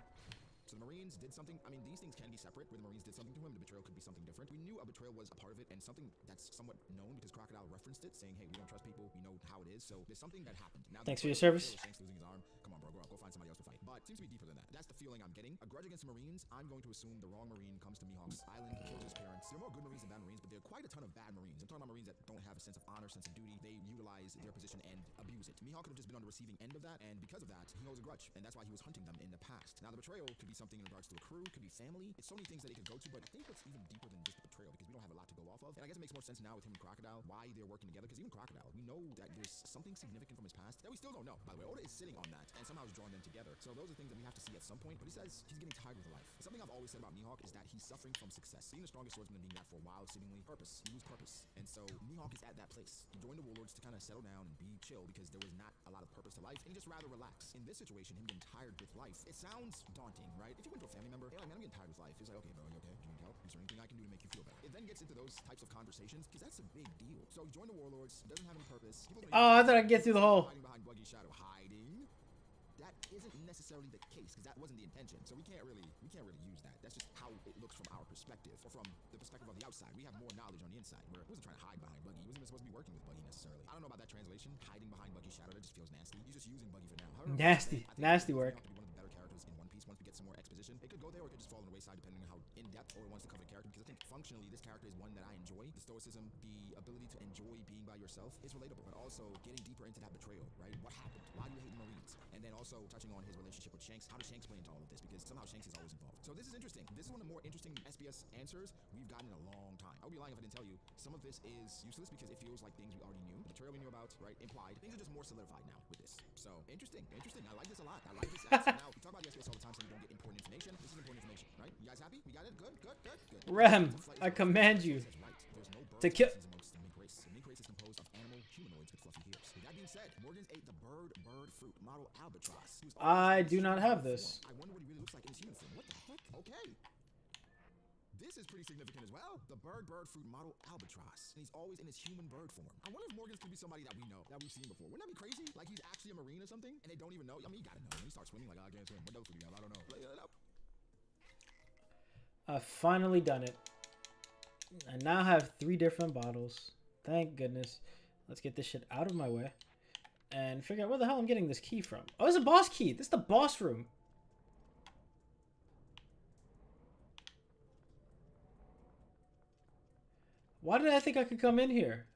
So the Marines did something, I mean, these things can be separate, where the Marines did something to him, the betrayal could be something different. We knew a betrayal was a part of it, and something that's somewhat known because Crocodile referenced it, saying, hey, we don't trust people, we know how it is, so there's something that happened. Now, Thanks for your service. Shanks losing his arm. Come on, bro, grow up, go find somebody else to fight. But it seems to be deeper than that. That's the feeling I'm getting. A grudge against the Marines, I'm going to assume the wrong Marine comes to Mihawk's island, kills his parents. There are more good Marines than bad Marines, but there are quite a ton of bad Marines. I'm talking about Marines that don't have a sense of honor, sense of duty. They utilize their position and abuse it. Mihawk could have just been on the receiving end of that, and because of that, he holds a grudge, and that's why he was hunting them in the past. Now, the betrayal could be something in regards to a crew, could be family. It's so many things that it could go to, but I think it's even deeper than just the betrayal because we don't have a lot to go off of. And I guess it makes more sense now with him and Crocodile why they're working together, because even Crocodile, we know that there's something significant from his past that we still don't know. By the way, Oda is sitting on that and somehow has drawn them together. So those are things that we have to see at some point, but he says he's getting tired with life. Something I've always said about Mihawk is that he's suffering from success. Seeing the strongest swordsman and being that for a while, seemingly purpose. You lose purpose. And so Mihawk is at that place. He joined the Warlords to kind of settle down and be chill because there was not a lot of purpose to life and he just rather relax. In this situation, him getting tired with life, it sounds daunting, right? If you went to a family member, hey, man, I'm getting tired with life. It's like, okay, bro, you okay? Do you need help? Is there anything I can do to make you feel better? It then gets into those types of conversations because that's a big deal. So he joined the Warlords, doesn't have any purpose. Oh, I thought I could get through the hole. Hiding behind Buggy's shadow, hiding. That isn't necessarily the case because that wasn't the intention. So we can't really use that. That's just how it looks from our perspective or from the perspective of the outside. We have more knowledge on the inside. Where it wasn't trying to hide behind Buggy. He wasn't supposed to be working with Buggy necessarily. I don't know about that translation. Hiding behind Buggy's shadow, that just feels nasty. He's just using Buggy for now. However, Nasty work. One of the better characters in One Piece once we get some more exposition. It could go there or it could just fall on the wayside depending on how in depth or wants to cover the character. Because I think functionally this character is one that I enjoy. The stoicism, the ability to enjoy being by yourself is relatable, but also getting deeper into that betrayal, right? What happened? Why do you hate the Marines? And then also touching on his relationship with Shanks. How does Shanks play into all of this? Because somehow Shanks is always involved. So this is interesting. This is one of the more interesting SBS answers we've gotten in a long time. I would be lying if I didn't tell you some of this is useless because it feels like things we already knew. The betrayal we knew about, right? Implied. Things are just more solidified now with this. So interesting. I like this a lot. I like this. Now we talk about the SBS all the time so we don't get important information. This is important information, right? You guys happy? We got it? Good. Rem, I command you to kill. Mink race is composed of animal humanoids with fluffy ears. With that being said, Morgans ate the bird fruit model albatross. I do not have this. I wonder what he really looks like in his human form. What the heck? Okay. This is pretty significant as well. The bird fruit model albatross. And he's always in his human bird form. I wonder if Morgans could be somebody that we know, that we've seen before. Wouldn't that be crazy? Like he's actually a Marine or something, and they don't even know. I mean, you gotta know. When he starts swimming, like, I can't swim. What else would you have? I don't know. Play it up. I've finally done it. I now have 3 different bottles. Thank goodness. Let's get this shit out of my way and figure out where the hell I'm getting this key from. Oh, it's a boss key. This is the boss room. Why did I think I could come in here?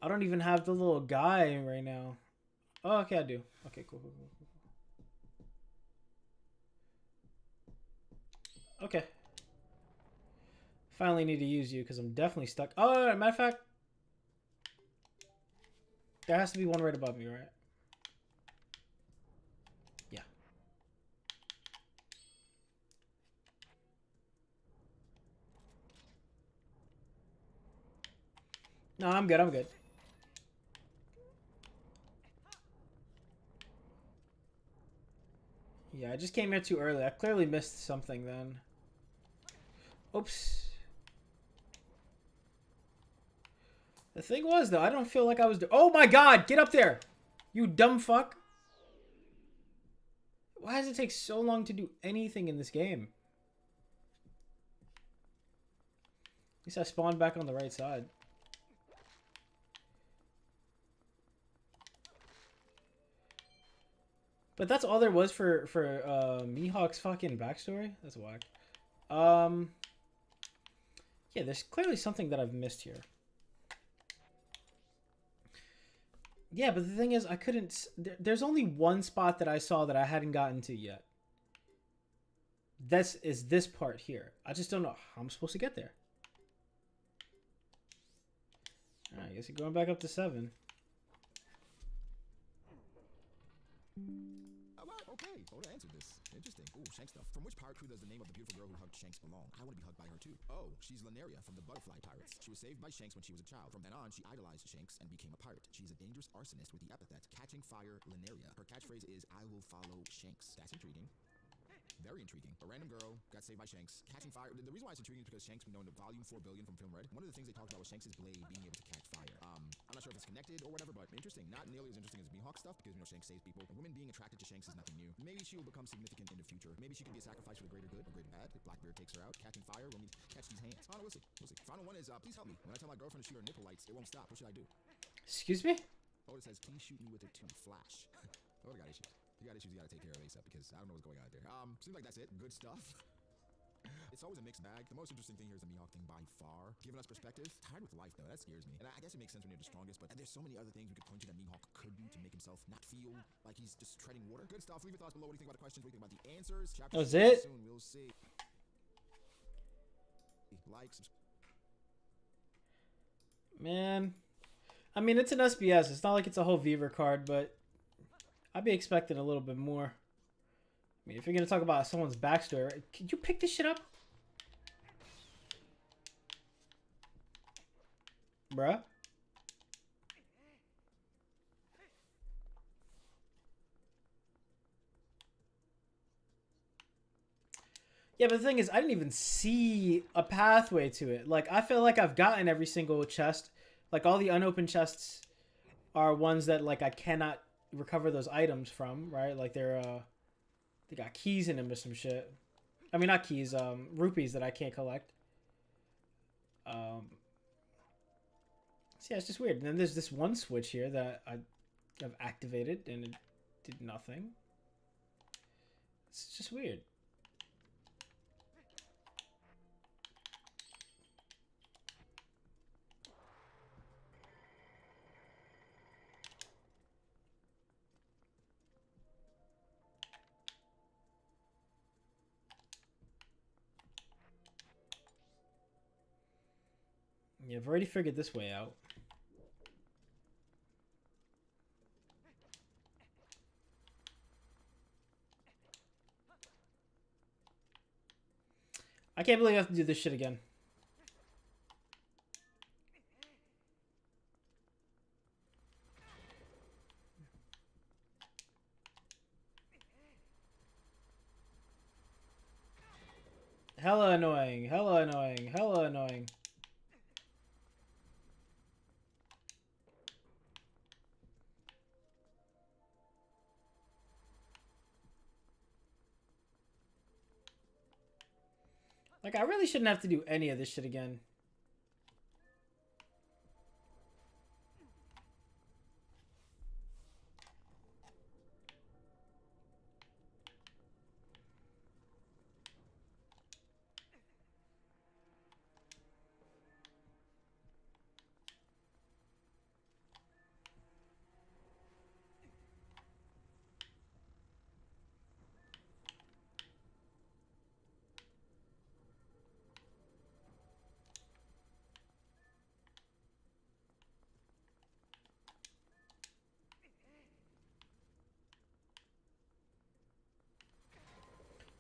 I don't even have the little guy right now. Oh, okay, I do. Okay, cool. Okay. Finally need to use you because I'm definitely stuck. Oh, matter of fact, there has to be one right above me, right? Yeah. No, I'm good. Yeah, I just came here too early. I clearly missed something then. Oops. The thing was, though, I don't feel like I was... Oh my god! Get up there! You dumb fuck! Why does it take so long to do anything in this game? At least I spawned back on the right side. But that's all there was for Mihawk's fucking backstory? That's whack. Yeah, there's clearly something that I've missed here. Yeah, but the thing is, I couldn't... There's only one spot that I saw that I hadn't gotten to yet. This is this part here. I just don't know how I'm supposed to get there. Alright, I guess you're going back up to 7. What? Okay, Oda answered this. Interesting. Ooh, Shanks stuff. From which pirate crew does the name of the beautiful girl who hugged Shanks belong? I want to be hugged by her too. Oh, she's Laneria from the Butterfly Pirates. She was saved by Shanks when she was a child. From then on, she idolized Shanks and became a pirate. She's a dangerous arsonist with the epithet Catching Fire Laneria. Her catchphrase is, I will follow Shanks. That's intriguing. Very intriguing. A random girl got saved by Shanks. Catching fire. The reason why it's intriguing is because Shanks, we know in the volume 4 billion from Film Red, one of the things they talked about was Shanks' blade being able to catch fire. I'm not sure if it's connected or whatever, but interesting. Not nearly as interesting as Mihawk stuff because, you know, Shanks saves people. And women being attracted to Shanks is nothing new. Maybe she will become significant in the future. Maybe she can be a sacrifice for the greater good or greater bad. If Blackbeard takes her out, catching fire will mean catch these hands. Oh, no, we'll see. We'll see. Final one is, please help me. When I tell my girlfriend to shoot her nipple lights, it won't stop. What should I do? Excuse me? Oh, it says, please shoot me with it too. Flash. Oh, I got issues. You got issues you gotta take care of ASAP because I don't know what's going on there. Seems like that's it. Good stuff. It's always a mixed bag. The most interesting thing here is the Mihawk thing by far. Giving us perspective. Tired with life though, that scares me. And I guess it makes sense when you're the strongest, but there's so many other things we could point to that Mihawk could do to make himself not feel like he's just treading water. Good stuff. Leave your thoughts below. What do you think about the questions? What do you think about the answers? Chapter That was it? soon. We'll see. Like, subscribe. Man. I mean, it's an SBS. It's not like it's a whole Viver card, but I'd be expecting a little bit more. I mean, if you're going to talk about someone's backstory, could you pick this shit up? Bruh? Yeah, but the thing is, I didn't even see a pathway to it. Like, I feel like I've gotten every single chest. Like, all the unopened chests are ones that, like, I cannot recover those items from, right? Like, they're, they got keys in them or some shit. I mean, not keys, rupees that I can't collect. So yeah, it's just weird. And then there's this one switch here that I've activated, and it did nothing. It's just weird. Yeah, I've already figured this way out. I can't believe I have to do this shit again. Hella annoying, hella annoying, hella annoying. Like, I really shouldn't have to do any of this shit again.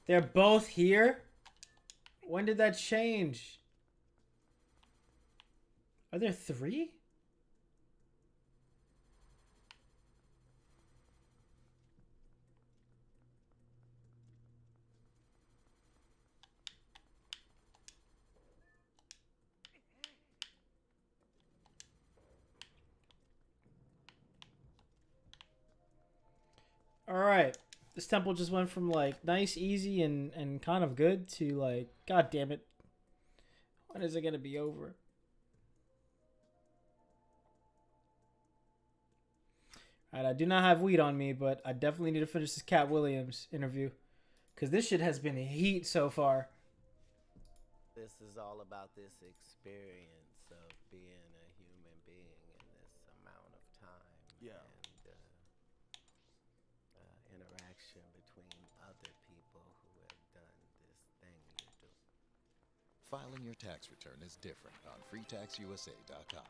They're both here? When did that change? Are there 3? Alright. This temple just went from, like, nice, easy, and kind of good to, like, god damn it. When is it gonna be over? Alright, I do not have weed on me, but I definitely need to finish this Cat Williams interview. Because this shit has been heat so far. This is all about this experience of being a human being in this amount of time. Yeah. And interaction between other people who have done this thing you do. Filing your tax return is different on freetaxusa.com.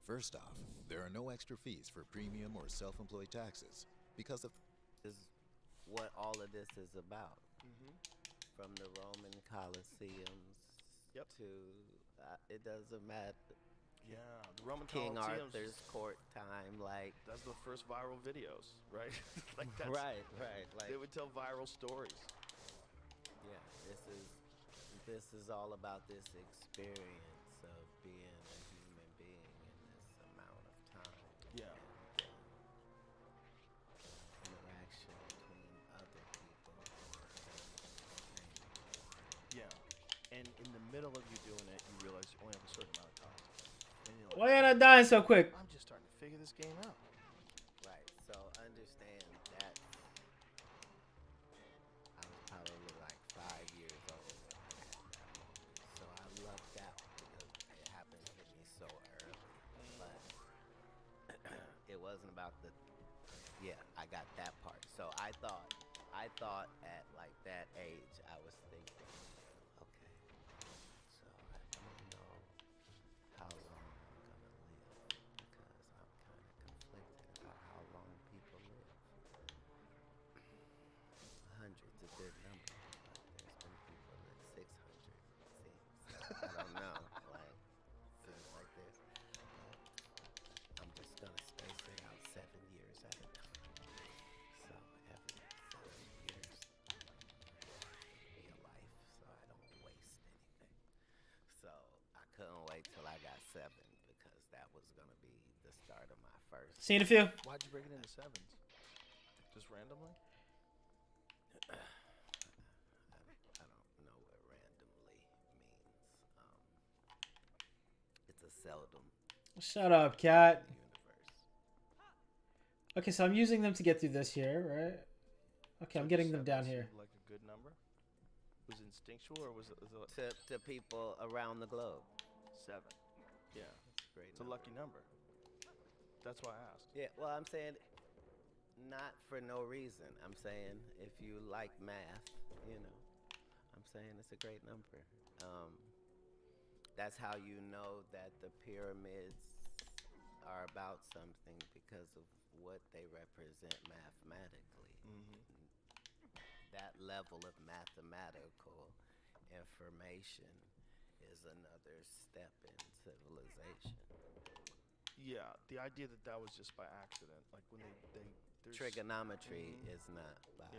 First off, there are no extra fees for premium or self-employed taxes because of... what all of this is about. Mm-hmm. From the Roman Colosseums to it doesn't matter. Yeah, the Roman King Colosseums. Arthur's court time, like That's the first viral videos, right? Like that's right. Like they would tell viral stories. yeah, this is all about this experience of being a human being in this amount of time. Yeah. And, interaction between other people. Yeah. And in the middle of you doing it, you realize you only have a certain amount of time. And you're like, Why am I not dying so quick? I'm just starting to figure this game out. Right. So understand that I was probably like 5 years old when I had that moment. So I lucked out because it happened to me so early. But it wasn't about the I got that part. So I thought at like that age I was thinking, okay, so I don't know how long I'm gonna live because I'm kind of conflicted about how long people live. 100's a good number, but there's been people that 600 it seems. So I don't know, like seems like this. I'm just gonna space it out 7 years at a time. So every 7 years be a life, so I don't waste anything. So I couldn't wait till I got 7 because that was gonna be the start of my first. Seen a few. Why'd you break it into 7s? Just randomly? I don't know what randomly means. It's a seldom Shut up, cat. universe. Okay, so I'm using them to get through this here, right? Okay, I'm getting them down here. Seemed like a good number? Was it instinctual or was it To people around the globe. 7? Yeah. Great It's a lucky number. That's why I asked. Yeah, well, I'm saying not for no reason. I'm saying if you like math, I'm saying it's a great number. That's how you know that the pyramids are about something because of what they represent mathematically. That level of mathematical information is another step in civilization. Yeah, the idea that that was just by accident, like when there's Trigonometry is not by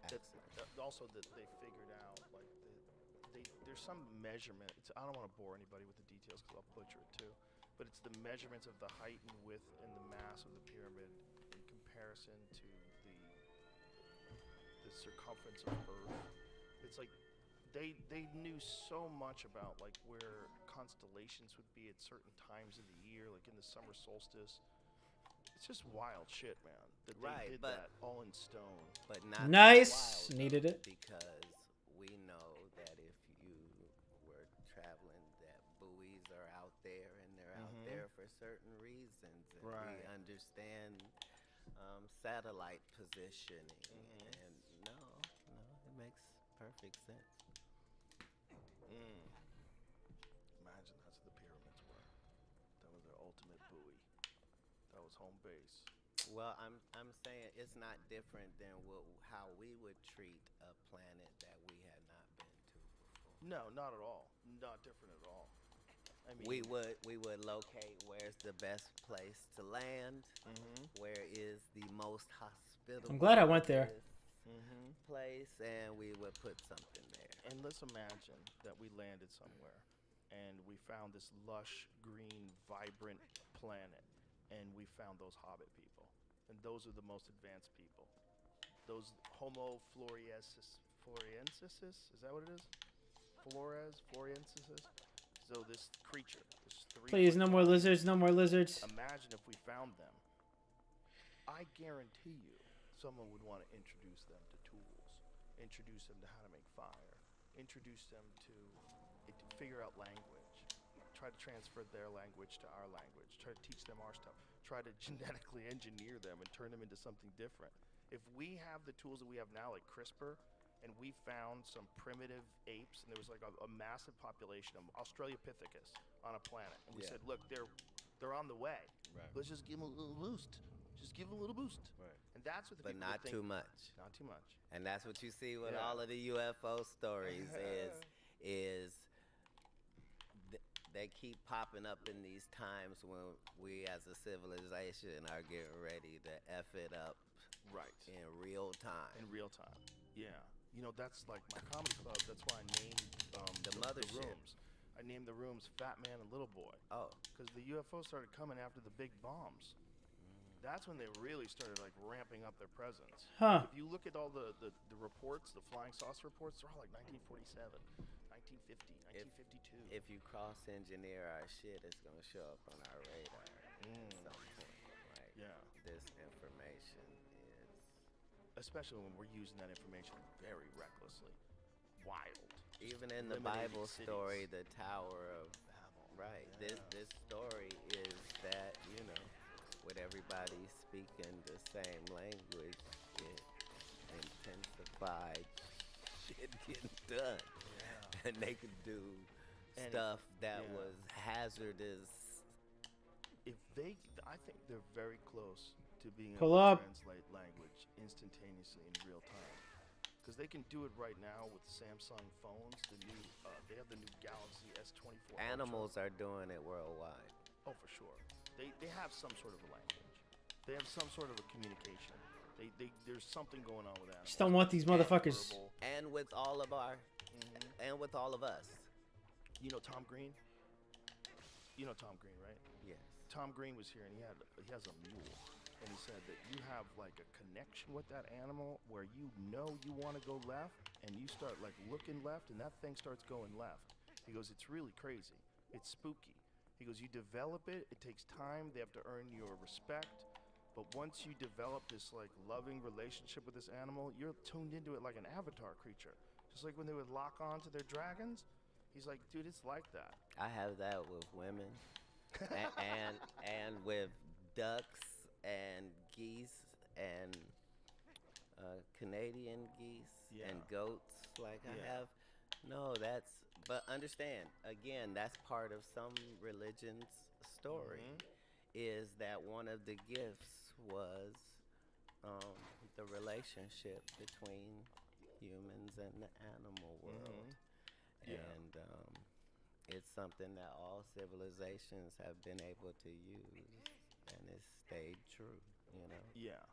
accident. Also that they figured out, like there's some measurement. I don't want to bore anybody with the details because I'll butcher it too, but it's the measurements of the height and width and the mass of the pyramid in comparison to the circumference of Earth. It's like they knew so much about like where constellations would be at certain times of the year, like in the summer solstice. It's just wild shit, man. That they did that all in stone. But not Nice. wild, Needed it. because we know that if you were traveling, that buoys are out there and they're out there for certain reasons, and we understand satellite positioning. And no, it makes perfect sense. Imagine that's what the pyramids were. That was their ultimate buoy. That was home base. Well, I'm saying it's not different than how we would treat a planet that we had not been to before. No, not at all. Not different at all. I mean, we would locate where's the best place to land, where is the most hospitable. I'm glad I went there. Place, and we would put something there. And let's imagine that we landed somewhere, and we found this lush, green, vibrant planet, and we found those Hobbit people, and those are the most advanced people. Those Homo floresiensis, is that what it is? Floresiensis. So this creature, this 3 Please, no more lizards, no more lizards. Imagine if we found them. I guarantee you, someone would want to introduce them to tools, introduce them to how to make fire, introduce them to figure out language, try to transfer their language to our language, try to teach them our stuff, try to genetically engineer them and turn them into something different. If we have the tools that we have now, like CRISPR, and we found some primitive apes, and there was like a massive population of Australopithecus on a planet, and we said, look, they're on the way. Let's just give them a little boost. Just give them a little boost. And that's what the but people not think, too much. Not too much. And that's what you see with Yeah. all of the UFO stories is they keep popping up in these times when we as a civilization are getting ready to F it up right in real time. In real time, yeah. You know, that's like my comedy club. That's why I named The the mothership. rooms. I named the rooms Fat Man and Little Boy. Oh. Because the UFOs started coming after the big bombs. That's when they really started like ramping up their presence. Huh. If you look at all the reports, the flying saucer reports, they're all like 1947, 1950, 1952. If you cross engineer our shit, it's gonna show up on our radar at some point. Like, Yeah. this information is Especially when we're using that information very recklessly. Wild. even in the Eliminating Bible cities. story, the Tower of Babel. Right. This story is that, you know, with everybody speaking the same language, it intensified shit getting done. Yeah. And they could do And stuff that yeah. was hazardous. If they, I think they're very close to being Pull able up. to translate language instantaneously in real time. Because they can do it right now with Samsung phones. The new, they have the new Galaxy S24. Animals are doing it worldwide. Oh, for sure. They have some sort of a language. They have some sort of a communication. There's something going on with animals. Just don't want these motherfuckers. And with all of our, and with all of us. You know Tom Green? You know Tom Green, right? Yes. Tom Green was here and he has a mule. And he said that you have like a connection with that animal where you know you want to go left and you start like looking left and that thing starts going left. He goes, it's really crazy. It's spooky. He goes, you develop it, it takes time, they have to earn your respect. But once you develop this like loving relationship with this animal, you're tuned into it like an avatar creature. Just like when they would lock on to their dragons. He's like, dude, it's like that. I have that with women, and with ducks and geese and Canadian geese and goats. Like I have, no, that's. But understand, again, that's part of some religion's story. Is that one of the gifts was the relationship between humans and the animal world. Yeah. And it's something that all civilizations have been able to use, and it's stayed true, you know? Yeah.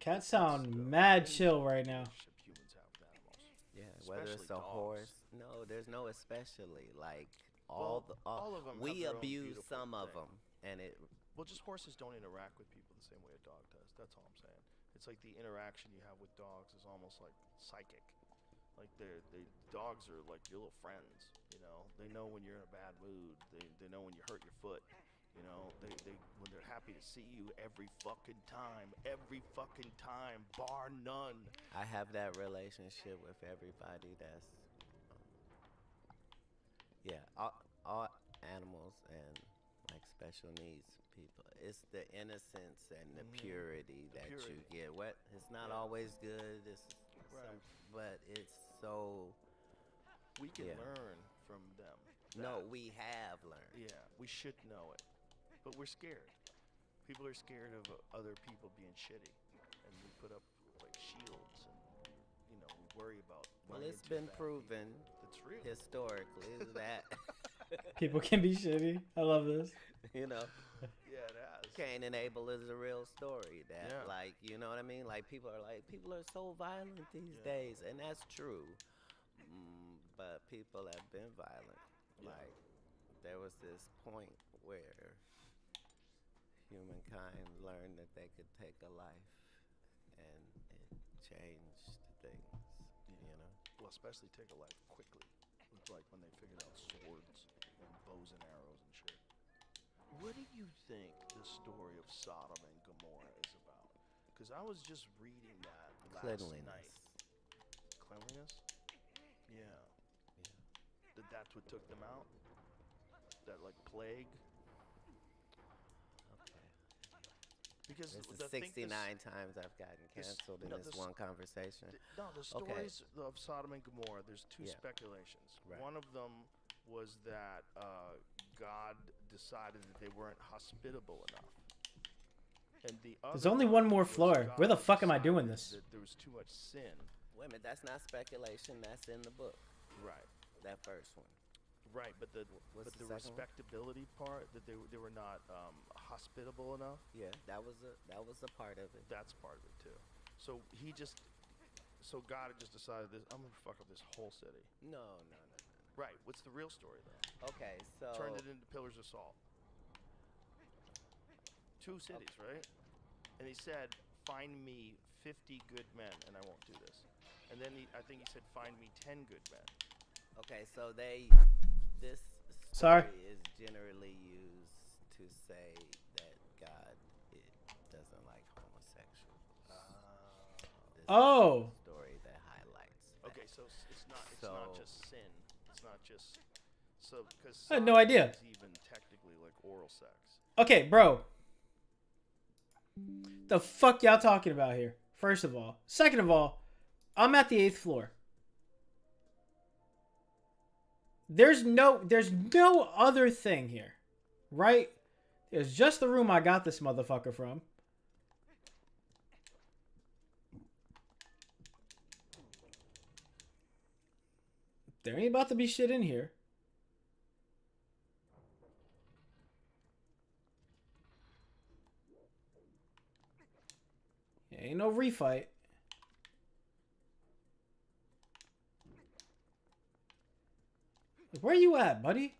Cats sound mad chill right now. Humans have with animals. Yeah, whether it's Especially a dogs. horse. No, there's no especially. Like, Well, all all of 'em have we their own abuse beautiful some of thing. them, and it. Well, just horses don't interact with people the same way a dog does. That's all I'm saying. It's like the interaction you have with dogs is almost like psychic. Like dogs are like your little friends. You know, they know when you're in a bad mood. They know when you hurt your foot. You know, they when they're happy to see you every fucking time, bar none. I have that relationship with everybody. That's yeah, all animals and like special needs people. It's the innocence and the purity that you get. What it's not always good. It's but it's so. We can learn from them. No, we have learned. Yeah, we should know it, but we're scared. People are scared of other people being shitty, and we put up like shields, and we worry about. Well, running it's into been bad proven That's real. historically that People can be shitty. I love this. you know. Yeah, it has. Cain and Abel is a real story. That Yeah. like you know what I mean. Like people are so violent these days, and that's true. But people have been violent. Like there was this point where humankind learned that they could take a life, and it changed things. You know. Well, especially take a life quickly. It's like when they figured out swords and bows and arrows and shit. What do you think the story of Sodom and Gomorrah is about? Because I was just reading that last Cleanliness. night. Cleanliness? Yeah. That's what took them out? That like plague? Okay. Because This is the thing 69 times I've gotten canceled in this one conversation. The stories of Sodom and Gomorrah, there's two Yeah. speculations. Right. One of them was that God decided that they weren't hospitable enough. And the There's other only one more was floor. Where the God fuck am I doing decided this? That there was too much sin. Wait a minute, that's not speculation. That's in the book. Right. That first one. Right, but the What's the second one? respectability part, that they were not hospitable enough. Yeah, that was a part of it. That's part of it too. So God had just decided this. I'm gonna fuck up this whole city. No. Right. What's the real story though? Okay, so Turned it into pillars of salt. 2 cities, right? And he said, "Find me 50 good men, and I won't do this." And then I think he said, "Find me 10 good men." Okay, so this Sorry. story is generally used to say that God doesn't like homosexuals. This Oh. is the story that highlights. Okay, so it's not just sin. It's not just because I had no idea. Is even technically like oral sex. Okay, bro. The fuck y'all talking about here? First of all. Second of all, I'm at the 8th floor. There's no other thing here. Right? There's just the room I got this motherfucker from. There ain't about to be shit in here. Ain't no refight. Where you at, buddy?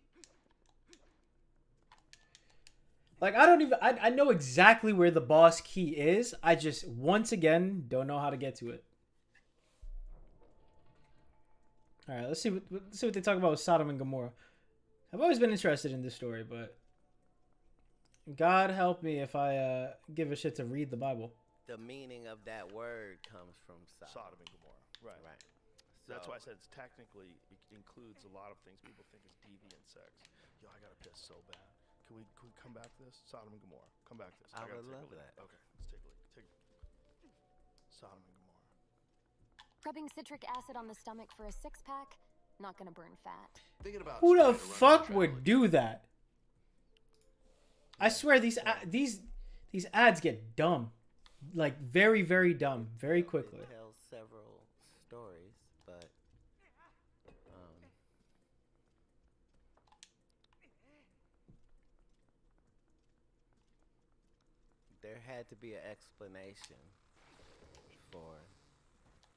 Like, I know exactly where the boss key is. I just, once again, don't know how to get to it. Alright, let's see what they talk about with Sodom and Gomorrah. I've always been interested in this story, but God help me if I give a shit to read the Bible. The meaning of that word comes from Sodom and Gomorrah. Right. So, That's why I said it's technically it includes a lot of things people think is deviant sex. Yo, I gotta piss so bad. Can we come back to this? Sodom and Gomorrah. Come back to this. I gotta would take a love look. that. Okay, let's take a look. Sodom and Gomorrah. Rubbing citric acid on the stomach for a 6-pack, not gonna burn fat. Thinking about Who the trying to run fuck a would do that? I swear these ads get dumb. Like very, very dumb very quickly. It tells several stories, but there had to be an explanation for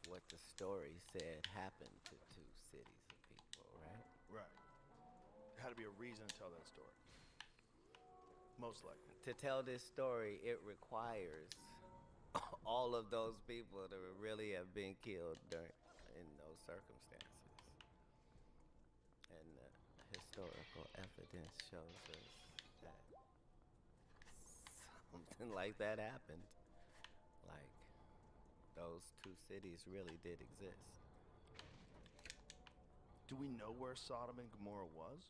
what the story said happened to 2 cities of people, right? Right. There had to be a reason to tell that story. Most likely. To tell this story, it requires all of those people to really have been killed in those circumstances. And historical evidence shows us that something like that happened. Like, those 2 cities really did exist. Do we know where Sodom and Gomorrah was?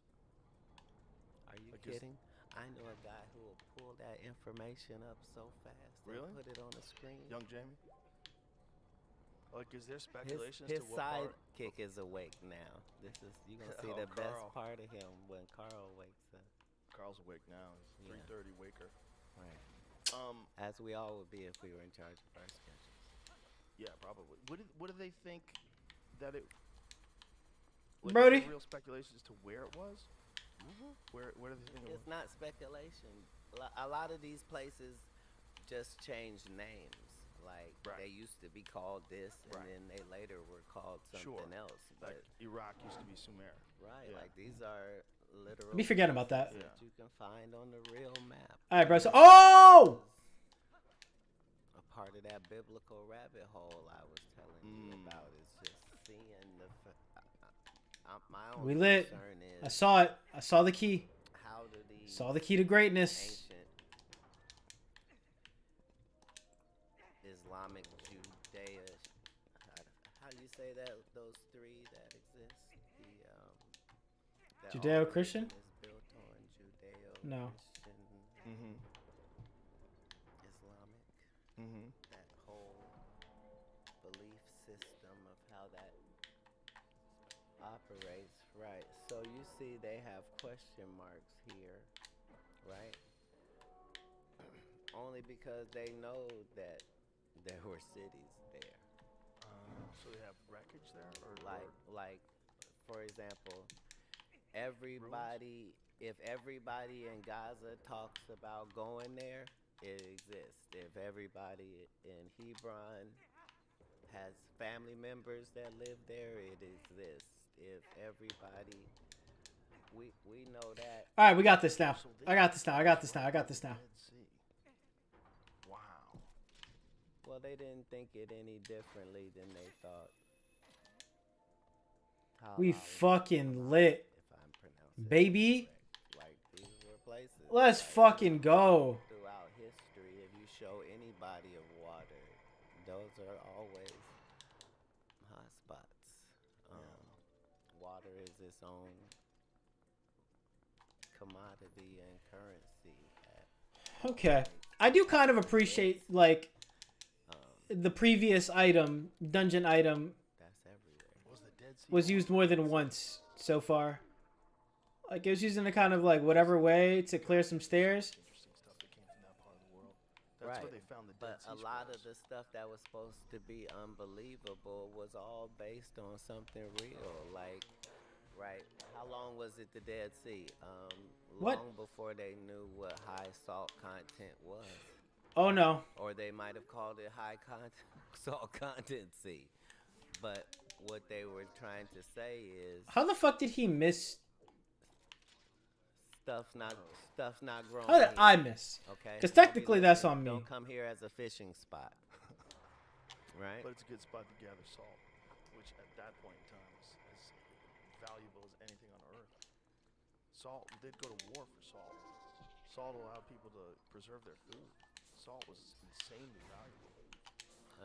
Are you kidding? I know a guy who will pull that information up so fast. Really? And put it on the screen. Young Jamie? Like, is there speculation His as to what part? sidekick is awake now. You're gonna see Oh, the best Carl. part of him when Carl wakes up. Carl's awake now. He's 3:30 waker. Right. As we all would be if we were in charge of our schedules. Yeah, probably. What do they think that it? Like, Brody? is there real speculation as to where it was? Where do they think it was? It's not speculation. A lot of these places just changed names. Like, they used to be called this, and then they later were called something else. But Like Iraq used to be Sumer. right, Yeah. like these are literal. Be forgetting about that. places you can find on the real map. All right, bro. So, oh! A part of that biblical rabbit hole I was telling you about is just seeing the. My own We lit. concern is I saw it. I saw the key. how do these Saw the key to greatness. ancient Islamic Judea, how do you say that? Those 3 that exist. The Judeo-Christian? all religion is built on Judeo-Christian, No. Islamic. That whole belief system of how that operates, right? So you see, they have question marks here, right? only because they know that there were cities there. So they have wreckage there, or Like, for example, if everybody in Gaza talks about going there, it exists. If everybody in Hebron has family members that live there, it exists. If everybody, we know that. All right, we got this now. I got this now. Wow. Well, they didn't think it any differently than they thought. We fucking lit, baby. Like, these were places. Let's fucking go. Throughout history, if you show any body of water, those are always hot spots. Water is its own commodity and currency. Okay. I do kind of appreciate, like, the previous item, dungeon item, was used more than once so far. Like, it was used in a kind of, like, whatever way to clear some stairs. That's where they found the Dead Sea But a lot of the stuff that was supposed to be unbelievable was all based on something real. Like, right, how long was it the Dead Sea? What? Long before they knew what high salt content was. Oh, no. Or they might have called it high salt content sea. But what they were trying to say is How the fuck did he miss? stuff's not growing. How did here. I miss? Okay. Because Don't be technically that's looking- on me. Don't come here as a fishing spot. Right? But it's a good spot to gather salt, which at that point in time is as valuable as anything on Earth. Salt, they'd go to war for salt. Salt allowed people to preserve their food. Salt was insanely valuable.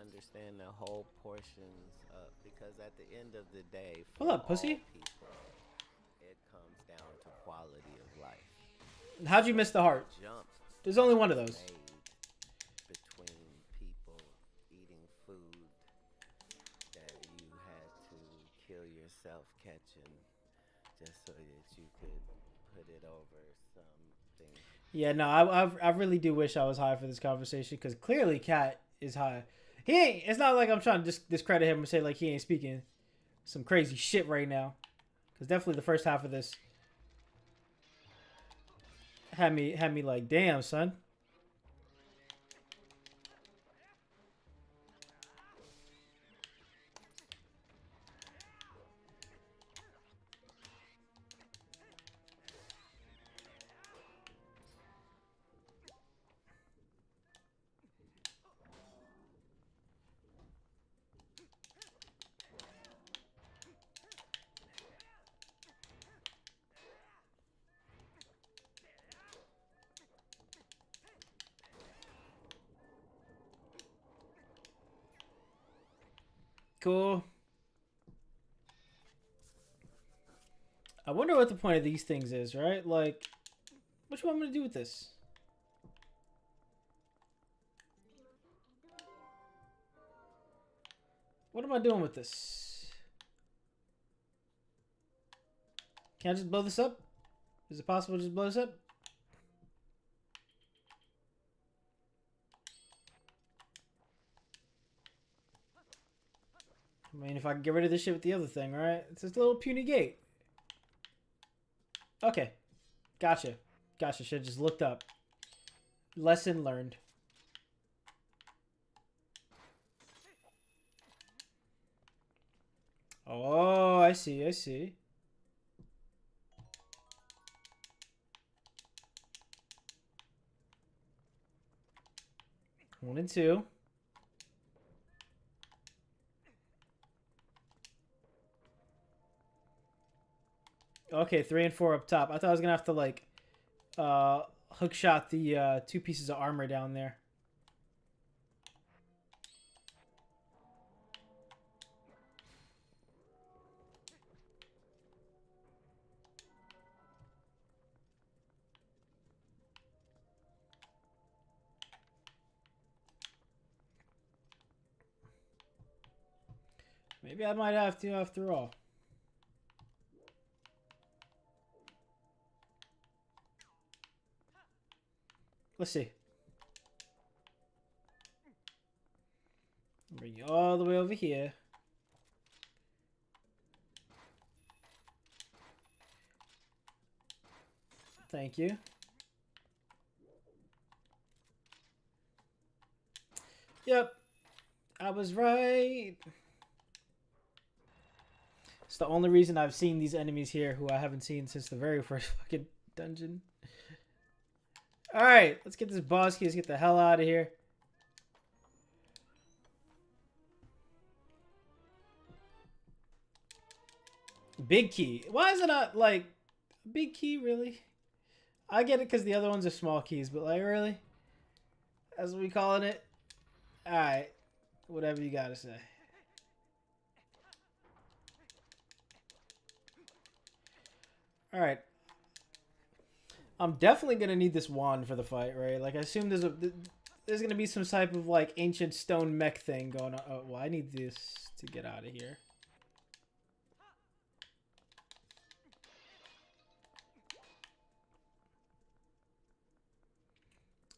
Understand the whole portions because at the end of the day, for Hold up, all pussy. people, it comes down to quality of life. How'd you miss the heart? Jump There's only one of those. made between people eating food that you had to kill yourself catching just so that you could put it over something. Yeah, no, I really do wish I was high for this conversation because clearly Cat is high. He ain't. It's not like I'm trying to discredit him and say like he ain't speaking some crazy shit right now. Because definitely the first half of this had me like, damn, son. Cool. I wonder what the point of these things is, right? Like, what you want me to do with this? What am I doing with this? Can I just blow this up? Is it possible to just blow this up? I mean, if I can get rid of this shit with the other thing, right? It's this little puny gate. Okay. Gotcha. Should've just looked up. Lesson learned. Oh, I see. 1 and 2. Okay, 3 and 4 up top. I thought I was gonna have to like hook shot the 2 pieces of armor down there. Maybe I might have to after all. Let's see. Bring you all the way over here. Thank you. Yep. I was right. It's the only reason I've seen these enemies here who I haven't seen since the very first fucking dungeon. Alright, let's get this boss key. Let's get the hell out of here. Big key. Why is it not, like, big key, really? I get it because the other ones are small keys, but, like, really? That's what we calling it? Alright. Whatever you gotta say. Alright. I'm definitely gonna need this wand for the fight, right? Like, I assume there's gonna be some type of, like, ancient stone mech thing going on. Oh, well, I need this to get out of here.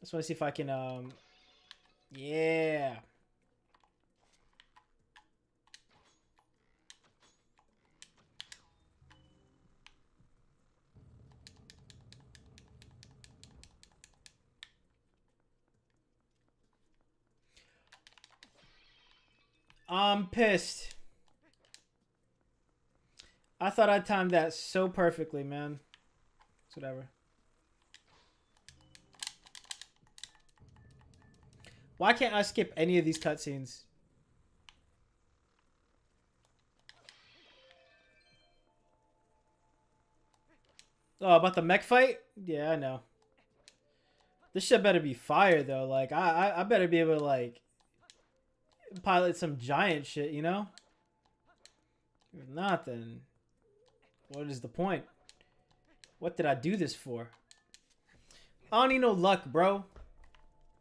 Just want to see if I can, yeah. I'm pissed. I thought I timed that so perfectly, man. It's whatever. Why can't I skip any of these cutscenes? Oh, about the mech fight? Yeah, I know. This shit better be fire, though. Like, I better be able to, like, pilot some giant shit, you know? If not, then what is the point? What did I do this for? I don't need no luck, bro.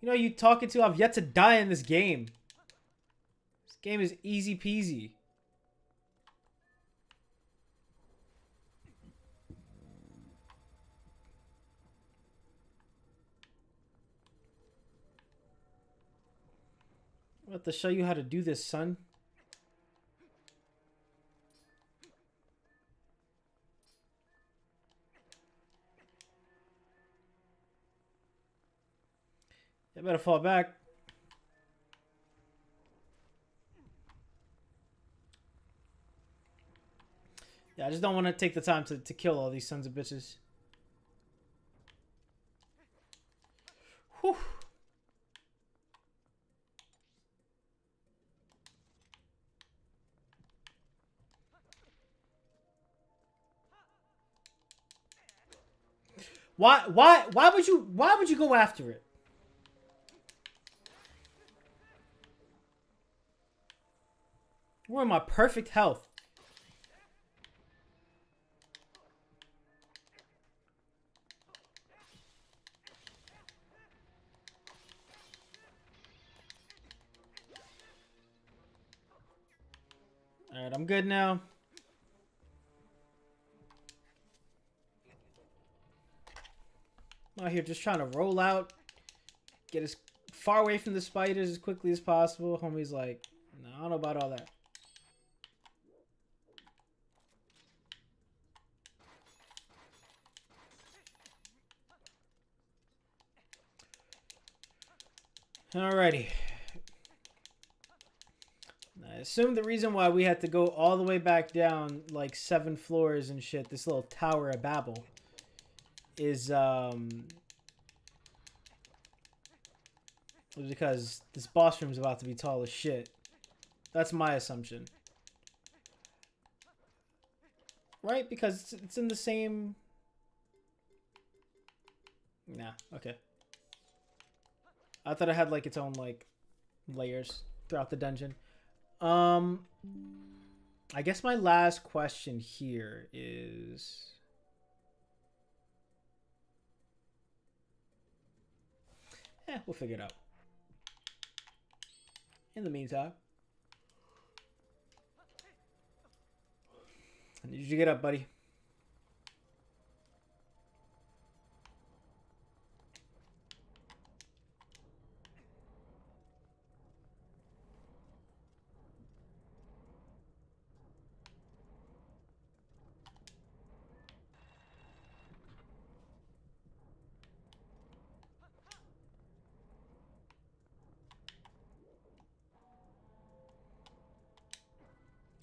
You know who you talking to? I've yet to die in this game. This game is easy peasy. I have to show you how to do this, son. You better fall back. Yeah, I just don't want to take the time to kill all these sons of bitches. Whew. Why would you go after it? We're in my perfect health. Alright, I'm good now. I'm out here just trying to roll out. Get as far away from the spiders as quickly as possible. Homie's like, no, I don't know about all that. Alrighty. I assume the reason why we had to go all the way back down like 7 floors and shit, this little Tower of Babel, is because this boss room is about to be tall as shit. That's my assumption. Right? Because it's in the same... Nah, okay. I thought it had like its own like layers throughout the dungeon. I guess my last question here is... we'll figure it out. In the meantime, I need you to get up, buddy.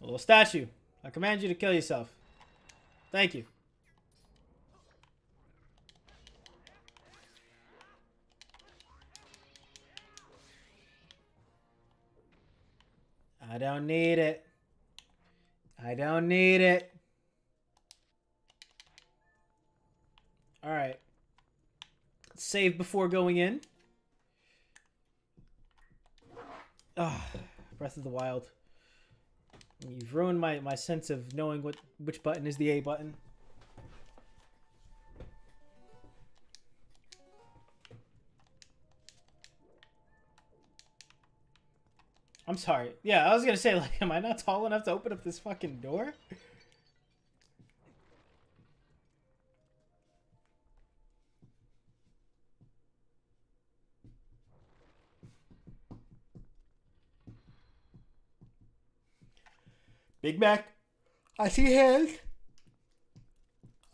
A little statue. I command you to kill yourself. Thank you. I don't need it. I don't need it. Alright. Save before going in. Ah, Breath of the Wild. You've ruined my sense of knowing which button is the A button. I'm sorry. Yeah, I was gonna say, like, am I not tall enough to open up this fucking door? Big Mac. I see hands.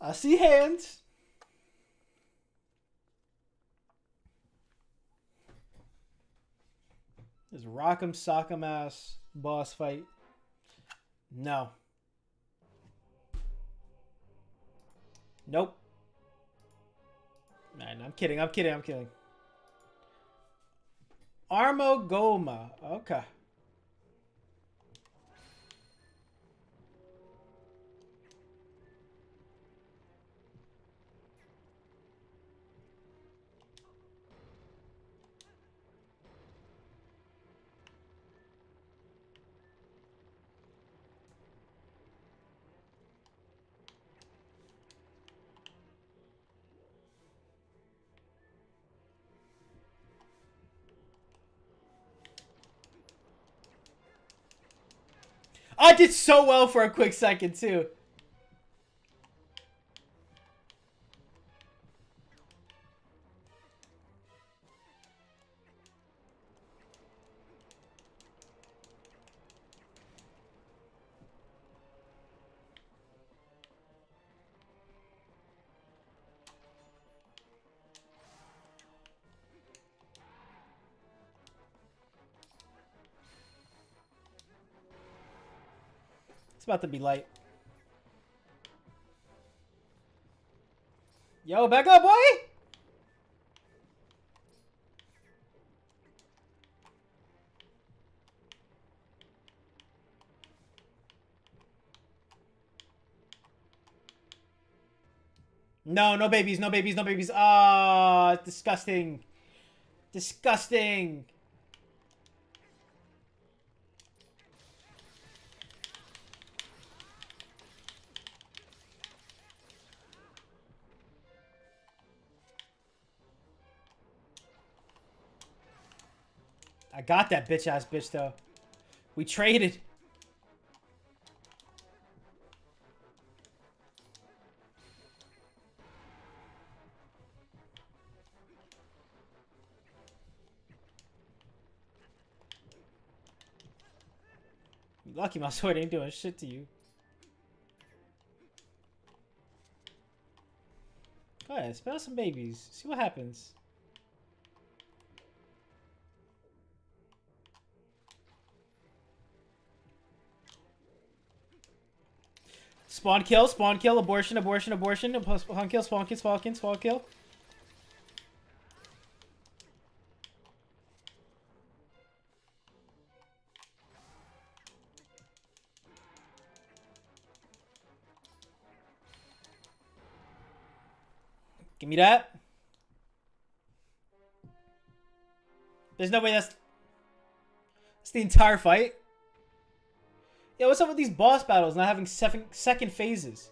I see hands. This rock'em sock'em ass boss fight. No. Nope. Man, I'm kidding. I'm kidding. I'm kidding. Armogoma. Okay. I did so well for a quick second, too. It's about to be light. Yo, back up, boy! No, no babies, no babies, no babies. Ah, disgusting. Disgusting. I got that bitch-ass bitch, though. We traded. You're lucky my sword ain't doing shit to you. Go ahead, spell some babies. See what happens. Spawn kill, abortion, abortion, abortion, spawn kill, spawn kill, spawn kill, spawn kill. Give me that. There's no way that's the entire fight. Yeah, what's up with these boss battles not having second phases?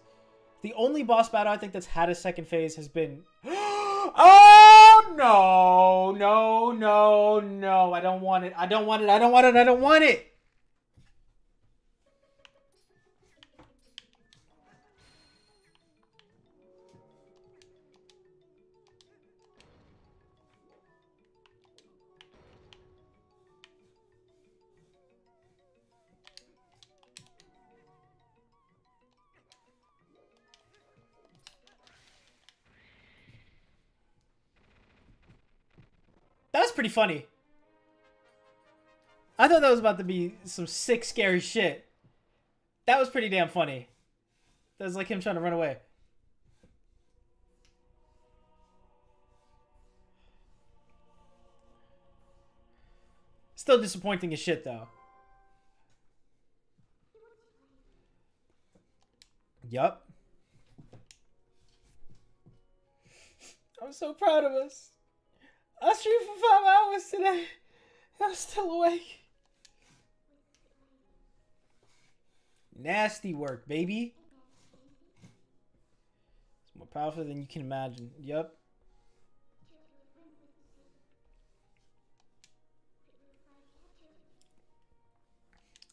The only boss battle I think that's had a second phase has been... Oh, no, no, no, no. I don't want it. I don't want it. I don't want it. I don't want it. That was pretty funny. I thought that was about to be some sick, scary shit. That was pretty damn funny. That was like him trying to run away. Still disappointing as shit, though. Yup. I'm so proud of us. I streamed for 5 hours today. I'm still awake. Nasty work, baby. It's more powerful than you can imagine. Yup.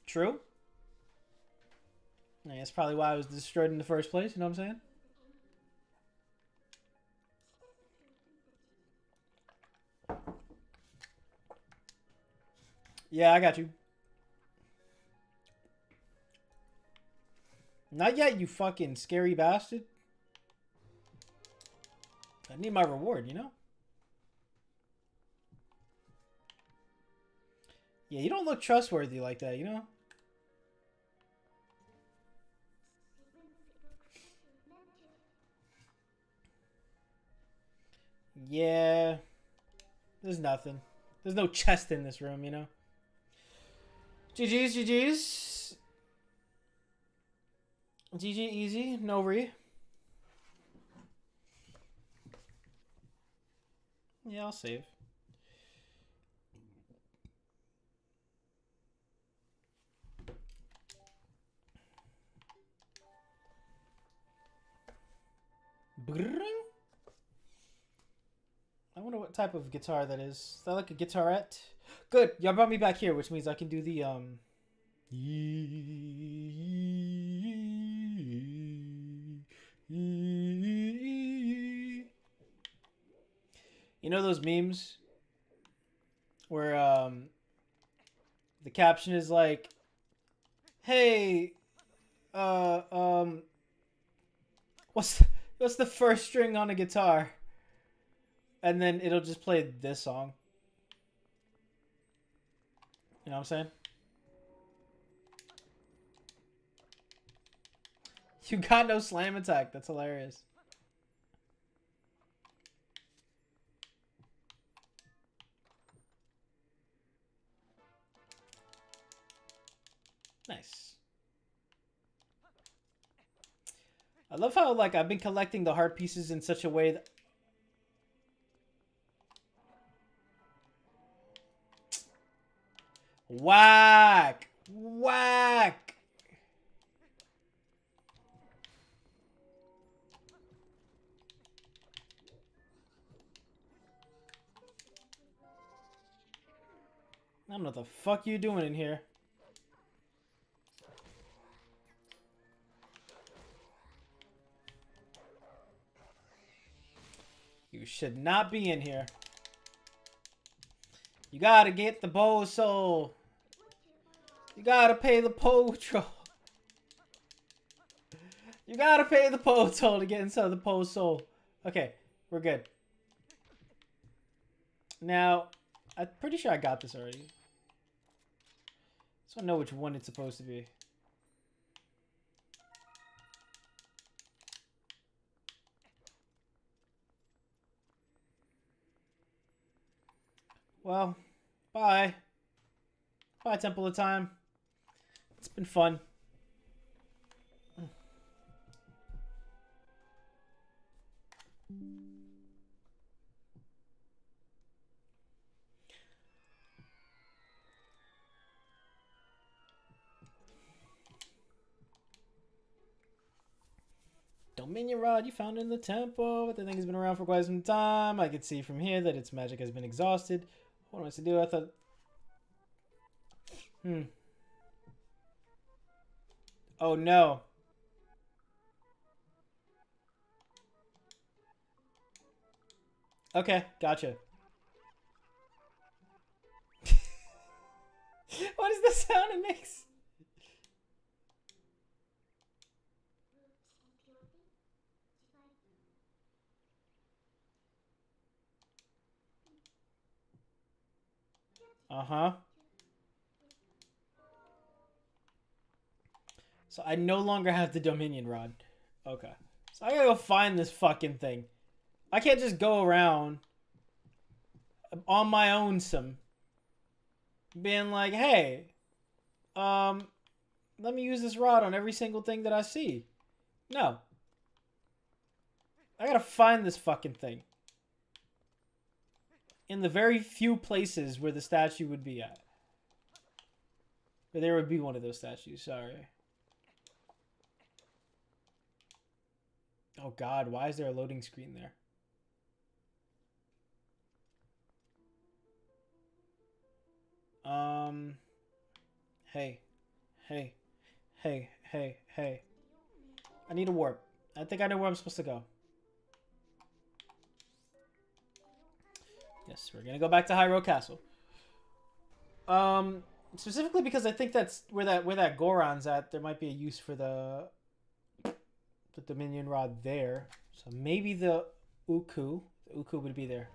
True. Yeah, that's probably why I was destroyed in the first place. You know what I'm saying? Yeah, I got you. Not yet, you fucking scary bastard. I need my reward, you know? Yeah, you don't look trustworthy like that, you know? Yeah. There's nothing. There's no chest in this room, you know? GG's, GG's. GG easy, no re. Yeah, I'll save. Brrrring. I wonder what type of guitar that is. Is that like a guitarette? Good. Y'all brought me back here, which means I can do the you know those memes where the caption is like, "Hey, what's the first string on a guitar?" And then it'll just play this song. You know what I'm saying? You got no slam attack. That's hilarious. Nice. I love how, like, I've been collecting the heart pieces in such a way that... Whack! Whack! I don't know what the fuck you doing in here. You should not be in here. You gotta get the bow soul. You gotta pay the Poe troll. You gotta pay the Poe toll to get inside the Poe soul. Okay, we're good. Now, I'm pretty sure I got this already. Just wanna know which one it's supposed to be. Well, bye. Bye, Temple of Time. It's been fun. Dominion Rod, you found it in the temple, but the thing has been around for quite some time. I can see from here that its magic has been exhausted. What am I supposed to do? I thought... Oh no. Okay, gotcha. What is the sound it makes? Uh-huh. So I no longer have the Dominion Rod. Okay. So I gotta go find this fucking thing. I can't just go around on my own being like, hey, let me use this rod on every single thing that I see. No. I gotta find this fucking thing. In the very few places where the statue would be at. Or there would be one of those statues, sorry. Oh god, why is there a loading screen there? Hey. I need a warp. I think I know where I'm supposed to go. Yes, we're gonna go back to Hyrule Castle. Specifically because I think that's where that Goron's at. There might be a use for the Dominion Rod there. So maybe the Uku would be there.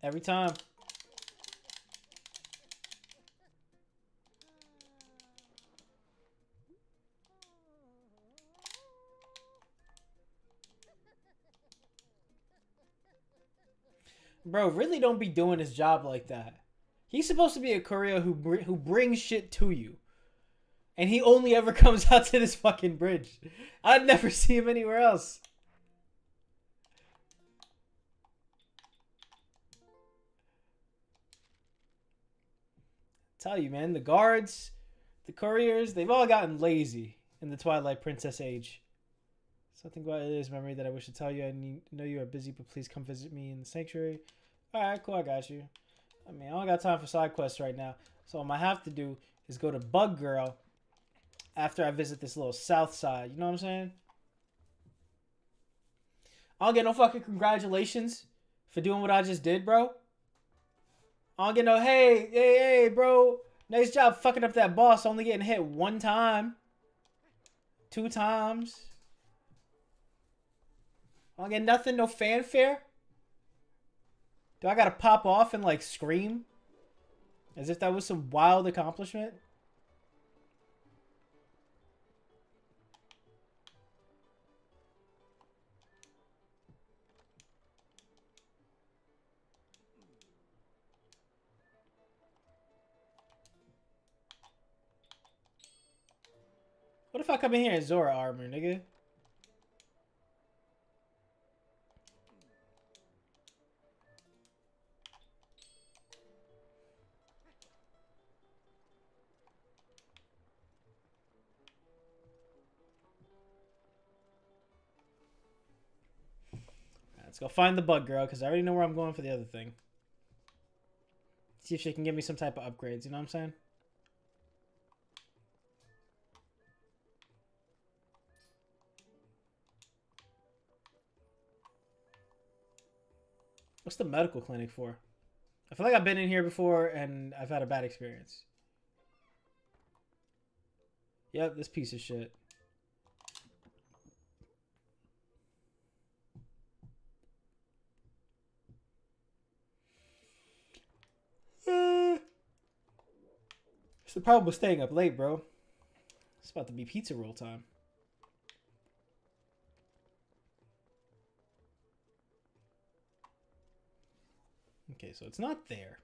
Every time. Bro, really don't be doing his job like that. He's supposed to be a courier who brings shit to you. And he only ever comes out to this fucking bridge. I'd never see him anywhere else. Tell you, man, the guards, the couriers, they've all gotten lazy in the Twilight Princess age. Something about it is memory that I wish to tell you. I know you are busy, but please come visit me in the sanctuary. Alright, cool, I got you. I mean, I don't got time for side quests right now. So what I have to do is go to Bug Girl after I visit this little south side. You know what I'm saying? I don't get no fucking congratulations for doing what I just did, bro. I don't get no, hey, bro. Nice job fucking up that boss. Only getting hit 1 time. 2 times. I don't get nothing, no fanfare. Do I gotta pop off and like scream? As if that was some wild accomplishment? What if I come in here in Zora armor, nigga? Let's go find the Bug Girl, because I already know where I'm going for the other thing. See if she can give me some type of upgrades, you know what I'm saying? What's the medical clinic for? I feel like I've been in here before and I've had a bad experience. Yep, this piece of shit. It's the problem with staying up late, bro. It's about to be pizza roll time. Okay, so it's not there.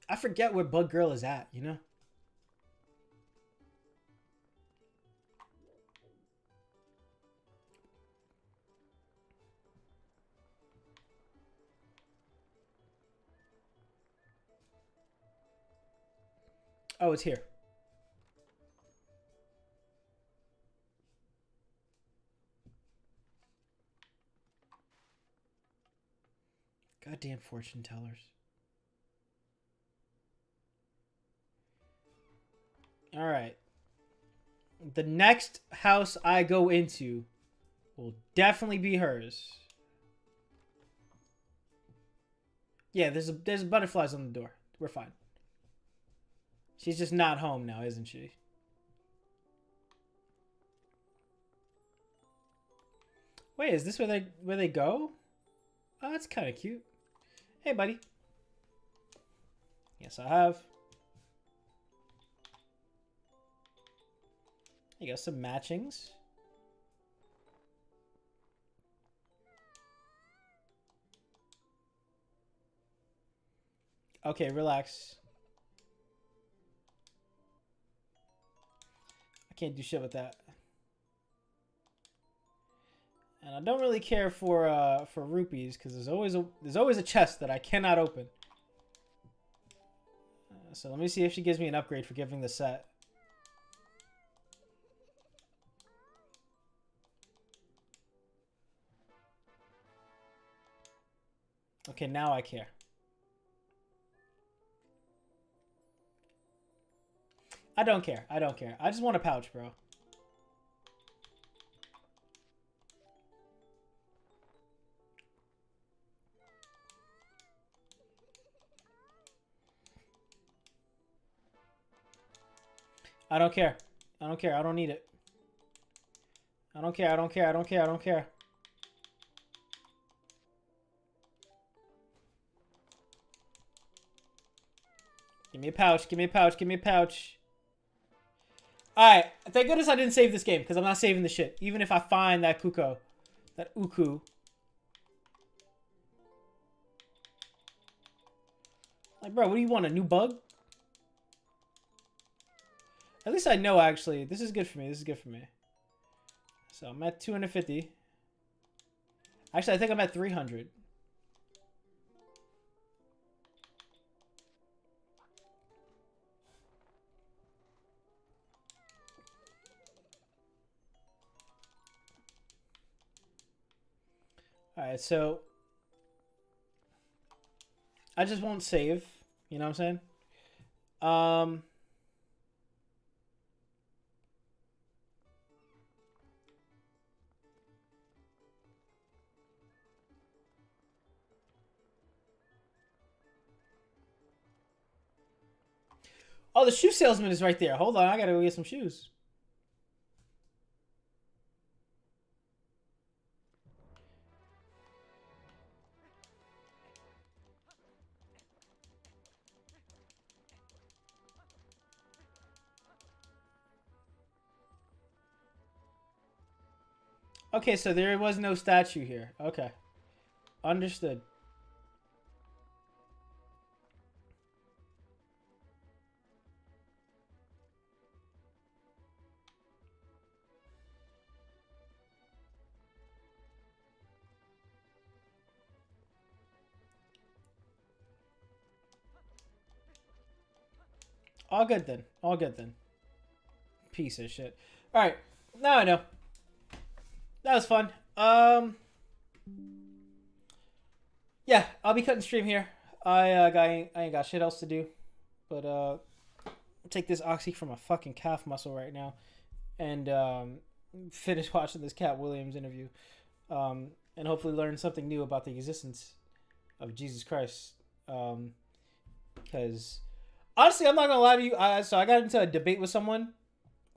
I forget where Bug Girl is at, you know? Oh, it's here. Goddamn fortune tellers. All right. The next house I go into will definitely be hers. Yeah, there's butterflies on the door. We're fine. She's just not home now, isn't she? Wait, is this where they go? Oh, that's kind of cute. Hey, buddy. Yes, I have. There you go, some matchings. Okay, relax. I can't do shit with that. And I don't really care for rupees because there's always a chest that I cannot open. So let me see if she gives me an upgrade for giving the set. Okay, now I care. I don't care. I don't care. I just want a pouch, bro. I don't care. I don't care. I don't need it. I don't care. I don't care. I don't care. I don't care. Give me a pouch. Give me a pouch. Give me a pouch. Alright. Thank goodness I didn't save this game because I'm not saving the shit. Even if I find that Kuko. That Uku. Like, bro, what do you want? A new bug? At least I know, actually. This is good for me. This is good for me. So I'm at 250. Actually, I think I'm at 300. Alright, so I just won't save. You know what I'm saying? Oh, the shoe salesman is right there. Hold on, I gotta go get some shoes. Okay, so there was no statue here. Okay. Understood. All good then. All good then. Piece of shit. Alright. Now I know. That was fun. Yeah, I'll be cutting stream here. I ain't got shit else to do. But take this oxy from a fucking calf muscle right now. And finish watching this Cat Williams interview. And hopefully learn something new about the existence of Jesus Christ. Because honestly, I'm not gonna lie to you. So I got into a debate with someone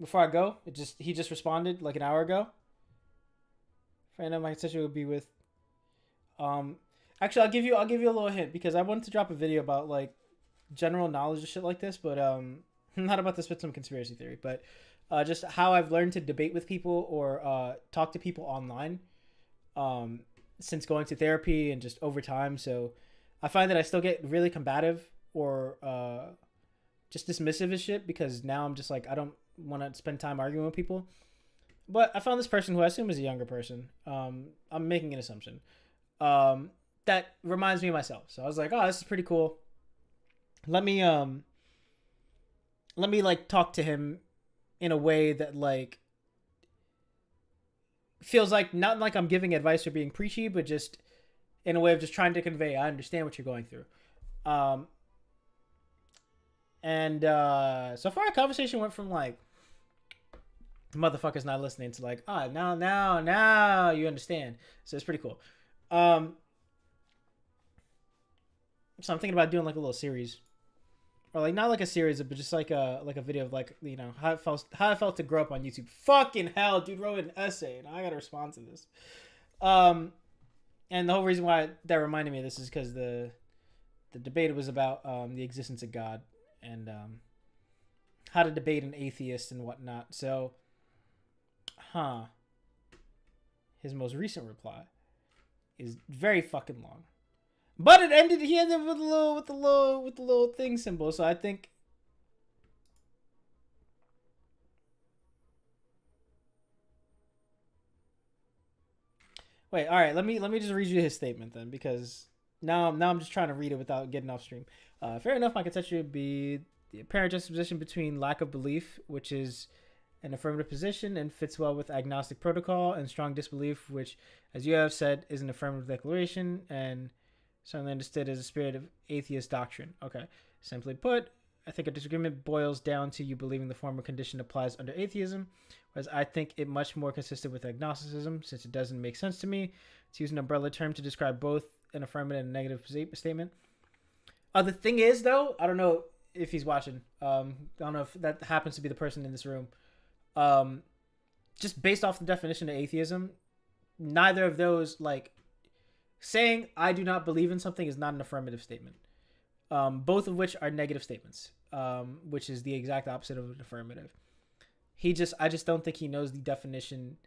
before I go. He just responded like an hour ago. Friend of mine said she would be with. Actually, I'll give you a little hint because I wanted to drop a video about like general knowledge of shit like this, but not about to spit some conspiracy theory, but just how I've learned to debate with people or talk to people online since going to therapy and just over time. So I find that I still get really combative or just dismissive as shit because now I'm just like I don't want to spend time arguing with people. But I found this person who I assume is a younger person. I'm making an assumption. That reminds me of myself. So I was like, oh, this is pretty cool. Let me like talk to him in a way that like feels like not like I'm giving advice or being preachy, but just in a way of just trying to convey, I understand what you're going through. And so far, our conversation went from like, motherfuckers not listening to like, now you understand. So it's pretty cool. So I'm thinking about doing like a little series, or like not like a series, but just like a video of like, you know, how I felt to grow up on YouTube. Fucking hell, dude wrote an essay and I gotta respond to this. And the whole reason why that reminded me of this is because the debate was about the existence of God and how to debate an atheist and whatnot. So, his most recent reply is very fucking long, but he ended with the little thing symbol. So I think. Wait, all right. Let me just read you his statement then, because now I'm just trying to read it without getting off stream. Fair enough. My contention would be the apparent juxtaposition between lack of belief, which is an affirmative position and fits well with agnostic protocol, and strong disbelief, which, as you have said, is an affirmative declaration and certainly understood as a spirit of atheist doctrine. Okay. Simply put, I think a disagreement boils down to you believing the former condition applies under atheism, whereas I think it much more consistent with agnosticism, since it doesn't make sense to me to use an umbrella term to describe both an affirmative and a negative statement. The thing is, though, I don't know if he's watching. I don't know if that happens to be the person in this room. Just based off the definition of atheism, neither of those, like, saying I do not believe in something is not an affirmative statement. Both of which are negative statements, which is the exact opposite of an affirmative. I just don't think he knows the definition.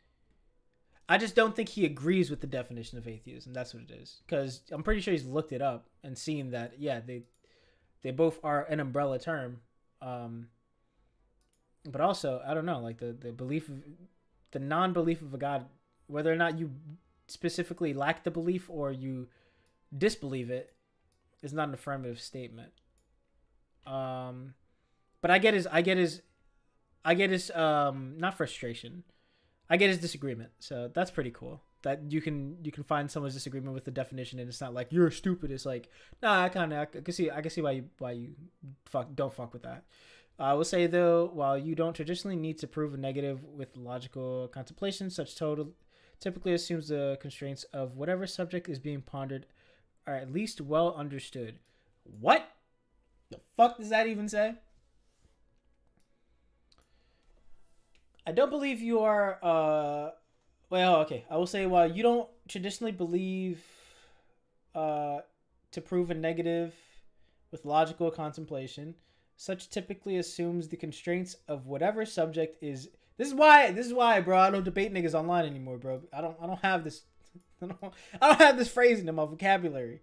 I just don't think he agrees with the definition of atheism. That's what it is. Because I'm pretty sure he's looked it up and seen that, yeah, they both are an umbrella term. But also, I don't know, like the belief, the non-belief of a God, whether or not you specifically lack the belief or you disbelieve it, is not an affirmative statement. But I get his not frustration. I get his disagreement. So that's pretty cool. That you can find someone's disagreement with the definition, and it's not like you're stupid. It's like, nah, I can see why you don't fuck with that. I will say though, while you don't traditionally need to prove a negative with logical contemplation, such typically assumes the constraints of whatever subject is being pondered are at least well understood. What the fuck does that even say? I don't believe you are, well, okay. I will say, while you don't traditionally believe to prove a negative with logical contemplation, such typically assumes the constraints of whatever subject is. This is why, bro, I don't debate niggas online anymore, bro. I don't have this. I don't have this phrase in my vocabulary.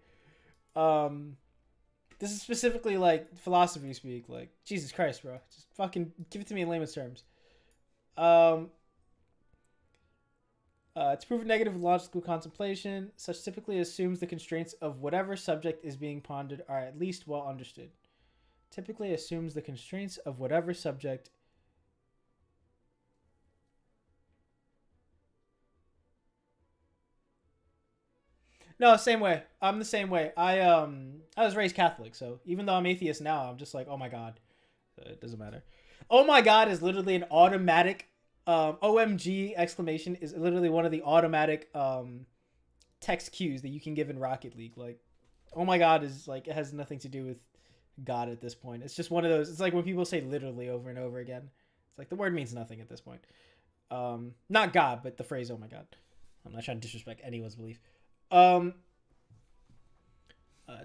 This is specifically like philosophy speak. Like, Jesus Christ, bro. Just fucking give it to me in layman's terms. To prove a negative with logical contemplation, such typically assumes the constraints of whatever subject is being pondered are at least well understood. Typically assumes the constraints of whatever subject. No, same way. I'm the same way. I was raised Catholic, so even though I'm atheist now, I'm just like, oh my God. It doesn't matter. Oh my God is literally an automatic OMG exclamation is literally one of the automatic text cues that you can give in Rocket League. Like, oh my God is like, it has nothing to do with God at this point. It's just one of those. It's like when people say literally over and over again. It's like the word means nothing at this point. Not God, but the phrase oh my God. I'm not trying to disrespect anyone's belief.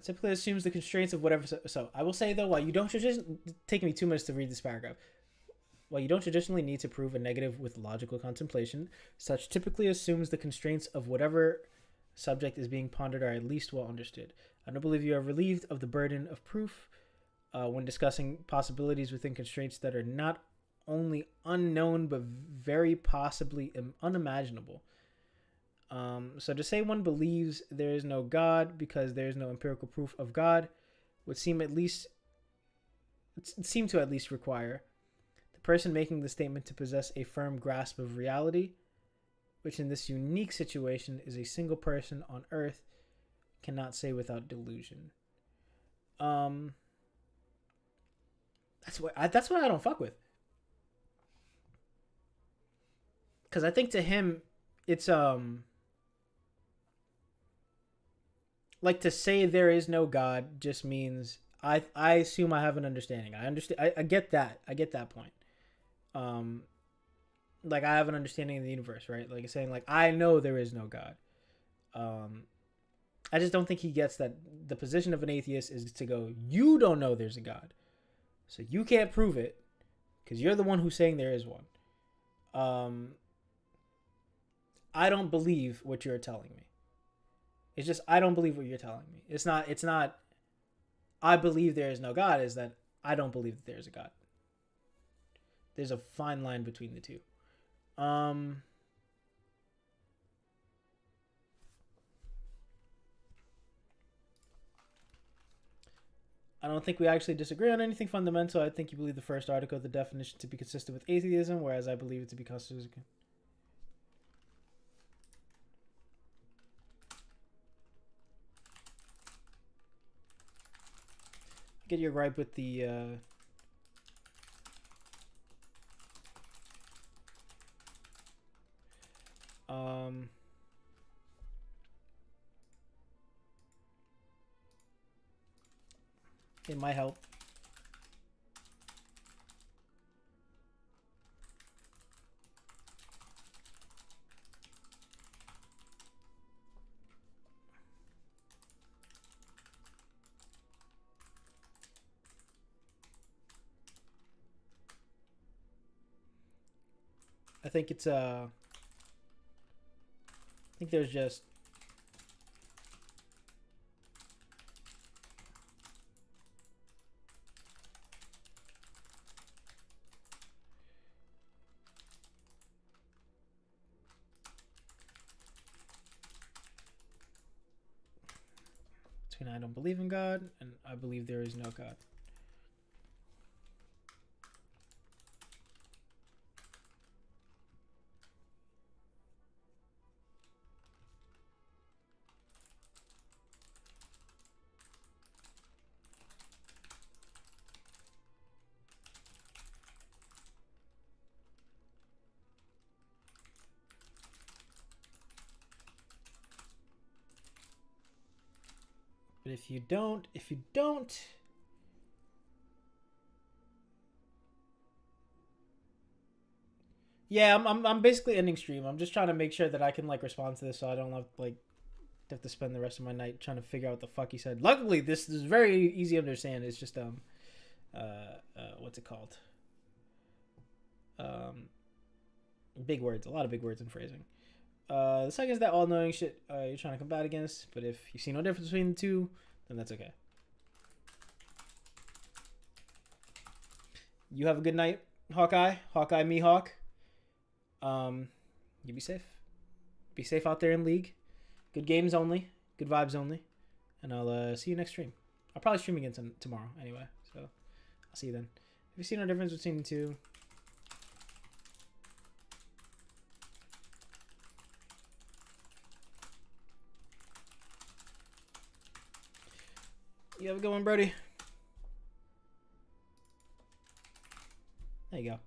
Typically assumes the constraints of whatever. So I will say though, while you don't traditionally, taking me 2 minutes to read this paragraph. While you don't traditionally need to prove a negative with logical contemplation, such typically assumes the constraints of whatever subject is being pondered are at least well understood. I don't believe you are relieved of the burden of proof when discussing possibilities within constraints that are not only unknown but very possibly unimaginable. So to say one believes there is no God because there is no empirical proof of God would seem to at least require the person making the statement to possess a firm grasp of reality, which in this unique situation is a single person on earth cannot say without delusion. That's what I don't fuck with. Because I think to him, it's like to say there is no God just means I assume I have an understanding. I understand. I get that. I get that point. Like I have an understanding of the universe, right? Like saying like I know there is no God. I just don't think he gets that the position of an atheist is to go, you don't know there's a God, so you can't prove it because you're the one who's saying there is one. I don't believe what you're telling me. It's just, I don't believe what you're telling me. It's not, I believe there is no God, is that I don't believe that there is a God. There's a fine line between the two. I don't think we actually disagree on anything fundamental. I think you believe the first article of the definition to be consistent with atheism, whereas I believe it to be constitutional. Get your gripe with the it might help. I think it's I think there's just between I don't believe in God and I believe there is no God. But if you don't, yeah, I'm basically ending stream. I'm just trying to make sure that I can like respond to this, so I don't have to spend the rest of my night trying to figure out what the fuck he said. Luckily, this is very easy to understand. It's just what's it called? Big words, a lot of big words and phrasing. The second is that all-knowing shit you're trying to combat against, but if you see no difference between the two, then that's okay. You have a good night, Hawkeye. Hawkeye Mihawk. You be safe. Be safe out there in League. Good games only. Good vibes only. And I'll see you next stream. I'll probably stream again tomorrow anyway, so I'll see you then. If you see no difference between the two, you have a good one, Brody. There you go.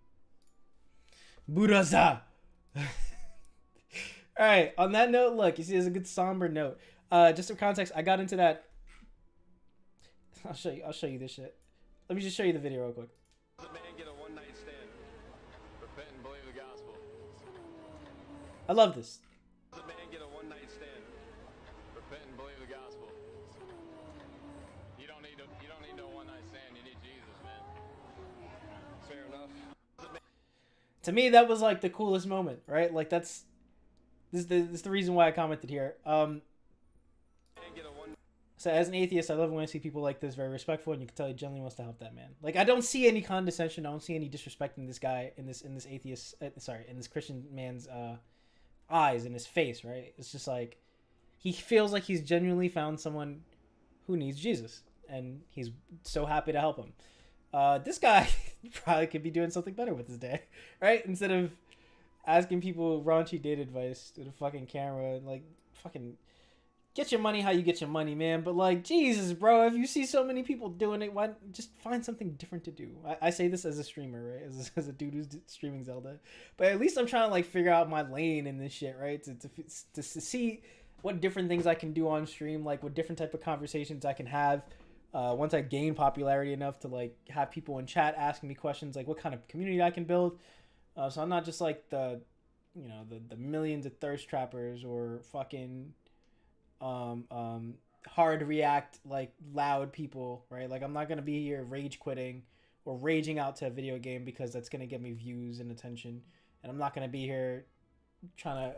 Buraza. All right. On that note, look, you see, there's a good somber note. Just for context, I got into that. I'll show you this shit. Let me just show you the video real quick. Does a man get a one-night stand? Repent and believe the gospel. I love this. Does a man get a one-night stand? Repent and believe the gospel. You don't need no one-night stand. You need Jesus, man. Fair enough. To me, that was like the coolest moment, right? Like this is the reason why I commented here. So as an atheist, I love when I see people like this, very respectful, and you can tell he genuinely wants to help that man. Like, I don't see any condescension. I don't see any disrespecting this guy in this atheist, in this Christian man's eyes, in his face, right? It's just like he feels like he's genuinely found someone who needs Jesus, and he's so happy to help him. This guy probably could be doing something better with his day, right? Instead of asking people raunchy date advice to the fucking camera, like, fucking get your money how you get your money, man. But like, Jesus, bro, if you see so many people doing it, why just find something different to do? I say this as a streamer, right? As a dude who's streaming Zelda, but at least I'm trying to like figure out my lane in this shit, right? To see what different things I can do on stream, like what different type of conversations I can have. Once I gain popularity enough to like have people in chat asking me questions, like what kind of community I can build. So I'm not just like the millions of thirst trappers or fucking hard react, like loud people, right? Like I'm not gonna be here rage quitting or raging out to a video game because that's gonna get me views and attention, and I'm not gonna be here trying to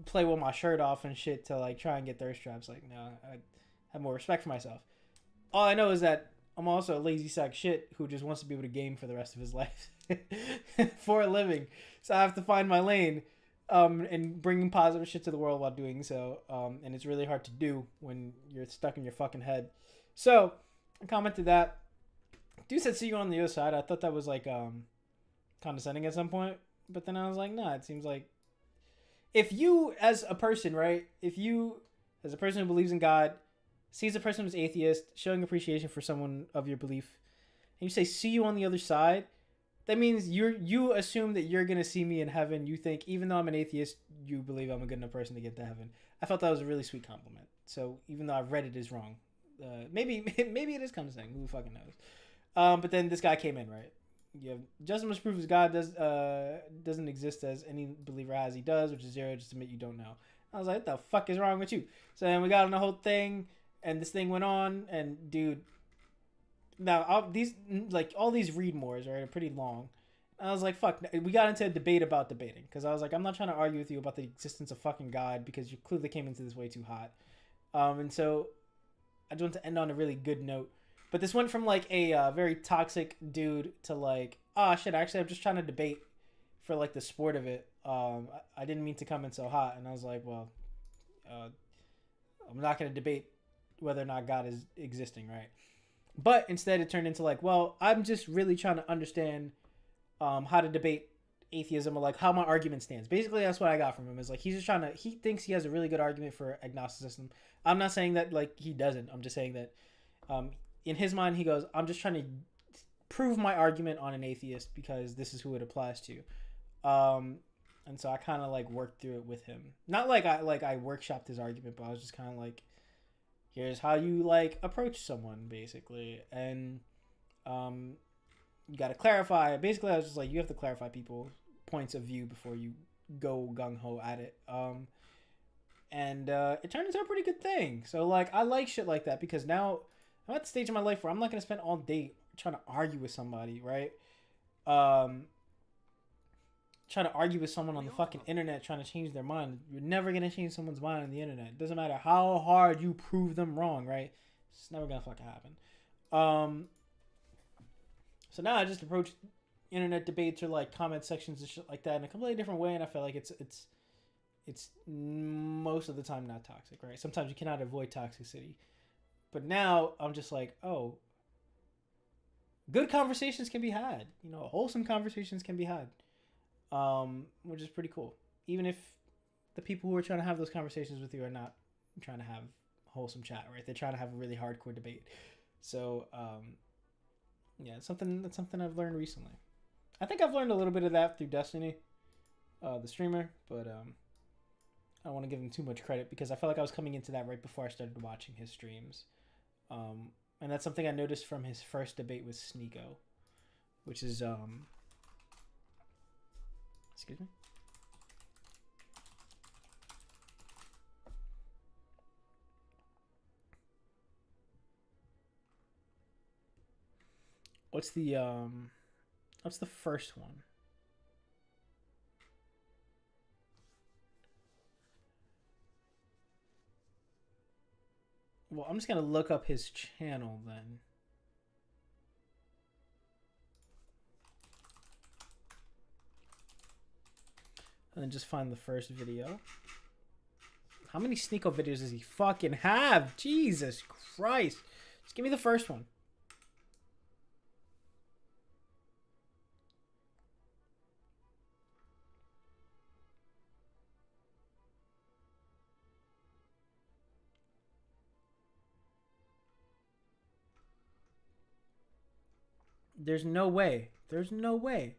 play with my shirt off and shit to like try and get thirst traps. Like, no, I have more respect for myself. All I know is that I'm also a lazy sack shit who just wants to be able to game for the rest of his life for a living. So I have to find my lane, and bringing positive shit to the world while doing so. And it's really hard to do when you're stuck in your fucking head. So I commented that. Dude said, see you on the other side. I thought that was like condescending at some point. But then I was like, nah, it seems like if you as a person, right? If you as a person who believes in God, sees a person who's atheist, showing appreciation for someone of your belief, and you say, see you on the other side, that means you assume that you're going to see me in heaven. You think, even though I'm an atheist, you believe I'm a good enough person to get to heaven. I felt that was a really sweet compliment. So even though I've read it is wrong, maybe it is condescending. Who fucking knows? But then this guy came in, right? You have justice must prove as God doesn't exist as any believer has. He does, which is zero. Just admit you don't know. I was like, what the fuck is wrong with you? So then we got on the whole thing. And this thing went on, and dude, now all these read mores, right, are pretty long. And I was like, fuck, we got into a debate about debating, because I was like, I'm not trying to argue with you about the existence of fucking God, because you clearly came into this way too hot. And so I just want to end on a really good note. But this went from like a very toxic dude to like, oh shit, actually I'm just trying to debate for like the sport of it. I didn't mean to come in so hot. And I was like, well, I'm not going to debate whether or not God is existing, right? But instead it turned into like, well, I'm just really trying to understand how to debate atheism, or like how my argument stands. Basically, that's what I got from him, is like he thinks he has a really good argument for agnosticism. I'm not saying that like he doesn't. I'm just saying that in his mind, he goes, I'm just trying to prove my argument on an atheist because this is who it applies to. And so I kind of like worked through it with him. Not like I workshopped his argument, but I was just kind of like, here's how you like approach someone, basically. And you got to clarify. Basically, I was just like, you have to clarify people's points of view before you go gung-ho at it. And it turned into a pretty good thing. So like, I like shit like that, because now I'm at the stage in my life where I'm not going to spend all day trying to argue with somebody, right? Trying to argue with someone on the fucking internet, trying to change their mind. You're never going to change someone's mind on the internet. It doesn't matter how hard you prove them wrong, right? It's never going to fucking happen. So now I just approach internet debates or like comment sections and shit like that in a completely different way, and I feel like it's most of the time not toxic, right? Sometimes you cannot avoid toxicity. But now I'm just like, oh, good conversations can be had. You know, wholesome conversations can be had. Which is pretty cool. Even if the people who are trying to have those conversations with you are not trying to have wholesome chat, right? They're trying to have a really hardcore debate. So, yeah, that's something I've learned recently. I think I've learned a little bit of that through Destiny, the streamer, but I don't want to give him too much credit because I felt like I was coming into that right before I started watching his streams. And that's something I noticed from his first debate with Sneeko, which is excuse me. What's the first one? Well, I'm just gonna look up his channel then. And then just find the first video. How many Sneeko videos does he fucking have? Jesus Christ. Just give me the first one. There's no way. There's no way.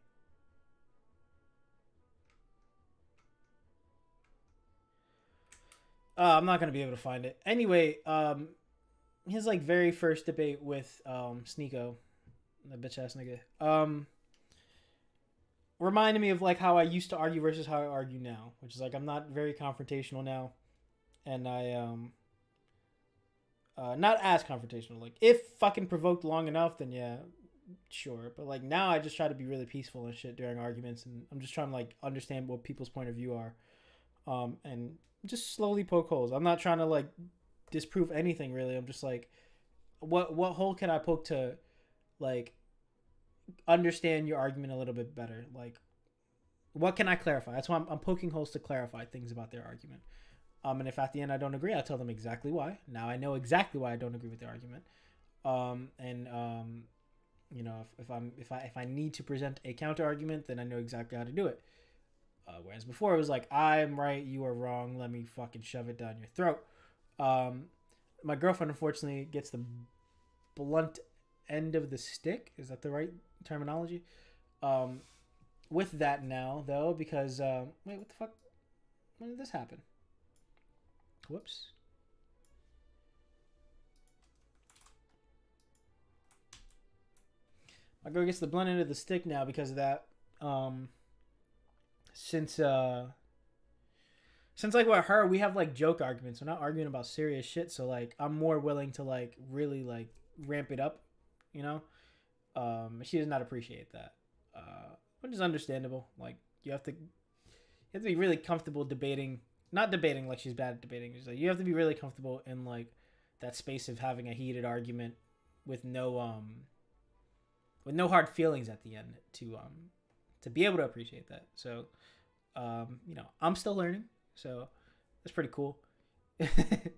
I'm not gonna be able to find it. Anyway, his like very first debate with Sneeko, that bitch ass nigga, reminded me of like how I used to argue versus how I argue now, which is like I'm not very confrontational now. and I not as confrontational. Like if fucking provoked long enough, then yeah, sure. But like now, I just try to be really peaceful and shit during arguments, and I'm just trying to like understand what people's point of view are, and just slowly poke holes. I'm not trying to like disprove anything really. I'm just like, what hole can I poke to, like, understand your argument a little bit better? Like, what can I clarify? That's why I'm poking holes to clarify things about their argument. And if at the end I don't agree, I tell them exactly why. Now I know exactly why I don't agree with their argument. You know, if I need to present a counter argument, then I know exactly how to do it. Whereas before it was like, I'm right, you are wrong. Let me fucking shove it down your throat. My girlfriend unfortunately gets the blunt end of the stick. Is that the right terminology? With that now though, because wait, what the fuck? When did this happen? Whoops. My girl gets the blunt end of the stick now because of that. Since like with her, we have like joke arguments. We're not arguing about serious shit. So like I'm more willing to like really like ramp it up, you know. She does not appreciate that, which is understandable. Like you have to be really comfortable debating. Not debating like she's bad at debating. Just like you have to be really comfortable in like that space of having a heated argument with no hard feelings at the end to be able to appreciate that. So you know, I'm still learning, so that's pretty cool.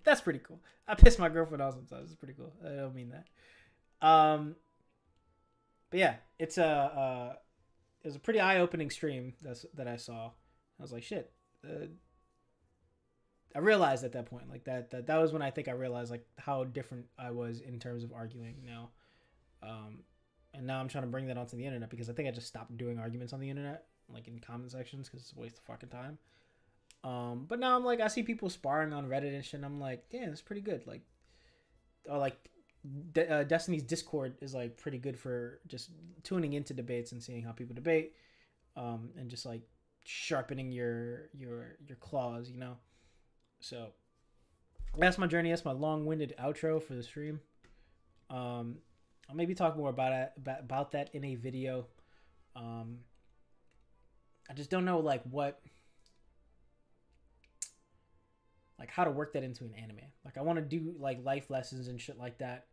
That's pretty cool. I piss my girlfriend off sometimes. It's pretty cool. I don't mean that. But yeah, it was a pretty eye-opening stream that I saw. I was like, shit. I realized at that point, like that was when I think I realized like how different I was in terms of arguing now. And now I'm trying to bring that onto the internet because I think I just stopped doing arguments on the internet, like in comment sections, because it's a waste of fucking time. But now I'm like, I see people sparring on Reddit and shit, and I'm like, damn, it's pretty good. Like, or like Destiny's Discord is like pretty good for just tuning into debates and seeing how people debate, and just like sharpening your claws, you know. So that's my journey. That's my long-winded outro for the stream. I'll maybe talk more about that in a video. I just don't know like how to work that into an anime. Like I want to do like life lessons and shit like that.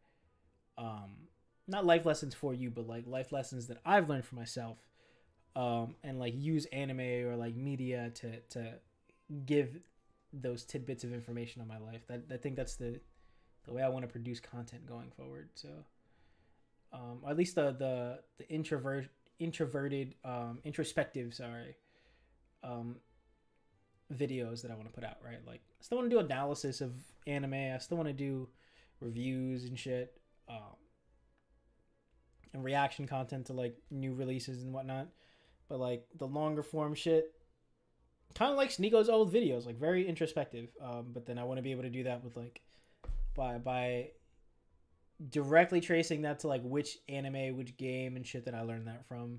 Not life lessons for you, but like life lessons that I've learned for myself. And like use anime or like media to give those tidbits of information on my life. I think that's the way I want to produce content going forward. So, or at least the introspective, videos that I want to put out, right? Like I still want to do analysis of anime. I still want to do reviews and shit, and reaction content to like new releases and whatnot. But like the longer form shit, kind of like Sneako's old videos, like very introspective. But then I want to be able to do that with like by directly tracing that to like which anime, which game and shit that I learned that from.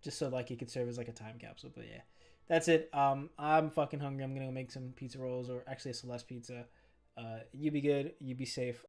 Just so like it could serve as like a time capsule. But yeah, that's it. I'm fucking hungry. I'm gonna go make some pizza rolls, or actually a Celeste pizza. You be good. You be safe.